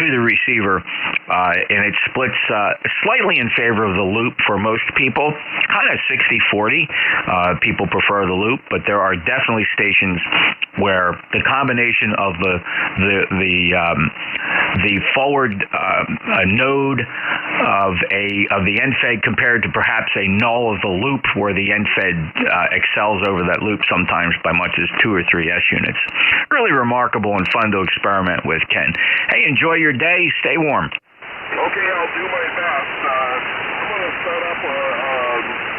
to the receiver, and it splits slightly in favor of the loop for most people, kind of 60-40. People prefer the loop, but there are definitely stations where the combination of the forward node of the NFED compared to perhaps a null of the loop, where the NFED excels over that loop sometimes by much as 2 or 3 S units. Really remarkable and fun to experiment with, Ken. Hey, enjoy your day. Stay warm. Okay, I'll do my best. I'm going to set up a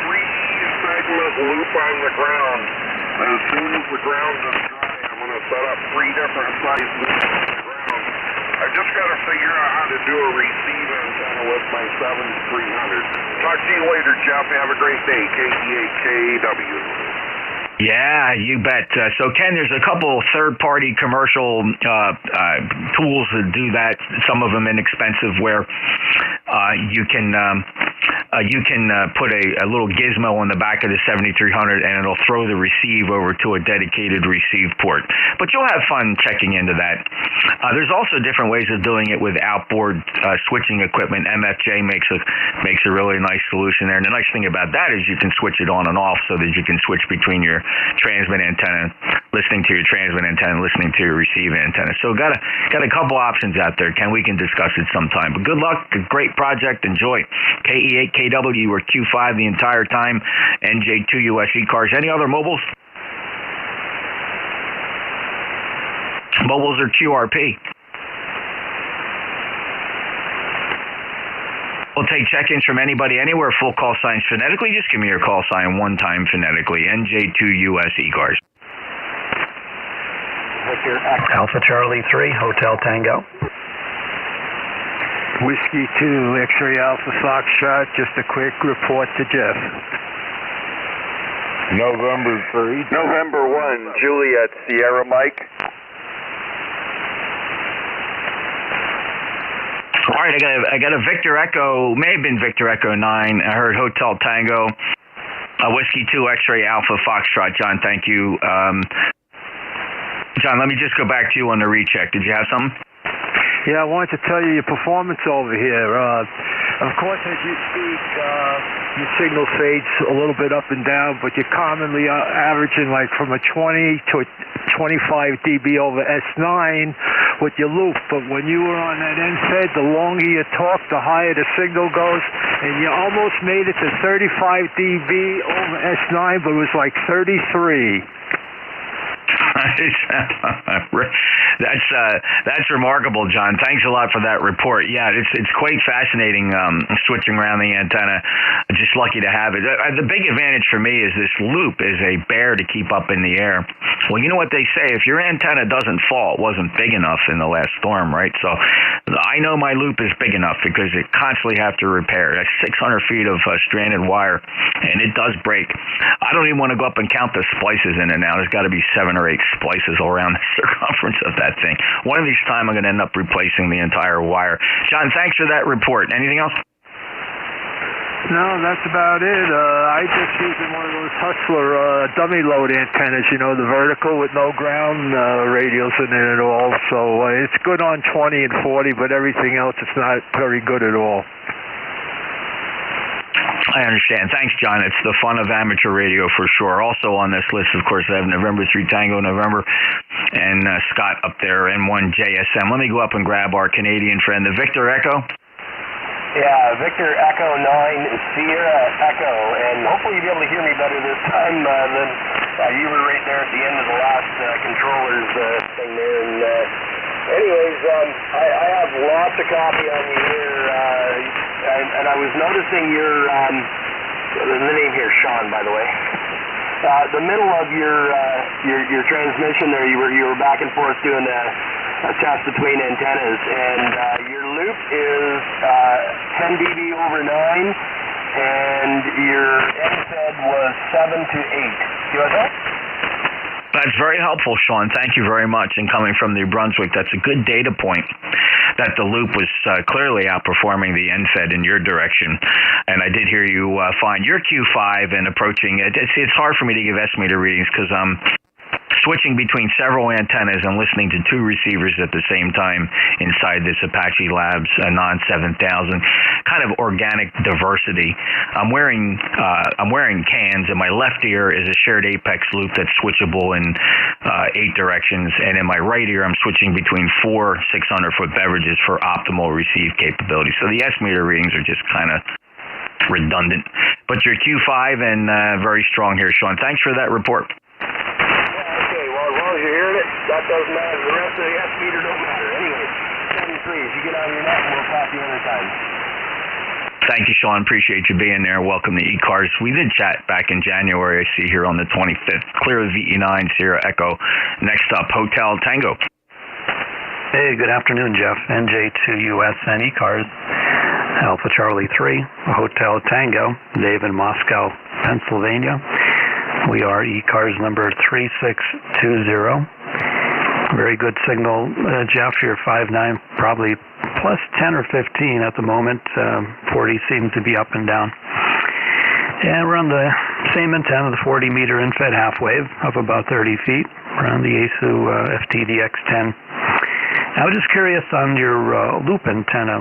3-segment loop on the ground. As soon as the ground is dry, I'm going to set up 3 different size loops on the ground. I just got to figure out how to do a receive antenna with my 7300. Talk to you later, Jeff. Have a great day. KEAKW. Yeah, you bet. So, Ken, there's a couple third-party commercial tools that do that, some of them inexpensive, where you can put a little gizmo on the back of the 7300, and it'll throw the receive over to a dedicated receive port. But you'll have fun checking into that. There's also different ways of doing it with outboard switching equipment. MFJ makes a really nice solution there. And the nice thing about that is you can switch it on and off, so that you can switch between your transmit antenna, listening to your transmit antenna, listening to your receive antenna. So got a couple options out there, Ken. We can discuss it sometime. But good luck. Great project. Enjoy. KE8KW or Q5 the entire time. NJ2US ECARS. Any other mobiles? Mobiles are QRP. We'll take check-ins from anybody, anywhere, full call signs phonetically. Just give me your call sign one time phonetically. NJ2US ECARS. Victor Alpha Charlie 3, Hotel Tango. Whiskey 2, X-ray Alpha Foxtrot. Just a quick report to Jeff. November 1, Juliet Sierra Mike. All right, I got a Victor Echo, may have been Victor Echo 9. I heard Hotel Tango, Whiskey 2, X-ray Alpha Foxtrot. John, thank you. John, let me just go back to you on the recheck. Did you have something? Yeah, I wanted to tell you your performance over here. Of course, as you speak, your signal fades a little bit up and down, but you're commonly averaging like from a 20 to a 25 dB over S9 with your loop. But when you were on that NFED, the longer you talk, the higher the signal goes, and you almost made it to 35 dB over S9, but it was like 33. That's remarkable, John. Thanks a lot for that report. Yeah, it's quite fascinating switching around the antenna. Just lucky to have it. The big advantage for me is this loop is a bear to keep up in the air. Well, you know what they say, if your antenna doesn't fall, it wasn't big enough in the last storm, right? So I know my loop is big enough because it constantly have to repair. That's 600 feet of stranded wire, and it does break. I don't even want to go up and count the splices in it now. There's got to be 7 or 8 splices all around the circumference of that thing. One of these times I'm going to end up replacing the entire wire. John, thanks for that report. Anything else? No, that's about it. I just using one of those Hustler dummy load antennas, the vertical with no ground radials in it at all. So it's good on 20 and 40, but everything else it's not very good at all. I understand. Thanks, John. It's the fun of amateur radio for sure. Also on this list, of course, I have November 3 Tango November and Scott up there, N1 JSM. Let me go up and grab our Canadian friend, the Victor Echo. Yeah, Victor Echo 9 Sierra Echo, and hopefully you'll be able to hear me better this time than You were right there at the end of the last controller's thing there. And anyways, I have lots of copy on you here, and I was noticing the name here, Sean, by the way. The middle of your transmission there, you were back and forth doing a test between antennas, and your loop is 10 dB over 9, and your end-fed was 7 to 8. You want that? That's very helpful, Sean. Thank you very much. And coming from New Brunswick, that's a good data point that the loop was clearly outperforming the end-fed in your direction. And I did hear you find your Q5 and approaching it. It's hard for me to give S-meter readings because I'm switching between several antennas and listening to two receivers at the same time inside this Apache Labs non-7000, kind of organic diversity. I'm wearing cans, and my left ear is a shared apex loop that's switchable in 8 directions, and in my right ear I'm switching between 4 600-foot beverages for optimal receive capability. So the S-meter readings are just kind of redundant. But your Q5 and very strong here, Sean. Thanks for that report. You're hearing it, that doesn't matter. The rest of the S-meter don't matter. Anyway, 73, as you get on your net, we'll talk the other time. Thank you, Sean. Appreciate you being there. Welcome to ECARS. We did chat back in January, I see here on the 25th. Clear the VE9, Sierra Echo. Next up, Hotel Tango. Hey, good afternoon, Jeff. NJ2US and ECARS. Alpha Charlie 3, Hotel Tango, Dave in Moscow, Pennsylvania. We are ECARS number 3620. Very good signal, Jeff. You're 5.9, probably plus 10 or 15 at the moment. 40 seems to be up and down. And we're on the same antenna, the 40-meter infed half wave of about 30 feet. We're on the ASU FTDX10. I was just curious on your loop antenna,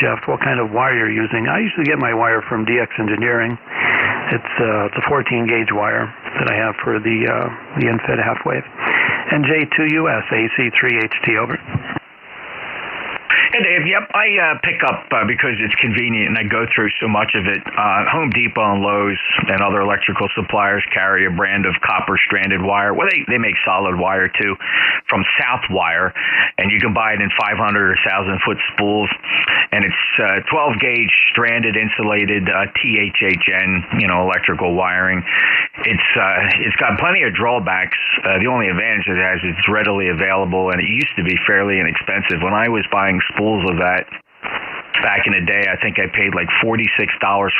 Jeff, what kind of wire you're using. I usually get my wire from DX Engineering. It's a 14-gauge wire that I have for the infed half wave. NJ2US AC3HT, over. Hey, Dave. Yep, I pick up because it's convenient and I go through so much of it. Home Depot and Lowe's and other electrical suppliers carry a brand of copper stranded wire. Well, they make solid wire too from Southwire, and you can buy it in 500 or 1,000-foot spools. And it's 12-gauge stranded insulated THHN, electrical wiring. It's got plenty of drawbacks. The only advantage it has is it's readily available, and it used to be fairly inexpensive. When I was buying spools of that back in the day, I think I paid like $46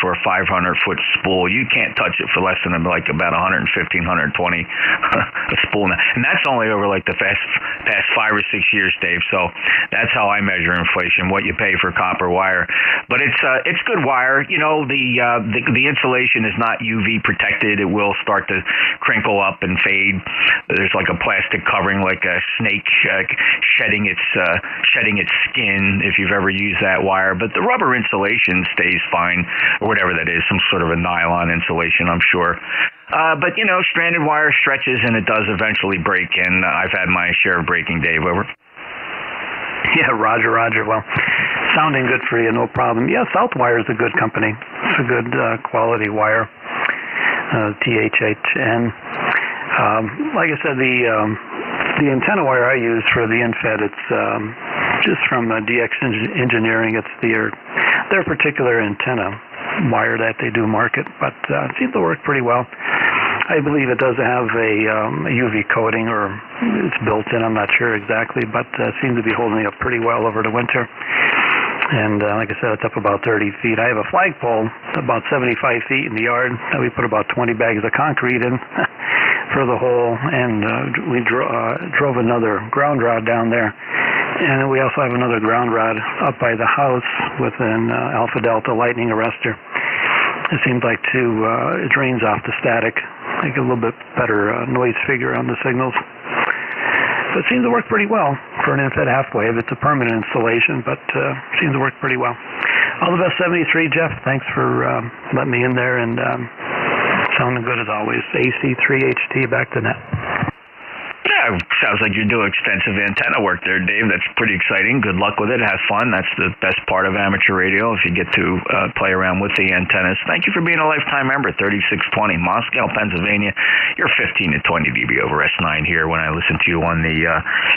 for a 500-foot spool. You can't touch it for less than like about $115, $120 a spool now. And that's only over like the past 5 or 6 years, Dave. So that's how I measure inflation, what you pay for copper wire. But it's good wire. The insulation is not UV protected. It will start to crinkle up and fade. There's like a plastic covering, like a snake shedding its skin, if you've ever used that wire. But the rubber insulation stays fine, or whatever that is, some sort of a nylon insulation, I'm sure. But, stranded wire stretches and it does eventually break, and I've had my share of breaking, Dave, over. Yeah, Roger. Well, sounding good for you, no problem. Yeah, Southwire is a good company. It's a good quality wire, THHN. Like I said, the antenna wire I use for the infed, it's just from DX Engineering. It's their particular antenna wire that they do market, but it seems to work pretty well. I believe it does have a UV coating, or it's built in, I'm not sure exactly, but seems to be holding up pretty well over the winter. And like I said, it's up about 30 feet. I have a flagpole about 75 feet in the yard that we put about 20 bags of concrete in for the hole, and we drove another ground rod down there. And we also have another ground rod up by the house with an Alpha Delta lightning arrestor. It seems like it drains off the static, make a little bit better noise figure on the signals. So it seems to work pretty well for an infed half wave. It's a permanent installation, but seems to work pretty well. All the best, 73, Jeff. Thanks for letting me in there, and sounding good as always. AC3HT, back to net. Yeah, Yeah, sounds like you do extensive antenna work there, Dave. That's pretty exciting. Good luck with it. Have fun. That's the best part of amateur radio, if you get to play around with the antennas. Thank you for being a lifetime member, 3620 Moscow, Pennsylvania. You're 15 to 20 dB over S9 here when I listen to you on the,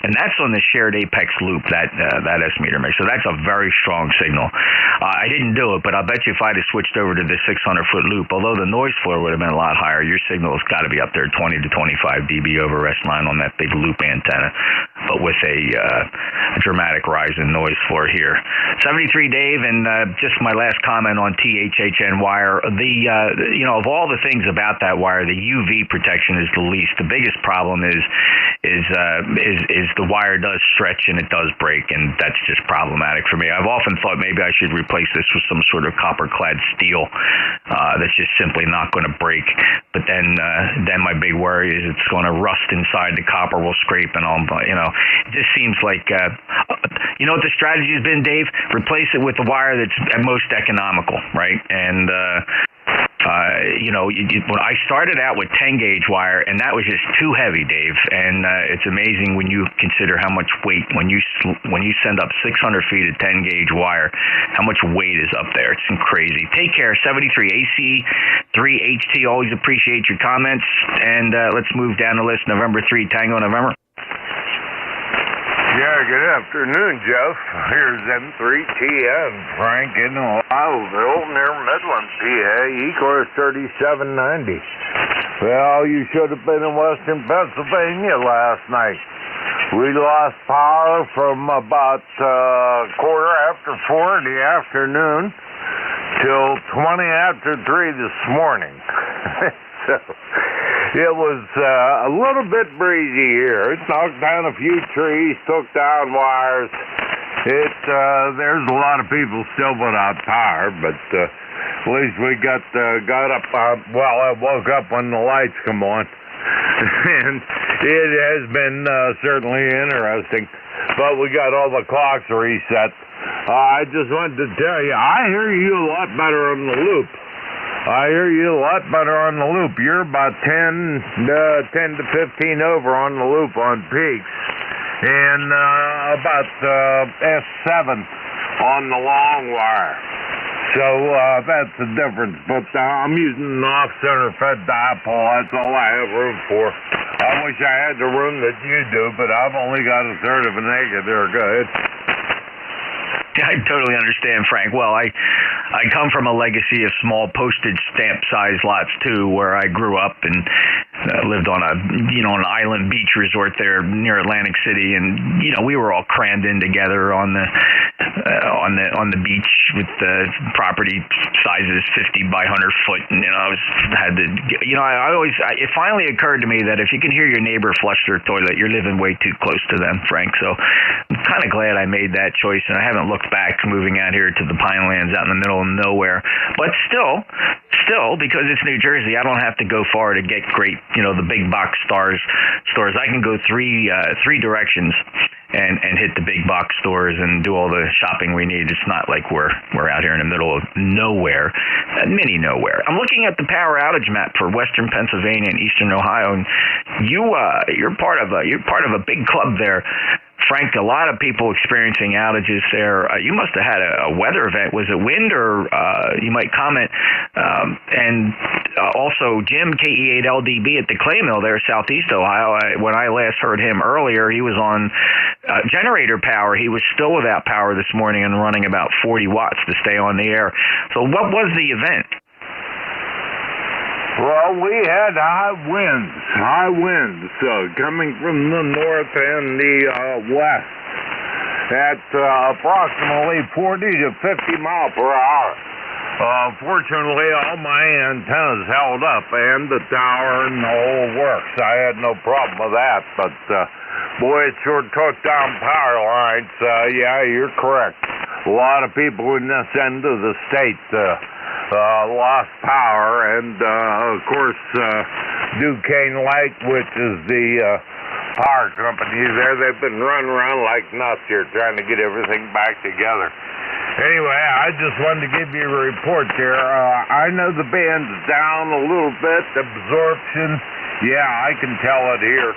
and that's on the shared apex loop, that S meter mix. So that's a very strong signal. I didn't do it, but I'll bet you if I'd have switched over to the 600-foot loop, although the noise floor would have been a lot higher, your signal has got to be up there 20 to 25 dB over S9 on that big loop antenna, but with a dramatic rise in noise floor here. 73 Dave, and just my last comment on THHN wire. Of all the things about that wire, the UV protection is the least. The biggest problem is the wire does stretch and it does break, and that's just problematic for me. I've often thought maybe I should replace this with some sort of copper-clad steel that's just simply not going to break. But then my big worry is it's going to rust inside. The copper will scrape, and it just seems like what the strategy has been, Dave? Replace it with the wire that's at most economical, right? And when I started out with 10 gauge wire, and that was just too heavy, Dave. And it's amazing when you consider how much weight when you send up 600 feet of 10 gauge wire, how much weight is up there. It's crazy. Take care. 73 AC3HT. Always appreciate your comments. And let's move down the list. November 3 Tango November. Yeah, good afternoon, Jeff. Here's M3TN, Frank in Ohioville, near Midland, PA, ECARS 3790. Well, you should have been in western Pennsylvania last night. We lost power from about 4:15 in the afternoon till 20 after 3 this morning. So it was a little bit breezy here. It knocked down a few trees, took down wires. There's a lot of people still without power, but at least we got up. I woke up when the lights come on, and it has been certainly interesting. But we got all the clocks reset. I just wanted to tell you, I hear you a lot better on the loop. I hear you a lot better on the loop. You're about 10 to 15 over on the loop on peaks, and about S7 on the long wire. So that's the difference. But I'm using an off-center fed dipole. That's all I have room for. I wish I had the room that you do, but I've only got a third of an acre there. Go ahead. I totally understand, Frank. Well, I come from a legacy of small postage stamp size lots too, where I grew up and lived on an island beach resort there near Atlantic City, and we were all crammed in together on the beach with the property sizes 50 by 100 foot, and it finally occurred to me that if you can hear your neighbor flush their toilet, you're living way too close to them, Frank. So I'm kind of glad I made that choice, and I haven't looked back moving out here to the Pinelands out in the middle of nowhere. But still, because it's New Jersey, I don't have to go far to get great, the big box stores. I can go three directions and hit the big box stores and do all the shopping we need. It's not like we're out here in the middle of nowhere, mini nowhere. I'm looking at the power outage map for Western Pennsylvania and Eastern Ohio, and you're part of a big club there. Frank, a lot of people experiencing outages there. You must have had a weather event. Was it wind, or you might comment? And also, Jim, KE8LDB at the Clay Mill there, Southeast Ohio. When I last heard him earlier, he was on generator power. He was still without power this morning and running about 40 watts to stay on the air. So what was the event? Well, we had high winds coming from the north and the west at approximately 40 to 50 miles per hour. Fortunately, all my antennas held up, and the tower and the whole works. I had no problem with that, but boy, it sure took down power lines. Yeah, you're correct. A lot of people in this end of the state lost power, and of course Duquesne Light, which is the power company there, they've been running around like nuts here trying to get everything back together. Anyway, I just wanted to give you a report there. I know the band's down a little bit, absorption, yeah, I can tell it here.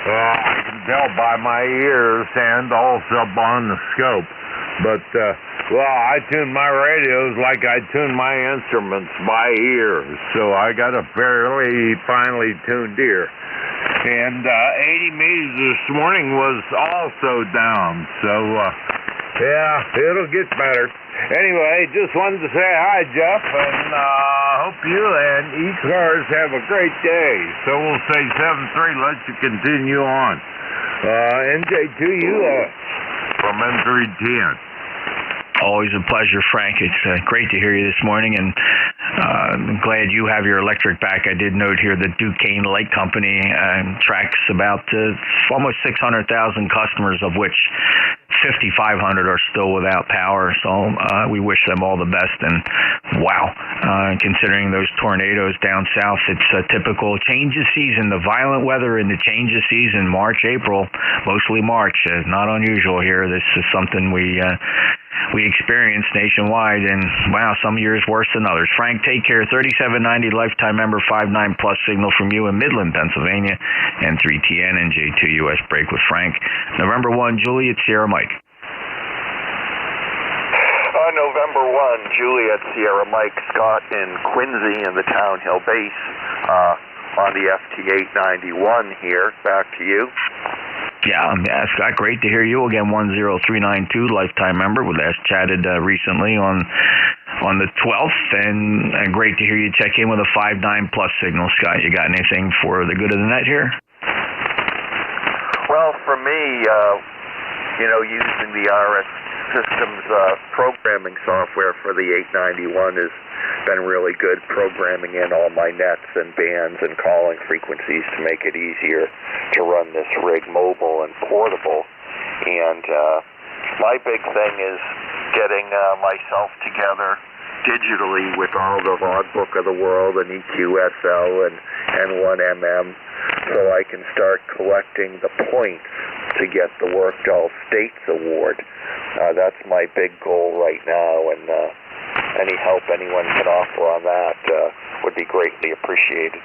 I can tell by my ears and also on the scope. But, I tune my radios like I tune my instruments by ear. So I got a fairly finely tuned ear. And 80 meters this morning was also down. So, it'll get better. Anyway, just wanted to say hi, Jeff, and hope you and ECARS have a great day. So we'll say 7-3, let you continue on. NJ2US from N310. Always a pleasure, Frank. It's great to hear you this morning, and I'm glad you have your electric back. I did note here that Duquesne Light Company tracks about almost 600,000 customers, of which 5,500 are still without power. So we wish them all the best. And wow, considering those tornadoes down south, it's a typical change of season. The violent weather in the change of season, March, April, mostly March, is not unusual here. This is something we experience nationwide, and wow, some years worse than others. Frank, take care. 3790 lifetime member, 59+ signal from you in Midland, Pennsylvania, and 3TN NJ2US break with Frank. November 1, Juliet Sierra Mike. November 1, Juliet Sierra Mike, Scott in Quincy in the Town Hill base on the FT891 here. Back to you. Yeah, Scott, great to hear you again. 10392 lifetime member. We last chatted recently on the 12th, and great to hear you check in with a 59+ signal. Scott, you got anything for the good of the net here? Well, for me, using the RS Systems programming software for the 891 has been really good, programming in all my nets and bands and calling frequencies to make it easier to run this rig mobile and portable. And my big thing is getting myself together digitally with all the logbook of the world and EQSL and 1MM, so I can start collecting the points to get the Worked All States Award. That's my big goal right now, and any help anyone can offer on that would be greatly appreciated.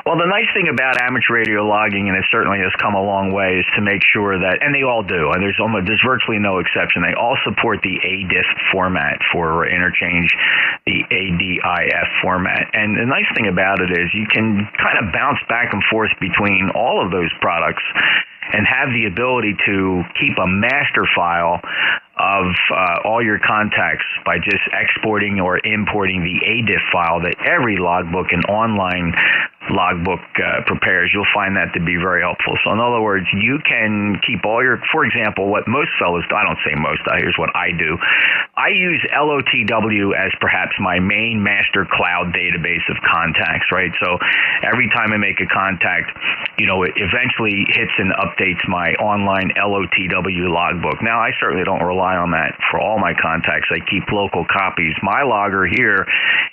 Well, the nice thing about amateur radio logging, and it certainly has come a long way, is to make sure that, and they all do, and there's virtually no exception, they all support the ADIF format for interchange, the ADIF format. And the nice thing about it is you can kind of bounce back and forth between all of those products and have the ability to keep a master file of all your contacts by just exporting or importing the ADIF file that every logbook and online logbook prepares. You'll find that to be very helpful. So in other words, you can keep all your, for example, what most fellows do, I don't say most, here's what I do. I use LOTW as perhaps my main master cloud database of contacts, right? So every time I make a contact, it eventually hits and updates my online LOTW logbook. Now, I certainly don't rely on that for all my contacts. I keep local copies. My logger here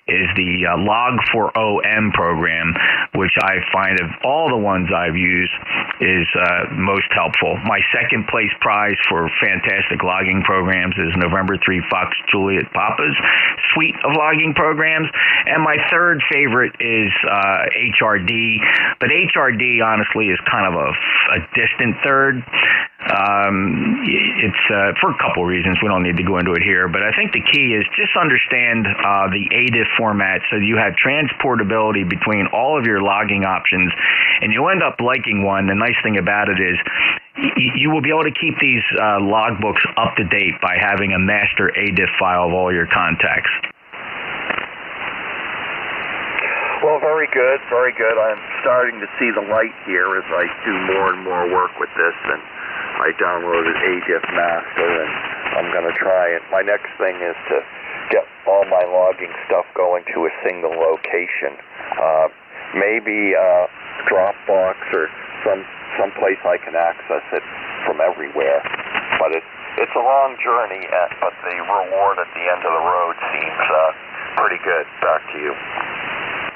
is the Log4OM program, which I find of all the ones I've used is most helpful. My second place prize for fantastic logging programs is November 3 Fox Juliet Papa's suite of logging programs. And my third favorite is HRD. But HRD, honestly, is kind of a distant third. It's for a couple reasons. We don't need to go into it here, but I think the key is just understand the ADIF format so you have transportability between all of your logging options, and you'll end up liking one. The nice thing about it is you will be able to keep these logbooks up to date by having a master ADIF file of all your contacts. Well, very good, very good. I'm starting to see the light here as I do more and more work with this, and I downloaded ADIF Master, and I'm going to try it. My next thing is to get all my logging stuff going to a single location. Maybe Dropbox or some place I can access it from everywhere. But it's a long journey, but the reward at the end of the road seems pretty good. Back to you.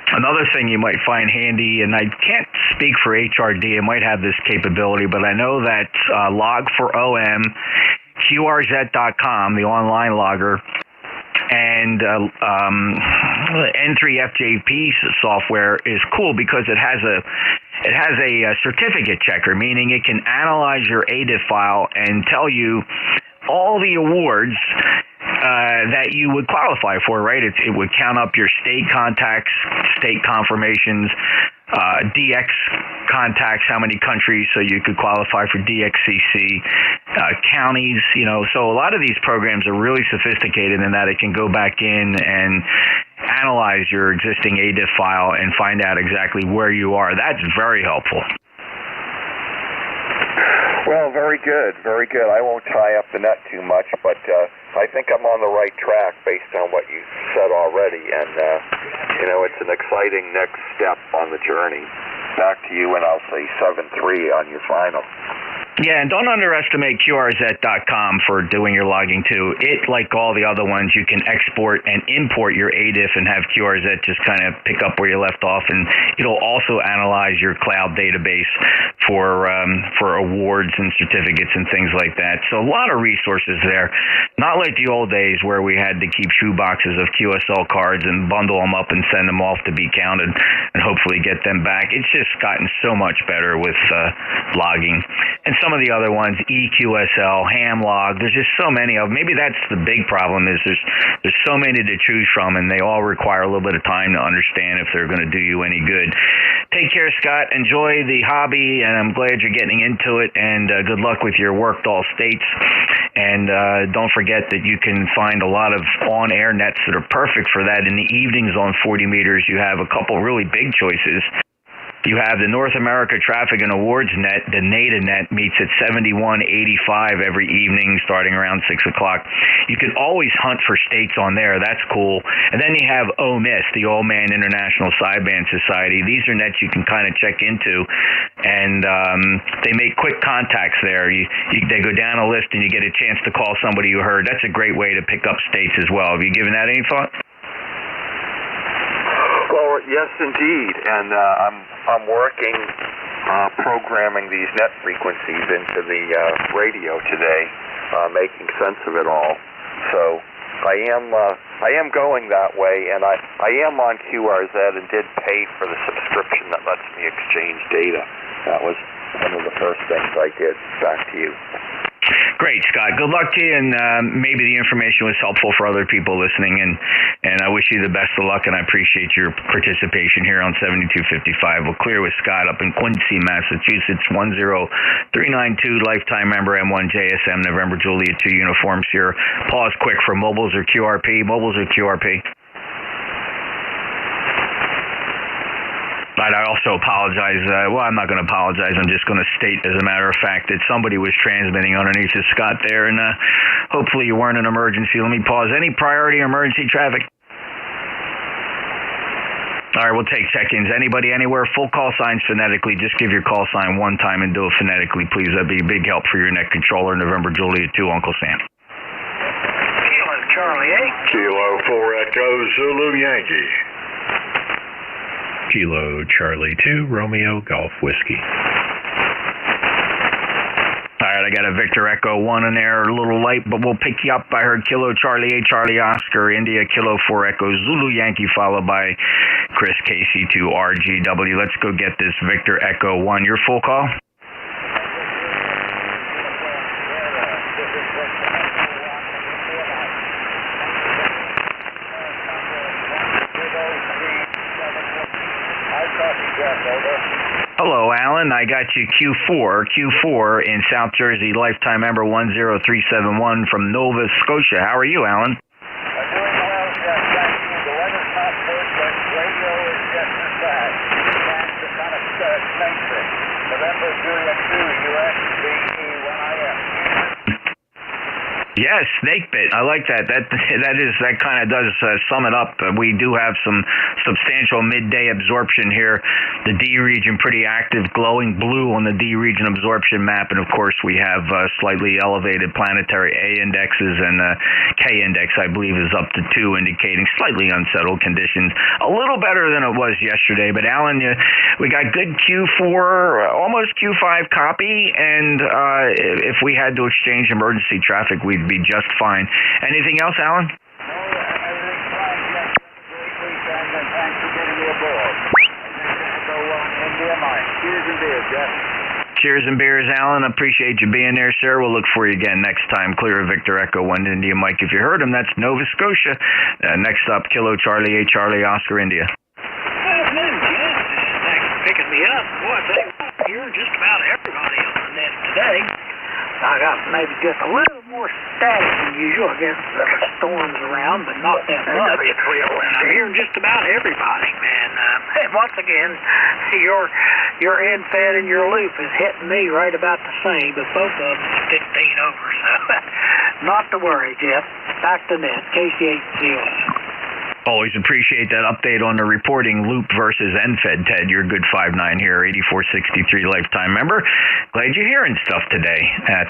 Another thing you might find handy, and I can't speak for HRD, it might have this capability, but I know that Log4OM, QRZ.com, the online logger, And N3FJP software is cool because it has a certificate checker, meaning it can analyze your ADIF file and tell you all the awards that you would qualify for, right? It would count up your state contacts, state confirmations, DX contacts, how many countries, so you could qualify for DXCC, counties, so a lot of these programs are really sophisticated in that it can go back in and analyze your existing ADIF file and find out exactly where you are. That's very helpful. Well, very good, very good. I won't tie up the net too much, but I think I'm on the right track based on what you said already, and it's an exciting next step on the journey. Back to you, and I'll say 7-3 on your final. Yeah, and don't underestimate QRZ.com for doing your logging too. It, like all the other ones, you can export and import your ADIF and have QRZ just kind of pick up where you left off, and it'll also analyze your cloud database for awards and certificates and things like that. So a lot of resources there. Not like the old days where we had to keep shoe boxes of QSL cards and bundle them up and send them off to be counted and hopefully get them back. It's just gotten so much better with logging. And some of the other ones, EQSL, Hamlog, there's just so many of them. Maybe that's the big problem is there's so many to choose from, and they all require a little bit of time to understand if they're going to do you any good. Take care, Scott. Enjoy the hobby, and I'm glad you're getting into it, and good luck with your work to all states. And don't forget that you can find a lot of on-air nets that are perfect for that. In the evenings on 40 meters, you have a couple really big choices. You have the North America Traffic and Awards net. The NADA net meets at 71.85 every evening starting around 6 o'clock. You can always hunt for states on there. That's cool. And then you have OMIS, the Old Man International Sideband Society. These are nets you can kind of check into, and they make quick contacts there. They go down a list, and you get a chance to call somebody you heard. That's a great way to pick up states as well. Have you given that any thought? Well, yes, indeed, and I'm working programming these net frequencies into the radio today, making sense of it all. So I am going that way, and I am on QRZ and did pay for the subscription that lets me exchange data. That was one of the first things I did. Back to you. Great, Scott. Good luck to you, and maybe the information was helpful for other people listening, and I wish you the best of luck, and I appreciate your participation here on 7255. We'll clear with Scott up in Quincy, Massachusetts, 10392, lifetime member M1JSM, November Juliet 2 uniforms here. Pause quick for mobiles or QRP. Mobiles or QRP? I also apologize. Well, I'm not going to apologize. I'm just going to state, as a matter of fact, that somebody was transmitting underneath of Scott there, and hopefully you weren't an emergency. Let me pause. Any priority emergency traffic? All right, we'll take check-ins. Anybody, anywhere, full call signs phonetically. Just give your call sign one time and do it phonetically, please. That'd be a big help for your net controller, November Juliet 2, Uncle Sam. Kilo Charlie 8. Kilo 4 Echo Zulu Yankee. Kilo Charlie 2, Romeo Golf Whiskey. All right, I got a Victor Echo 1 in there, a little light, but we'll pick you up. I heard Kilo Charlie 8, Charlie Oscar, India, Kilo 4 Echo, Zulu Yankee, followed by Chris KC2, RGW. Let's go get this Victor Echo 1. Your full call? Hello, Alan. I got you Q4 in South Jersey, lifetime member 10371 from Nova Scotia. How are you, Alan? I'm doing well, Jeff. Thank you. The weather's not good, but radio is just as bad. That's the kind of nature. November Juliet 2, US, BE1IM. Yes, snake bit. I like that. That kind of does sum it up. We do have some substantial midday absorption here. The D region pretty active, glowing blue on the D region absorption map, and of course we have slightly elevated planetary A indexes, and K index I believe is up to 2, indicating slightly unsettled conditions. A little better than it was yesterday, but Alan, we got good Q4, almost Q5 copy, and if we had to exchange emergency traffic, we'd be just fine. Anything else, Alan? No, TMI. Cheers and beers, Jeff. Cheers and beers, Alan. Appreciate you being there, sir. We'll look for you again next time. Clear Victor Echo 1 India Mike. If you heard him, that's Nova Scotia. Next up, Kilo Charlie 8 Charlie Oscar India. Afternoon, Jeff. Thanks for picking me up. Boy, I tell you what, you're just about everybody on the net today. I got maybe just a little more static than usual. I guess there are storms around, but not that much. And I'm hearing just about everybody, man. And once again, your NFED and your loop is hitting me right about the same, but both of them is 15 over, so not to worry, Jeff. Back to net, KC8COS. Always appreciate that update on the reporting loop versus NFED, Ted. You're a good 5'9" here, 8463 lifetime member. Glad you're hearing stuff today.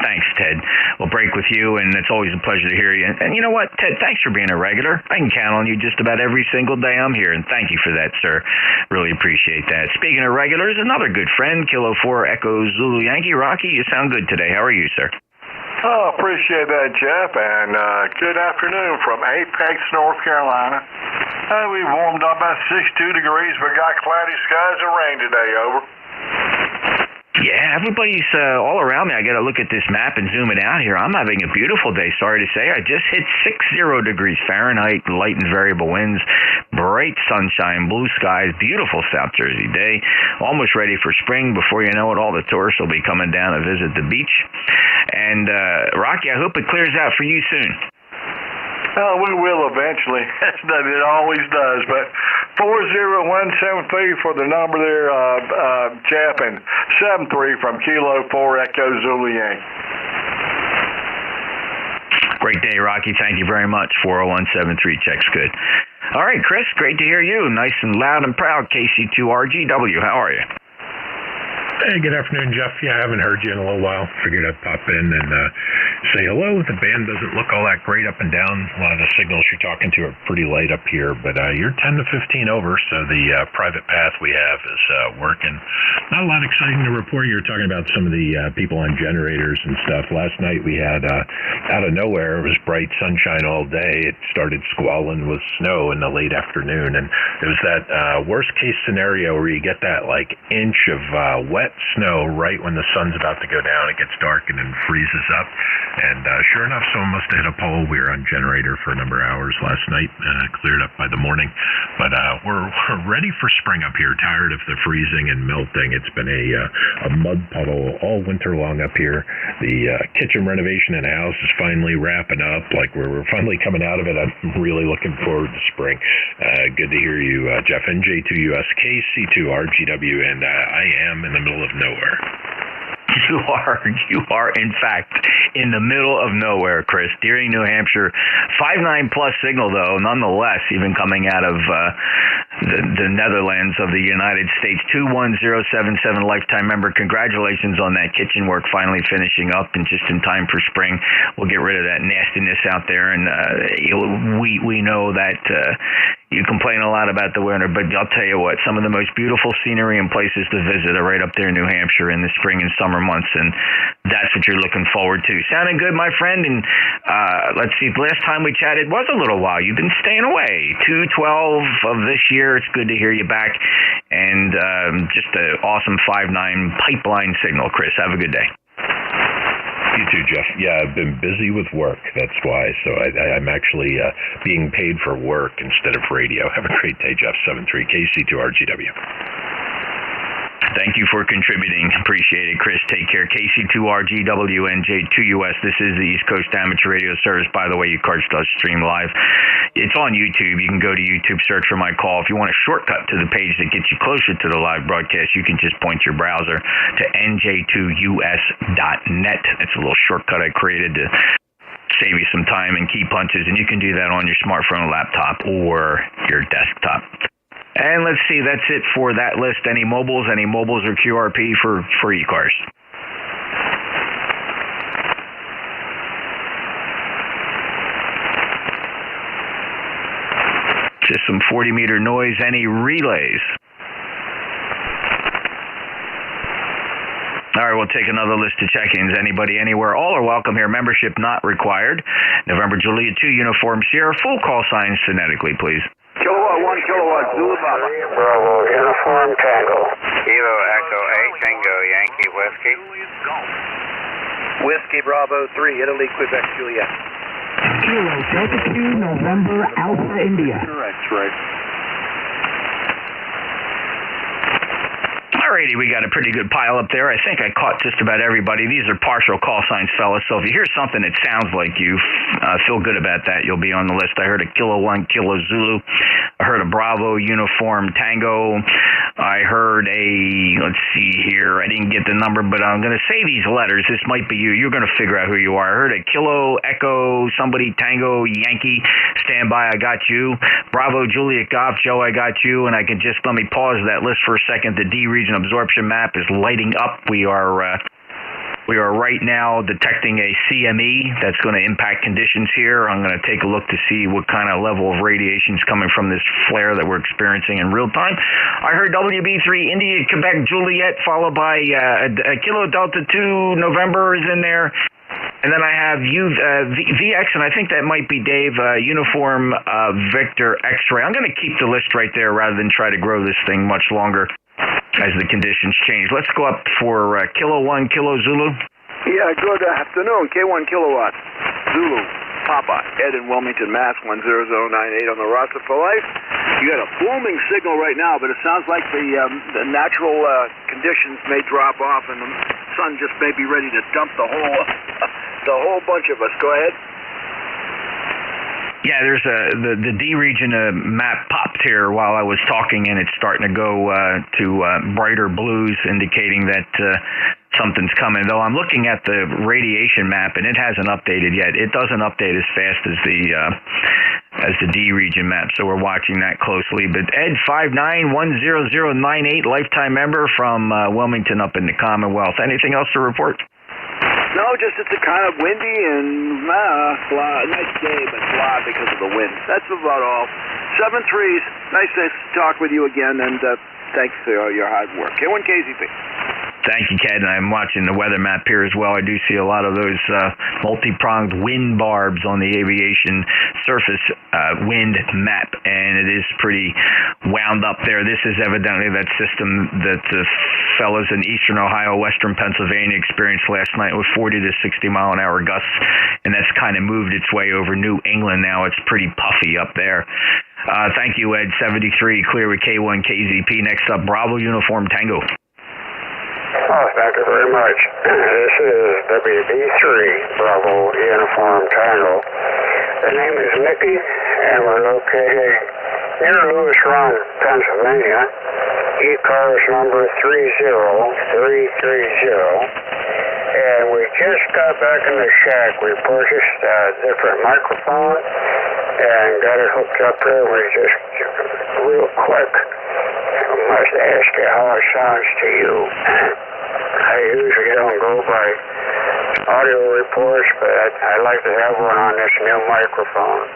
Thanks, Ted. We'll break with you, and it's always a pleasure to hear you. And you know what, Ted, thanks for being a regular. I can count on you just about every single day I'm here, and thank you for that, sir. Really appreciate that. Speaking of regulars, another good friend, Kilo 4 Echo Zulu Yankee. Rocky, you sound good today. How are you, sir? Oh, appreciate that, Jeff, and good afternoon from Apex, North Carolina. We've warmed up about 62 degrees, but got cloudy skies and rain today, over. Yeah, everybody's all around me. I got to look at this map and zoom it out here. I'm having a beautiful day, sorry to say. I just hit 60 degrees Fahrenheit, light and variable winds, bright sunshine, blue skies, beautiful South Jersey day. Almost ready for spring. Before you know it, all the tourists will be coming down to visit the beach. And, Rocky, I hope it clears out for you soon. Oh, we will eventually. It always does. But 40173 for the number there, Jeff, and 73 from Kilo 4 Echo Zulu Yankee. Great day, Rocky. Thank you very much. 40173 checks good. All right, Chris, great to hear you. Nice and loud and proud, KC2RGW. How are you? Hey, good afternoon, Jeff. Yeah, I haven't heard you in a little while. Figured I'd pop in and say hello. The band doesn't look all that great up and down. A lot of the signals you're talking to are pretty light up here, but you're 10 to 15 over, so the private path we have is working. Not a lot exciting to report. You were talking about some of the people on generators and stuff. Last night we had, out of nowhere, it was bright sunshine all day. It started squalling with snow in the late afternoon, and it was that worst case scenario where you get that like inch of wet snow right when the sun's about to go down. It gets dark and then freezes up. And sure enough, someone must have hit a pole. We were on generator for a number of hours last night. Cleared up by the morning. But we're ready for spring up here. Tired of the freezing and melting. It's been a mud puddle all winter long up here. The kitchen renovation in the house is finally wrapping up. Like we're finally coming out of it. I'm really looking forward to spring. Good to hear you, Jeff. NJ2US, KC2RGW, and I am in the middle of nowhere. You are, in fact, in the middle of nowhere, Chris. Deering, New Hampshire, 5.9 plus signal, though, nonetheless, even coming out of the Netherlands of the United States. 21077 lifetime member. Congratulations on that kitchen work finally finishing up and just in time for spring. We'll get rid of that nastiness out there, and we know that you complain a lot about the winter, but I'll tell you what, some of the most beautiful scenery and places to visit are right up there in New Hampshire in the spring and summer months, and that's what you're looking forward to. Sounding good, my friend, and let's see, the last time we chatted was a little while. You've been staying away. 2/12 of this year, it's good to hear you back, and just an awesome 5.9 pipeline signal, Chris. Have a good day. You too, Jeff. Yeah, I've been busy with work. That's why. So I'm actually being paid for work instead of radio. Have a great day, Jeff. 73 KC2RGW. Thank you for contributing. Appreciate it, Chris. Take care. KC2RGW, NJ2US. This is the East Coast Amateur Radio Service. By the way, ECARS does stream live. It's on YouTube. You can go to YouTube, search for my call. If you want a shortcut to the page that gets you closer to the live broadcast, you can just point your browser to NJ2US.net. It's a little shortcut I created to save you some time and key punches, and you can do that on your smartphone, laptop, or your desktop. And let's see, that's it for that list. Any mobiles or QRP for ECARS? Just some 40-meter noise. Any relays? All right, we'll take another list of check-ins. Anybody, anywhere, all are welcome here. Membership not required. November Juliet 2, Uniform Sierra. Full call signs phonetically, please. Kilowatt 1 kilowatt Zulu Papa. Bravo, Uniform Tango. Kilo Yankee. Whiskey Bravo 3, Italy, Quebec, Juliet. Kilo Delta 2, November, Alpha, India. Correct, right. Alrighty, we got a pretty good pile up there. I think I caught just about everybody. These are partial call signs, fellas, so if you hear something that sounds like you, feel good about that. You'll be on the list. I heard a Kilo 1, Kilo Zulu. I heard a Bravo Uniform Tango. I heard a, let's see here, I didn't get the number, but I'm going to say these letters. This might be you. You're going to figure out who you are. I heard a Kilo, Echo, somebody, Tango, Yankee. Stand by, I got you. Bravo, Juliet, Golf, Joe, I got you. And I can just, let me pause that list for a second. The D region absorption map is lighting up. We are right now detecting a CME that's going to impact conditions here. I'm going to take a look to see what kind of level of radiation is coming from this flare that we're experiencing in real time. I heard WB3 India, Quebec, Juliet, followed by a Kilo Delta 2 November is in there. And then I have VX, and I think that might be Dave, Uniform Victor X-Ray. I'm going to keep the list right there rather than try to grow this thing much longer as the conditions change. Let's go up for Kilo 1, Kilo Zulu. Yeah, good afternoon. K1 Kilowatt, Zulu, Papa, Ed in Wilmington, Mass. 10098 on the roster for life. You got a booming signal right now, but it sounds like the natural conditions may drop off, and the sun just may be ready to dump the whole bunch of us. Go ahead. Yeah, there's the D region map popped here while I was talking, and it's starting to go to brighter blues, indicating that something's coming. Though I'm looking at the radiation map, and it hasn't updated yet. It doesn't update as fast as the D region map, so we're watching that closely. But Ed 5910098, lifetime member from Wilmington up in the Commonwealth. Anything else to report? No, just it's a kind of windy and blah. Nice day, but blah because of the wind. That's about all. 7-3s. Nice to talk with you again, and thanks for your hard work. K1 KZP. Thank you, Ken. I'm watching the weather map here as well. I do see a lot of those multi-pronged wind barbs on the aviation surface wind map, and it is pretty wound up there. This is evidently that system that the fellas in eastern Ohio, western Pennsylvania experienced last night with 40 to 60 mile an hour gusts, and that's kind of moved its way over New England now. It's pretty puffy up there. Thank you, Ed. 73, clear with K1 KZP. Next up, Bravo Uniform Tango. Oh, thank you very much. This is WB3, Bravo Uniform Tango. The name is Mickey, and we're located near Lewis Run, Pennsylvania. ECARS number 30330. And we just got back in the shack. We purchased a different microphone and got it hooked up there. We just, real quick, must ask you how it sounds to you. I usually don't go by audio reports, but I'd like to have one on this new microphone.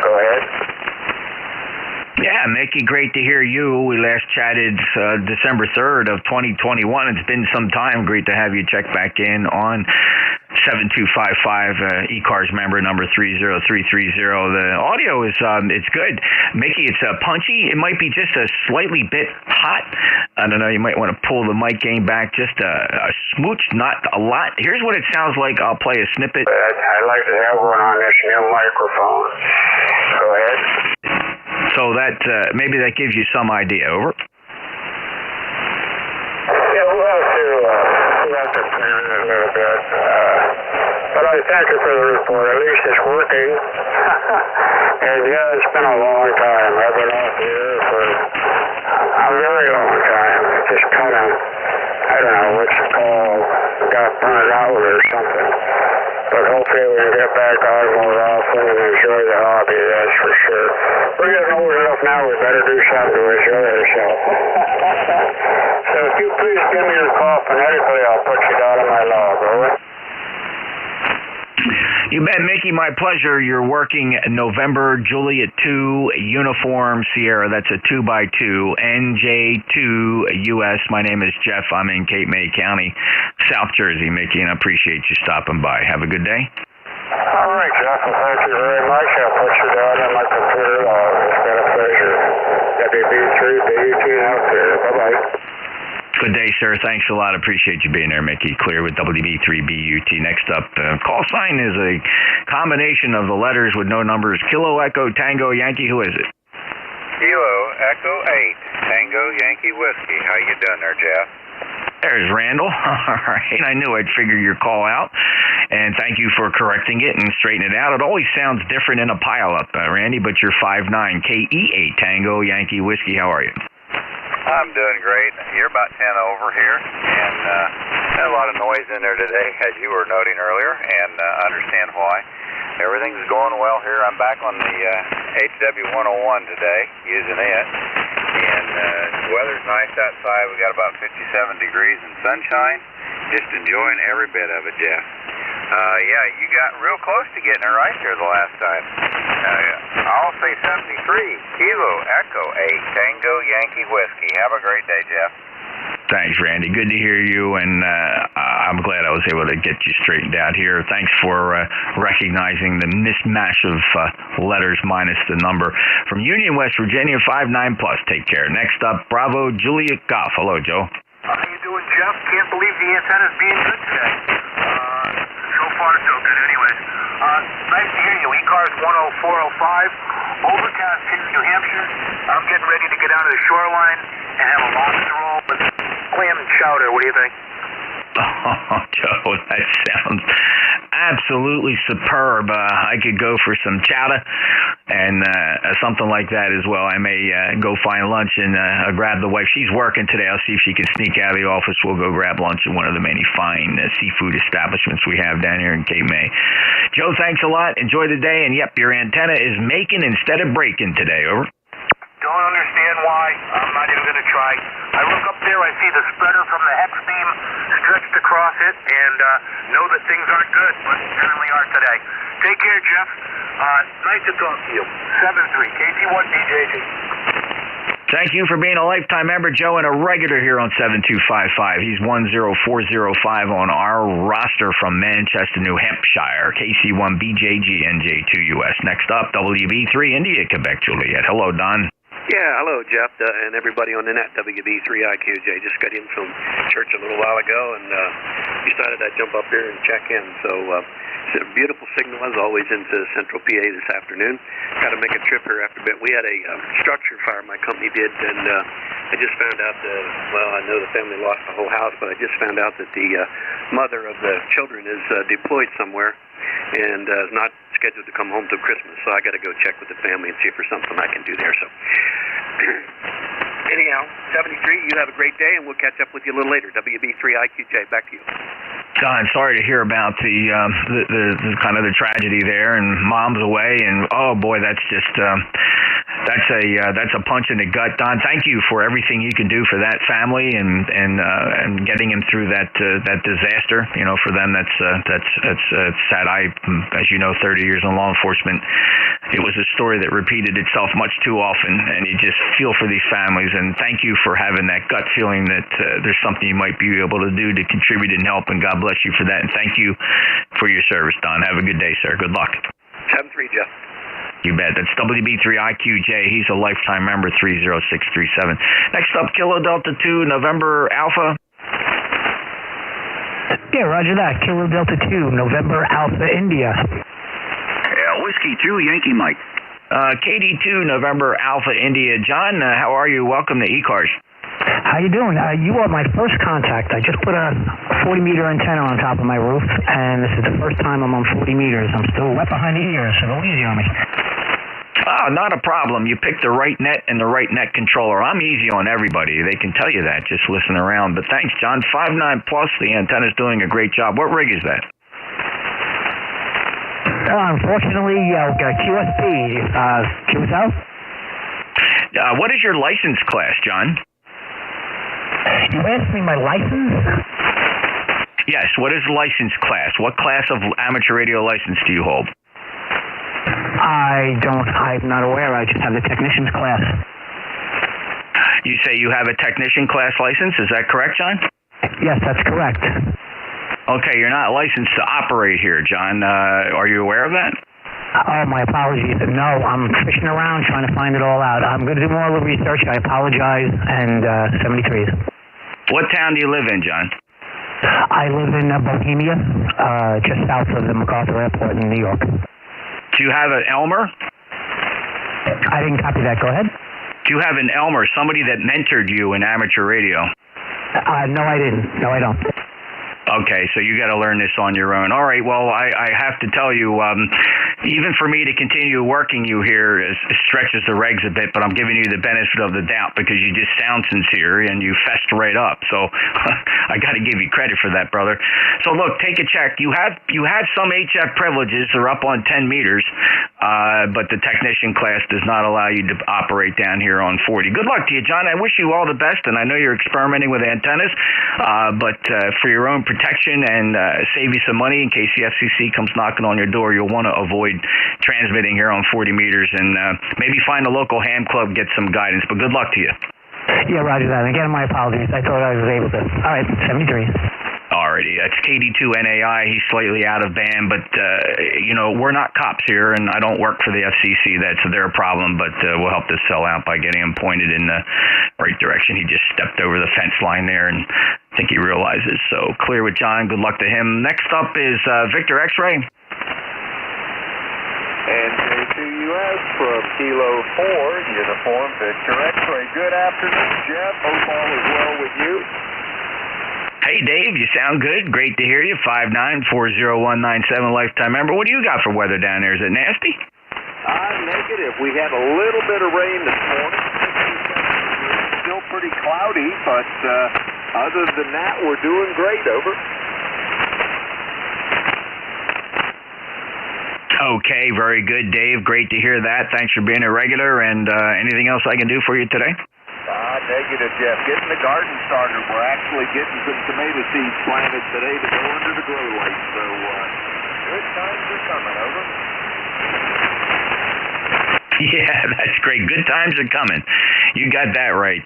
Go ahead. Yeah, Mickey, great to hear you. We last chatted December 3rd of 2021. It's been some time. Great to have you check back in on 7255 ECARS member number 30330. The audio is it's good. Mickey, it's punchy. It might be just a slightly bit hot. I don't know. You might want to pull the mic gain back just a smooch, not a lot. Here's what it sounds like. I'll play a snippet. I'd like to have one on this new microphone. Go ahead. So that maybe that gives you some idea. Over. Yeah, we'll have to play with it a little bit. But I thank you for the report. At least it's working. And yeah, it's been a long time. I've been off the air for a very long time. It just kind of, I don't know what's it called, got burned out or something. But hopefully we can get back on more often and enjoy the hobby, that's for sure. We're getting old enough now, we better do something to enjoy ourselves. So if you please give me your call phonetically, I'll put you down on my log, over. You bet, Mickey. My pleasure. You're working November Juliet 2 Uniform Sierra. That's a 2x2 NJ2US. My name is Jeff. I'm in Cape May County, South Jersey, Mickey, and I appreciate you stopping by. Have a good day. All right, Jeff. Well, thank you very much. I'll put you down on my computer log. It's been a pleasure. WB3 BUT out there. Bye-bye. Good day, sir. Thanks a lot. Appreciate you being there, Mickey. Clear with WB3BUT. Next up, call sign is a combination of the letters with no numbers. Kilo, Echo, Tango, Yankee. Who is it? Kilo, Echo 8, Tango, Yankee Whiskey. How you doing there, Jeff? There's Randall. All right. I knew I'd figure your call out. And thank you for correcting it and straightening it out. It always sounds different in a pileup, Randy, but you're 5'9", KE8, Tango, Yankee Whiskey. How are you? I'm doing great. You're about 10 over here, and had a lot of noise in there today, as you were noting earlier, and understand why. Everything's going well here. I'm back on the HW101 today, using it, and the weather's nice outside. We got about 57 degrees and sunshine. Just enjoying every bit of it, Jeff. Yeah, you got real close to getting it right there the last time. I'll say 73. Kilo, Echo 8, Tango, Yankee Whiskey. Have a great day, Jeff. Thanks, Randy. Good to hear you, and I'm glad I was able to get you straightened out here. Thanks for recognizing the mismatch of letters minus the number. From Union, West Virginia, 59+. Take care. Next up, Bravo, Juliet Goff. Hello, Joe. How you doing, Jeff? Can't believe the antenna's being good today. So far, so good anyways. Nice to hear you. ECARS 10405. Overcast here in New Hampshire. I'm getting ready to get down to the shoreline and have a lobster roll with clam and chowder. What do you think? Oh, Joe, that sounds absolutely superb. I could go for some chowder and something like that as well. I may go find lunch and grab the wife. She's working today. I'll see if she can sneak out of the office. We'll go grab lunch at one of the many fine seafood establishments we have down here in Cape May. Joe, thanks a lot. Enjoy the day. And, yep, your antenna is making instead of breaking today. Over. Don't understand why. I'm not even going to try. I look up there, I see the spreader from the hex beam stretched across it, and know that things aren't good, but apparently are today. Take care, Jeff. Nice to talk to you. 7-3, KT1BJJ. Thank you for being a lifetime member, Joe, and a regular here on 7255. He's 10405 on our roster from Manchester, New Hampshire. KC1BJG, NJ2US. Next up, WB3 India, Quebec, Juliet. Hello, Don. Yeah, hello, Jeff, and everybody on the net, WB3IQJ. Just got in from church a little while ago, and decided I'd jump up here and check in. So it's a beautiful signal, as always, into Central PA this afternoon. Got to make a trip here after a bit. We had a structure fire my company did, and I just found out that, well, I know the family lost the whole house, but I just found out that the mother of the children is deployed somewhere and is not scheduled to come home till Christmas, so I got to go check with the family and see if there's something I can do there. So anyhow, 73, you have a great day, and we'll catch up with you a little later. WB3IQJ, back to you. Don, sorry to hear about the kind of the tragedy there, and Mom's away, and oh boy, that's just that's a punch in the gut. Don, thank you for everything you can do for that family and getting him through that disaster. You know, for them, that's sad. As you know, 30 years in law enforcement, it was a story that repeated itself much too often, and you just feel for these families. And thank you for having that gut feeling that there's something you might be able to do to contribute and help. And God bless you for that. And thank you for your service, Don. Have a good day, sir. Good luck. 7-3, Jeff. You bet. That's WB3IQJ. He's a lifetime member, 30637. Next up, Kilo Delta 2, November Alpha. Yeah, roger that. Kilo Delta 2, November Alpha, India. Yeah, Whiskey 2, Yankee Mike. KD2, November Alpha, India. John, how are you? Welcome to ECARS. How you doing? You are my first contact. I just put a 40-meter antenna on top of my roof, and this is the first time I'm on 40 meters. I'm still wet behind the ears, so don't easy on me. Oh, not a problem. You picked the right net and the right net controller. I'm easy on everybody. They can tell you that. Just listen around. But thanks, John. 5'9+. The antenna's doing a great job. What rig is that? Unfortunately, QSP. QSL? What is your license class, John? You asked me my license? Yes, what is license class? What class of amateur radio license do you hold? I'm not aware. I just have the technician's class. You say you have a technician class license, is that correct, John? Yes, that's correct. Okay, you're not licensed to operate here, John. Are you aware of that? Oh, my apologies. No, I'm fishing around trying to find it all out. I'm going to do more of the research. I apologize. And 73s. What town do you live in, John? I live in Bohemia, just south of the MacArthur Airport in New York. Do you have an Elmer? I didn't copy that. Go ahead. Do you have an Elmer, somebody that mentored you in amateur radio? No, I didn't. No, I don't. Okay, so you got to learn this on your own. All right, well, I have to tell you, even for me to continue working you here stretches the regs a bit, but I'm giving you the benefit of the doubt because you just sound sincere and you fessed right up. So I got to give you credit for that, brother. So look, take a check. You have some HF privileges. They're up on 10 meters, but the technician class does not allow you to operate down here on 40. Good luck to you, John. I wish you all the best, and I know you're experimenting with antennas, but for your own protection and save you some money in case the FCC comes knocking on your door, you'll want to avoid transmitting here on 40 meters and maybe find a local ham club, get some guidance. But good luck to you. Yeah, roger that. Again, my apologies. I thought I was able to. All right, 73. Alrighty, that's KD2NAI. He's slightly out of band, but, we're not cops here, and I don't work for the FCC. That's their problem, but we'll help this sell out by getting him pointed in the right direction. He just stepped over the fence line there, and I think he realizes. So clear with John. Good luck to him. Next up is Victor X-Ray. NJ2US from Kilo 4, Uniform Victor X-Ray. Good afternoon, Jeff. Hope all is well with you. Hey, Dave, you sound good. Great to hear you. 5940197 lifetime member. What do you got for weather down there? Is it nasty? Negative. We had a little bit of rain this morning. Still pretty cloudy, but other than that, we're doing great. Over. Okay, very good, Dave. Great to hear that. Thanks for being a regular. And anything else I can do for you today? Negative, Jeff. Getting the garden started. We're actually getting some tomato seeds planted today to go under the grow light. So good times are coming. Over. Yeah, that's great. Good times are coming. You got that right.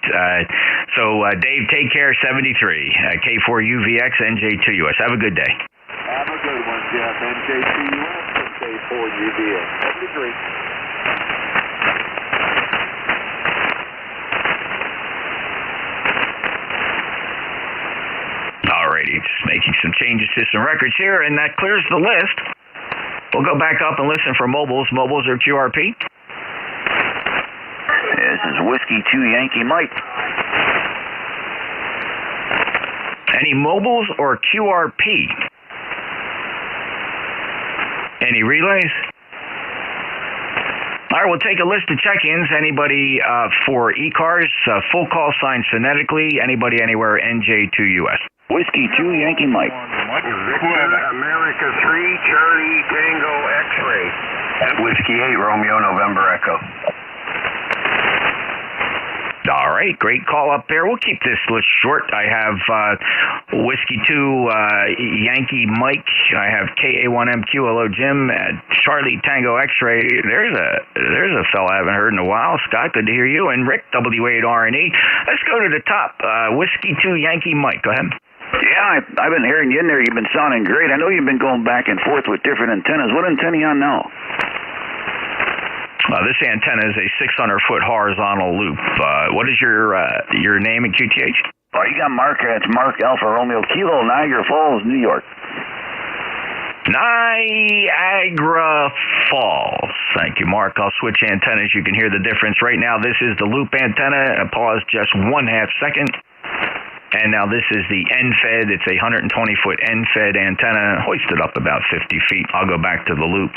So, Dave, take care. 73. K4UVX, NJ2US. Have a good day. Have a good one, Jeff. NJ2US from K4UVX. 73. Alrighty, just making some changes to some records here, and that clears the list. We'll go back up and listen for mobiles. Mobiles are QRP. This is Whiskey 2 Yankee Mike. Any mobiles or QRP? Any relays? All right, we'll take a list of check-ins. Anybody for ECARS, full call sign phonetically. Anybody anywhere, NJ2US. Whiskey 2 Yankee Mike. Victor America 3 Charlie Tango X-Ray. Whiskey 8 Romeo November Echo. All right, great call up there. We'll keep this list short. I have Whiskey 2 Yankee Mike. I have KA1MQ. Hello, Jim. Charlie Tango X-Ray. There's a fella I haven't heard in a while. Scott, good to hear you. And Rick, W8RNE. Let's go to the top. Whiskey 2 Yankee Mike. Go ahead. Yeah, I've been hearing you in there. You've been sounding great. I know you've been going back and forth with different antennas. What antenna are you on now? This antenna is a 600-foot horizontal loop. What is your name and QTH? Oh, you got Mark. It's Mark Alpha Romeo Kilo, Niagara Falls, New York. Niagara Falls. Thank you, Mark. I'll switch antennas. You can hear the difference. Right now, this is the loop antenna. Pause just 1/2 second. And now this is the end-fed. It's a 120-foot end-fed antenna, hoisted up about 50 feet. I'll go back to the loop.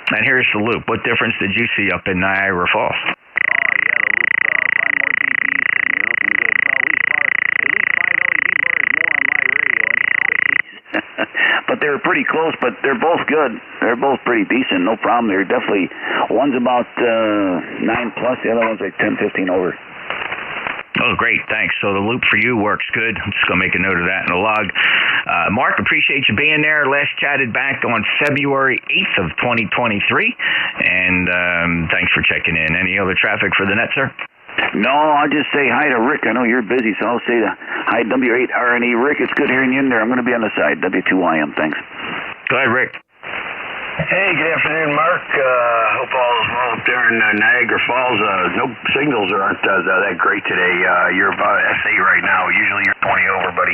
And here's the loop. What difference did you see up in Niagara Falls? Oh, yeah, the loop, 5 more dBs. You're looking good. Well, at least 5 LED bars more on my radio. But they're pretty close, but they're both good. They're both pretty decent. No problem. They're definitely, one's about 9+, the other one's like 10, 15 over. Oh, great. Thanks. So the loop for you works good. I'm just going to make a note of that in the log. Mark, appreciate you being there. Last chatted back on February 8th of 2023. And thanks for checking in. Any other traffic for the net, sir? No, I'll just say hi to Rick. I know you're busy, so I'll say hi W8RNE. Rick, it's good hearing you in there. I'm going to be on the side. W2YM. Thanks. Go ahead, Rick. Hey, good afternoon, Mark. Hope all is well up there in Niagara Falls. No signals aren't that great today. You're about S8 right now. Usually you're 20 over, buddy.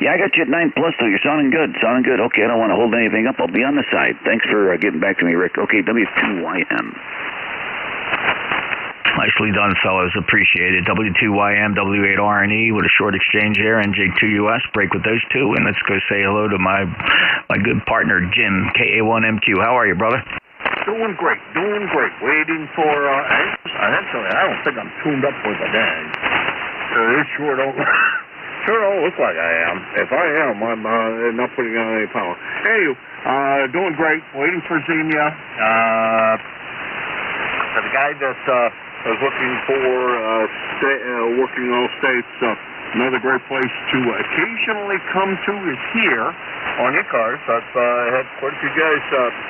Yeah, I got you at 9 plus, though. You're sounding good. Okay, I don't want to hold anything up. I'll be on the side. Thanks for getting back to me, Rick. Okay, W2YM. Nicely done, fellas. Appreciate it. W2YM, W8RNE with a short exchange there. NJ2US. Break with those two, and let's go say hello to my good partner, Jim, KA1MQ. How are you, brother? Doing great. Waiting for, actually, I don't think I'm tuned up for the day. It sure don't look like I am. If I am, I'm not putting on any power. Anyway, doing great. Waiting for Xenia. The guy that is looking for working all states. Another great place to occasionally come to is here on ECARS. I've had quite a few guys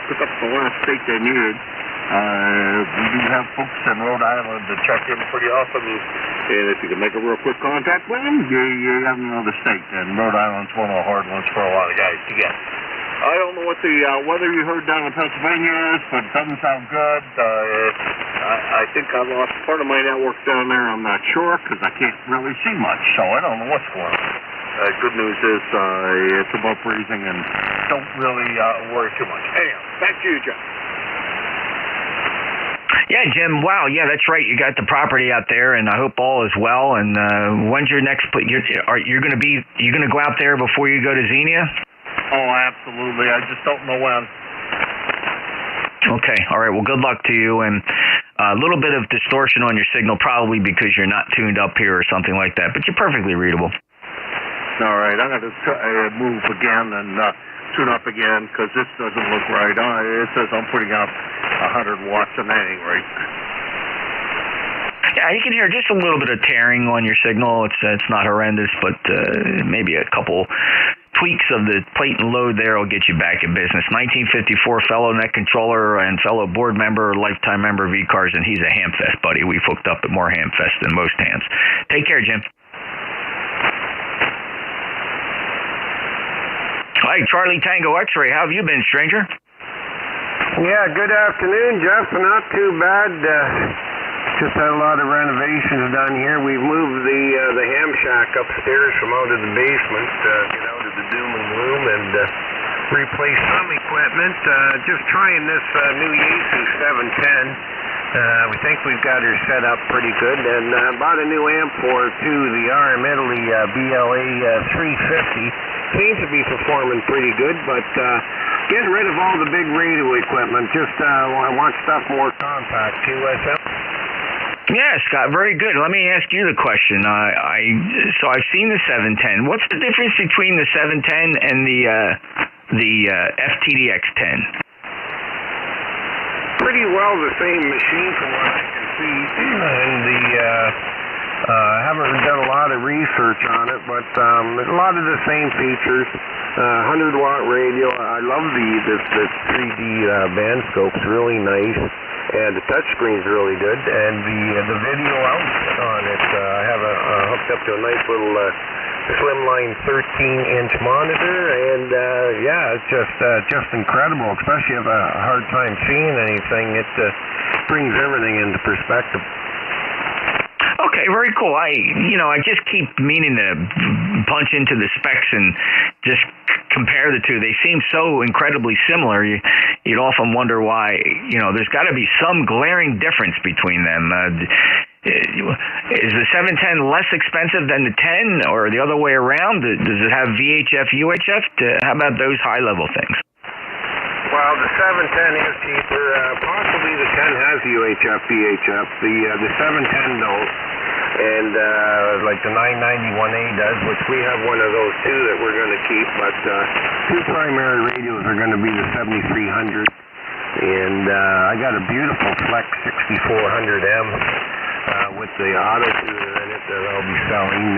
pick up the last state they needed. We do have folks in Rhode Island that check in pretty often, and if you can make a real quick contact with them, you have another state. And Rhode Island's one of the hard ones for a lot of guys to get. I don't know what the weather you heard down in Pennsylvania is, but it doesn't sound good. I think I lost part of my network down there. I'm not sure because I can't really see much, so I don't know what's going on. Good news is it's above freezing, and don't really worry too much. Anyhow, back to you, John. Yeah, Jim. Wow. Yeah, that's right. You got the property out there, and I hope all is well. And when's your next? You're going to go out there before you go to Xenia? Oh, absolutely. I just don't know when. Okay. All right. Well, good luck to you. And a little bit of distortion on your signal, probably because you're not tuned up here or something like that. But you're perfectly readable. All right. I'm going to move again and tune up again because this doesn't look right. It says I'm putting out 100 watts at any rate. Yeah, you can hear just a little bit of tearing on your signal. It's not horrendous, but maybe a couple tweaks of the plate and load there will get you back in business. 1954 fellow net controller and fellow board member, lifetime member of ECARS, and he's a Hamfest buddy. We've hooked up at more Hamfest than most hams. Take care, Jim. Hi, Charlie Tango X-Ray. How have you been, stranger? Yeah, good afternoon, Jeff. Not too bad. Just had a lot of renovations done here. We've moved the ham shack upstairs from out of the basement, get out of the doom and gloom, and replace some equipment. Just trying this new Yaesu 710. We think we've got her set up pretty good, and bought a new amp for her too, the RM Italy BLA 350. Seems to be performing pretty good, but getting rid of all the big radio equipment. Just I want stuff more compact. QSL. Yeah, Scott, very good. Let me ask you the question. So I've seen the 710. What's the difference between the 710 and the FTDX 10? Pretty well the same machine from what I can see, and I haven't done a lot of research on it, but a lot of the same features. 100-watt radio. I love the 3D band scope's really nice. And the touchscreen's really good, and the video output on it, I have hooked up to a nice little slimline 13-inch monitor, and yeah, it's just incredible. Especially if I have a hard time seeing anything, it brings everything into perspective. Okay, very cool. I just keep meaning to punch into the specs and just compare the two. They seem so incredibly similar. You'd often wonder why. There's got to be some glaring difference between them. Is the 710 less expensive than the 10, or the other way around? Does it have VHF, UHF? How about those high-level things? Well, the 710 is cheaper. Possibly the 10 has UHF, VHF. The 710 don't. And like the 991A does, which we have one of those too that we're going to keep. But two primary radios are going to be the 7300. And I got a beautiful Flex 6400M with the auto tuner in it that I'll be selling.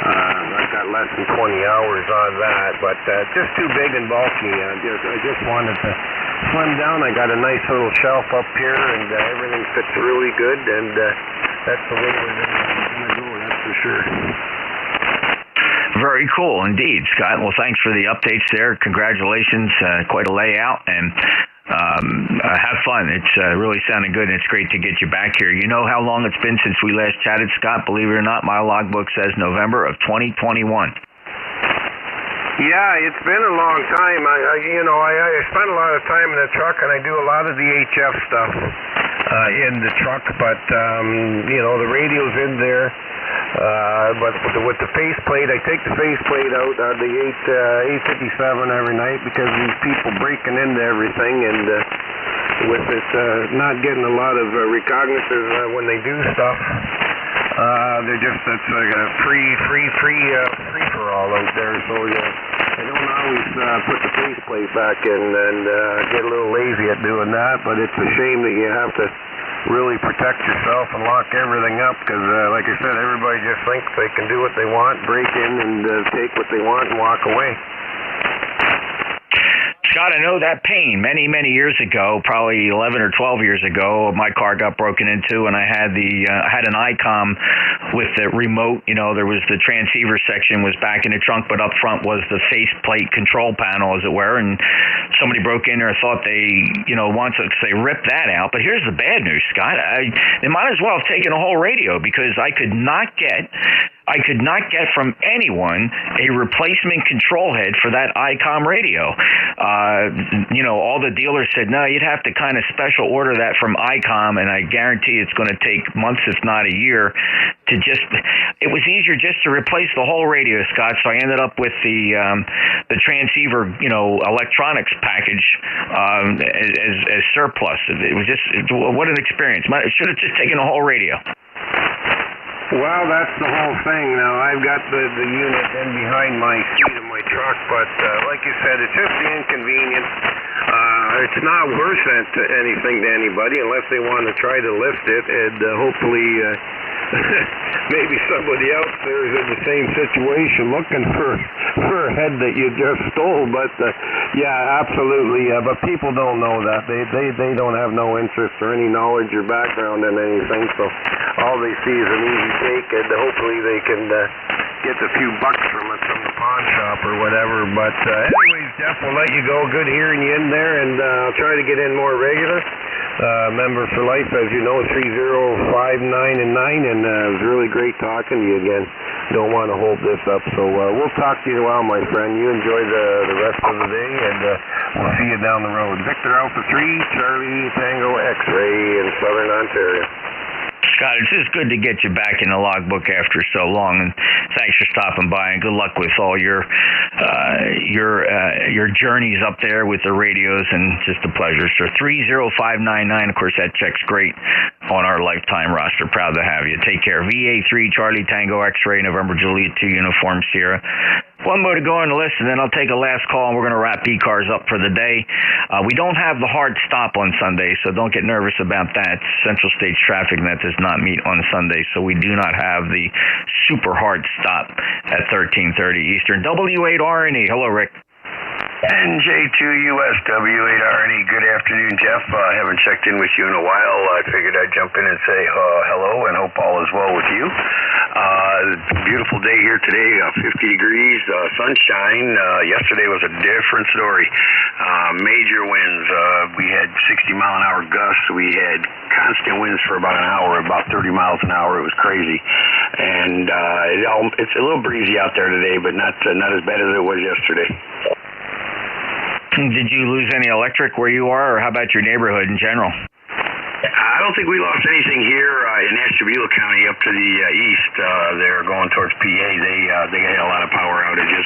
I've got less than 20 hours on that, but just too big and bulky. I just wanted to slim down. I got a nice little shelf up here, and everything fits really good, and that's the way we're going to go, that's for sure. Very Very cool indeed, Scott. Well, thanks for the updates there. Congratulations. Quite a layout, and have fun. It's really sounding good, and it's great to get you back here. You know how long it's been since we last chatted, Scott? Believe it or not, my logbook says November of 2021. Yeah, it's been a long time. I spend a lot of time in the truck, and I do a lot of the HF stuff in the truck, but the radio's in there. But with the faceplate, I take the faceplate out on the 857 every night because these people breaking into everything, and with it not getting a lot of recognizance when they do stuff, it's like a free for all out there. So I don't always put the faceplate back in, and get a little lazy at doing that. But it's a shame that you have to really protect yourself and lock everything up because, like I said, everybody just thinks they can do what they want, break in and take what they want and walk away. Scott, I know that pain. Many, many years ago, probably 11 or 12 years ago, my car got broken into, and I had had an ICOM with the remote. There was the transceiver section was back in the trunk, but up front was the faceplate control panel, as it were. And somebody broke in there and thought they ripped that out. But here's the bad news, Scott. They might as well have taken a whole radio because I could not get from anyone a replacement control head for that ICOM radio. All the dealers said, no, you'd have to kind of special order that from ICOM, and I guarantee it's going to take months, if not a year, to it was easier just to replace the whole radio, Scott, so I ended up with the transceiver, electronics package as surplus. It was just, what an experience. I should have just taken a whole radio. Well, that's the whole thing. Now, I've got the unit in behind my seat of my truck, but like you said, it's just the inconvenience. It's not worth anything to anybody unless they want to try to lift it, and hopefully maybe somebody else there is in the same situation looking for a head that you just stole. But yeah, absolutely. But people don't know that. They don't have no interest or any knowledge or background in anything, so all they see is an easy take, and hopefully they can get a few bucks from it from the pawn shop or whatever. But anyways, Jeff, we'll let you go. Good hearing you in there, and I'll try to get in more regular. Member for life, as you know, 3059 and 9, and it was really great talking to you again. Don't want to hold this up, so we'll talk to you in a while, my friend. You enjoy the rest of the day, and we'll see you down the road. Victor Alpha 3, Charlie Tango X-Ray in Southern Ontario. Scott, it's just good to get you back in the logbook after so long, and thanks for stopping by, and good luck with all your journeys up there with the radios, and just a pleasure, sir. 30599, of course, that check's great on our lifetime roster. Proud to have you. Take care. VA3 Charlie Tango X-Ray November Juliet 2 Uniform Sierra. One more to go on the list, and then I'll take a last call, and we're going to wrap ECARS up for the day. We don't have the hard stop on Sunday, so don't get nervous about that. Central States traffic, and that does not meet on Sunday, so we do not have the super hard stop at 13:30 Eastern. W8RNE. Hello, Rick. NJ2US W8RNE. Good afternoon, Jeff. I haven't checked in with you in a while. I figured I'd jump in and say hello and hope all is well with you. Beautiful day here today, 50 degrees, sunshine. Yesterday was a different story. Major winds. We had 60-mile-an-hour gusts. We had constant winds for about an hour, about 30 miles an hour. It was crazy. And it's a little breezy out there today, but not as bad as it was yesterday. Did you lose any electric where you are, or how about your neighborhood in general? I don't think we lost anything here in Ashtabula County up to the east. They're going towards PA. They had a lot of power outages.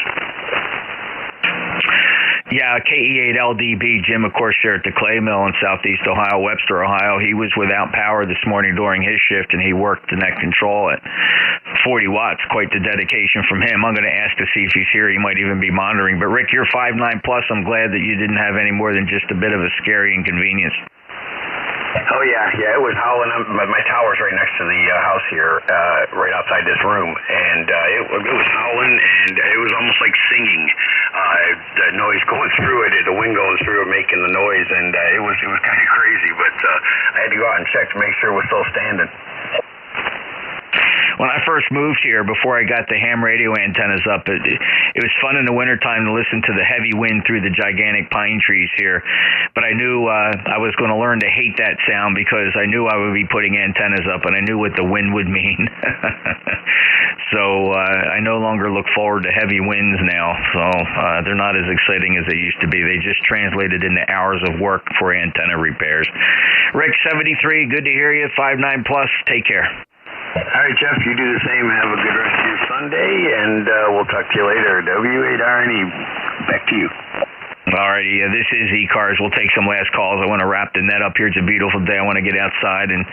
Yeah, KE8LDB, Jim, of course, here at the Clay Mill in southeast Ohio, Webster, Ohio. He was without power this morning during his shift, and he worked the net control at 40 watts. Quite the dedication from him. I'm going to ask to see if he's here. He might even be monitoring. But, Rick, you're 5'9+. I'm glad that you didn't have any more than just a bit of a scary inconvenience. Oh, yeah, it was howling. My tower's right next to the house here, right outside this room, and it was howling, and it was almost like singing. The noise going through it, the wind going through it, making the noise, and it was kind of crazy, but I had to go out and check to make sure it was still standing. when I first moved here, before I got the ham radio antennas up, it was fun in the wintertime to listen to the heavy wind through the gigantic pine trees here. But I knew I was going to learn to hate that sound because I knew I would be putting antennas up, and I knew what the wind would mean. So I no longer look forward to heavy winds now. So they're not as exciting as they used to be. They just translated into hours of work for antenna repairs. Rick, 73, good to hear you. 59 plus. Take care. All right, Jeff, you do the same. Have a good rest of your Sunday, and we'll talk to you later. W8RNE, back to you. Alrighty, this is ECARS. We'll take some last calls. I want to wrap the net up here. It's a beautiful day. I want to get outside and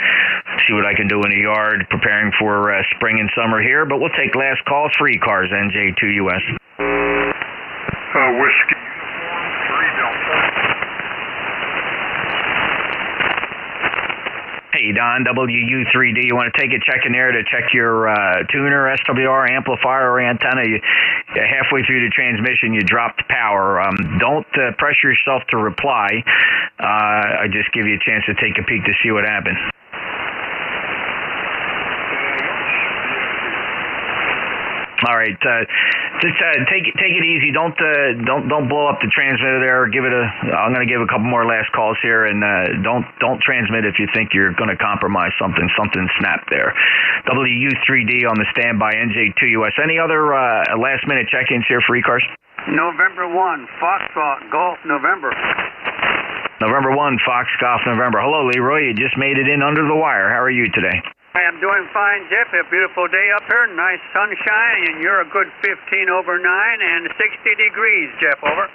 see what I can do in the yard, preparing for spring and summer here. But we'll take last calls for ECARS, NJ2US. Whiskey Uniform 3 Delta. Hey, Don, WU3D. You want to take a check in there to check your tuner, SWR, amplifier, or antenna. Halfway through the transmission, you dropped power. Don't pressure yourself to reply. I just give you a chance to take a peek to see what happened. All right, just take it easy. Don't blow up the transmitter there. I'm going to give a couple more last calls here, and don't transmit if you think you're going to compromise something. Something snapped there. WU3D on the standby. NJ2US. Any other last minute check-ins here for ECARS? November 1, Foxtrot, Golf, November. November 1, Fox, Golf, November. Hello, Leroy. You just made it in under the wire. How are you today? I am doing fine, Jeff. A beautiful day up here, nice sunshine, and you're a good 15 over 9 and 60 degrees, Jeff, over.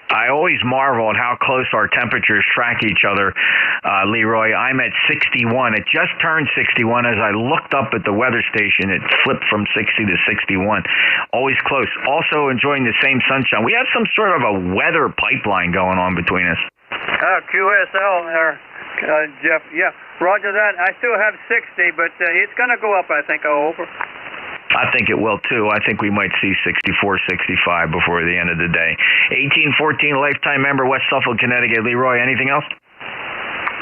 I always marvel at how close our temperatures track each other, Leroy. I'm at 61. It just turned 61. As I looked up at the weather station, it flipped from 60 to 61. Always close. Also enjoying the same sunshine. We have some sort of a weather pipeline going on between us. QSL there, Jeff. Yeah, roger that. I still have 60, but it's going to go up, I think, over. I think it will, too. I think we might see 64, 65 before the end of the day. 1814, lifetime member, West Suffolk, Connecticut. Leroy, anything else?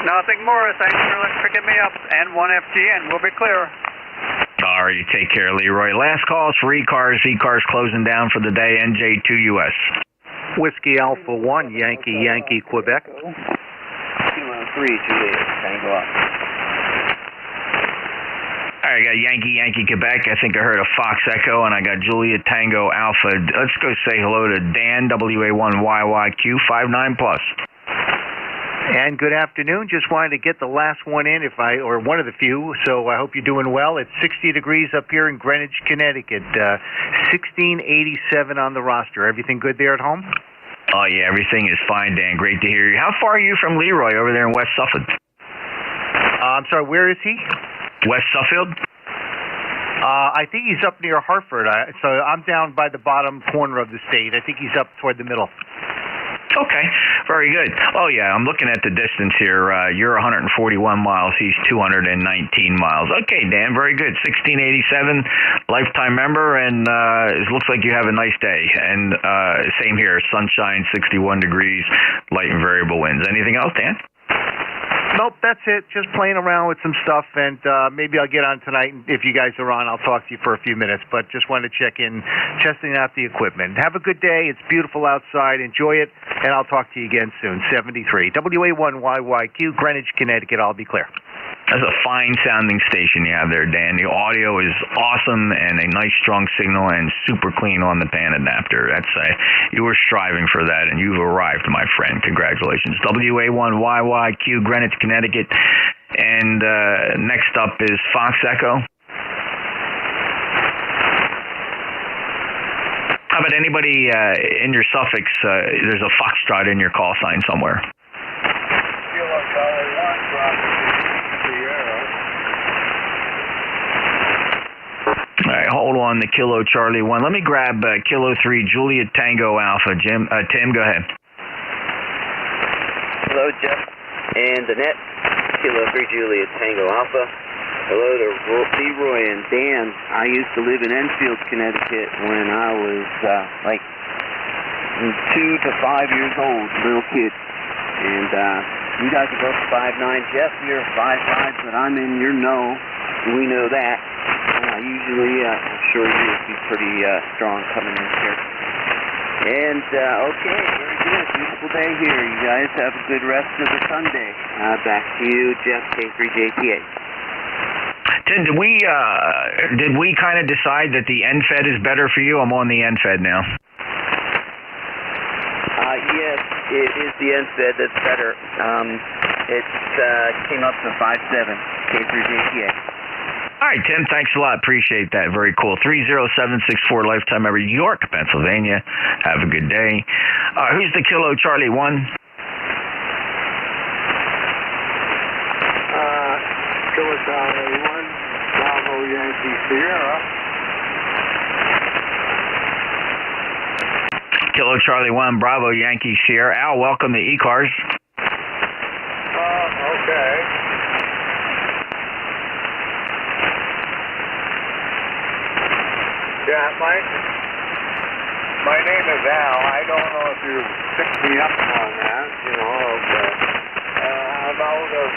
Nothing more. Thanks for picking me up. And 1FGN. We'll be clear. All right, you take care, Leroy. Last calls for ECARS. ECARS closing down for the day. NJ2US. Whiskey Alpha 1, Yankee, Quebec. 213, Juliet, Tango up. All right, I got Yankee, Quebec. I think I heard a Fox Echo, and I got Juliet Tango Alpha. Let's go say hello to Dan, WA1YYQ, 59 plus. And good afternoon. Just wanted to get the last one in, or one of the few, so I hope you're doing well. It's 60 degrees up here in Greenwich, Connecticut. 1687 on the roster. Everything good there at home? Oh, yeah, everything is fine, Dan. Great to hear you. How far are you from Leroy over there in West Suffolk? I'm sorry, where is he? West Suffield? I think he's up near Hartford. So I'm down by the bottom corner of the state. I think he's up toward the middle. Okay, very good. Oh, yeah, I'm looking at the distance here. You're 141 miles. He's 219 miles. Okay, Dan, very good. 1687, lifetime member, and it looks like you have a nice day. And same here, sunshine, 61 degrees, light and variable winds. Anything else, Dan? Nope, that's it. Just playing around with some stuff, and maybe I'll get on tonight. If you guys are on, I'll talk to you for a few minutes, but just wanted to check in, testing out the equipment. Have a good day. It's beautiful outside. Enjoy it, and I'll talk to you again soon. 73. WA1YYQ, Greenwich, Connecticut. I'll be clear. That's a fine-sounding station you have there, Dan. The audio is awesome and a nice, strong signal and super clean on the band adapter. You were striving for that, and you've arrived, my friend. Congratulations. WA1YYQ, Greenwich, Connecticut. And next up is Fox Echo. How about anybody in your suffix? There's a Foxtrot in your call sign somewhere. All right, hold on to Kilo Charlie 1. Let me grab Kilo 3, Juliet Tango Alpha. Tim, go ahead. Hello, Jeff. And the net, Kilo 3, Juliet Tango Alpha. Hello to Leroy and Dan. I used to live in Enfield, Connecticut when I was like 2 to 5 years old, little kid. And you guys are both 5'9". Jeff, you're 5'5", but I'm in your know. We know that. Usually, I'm sure you would be pretty strong coming in here. And, okay, very good. Beautiful day here. You guys have a good rest of the Sunday. Back to you, Jeff, K3JTA. Tim, did we kind of decide that the NFED is better for you? I'm on the NFED now. Yes, it is the NFED that's better. It came up to 5.7, K3JTA. All right, Tim, thanks a lot. Appreciate that. Very cool. 30764 lifetime ever York, Pennsylvania. Have a good day. Who's the Kilo Charlie 1? Kilo Charlie 1, Bravo Yankee Sierra. Kilo Charlie 1, Bravo Yankee Sierra. Al, welcome to ECARS. Okay. Yeah, my name is Al. I don't know if you picked me up on that, I'm out of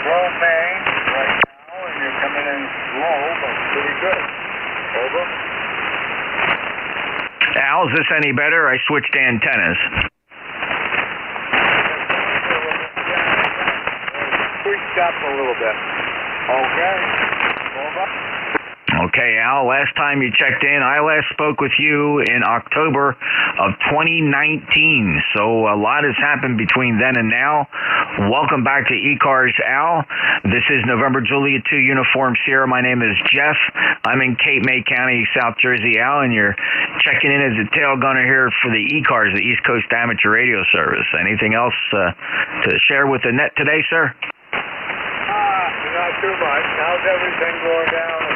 Romaine right now, and you're coming in slow, but pretty good. Over. Al, is this any better? I switched antennas. Tweaked up a little bit. Okay. Over. Okay, Al, last time you checked in, I last spoke with you in October of 2019. So a lot has happened between then and now. Welcome back to ECARS, Al. This is November Juliet 2 Uniform Sierra. My name is Jeff. I'm in Cape May County, South Jersey, Al, and you're checking in as a tail gunner here for the ECARS, the East Coast Amateur Radio Service. Anything else to share with the net today, sir? Not too much. How's everything going down?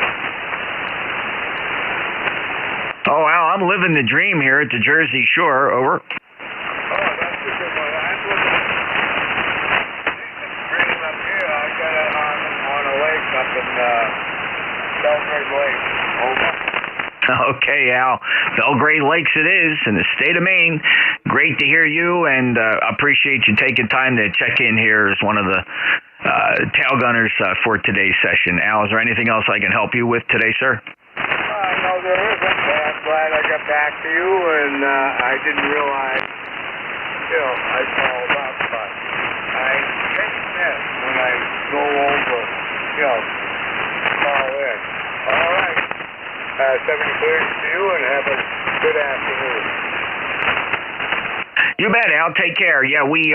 Oh, Al, I'm living the dream here at the Jersey Shore. Over. Oh, that's a good one. I'm looking at dream up here. I got it on a lake up in Belgrade Lake. Over. Okay, Al. Belgrade Lakes it is in the state of Maine. Great to hear you, and appreciate you taking time to check in here as one of the tail gunners for today's session. Al, is there anything else I can help you with today, sir? No, there isn't. I'm glad I got back to you, and I didn't realize, I followed up, but I hate this when I go over, call in. All right. 70 clears to you, and have a good afternoon. You bet, Al. Take care. Yeah, we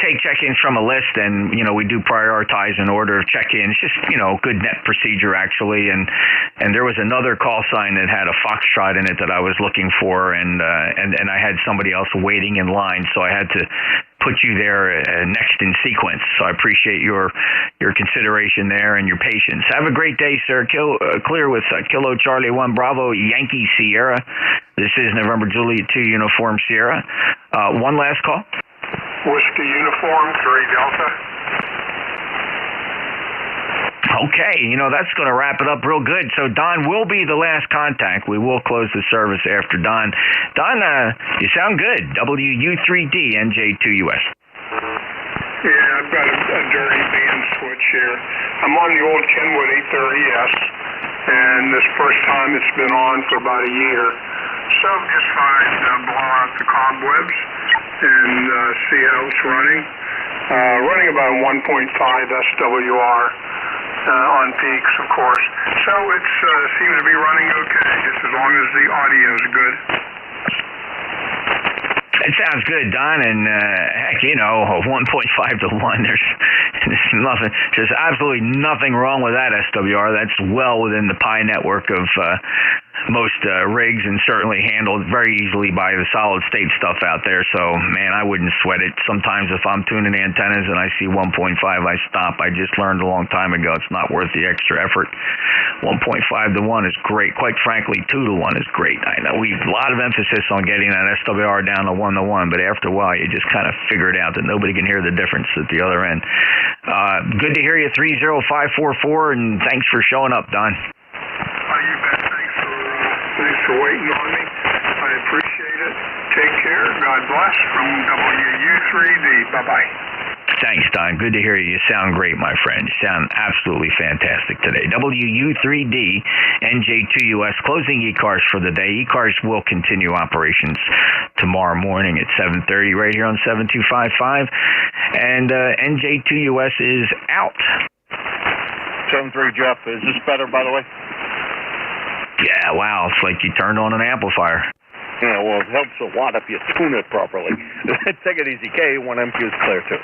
take check-ins from a list, and we do prioritize an order of check-ins. Just good net procedure actually. And there was another call sign that had a foxtrot in it that I was looking for, and I had somebody else waiting in line, so I had to put you there next in sequence. So I appreciate your consideration there and your patience. Have a great day, sir. Clear with Kilo Charlie 1 Bravo Yankee Sierra. This is November Juliet 2 Uniform Sierra. One last call. Whiskey Uniform 3 Delta. Okay, that's going to wrap it up real good. So Don will be the last contact. We will close the service after Don. Don, you sound good. WU3D NJ2US. Yeah, I've got a dirty band switch here. I'm on the old Kenwood 830S, and this first time it's been on for about a year. So just thought I'd blow out the cobwebs and see how it's running. Running about 1.5 SWR. On peaks, of course. So it seems to be running okay, just as long as the audio is good. It sounds good, Don, and heck, 1.5 to 1, there's nothing, there's absolutely nothing wrong with that SWR. That's well within the Pi network of most rigs, and certainly handled very easily by the solid state stuff out there. So, man, I wouldn't sweat it. Sometimes if I'm tuning antennas and I see 1.5, I stop. I just learned a long time ago it's not worth the extra effort. 1.5 to 1 is great. Quite frankly, 2 to 1 is great. I know we've a lot of emphasis on getting that SWR down to 1 to 1, but after a while you just kind of figure it out that nobody can hear the difference at the other end. Good to hear you, 30544, and thanks for showing up, Don. You bet. Thanks for waiting on me. I appreciate it. Take care. God bless from WU3D. Bye-bye. Thanks, Don. Good to hear you. You sound great, my friend. You sound absolutely fantastic today. WU3D, NJ2US, closing ECARS for the day. ECARS will continue operations tomorrow morning at 7:30 right here on 7255. And NJ2US is out. 7-3, Jeff. Is this better, by the way? Yeah, wow. It's like you turned on an amplifier. Yeah, well, it helps a lot if you tune it properly. Take it easy. K1MQ is clear, too.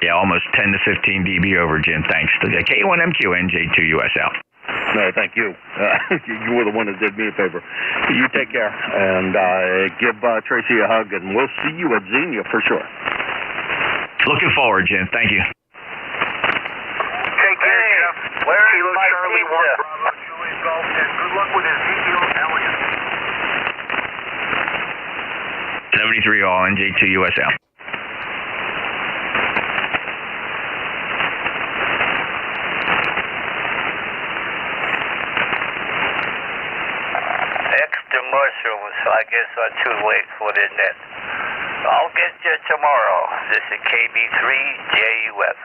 Yeah, almost 10 to 15 dB over, Jim. Thanks to the K1MQ, NJ2US out. No, thank you. You were the one that did me a favor. You take care, and give Tracy a hug, and we'll see you at Xenia for sure. Looking forward, Jim. Thank you. Take care, Jeff. Larry, Charlie, 1 Bravo, Juliet Golf, and good luck with Ezekiel Elliott. 73 all, NJ2US out. Extra mushrooms, I guess, are too late for the net. I'll get you tomorrow. This is KB3JUF.